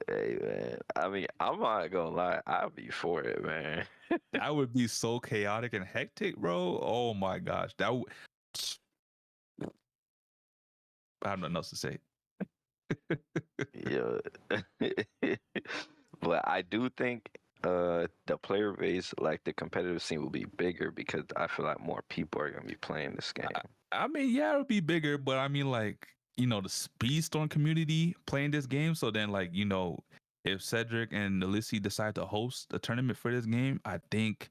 Hey, man. I mean, I'm not gonna lie. I'll be for it, man. That would be so chaotic and hectic, bro. Oh my gosh, I have nothing else to say. Yeah. But I do think the player base, like the competitive scene, will be bigger because I feel like more people are gonna be playing this game. I mean, yeah, it would be bigger, but I mean, like, you know, the Speedstorm community playing this game. So then, like, you know, if Cedric and Alyssa decide to host a tournament for this game, I think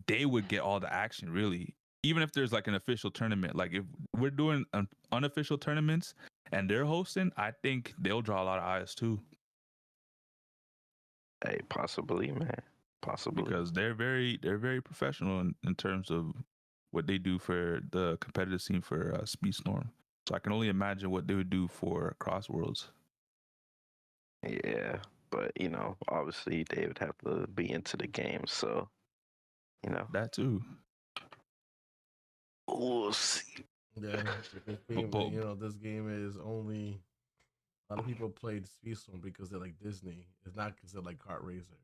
they would get all the action, really. Even if there's like an official tournament, like if we're doing unofficial tournaments and they're hosting, I think they'll draw a lot of eyes too. Hey, possibly, man. Possibly. Because they're very professional in terms of what they do for the competitive scene for Speedstorm. So I can only imagine what they would do for Crossworlds. Yeah, but you know, obviously they would have to be into the game, so you know. That too. We'll see. yeah, this game, you know, this game is only a lot of people played Speedstorm because they're like Disney. It's not because they're like kart racers.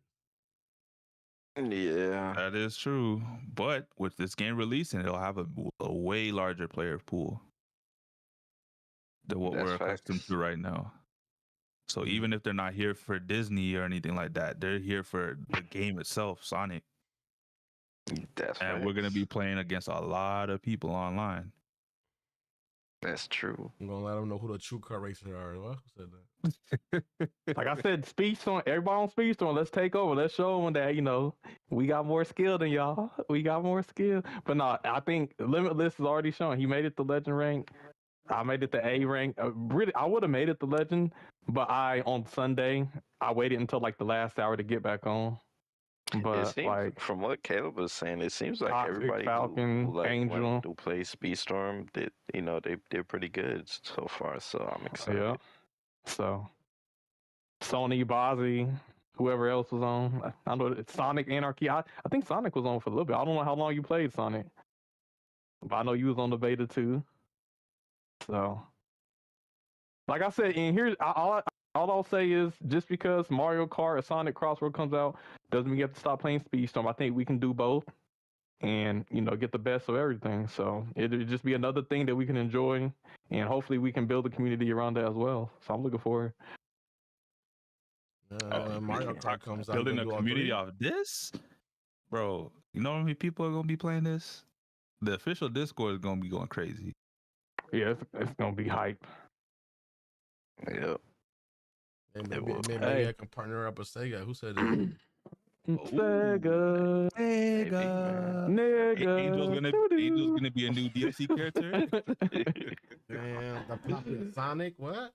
Yeah, That is true. But with this game releasing, it'll have a way larger player pool than what That's we're accustomed facts. to right now. So even if they're not here for Disney or anything like that, they're here for the game itself, Sonic. That's And we're going to facts. be playing against a lot of people online. That's true. I'm gonna let them know who the true kart racers are. What? Who said that? Like I said, Speedstorm, everybody on Speedstorm, let's take over. Let's show them that, you know, we got more skill than y'all. We got more skill. But no, I think Limitless is already showing. He made it to Legend rank. I made it to A rank. Really, I would have made it to Legend, but on Sunday, I waited until like the last hour to get back on. It But seems, like from what Caleb was saying, it seems like Toxic, everybody Falcon, who like Angel. went to play Speedstorm, that you know they're pretty good so far. So I'm excited. Yeah. So Sony, Bozzy, whoever else was on. I know it's Sonic Anarchy. I think Sonic was on for a little bit. I don't know how long you played Sonic, but I know you was on the beta too. So, like I said, and here's all I'll say is just because Mario Kart or Sonic Crossword comes out doesn't mean you have to stop playing Speedstorm. I think we can do both, and you know, get the best of everything. So it'll just be another thing that we can enjoy, and hopefully we can build a community around that as well. So I'm looking forward. Mario Kart comes out. Building you a gonna do all community three? off this? Bro, you know how many people are going to be playing this? The official Discord is going to be going crazy. Yeah, it's gonna be hype. Yep. Maybe Hey. I can partner up with Sega. Who said that? Sega, Maybe, man. nigga. Angel's gonna be a new DLC character. Damn, the popular Sonic. What?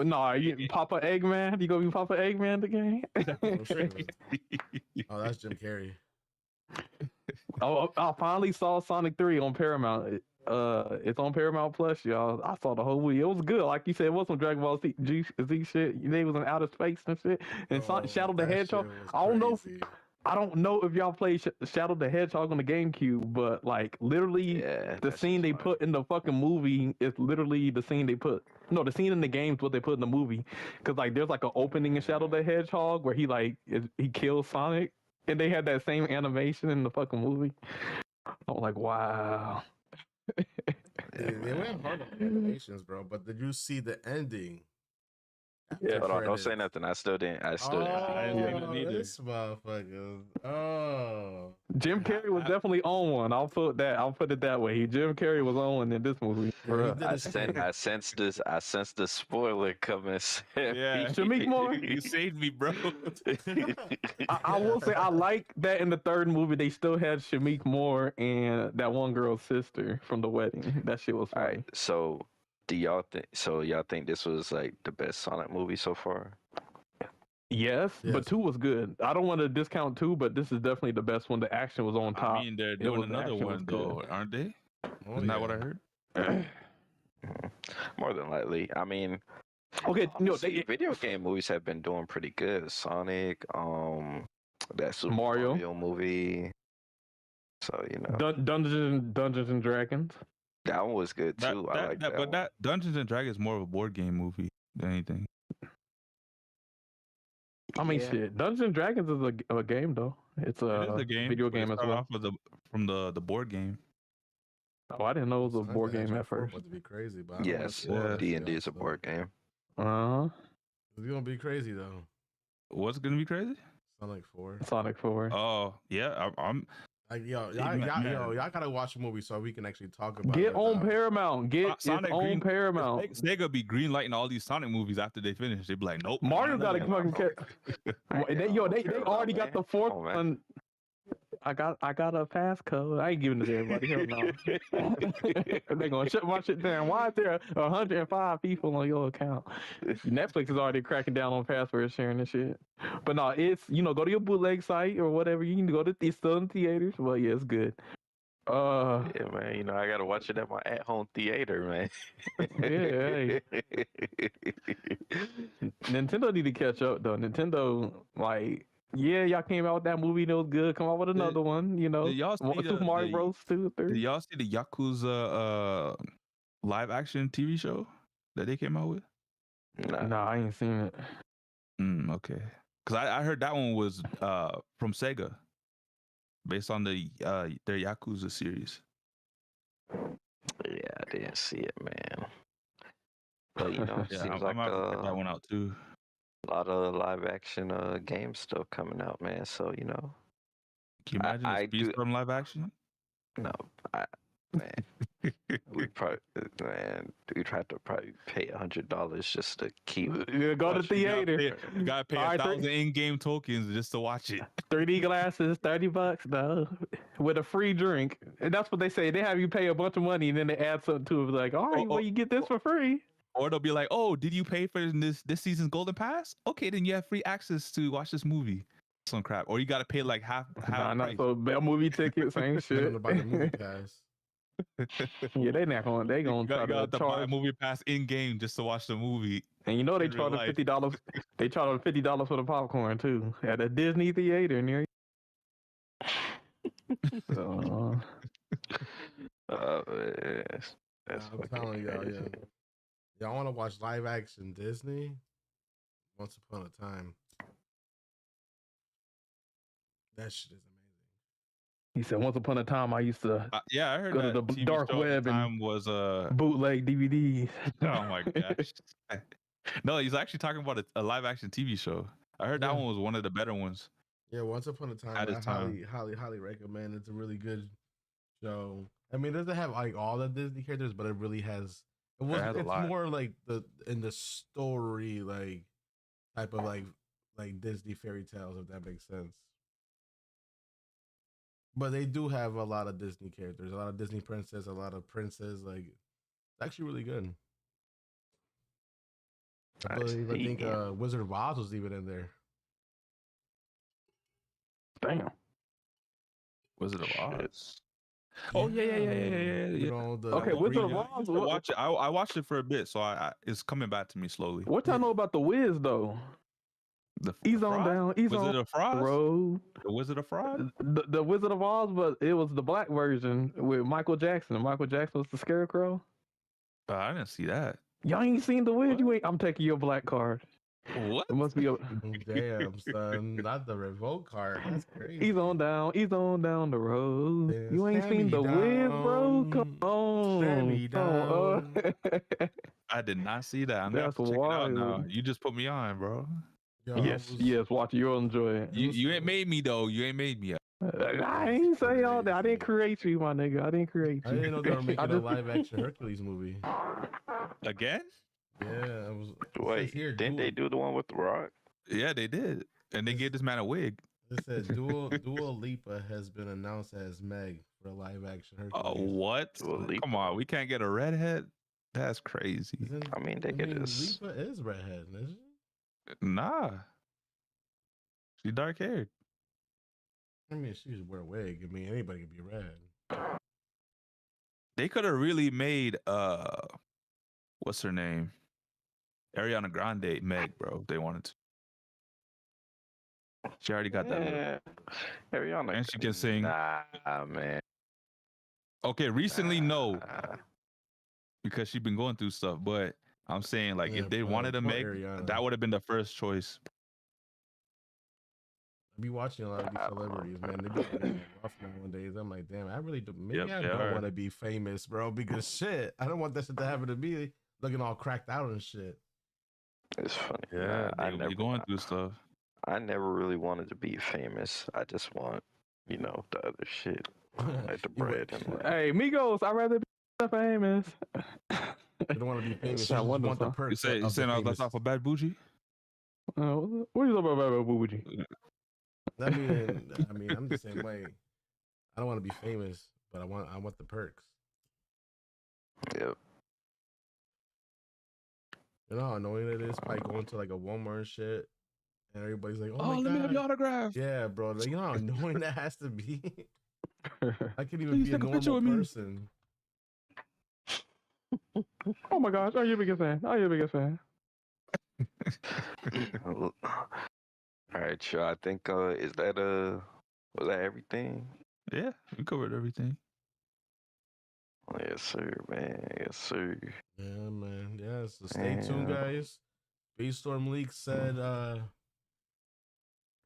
No, you Papa Eggman? You gonna be Papa Eggman the game? Oh, that's Jim Carrey. Oh, I finally saw Sonic 3 on Paramount. It's on Paramount Plus, y'all. I saw the whole movie. It was good. Like you said, it was some Dragon Ball Z shit. They was in outer space and shit. And Shadow the that Hedgehog. shit was I don't know if y'all played Shadow the Hedgehog on the GameCube, but like literally Yeah, the that scene shit's they fire. put in the fucking movie is literally the scene they put. No, the scene in the game's what they put in the movie. Cause like there's like an opening in Shadow the Hedgehog where he kills Sonic, and they had that same animation in the fucking movie. I'm like, wow. They went hard on the animations, bro. But did you see the ending? Yeah. Hold on, don't Credits. say nothing. I still didn't. I still didn't. I didn't see that either. This motherfucker. Oh. Jim Carrey was definitely on one. I'll put it that way. Jim Carrey was on one in this movie. Yeah, he Bruh. did his thing. I sensed this. I sensed the spoiler coming. Yeah. Shamik Moore? You saved me, bro. I will say I like that in the third movie they still had Shamik Moore and that one girl's sister from the wedding. That shit was All funny. right. So, do y'all think? So y'all think this was like the best Sonic movie so far? Yes, Yes. but 2 was good. I don't want to discount 2, but this is definitely the best one. The action was on top. I mean, they're It doing was- the another action was one good. though, aren't they? Oh, Isn't that what I yeah. heard? More than likely. I mean, Okay, honestly, video game movies have been doing pretty good. Sonic, that Super Mario. Mario movie. So you know Dungeons and Dragons. that one was good too. I like that. But one. that Dungeons and Dragons is more of a board game movie than anything. I mean, Yeah. shit. Dungeons and Dragons is a game though. It's It is a a game. video but it game as started well. off with from the board game. Oh, I didn't know it was a Sonic board the game Hedgehog at 4 first. about to be crazy, but I don't Yes, wanna spoil it, D&D yo, is a so- board game. It's gonna be crazy though. What's gonna be crazy? Sonic 4. Sonic 4. Oh yeah, I'm Like, yo, Yeah, man. y'all gotta watch the movie so we can actually talk about Get it. on without- Paramount. Get it Sonic on Green- Paramount. Sega be green lighting all these Sonic movies after they finish. They be like, nope. Mario got a Yeah, fucking they already got the fourth Come on, man. one. I got a passcode. I ain't giving it to everybody. Hell no. They gonna shut my shit down. Why is there 105 people on your account? Netflix is already cracking down on password sharing and shit. But no, it's go to your bootleg site or whatever. You can go to it's still in theaters. Well, yeah, it's good. Yeah, man. I gotta watch it at my at-home theater, man. Yeah, Nintendo need to catch up though. Nintendo, like, yeah, y'all came out with that movie and it was good. Come out with another one, did y'all see Super Mario Bros. 2, Did 3. y'all see the Yakuza live action TV show that they came out with? Nah. No, I ain't seen it. Okay. Because I heard that one was from Sega, based on their Yakuza series. Yeah, I didn't see it, man. But it Yeah, seems I like might have to check that one out too. a lot of live action game stuff coming out, man. So Can you I- imagine I a do- Speedstorm live action? man, we tried to probably pay $100 just to keep. Yeah, go to Watch, you gotta theater. pay- You gotta pay All right, 1,000 in-game tokens just to watch it. 3D glasses, $30 though, with a free drink. And that's what they say. They have you pay a bunch of money and then they add something to it. Like, all right, well, you get this for free. Or they'll be like, "Oh, did you pay for this season's Golden Pass? Okay, then you have free access to watch this movie." Some crap. Or you gotta pay like half Nah, not price. so bad movie ticket, same I don't shit. know about the movie pass. Yeah, they not going. They You gonna got, try you got to to buy a charge. movie pass in game just to watch the movie. And you know they in real charge life. $50. They charge $50 for the popcorn too at a Disney theater near. So, That's I'm fucking telling y'all, crazy. y'all want to watch live action Disney? Once Upon a Time. That shit is amazing. he said, "Once upon a time, I used to Yeah, I heard Go to that the TV dark show at web the and- time was bootleg DVDs." oh my gosh. No, he's actually talking about a live action TV show. I heard that Yeah. one was one of the better ones. Yeah, Once Upon a Time. At I its time. highly recommend. It's a really good show. I mean, it doesn't have like all the Disney characters, but it really has. has a It's lot. more like the story like type of like Disney fairy tales, if that makes sense. But they do have a lot of Disney characters, a lot of Disney princess, a lot of princes. Like, it's actually really good. I think Wizard of Oz was even in there. Damn. Wizard of Oz. Oh yeah. You know, the Okay, Wizard of Oz. I used to watch it. I watched it for a bit, so it's coming back to me slowly. What y'all know about the Wiz though? He's on Frog? down. He's Wizard on of Frost? the road. The Wizard of Fraud? The Wizard of Oz, but it was the black version with Michael Jackson. Michael Jackson was the Scarecrow. I didn't see that. Y'all ain't seen the Wiz? You ain't. I'm taking your black card. What? It must be a. Damn, son, not the revoke card. That's crazy. He's on down. He's on down the road. Yeah, You ain't stand seen me the Wiz, bro? Come down. Stand me on. Come on. I did not see that. I'm gonna have That's to check it out now. wild. You just put me on, bro. Yo, Yes, watch it. You'll enjoy it. You ain't made me though. You ain't made me. I ain't say all that. I didn't create you, my nigga. I didn't create you. I didn't know they were making a just- live action Hercules movie. Again? Yeah, it was. It says Wait, here, didn't they do the one with The Rock? Yeah, they did, and they gave this man a wig. It said Dua Lipa has been announced as Meg for a live action Hercules. Oh, what? Dua Lipa. Come on, we can't get a redhead. That's crazy. Isn't- I mean, they could just. Lipa is redhead, isn't she? Nah, she dark haired. I mean, she should wear a wig. I mean, anybody could be red. They could have really made what's her name? Ariana Grande Meg, bro. If they wanted to. She already got that look. Yeah, Ariana. And she can sing. Nah, man. Okay, recently no, Nah. because she's been going through stuff. But I'm saying, like, Yeah, if they but wanted a poor Meg, Ariana. that would have been the first choice. I be watching a lot of these celebrities, man. They be getting rough nowadays. I'm like, damn, I really do. Maybe Yep, I they don't are. want to be famous, bro. Because shit, I don't want that shit to happen to me. Looking all cracked out and shit. It's funny. Yeah, I they never. going through stuff. I never really wanted to be famous. I just want, the other shit, like the You bread want- and like. Hey, Migos, I'd rather be famous. You don't want to be famous. You Sound just want the wonderful. perks. You of the saying I was famous. off of Bad Bougie? What you talking about, Bougie? I mean, I'm the same way. I don't want to be famous, but I want the perks. Yep. You know how annoying it is by going to like a Walmart and shit, and everybody's like, "Oh, Oh, my let god, me have your autograph. yeah, bro." Like, you know how annoying that has to be. I can't even Please be a take a picture normal with me. person. Oh my gosh, are you a biggest fan? Are you a biggest fan? All right, sure. I think was that everything? Yeah, we covered everything. Yes, sir, man. Yes, sir. Yeah, man. Yeah, so stay tuned, guys. Beatstorm Leak said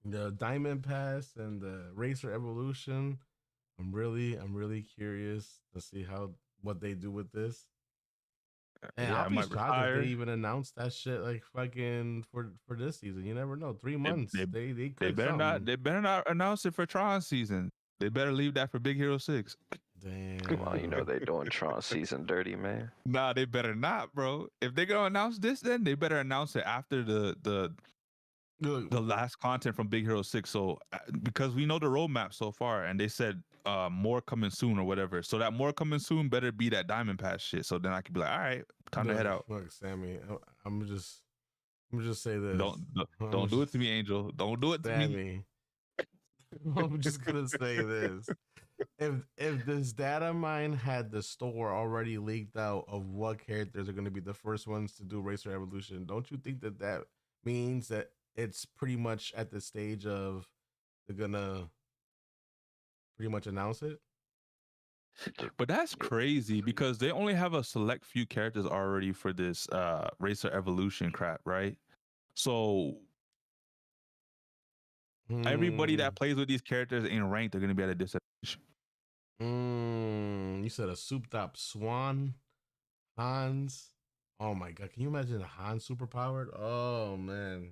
the Diamond Pass and the Racer Evolution. I'm really curious to see what they do with this. And Yeah, I I'll be might shocked if retire. they even announced that shit like fucking for this season. You never know. 3 months. They They could better not. something. They better not announce it for Tron season. They better leave that for Big Hero 6. Damn. Well, they're doing Tron season dirty, man. Nah, they better not, bro. If they gonna announce this, then they better announce it after the last content from Big Hero 6. So because we know the roadmap so far, and they said more coming soon or whatever. So that more coming soon better be that Diamond Pass shit. So then I could be like, all right, time to head out. Look, Sammy, I'm just say this. Don't do it to me, Angel. Don't do it to me. Sammy. I'm just gonna say this. If this data mine had the store already leaked out of what characters are going to be the first ones to do Racer Evolution, don't you think that means that it's pretty much at the stage of they're gonna pretty much announce it? But that's crazy because they only have a select few characters already for this Racer Evolution crap, right? So everybody that plays with these characters in ranked are going to be at a disadvantage. You said a souped up Swan, Hans. Oh my god, can you imagine Hans super powered? Oh man.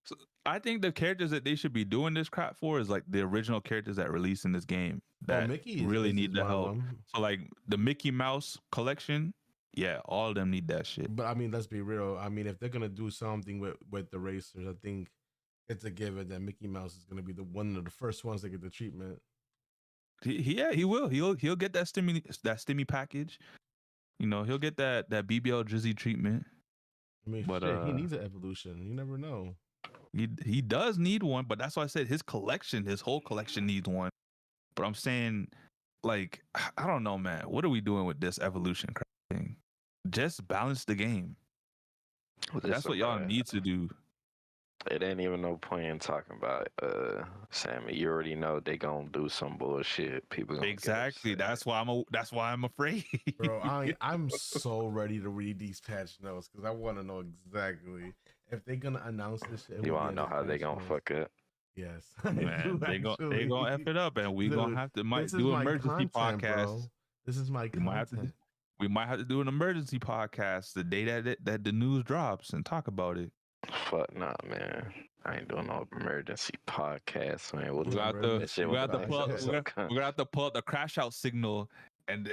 So I think the characters that they should be doing this crap for is like the original characters that released in this game that Mickey really need the one of help. them. So like the Mickey Mouse collection, yeah, all of them need that shit. But I mean, let's be real. I mean, if they're gonna do something with the racers, I think it's a given that Mickey Mouse is gonna be one of the first ones to get the treatment. He will. He'll get that stimmy package. You know, he'll get that BBL Drizzy treatment. I mean, But, shit, he needs an evolution. You never know. He does need one, but that's why I said his whole collection needs one. But I'm saying, like, I don't know, man. What are we doing with this evolution crap thing? Just balance the game. That's what y'all need to do. It ain't even no point in talking about Sammy. You already know they gonna do some bullshit. People gonna Exactly. That's why I'm afraid. Bro, I'm so ready to read these patch notes because I want to know exactly if they're gonna announce this shit. You wanna know how they gonna fuck it? Yes, Man, they gonna F it up, and we gonna have to do my emergency content, podcast. bro. This is my We might have to content. We might have to do an emergency podcast the day that the news drops and talk about it. Fuck nah, man. I ain't doing no emergency podcast, man. We'll We talk got about to that shit we when got the to next pull episode we're comes. gonna have to pull up the crash out signal and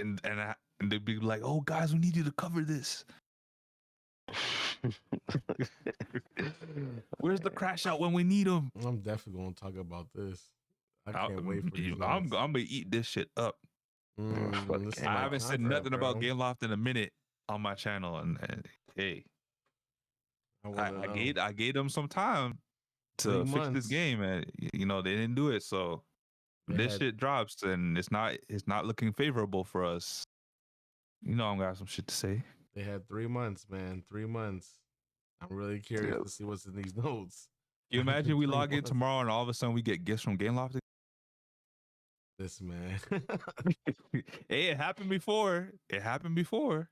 they'd be like, oh guys, we need you to cover this. Where's the crash out when we need them? I'm definitely gonna talk about this. I can't wait for these. I'm gonna eat this shit up. fuck This is yeah. I my haven't said content, nothing about bro. Game Loft in a minute on my channel, and hey, wanna know. I gave them some time to 3 fix this months. game, and you know they didn't do it. So They this had- shit drops, and it's not looking favorable for us. You know I'm gonna have some shit to say. They had 3 months, man. 3 months. I'm really curious to see what's in these notes. Can you imagine we 3 log in months. tomorrow and all of a sudden we get gifts from Game Loft? This man. Hey, it happened before. It happened before.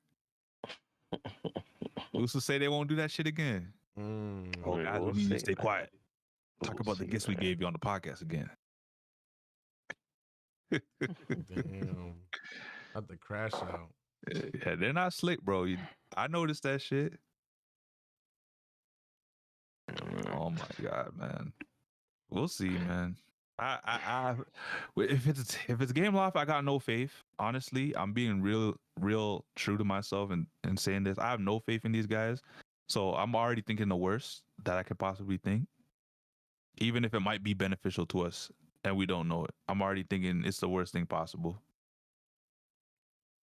Who's to say they won't do that shit again? Oh, Wait, guys, we'll we need to see, stay man. quiet. Talk We'll about the see, gifts we man. gave you on the podcast again. Damn. Not the crash out. Yeah, they're not slick, bro. I noticed that shit. Oh my god, man. We'll see, man. If it's Game Loft, I got no faith. Honestly, I'm being real true to myself and saying this. I have no faith in these guys. So I'm already thinking the worst that I could possibly think. Even if it might be beneficial to us and we don't know it. I'm already thinking it's the worst thing possible.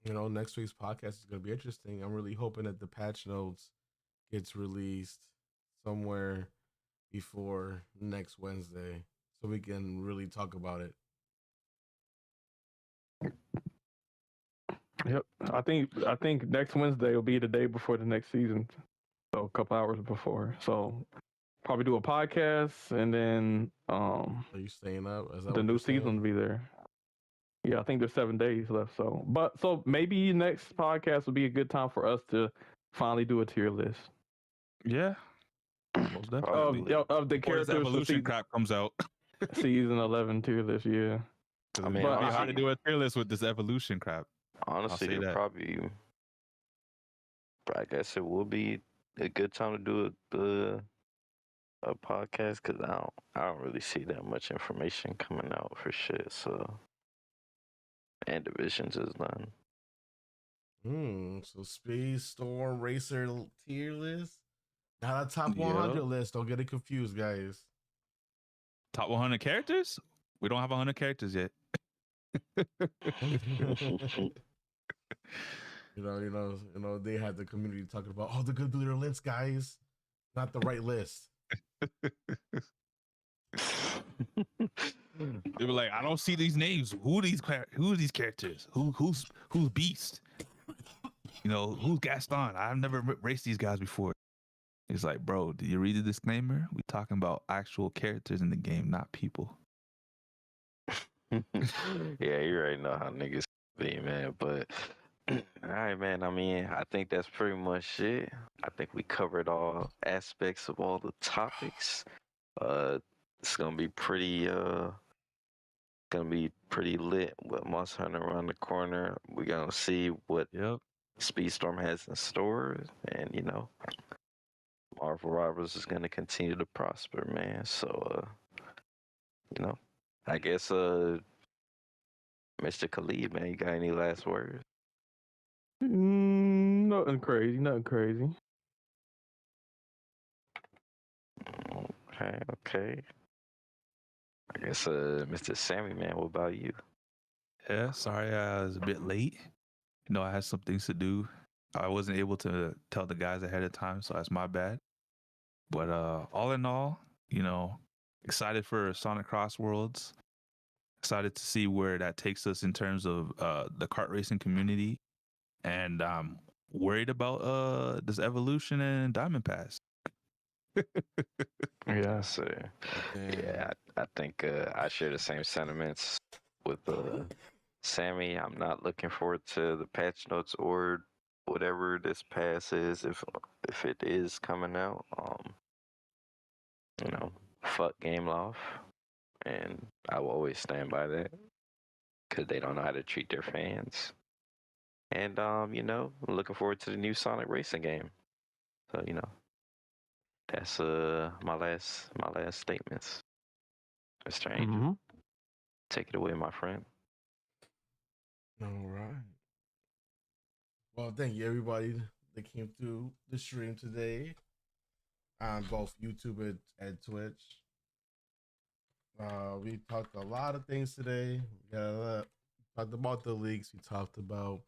You know, next week's podcast is gonna be interesting. I'm really hoping that the patch notes gets released somewhere before next Wednesday, so we can really talk about it. Yep. I think next Wednesday will be the day before the next season. So a couple hours before. So probably do a podcast and then Are you staying up? Is that the what new you're saying? season will be there. Yeah, I think there's 7 days left. So maybe next podcast will be a good time for us to finally do a tier list Yeah. Most definitely. of the Before this characters for evolution crap comes out. season 11 tier list. Yeah. I mean, It'll be honestly, hard to do a tier list with this evolution crap. honestly, say it'll that. probably. I guess it will be a good time to do a podcast because I don't really see that much information coming out for shit. So, and divisions is done. So Speed Storm Racer tier list, not a top 100 list. Don't get it confused, guys. Top 100 characters? We don't have 100 characters yet. You know, they had the community talking about the good leader lists, guys. Not the right list. They were like, I don't see these names. Who are these characters? Who's Beast? You know, who's Gaston? I've never raced these guys before. It's like, bro, did you read the disclaimer? We talking about actual characters in the game, not people. Yeah, you already know how niggas be, man. But all right, man. I mean, I think that's pretty much it. I think we covered all aspects of all the topics. It's gonna be pretty lit with Monster Hunter around the corner. We're gonna see what Speedstorm has in store, and you know, Marvel Rivals is gonna continue to prosper, man. So you know, I guess Mr. Khalid, man, you got any last words? Nothing crazy. Okay. I guess Mr. Sammy, man, what about you? Yeah, sorry I was a bit late. You know, I had some things to do. I wasn't able to tell the guys ahead of time, so that's my bad. But all in all, you know, excited for Sonic Crossworlds. Excited to see where that takes us in terms of the kart racing community. And I'm worried about this evolution and Diamond Pass. Yeah. So, yeah, I think I share the same sentiments with Sammy. I'm not looking forward to the patch notes or whatever this pass is, if it is coming out. You know, fuck Game Loft, and I will always stand by that because they don't know how to treat their fans. And looking forward to the new Sonic racing game. So that's my last statements. Mr. Angel, Mm-hmm. take it away, my friend. All right. Well, thank you everybody that came through the stream today on both YouTube and Twitch. We talked a lot of things today. We talked about the leagues. We talked about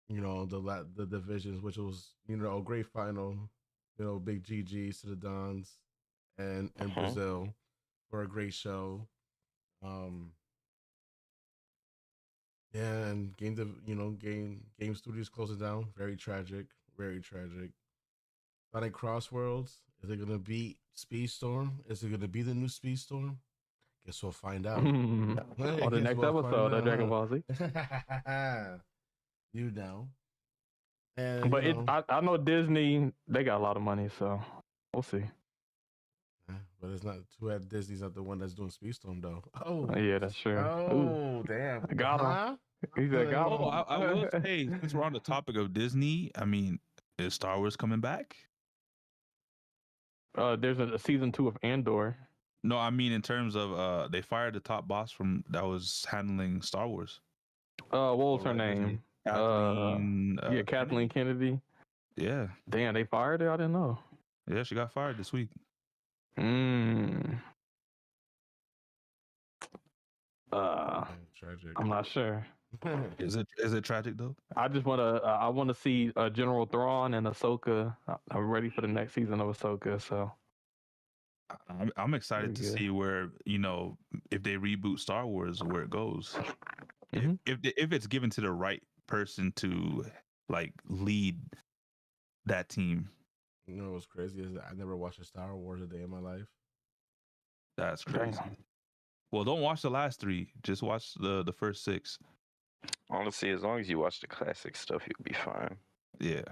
the divisions, which was a great final. Big GGs to the Dons and Brazil for a great show. Yeah, and game studios closing down. Very tragic. Very tragic. Sonic Crossworlds. Is it gonna beat Speedstorm? Is it gonna be the new Speedstorm? Guess we'll find out. On the next episode of Dragon Ball Z. You know. And But I know Disney, they got a lot of money, so we'll see. But it's not too bad Disney's not the one that's doing Speedstorm though. Oh Yeah, that's true. Oh, damn. Got him. He said, got him. I will say, since we're on the topic of Disney, I mean, is Star Wars coming back? There's a season 2 of Andor. No, I mean in terms of they fired the top boss that was handling Star Wars. What was her name? Kathleen. Kathleen Kennedy. Yeah. Damn, they fired her? I didn't know. Yeah, she got fired this week. Tragic. I'm not sure. Is it tragic though? I just want to see General Thrawn and Ahsoka. I'm ready for the next season of Ahsoka. So I'm excited to see where if they reboot Star Wars, where it goes. Mm-hmm. If it's given to the right person to lead that team. You know what's crazy is that I never watched a Star Wars a day in my life. That's crazy. Well, don't watch the last 3. Just watch the first 6. Honestly, as long as you watch the classic stuff, you'll be fine. Yeah.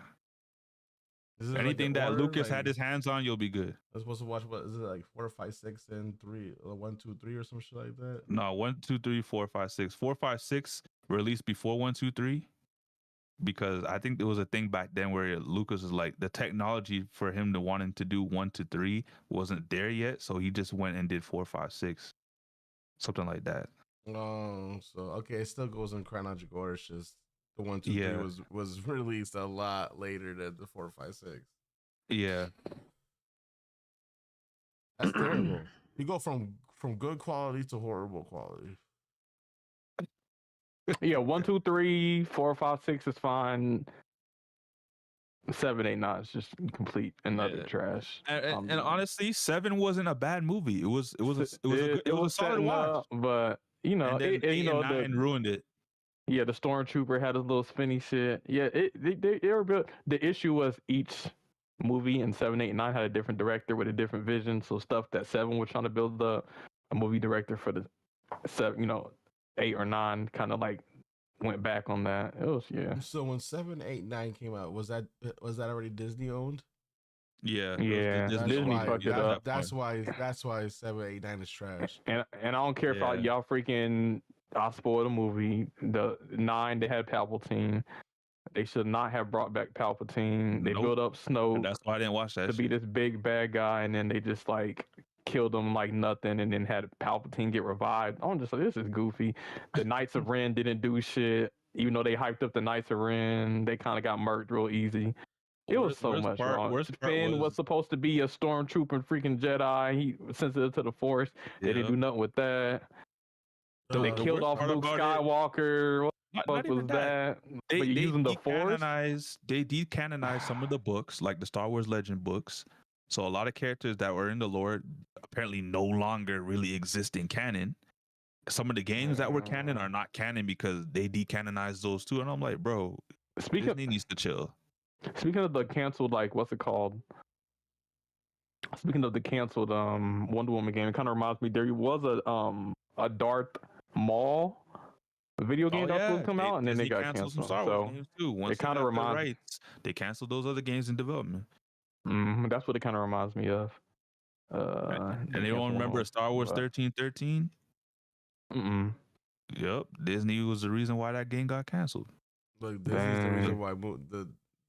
Anything that Lucas had his hands on, you'll be good. I'm supposed to watch, what is it, 4, 5, 6, and 3, 1, 2, 3, or some shit like that? No, 1, 2, 3, 4, 5, 6. 4, 5, 6 released before 1, 2, 3. Because I think there was a thing back then where Lucas was like, the technology for him to wanting to do 1 to 3 wasn't there yet, so he just went and did 4, 5, 6, something like that. Oh, so okay, it still goes in chronological order. It's just the 1, 2, 3 was released a lot later than the 4, 5, 6. Yeah, that's terrible. You go from good quality to horrible quality. Yeah, 1, 2, 3, 4, 5, 6 is fine. 7, 8, 9 is just complete and utter trash. And honestly, 7 wasn't a bad movie. It was a solid watch. But and then 8 and 9 ruined it. Yeah, the Stormtrooper had his little spinny shit. Yeah, they were built. The issue was each movie in 7, 8, 9 had a different director with a different vision. So stuff that 7 was trying to build a movie director for the 7, 8 or 9 kind of went back on that. It was So when 7, 8, 9 came out, was that already Disney owned? Yeah. Disney fucked it up. That's why 7, 8, 9 is trash. And I don't care if y'all freaking I spoiled the movie. The 9 they had Palpatine. They should not have brought back Palpatine. They built up Snoke. And that's why I didn't watch that to be this big bad guy, and then they just killed him like nothing, and then had Palpatine get revived. I'm just like, this is goofy. The Knights of Ren didn't do shit, even though they hyped up the Knights of Ren. They kind of got murked real easy. It was so much wrong. Finn was supposed to be a stormtrooper, freaking Jedi. He was sensitive to the Force. They didn't do nothing with that. They killed off Luke Skywalker. What was that? They using the Force? They decanonized some of the books, like the Star Wars Legend books. So a lot of characters that were in the lore apparently no longer really exist in canon. Some of the games that were canon are not canon because they decanonized those too. And I'm like, bro, Disney needs to chill. Speaking of the canceled, what's it called? Speaking of the canceled Wonder Woman game, it kind of reminds me there was a Darth Maul video game that was supposed to come out, and then they got canceled. Some Star Wars games too. Once it kind of reminds rights, they canceled those other games in development. That's what it kind of reminds me of. And they don't remember Star Wars 1313? Yep, Disney was the reason why that game got canceled. Like this is the reason why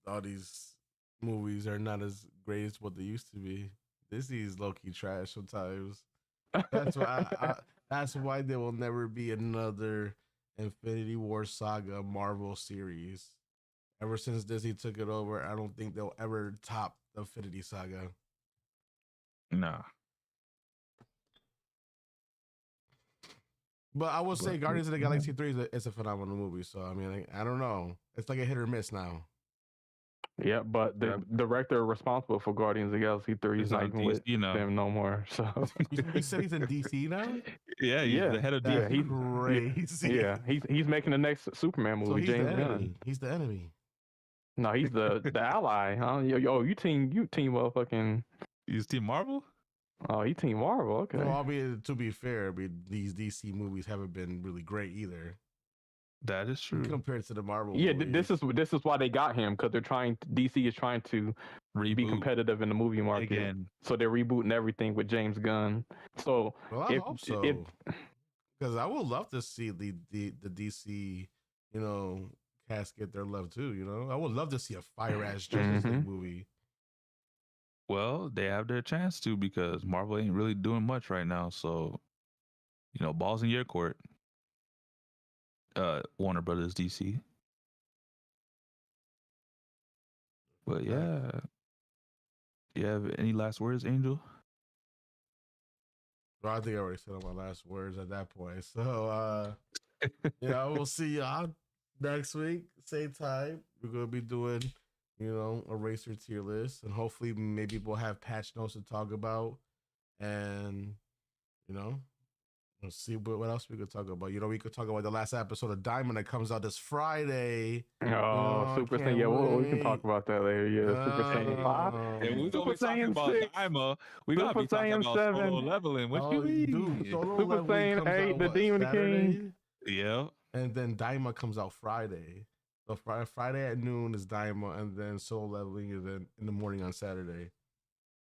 all these movies are not as great as what they used to be. Disney is low key trash sometimes. That's why that's why there will never be another Infinity War saga Marvel series. Ever since Disney took it over, I don't think they'll ever top the Infinity Saga. Nah. But I will say Guardians of the Galaxy 3 is a phenomenal movie. So, I mean, I don't know. It's like a hit or miss now. Yeah, but the director responsible for Guardians of the Galaxy 3 is not even with them no more. So you said he's in DC now? Yeah, he's the head of That's DC. crazy. Yeah, he's making the next Superman movie. So he's James the enemy. Gunn. He's the enemy. No, he's the ally. Huh? You team motherfucking. He's Team Marvel? Oh, he team Marvel. Okay. Well, albeit to be fair, these DC movies haven't been really great either. That is true. Compared to the Marvel Yeah, movies. this is why they got him, because DC is trying to be competitive in the movie market. Again. So they're rebooting everything with James Gunn. So well, I hope so. Because I would love to see the DC, cast get their love too. I would love to see a fire ass Justice League movie. Well, they have their chance to, because Marvel ain't really doing much right now. So, balls in your court. Warner Brothers DC. But yeah. You have any last words, Angel? Well, I think I already said all my last words at that point. So we'll see y'all next week, same time. We're gonna be doing a racer tier list, and hopefully maybe we'll have patch notes to talk about, and we'll see what else we could talk about. We could talk about the last episode of Diamond that comes out this Friday. Oh, Super Saiyan. Yeah, we can talk about that later. Yeah, Super Saiyan 5. And we're going to be talking about Daima. We're going to be talking about 7. Solo leveling. What you mean? Dude, Solo Super leveling Saiyan 8, the Demon King. Yeah. And then Daima comes out Friday. So Friday at noon is Daima, and then Solo leveling is in the morning on Saturday.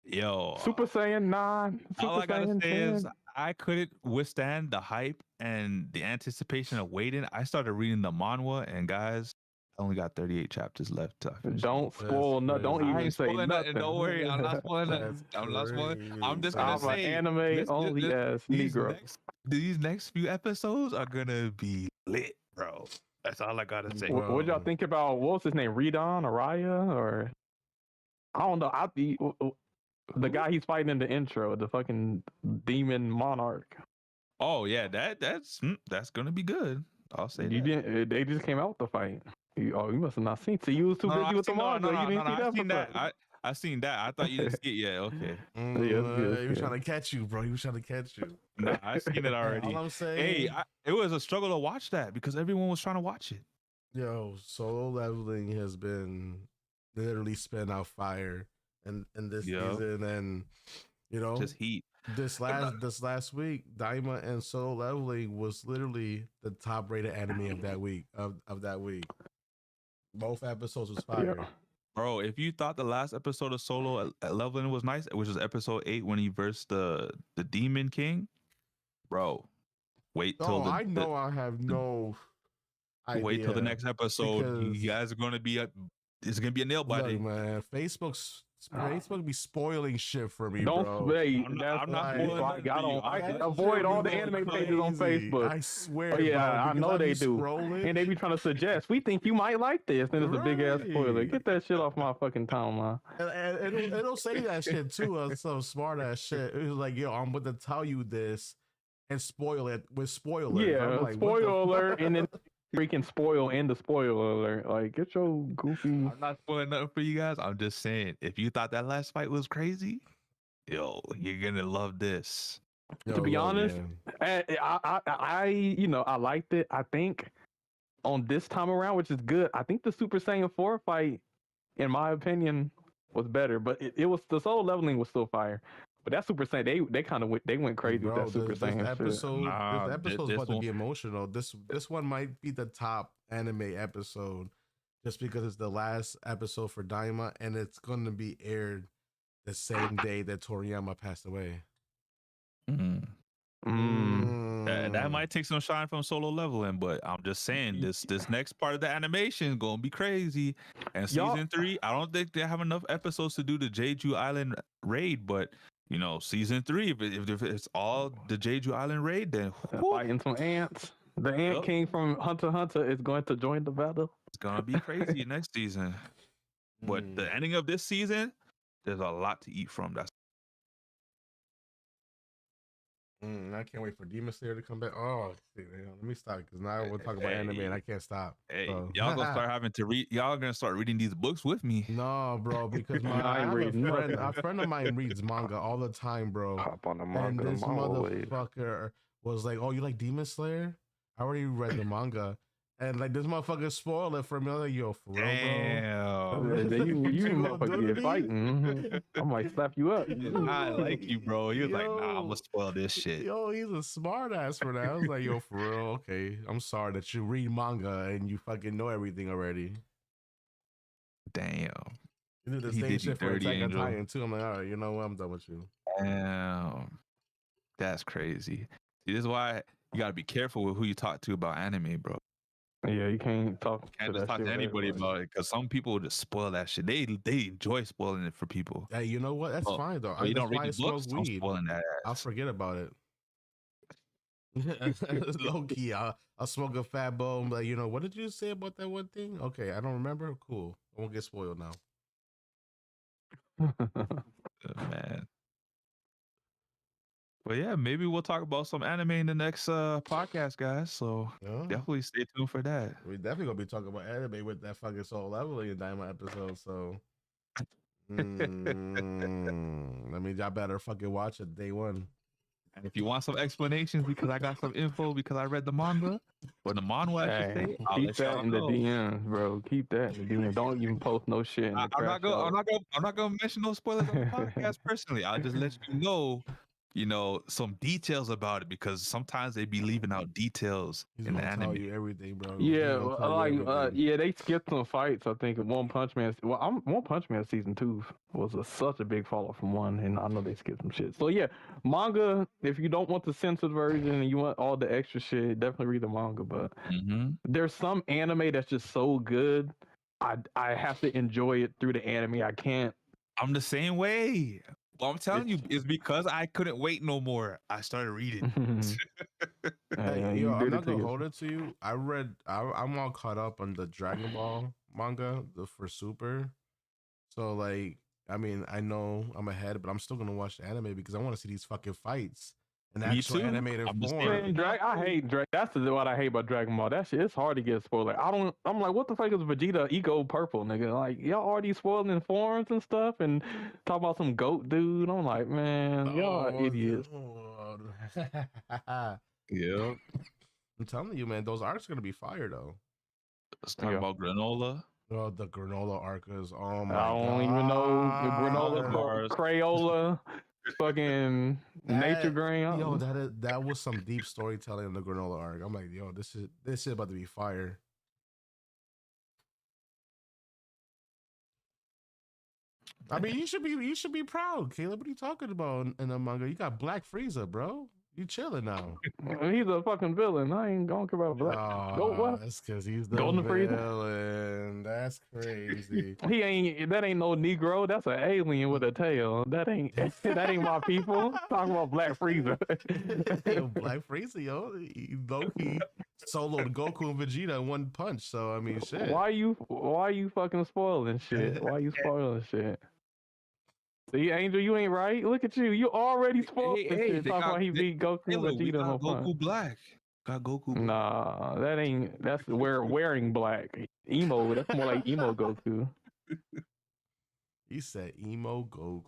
Yo. Super Saiyan 9. All I gotta say 10. is I couldn't withstand the hype and the anticipation of waiting. I started reading the manhwa, and guys, I only got 38 chapters left to finish. Don't spoil nothing. Don't even say nothing. Don't worry, I'm not spoiling nothing. I'm not spoiling. I'm just gonna say anime only as Negro. These next few episodes are gonna be lit, bro. That's all I gotta say. What y'all think about, what was his name? Redon, Araya, or I don't know. The guy he's fighting in the intro, the fucking demon monarch. Oh yeah, that's gonna be good. I'll say that. They just came out with the fight. You must have not seen. So you was too busy with the manga. You didn't see that. I seen that. I thought you didn't see it yet. Okay. He was trying to catch you, bro. He was trying to catch you. Nah, I seen it already. All I'm saying, hey, it was a struggle to watch that because everyone was trying to watch it. Yo, Solo leveling has been literally spin out fire, and this season, and just heat. This last week, Daima and Solo leveling was literally the top rated anime of that week. Of that week, both episodes was fire. Yeah. Bro, if you thought the last episode of Solo leveling was nice, which was episode 8 when he versed the Demon King, bro, wait till I have no idea. Wait till the next episode. You guys are going to be it's going to be a nail biter. Look, man, Facebook be spoiling shit for me, don't bro. I'm not spoiling. I avoid all the anime pages on Facebook. I swear. Oh, yeah, I know they do. Scrolling. And they be trying to suggest, we think you might like this. Then it's a big ass spoiler. Get that shit off my fucking timeline. And it'll say that shit too. Some smart ass shit. It was like, yo, I'm going to tell you this and spoil it with spoilers. Yeah, like, spoiler alert, and then freaking spoil in the spoiler alert. Like, get your goofy. I'm not spoiling nothing for you guys. I'm just saying, if you thought that last fight was crazy, yo, you're gonna love this. To be honest, I liked it. I think on this time around, which is good. I think the Super Saiyan 4 fight, in my opinion, was better. But it was, the Solo leveling was still fire. But that Super Saiyan, they kind of went crazy with that Super Saiyan episode. shit. This episode's about to be emotional. This one might be the top anime episode, just because it's the last episode for Daima, and it's going to be aired the same day that Toriyama passed away. That might take some shine from Solo Leveling, but I'm just saying this next part of the animation gonna be crazy. And season 3, I don't think they have enough episodes to do the Jeju Island raid, but season 3, if it's all the Jeju Island raid, then fighting some ants. The Ant King from Hunter x Hunter is going to join the battle. It's gonna be crazy next season. But the ending of this season, there's a lot to eat from. That's I can't wait for Demon Slayer to come back. Oh, shit, let me stop because now we'll talk about anime and I can't stop. Hey, so. y'all gonna start having to read. Y'all gonna start reading these books with me. No, bro, because a friend of mine reads manga all the time, bro. Hop on the manga. And this motherfucker was like, "Oh, you like Demon Slayer? I already read the manga." And like this motherfucker spoiled it for me. I was like, yo, for real, bro. You motherfucker get fighting. I might slap you up. I like you, bro. He was like, nah, I'm gonna spoil this shit. Yo, he's a smart ass for that. I was like, yo, for real, okay. I'm sorry that you read manga and you fucking know everything already. Damn. You do the same shit for Attack on Titan too. I'm like, all right, you know what? I'm done with you. Damn. That's crazy. See, this is why you gotta be careful with who you talk to about anime, bro. Yeah, you can't talk. Can't just talk to anybody about it because some people just spoil that shit. They enjoy spoiling it for people. Hey, you know what? That's fine though. You don't read the books, I'm spoiling that ass. I'll forget about it. Low key, I'll smoke a fat bowl. Like, what did you say about that one thing? Okay, I don't remember. Cool. I won't get spoiled now. Man. But yeah, maybe we'll talk about some anime in the next podcast, guys. So definitely stay tuned for that. We definitely gonna be talking about anime with that fucking Soul Leveling and Diamond episode. So, I mean, y'all better fucking watch it day one. And if you want some explanations, because I got some info because I read the manga, or the manhwa, I should say, keep that in the DMs, bro. Keep that in the DMs. Don't even post no shit. I'm not gonna mention no spoilers on the podcast personally. I'll just let you know, some details about it because sometimes they be leaving out details in the anime. Tell you everything, bro. Yeah, they skipped some fights. I think One Punch Man. One Punch Man season 2 was such a big follow from 1, and I know they skipped some shit. So yeah, manga. If you don't want the censored version and you want all the extra shit, definitely read the manga. But there's some anime that's just so good, I have to enjoy it through the anime. I can't. I'm the same way. Well, I'm telling you, it's because I couldn't wait no more. I started reading. I'm not gonna hold it to you. I'm all caught up on the Dragon Ball manga, for Super. So like, I mean, I know I'm ahead, but I'm still gonna watch the anime because I want to see these fucking fights in actual animated form. I hate Dragon. That's what I hate about Dragon Ball. That shit, it's hard to get spoiled. I'm like, what the fuck is Vegeta Ego Purple, nigga? Like, y'all already spoiled in forums and stuff, and talk about some goat dude. I'm like, man, y'all are idiots. Yeah, I'm telling you, man, those arcs are gonna be fire though. Let's talk about granola. Oh, the granola arc is. Oh my god! I don't even know the granola, Crayola. Fucking nature grain. Yo, that was some deep storytelling in the granola arc. I'm like, yo, this shit about to be fire. I mean, you should be proud, Caleb. What are you talking about in the manga? You got Black Frieza, bro. You chilling now. He's a fucking villain. I ain't gonna care about Black. What? That's because he's the Golden villain. Frieza? That's crazy. That ain't no Negro. That's an alien with a tail. That ain't my people. Talking about Black Frieza. Yo, Black Frieza, yo, he soloed Goku and Vegeta in one punch. So I mean, shit. Why you fucking spoiling shit? Why you spoiling shit? See, Angel, you ain't right. Look at you. You already spoiled this shit. Talking about he beat Goku and Vegeta on one punch. Goku Black. Got Goku Black. Nah, that's wearing black. Emo, that's more like emo Goku. He said emo Goku.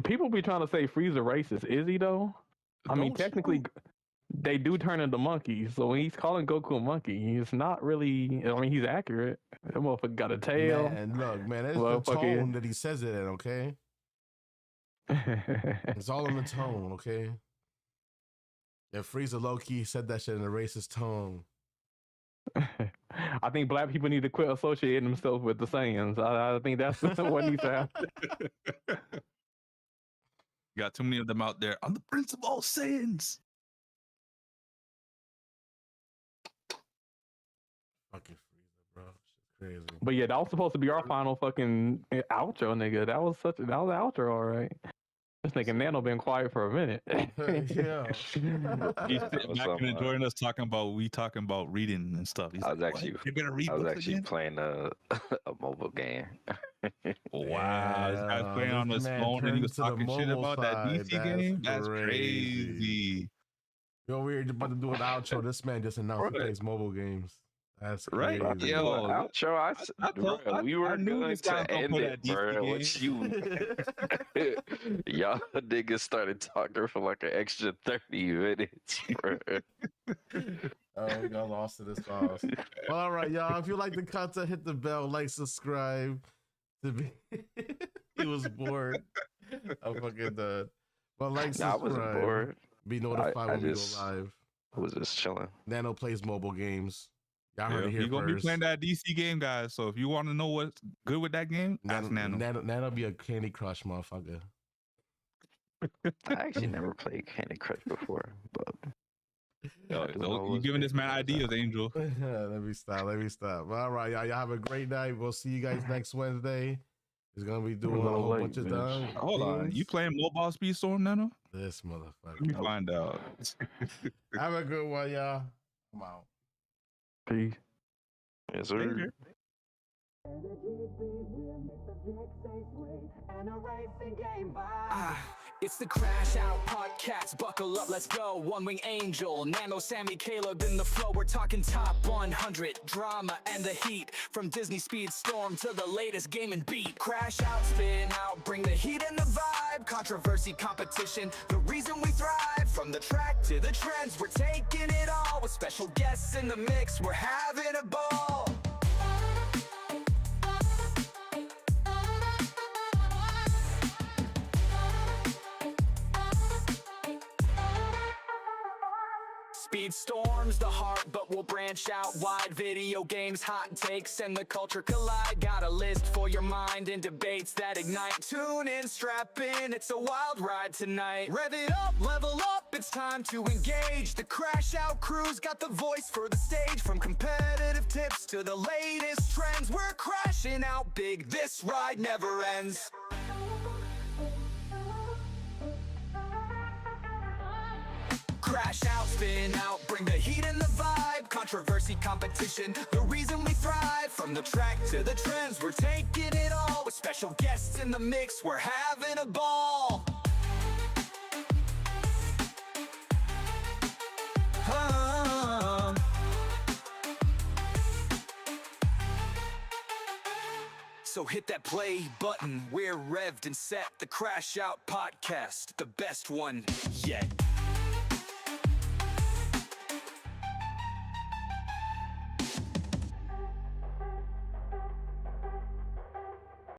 People be trying to say Frieza racist. Is he though? I mean, technically, they do turn into monkeys. So when he's calling Goku a monkey, he's not really. I mean, he's accurate. That motherfucker got a tail. And look, man, it's the tone that he says it in. Okay, it's all in the tone. Okay. If Frieza low-key said that shit in a racist tone. I think black people need to quit associating themselves with the Saiyans. I think that's what needs to happen. got too many of them out there. I'm the Prince of all Saiyans. Fucking Frieza, bro. Shit's crazy. But yeah, that was supposed to be our final fucking outro, nigga. That was the outro, all right. This nigga Nano been quiet for a minute. Yeah. He's sitting back and enjoying us talking about reading and stuff. He's I was like, actually, "What? You're gonna read I was books actually again?" playing a mobile game. Wow, this guy's playing on his man phone and he was turned to the talking shit mobile about that side. DC game. That's crazy. crazy. Yo, we're about to do an outro. This man just announced he plays mobile games. That's Right? crazy. Yo, Outro, I we were knew going this guy to was gonna end play it, that DC bro. game. What you, y'all niggas started talking for like an extra 30 minutes, bro. Oh, we got lost to this sauce. Well, all right, y'all. If you like the content, hit the bell, like, subscribe. To be, he was bored. I'm fucking done. Well, like, Nah, I subscribe. wasn't bored. Be notified I when we go just- live. I was just chilling. Nano plays mobile games. Y'all heard it here You're gonna be first. playing that DC game, guys. So if you want to know what's good with that game, ask Nano. Nano be a Candy Crush motherfucker. I actually never played Candy Crush before, but Yo, I do know you what's giving this big man about that. ideas, Angel. Let me stop. All right, y'all have a great night. We'll see you guys next Wednesday. He's gonna be doing a whole bunch of things. Hold on, you playing Mobile Speed Storm, Nano? This Let me motherfucker. find out. Have a good one, y'all. I'm out. Peace. yes, sir. It's the CrashOut Podcast. Buckle up, let's go. One Wing Angel, Nano, Sammy, Caleb in the flow. We're talking top 100 drama and the heat. From Disney Speed Storm to the latest game and beat. Crash out, spin out, bring the heat and the vibe. Controversy, competition, the reason we thrive. From the track to the trends, we're taking it all. With special guests in the mix, we're having a ball. Speed storms the heart, but we'll branch out wide. Video games, hot takes, and the culture collide. Got a list for your mind and debates that ignite. Tune in, strap in, it's a wild ride tonight. Rev it up, level up, it's time to engage. The Crash Out crew's got the voice for the stage. From competitive tips to the latest trends, we're crashing out big, this ride never ends. Crash out, spin out, bring the heat and the vibe. Controversy, competition, the reason we thrive. From the track to the trends, we're taking it all. With special guests in the mix, we're having a ball. So hit that play button, we're revved and set. The Crash Out Podcast, the best one yet.